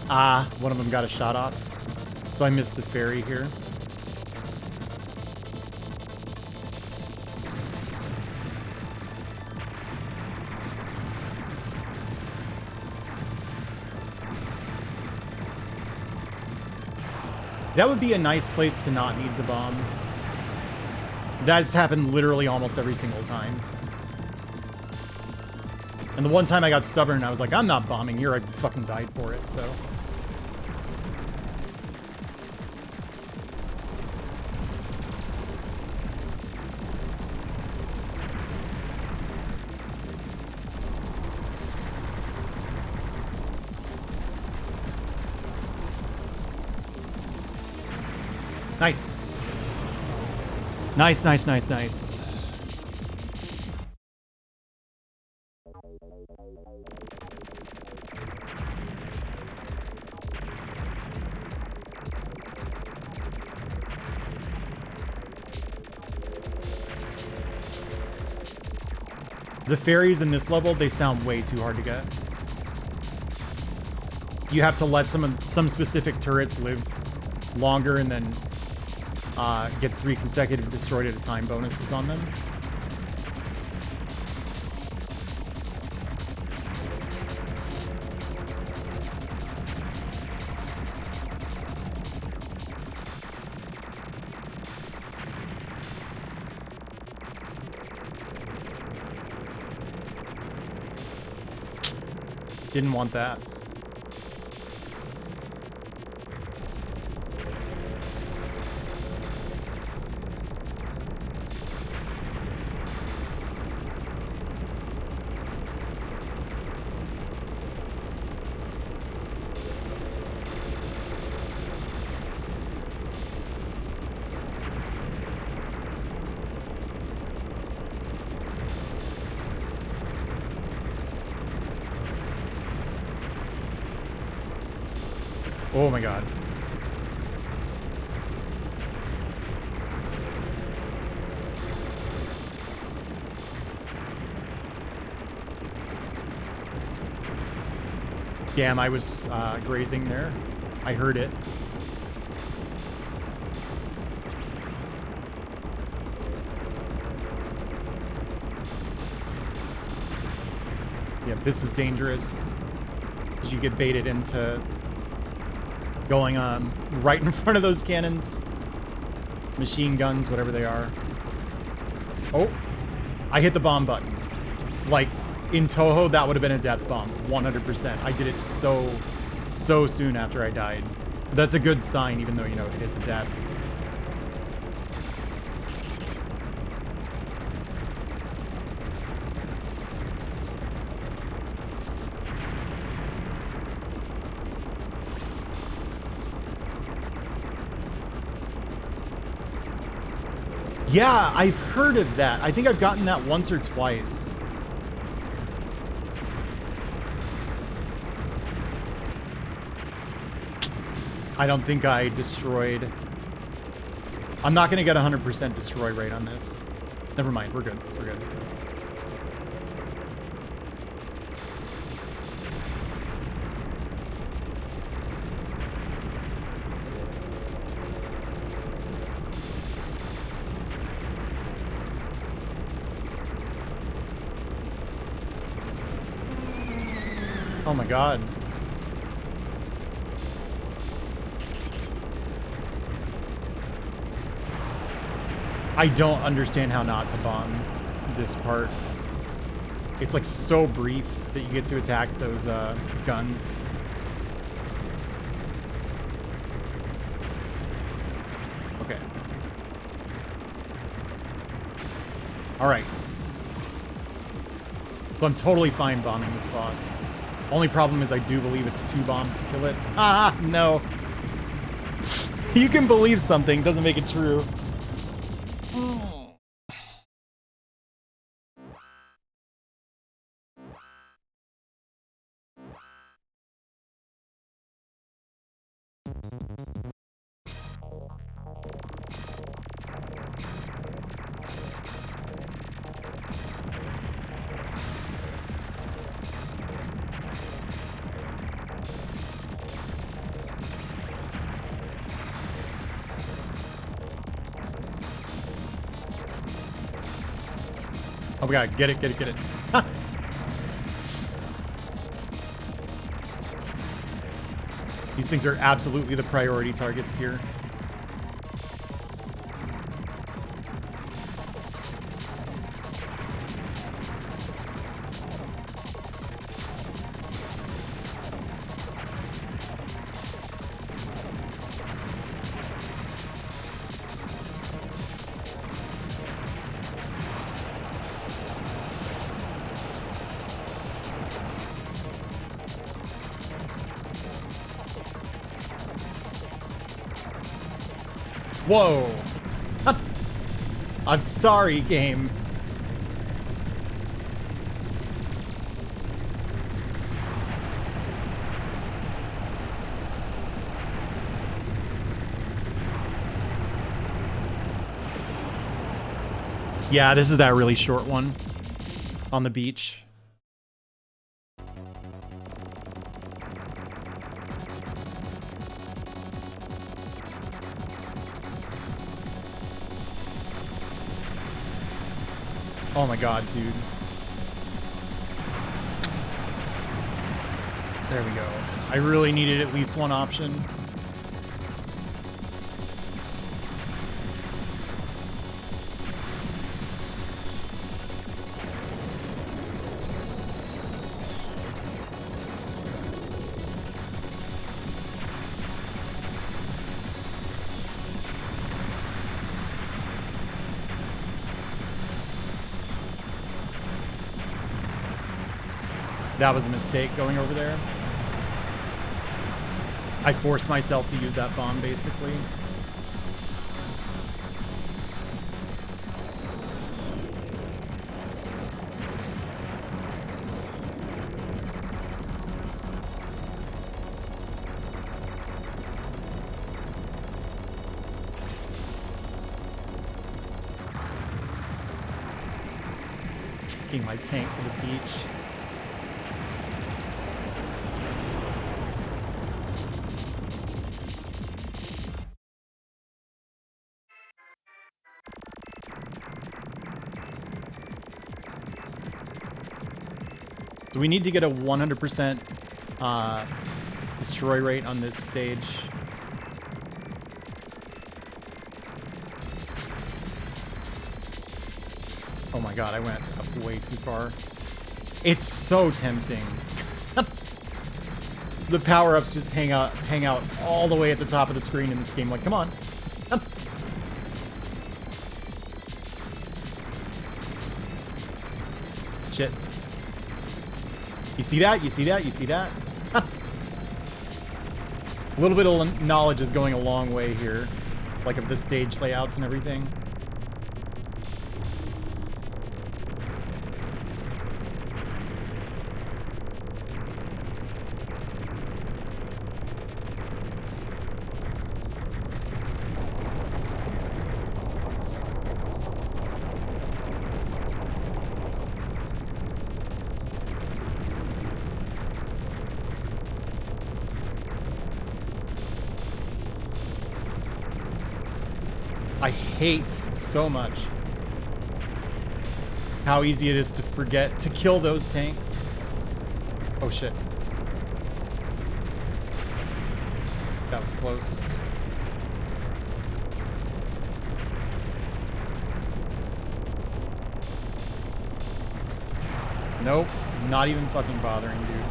S1: Ah, one of them got a shot off. So I missed the ferry here. That would be a nice place to not need to bomb. That's happened literally almost every single time. And the one time I got stubborn, I was like, I'm not bombing here. I fucking died for it, so... Nice. Nice, nice, nice, nice. The fairies in this level, they sound way too hard to get. You have to let some specific turrets live longer and then get 3 consecutive destroyed at a time bonuses on them. Didn't want that. Oh my god. Damn, I was grazing there. I heard it. Yeah, this is dangerous. You get baited into going right in front of those cannons. Machine guns, whatever they are. Oh, I hit the bomb button. Like, in Toho, that would have been a death bomb. 100%. I did it so soon after I died. So that's a good sign, even though, you know, it is a death. Yeah, I've heard of that. I think I've gotten that once or twice. I don't think I destroyed... I'm not going to get 100% destroy rate on this. Never mind, we're good. We're good. Oh my god. I don't understand how not to bomb this part. It's like so brief that you get to attack those guns. Okay. Alright. So I'm totally fine bombing this boss. Only problem is I do believe it's 2 bombs to kill it. Ah, no. You can believe something, doesn't make it true. Oh my god, get it, get it, get it. Ha! These things are absolutely the priority targets here. Whoa! I'm sorry, game. Yeah, this is that really short one on the beach. Oh my god, dude. There we go. I really needed at least one option. That was a mistake going over there. I forced myself to use that bomb, basically. Taking my tank to the beach. So we need to get a 100% destroy rate on this stage. Oh my god, I went up way too far. It's so tempting. The power-ups just hang out all the way at the top of the screen in this game. Like, come on. Shit. You see that? You see that? You see that? A little bit of knowledge is going a long way here. Like of the stage layouts and everything. I hate so much how easy it is to forget to kill those tanks. Oh shit. That was close. Nope, not even fucking bothering, dude.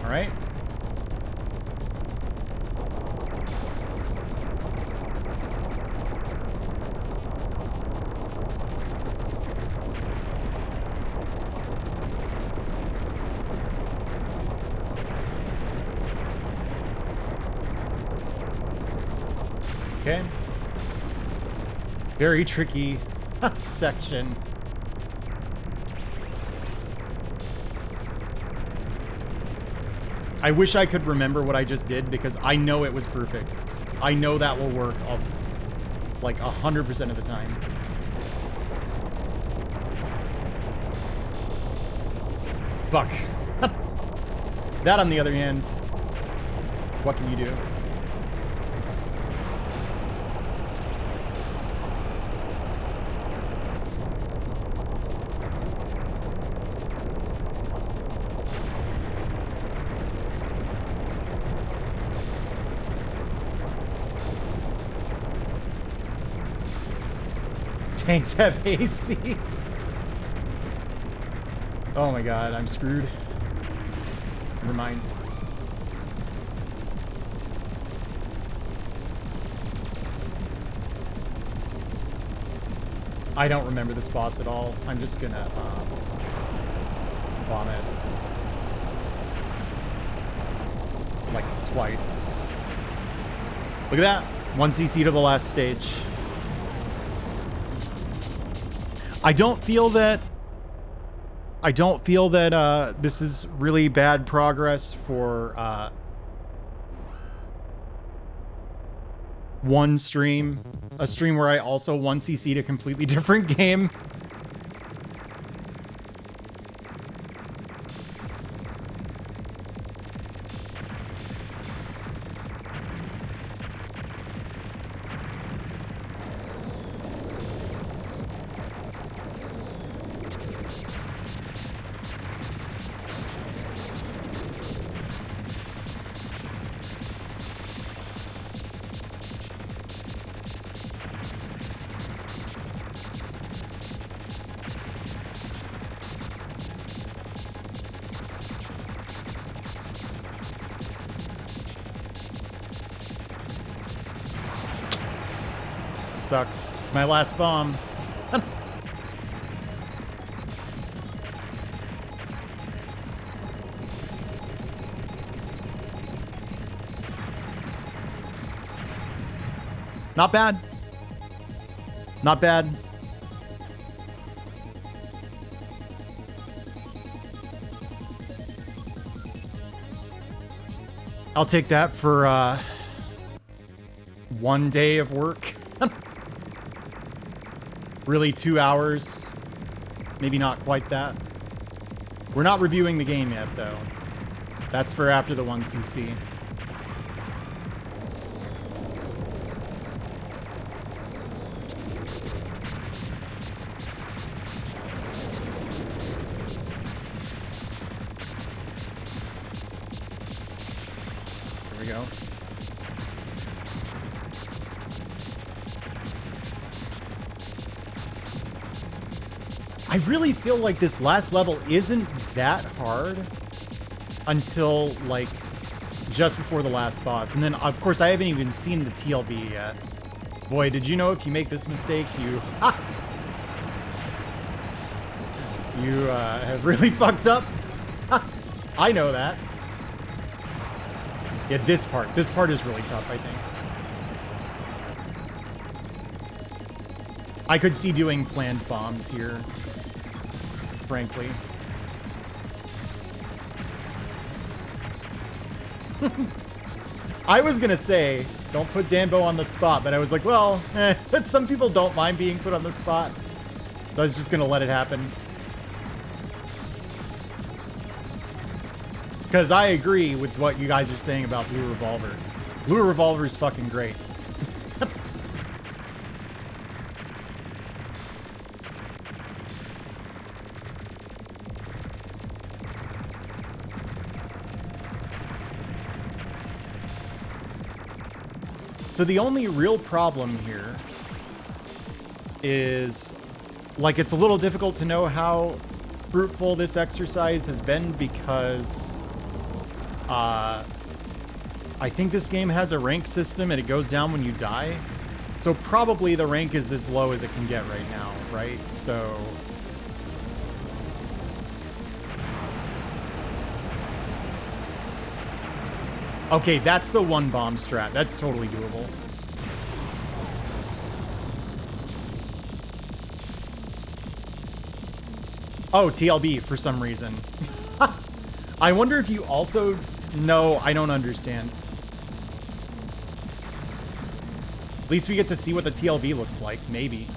S1: All right. Okay. Very tricky section. I wish I could remember what I just did because I know it was perfect. I know that will work like 100% of the time. Fuck. That, on the other hand, what can you do? Tanks have AC. Oh my god, I'm screwed. Never mind. I don't remember this boss at all. I'm just gonna bomb it. Like twice. Look at that. 1 CC to the last stage. I don't feel that this is really bad progress for one stream, a stream where I also 1 CC'd a completely different game. Sucks. It's my last bomb. Not bad. Not bad. I'll take that for 1 day of work. Really 2 hours. Maybe not quite that. We're not reviewing the game yet, though. That's for after the 1cc. There we go. I really feel like this last level isn't that hard until, like, just before the last boss. And then, of course, I haven't even seen the TLB yet. Boy, did you know if you make this mistake, you... you have really fucked up. I know that. Yeah, this part is really tough, I think. I could see doing planned bombs here, frankly. I was gonna say, don't put Danbo on the spot, but I was like, well, but some people don't mind being put on the spot. So I was just gonna let it happen. Because I agree with what you guys are saying about Blue Revolver. Blue Revolver is fucking great. So the only real problem here is, like, it's a little difficult to know how fruitful this exercise has been because I think this game has a rank system and it goes down when you die. So probably the rank is as low as it can get right now, right? So... okay, that's the one bomb strat. That's totally doable. Oh, TLB for some reason. I wonder if you also... no, I don't understand. At least we get to see what the TLB looks like, maybe.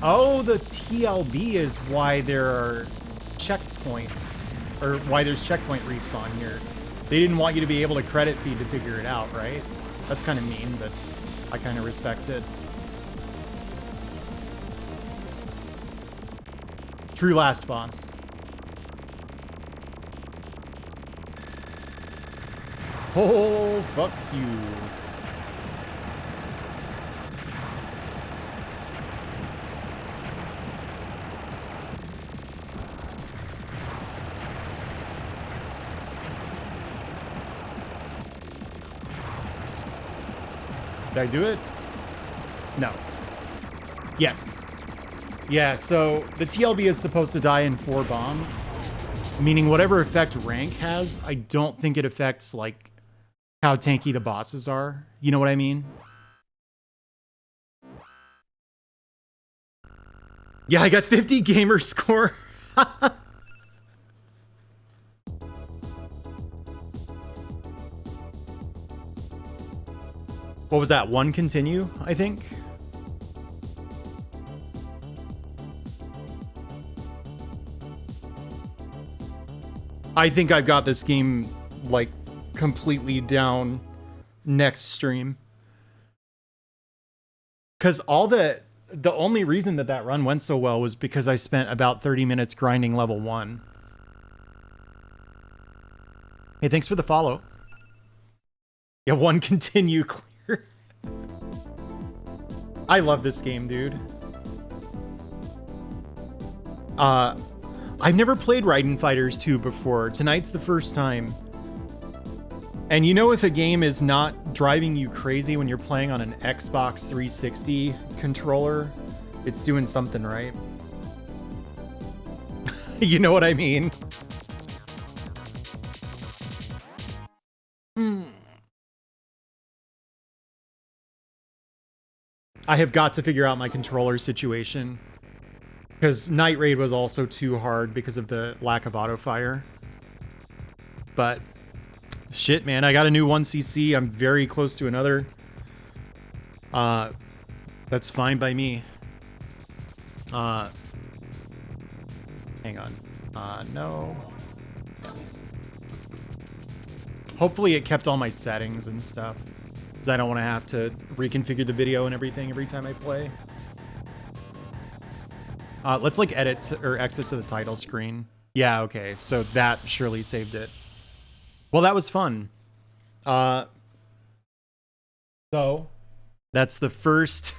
S1: Oh, the TLB is why there are checkpoints. Or why there's checkpoint respawn here. They didn't want you to be able to credit feed to figure it out, right? That's kind of mean, but I kind of respect it. True last boss. Oh, fuck you. Did I do it? No. Yes. Yeah, so the TLB is supposed to die in 4 bombs, meaning whatever effect rank has, I don't think it affects, like, how tanky the bosses are. You know what I mean? Yeah, I got 50 gamer score. What was that? 1 continue, I think? I think I've got this game, like, completely down next stream. Because the only reason that run went so well was because I spent about 30 minutes grinding level 1. Hey, thanks for the follow. Yeah, 1 continue clear. I love this game, dude. I've never played Raiden Fighters 2 before. Tonight's the first time. And you know, if a game is not driving you crazy when you're playing on an Xbox 360 controller, it's doing something right. You know what I mean? I have got to figure out my controller situation. Because Night Raid was also too hard because of the lack of auto fire. But shit, man, I got a new 1cc. I'm very close to another. That's fine by me. Hang on. No. Yes. Hopefully it kept all my settings and stuff. Because I don't want to have to reconfigure the video and everything every time I play. Let's like edit or exit to the title screen. Yeah, okay. So that surely saved it. Well, that was fun. So that's the first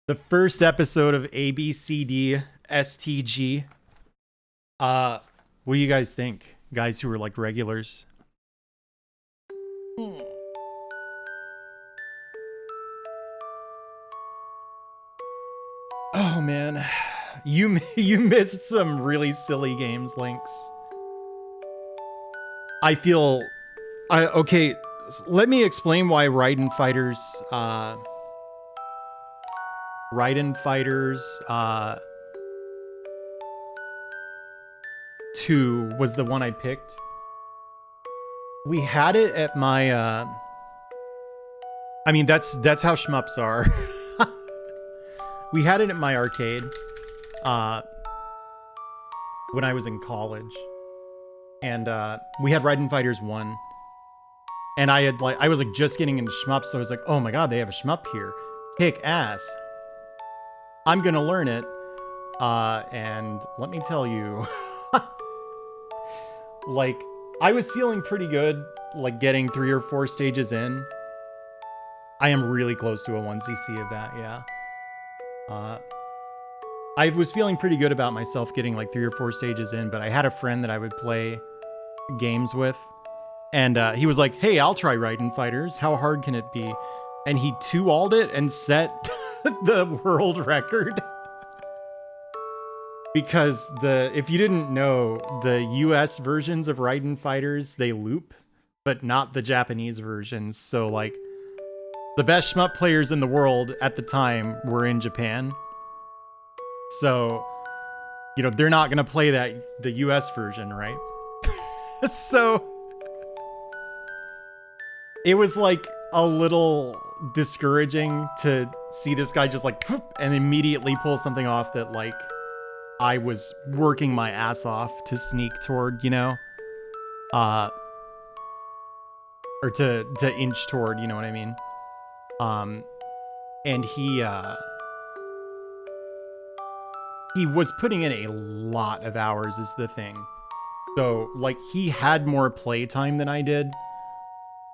S1: the first episode of ABCD STG. What do you guys think? Guys who are like regulars. Oh man, you missed some really silly games, Lynx. I feel okay, let me explain why Raiden Fighters 2 was the one I picked. We had it at my I mean that's how shmups are. We had it at my arcade when I was in college. And we had Raiden Fighters 1. And I was like just getting into shmups, so I was like, oh my god, they have a shmup here. Kick ass. I'm gonna learn it. And let me tell you, like, I was feeling pretty good, like getting 3 or 4 stages in. I am really close to a 1cc of that, yeah. I was feeling pretty good about myself getting like 3 or 4 stages in, but I had a friend that I would play games with, and he was like, hey, I'll try Raiden Fighters. How hard can it be? And he 2-alled it and set the world record. Because if you didn't know, the US versions of Raiden Fighters, they loop, but not the Japanese versions. So like the best shmup players in the world at the time were in Japan. So, you know, they're not going to play the US version, right? So it was like a little discouraging to see this guy just like and immediately pull something off that like I was working my ass off to sneak toward, you know, or to inch toward, you know what I mean? And he was putting in a lot of hours is the thing. So like he had more playtime than I did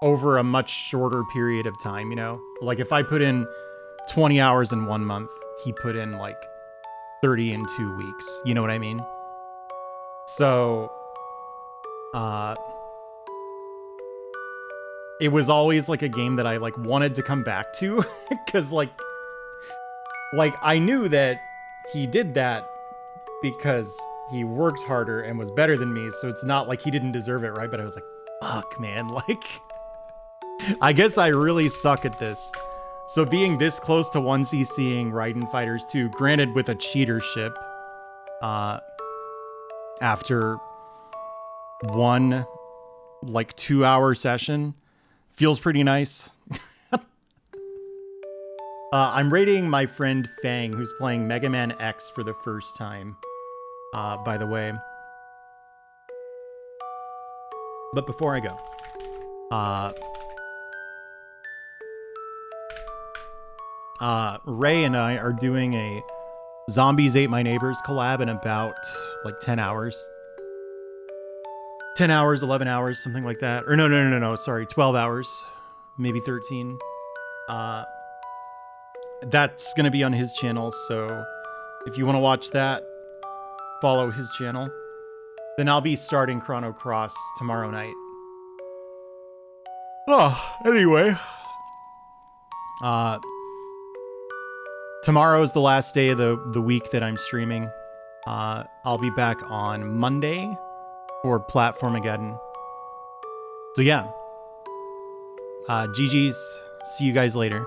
S1: over a much shorter period of time, you know? Like if I put in 20 hours in 1 month, he put in like 30 in 2 weeks. You know what I mean? So, it was always like a game that I like wanted to come back to because like I knew that he did that because he worked harder and was better than me. So it's not like he didn't deserve it, right? But I was like, fuck, man, like I guess I really suck at this. So being this close to 1cc'ing Raiden Fighters 2, granted with a cheater ship, after one like 2-hour session, feels pretty nice. I'm rating my friend Fang, who's playing Mega Man X for the first time, by the way. But before I go, Ray and I are doing a Zombies Ate My Neighbors collab in about like 10 hours. 10 hours, 11 hours, something like that. Or no, sorry, 12 hours, maybe 13. That's going to be on his channel, so if you want to watch that, follow his channel. Then I'll be starting Chrono Cross tomorrow night. Oh, anyway. Tomorrow is the last day of the week that I'm streaming. I'll be back on Monday for Platformageddon. So yeah. GG's. See you guys later.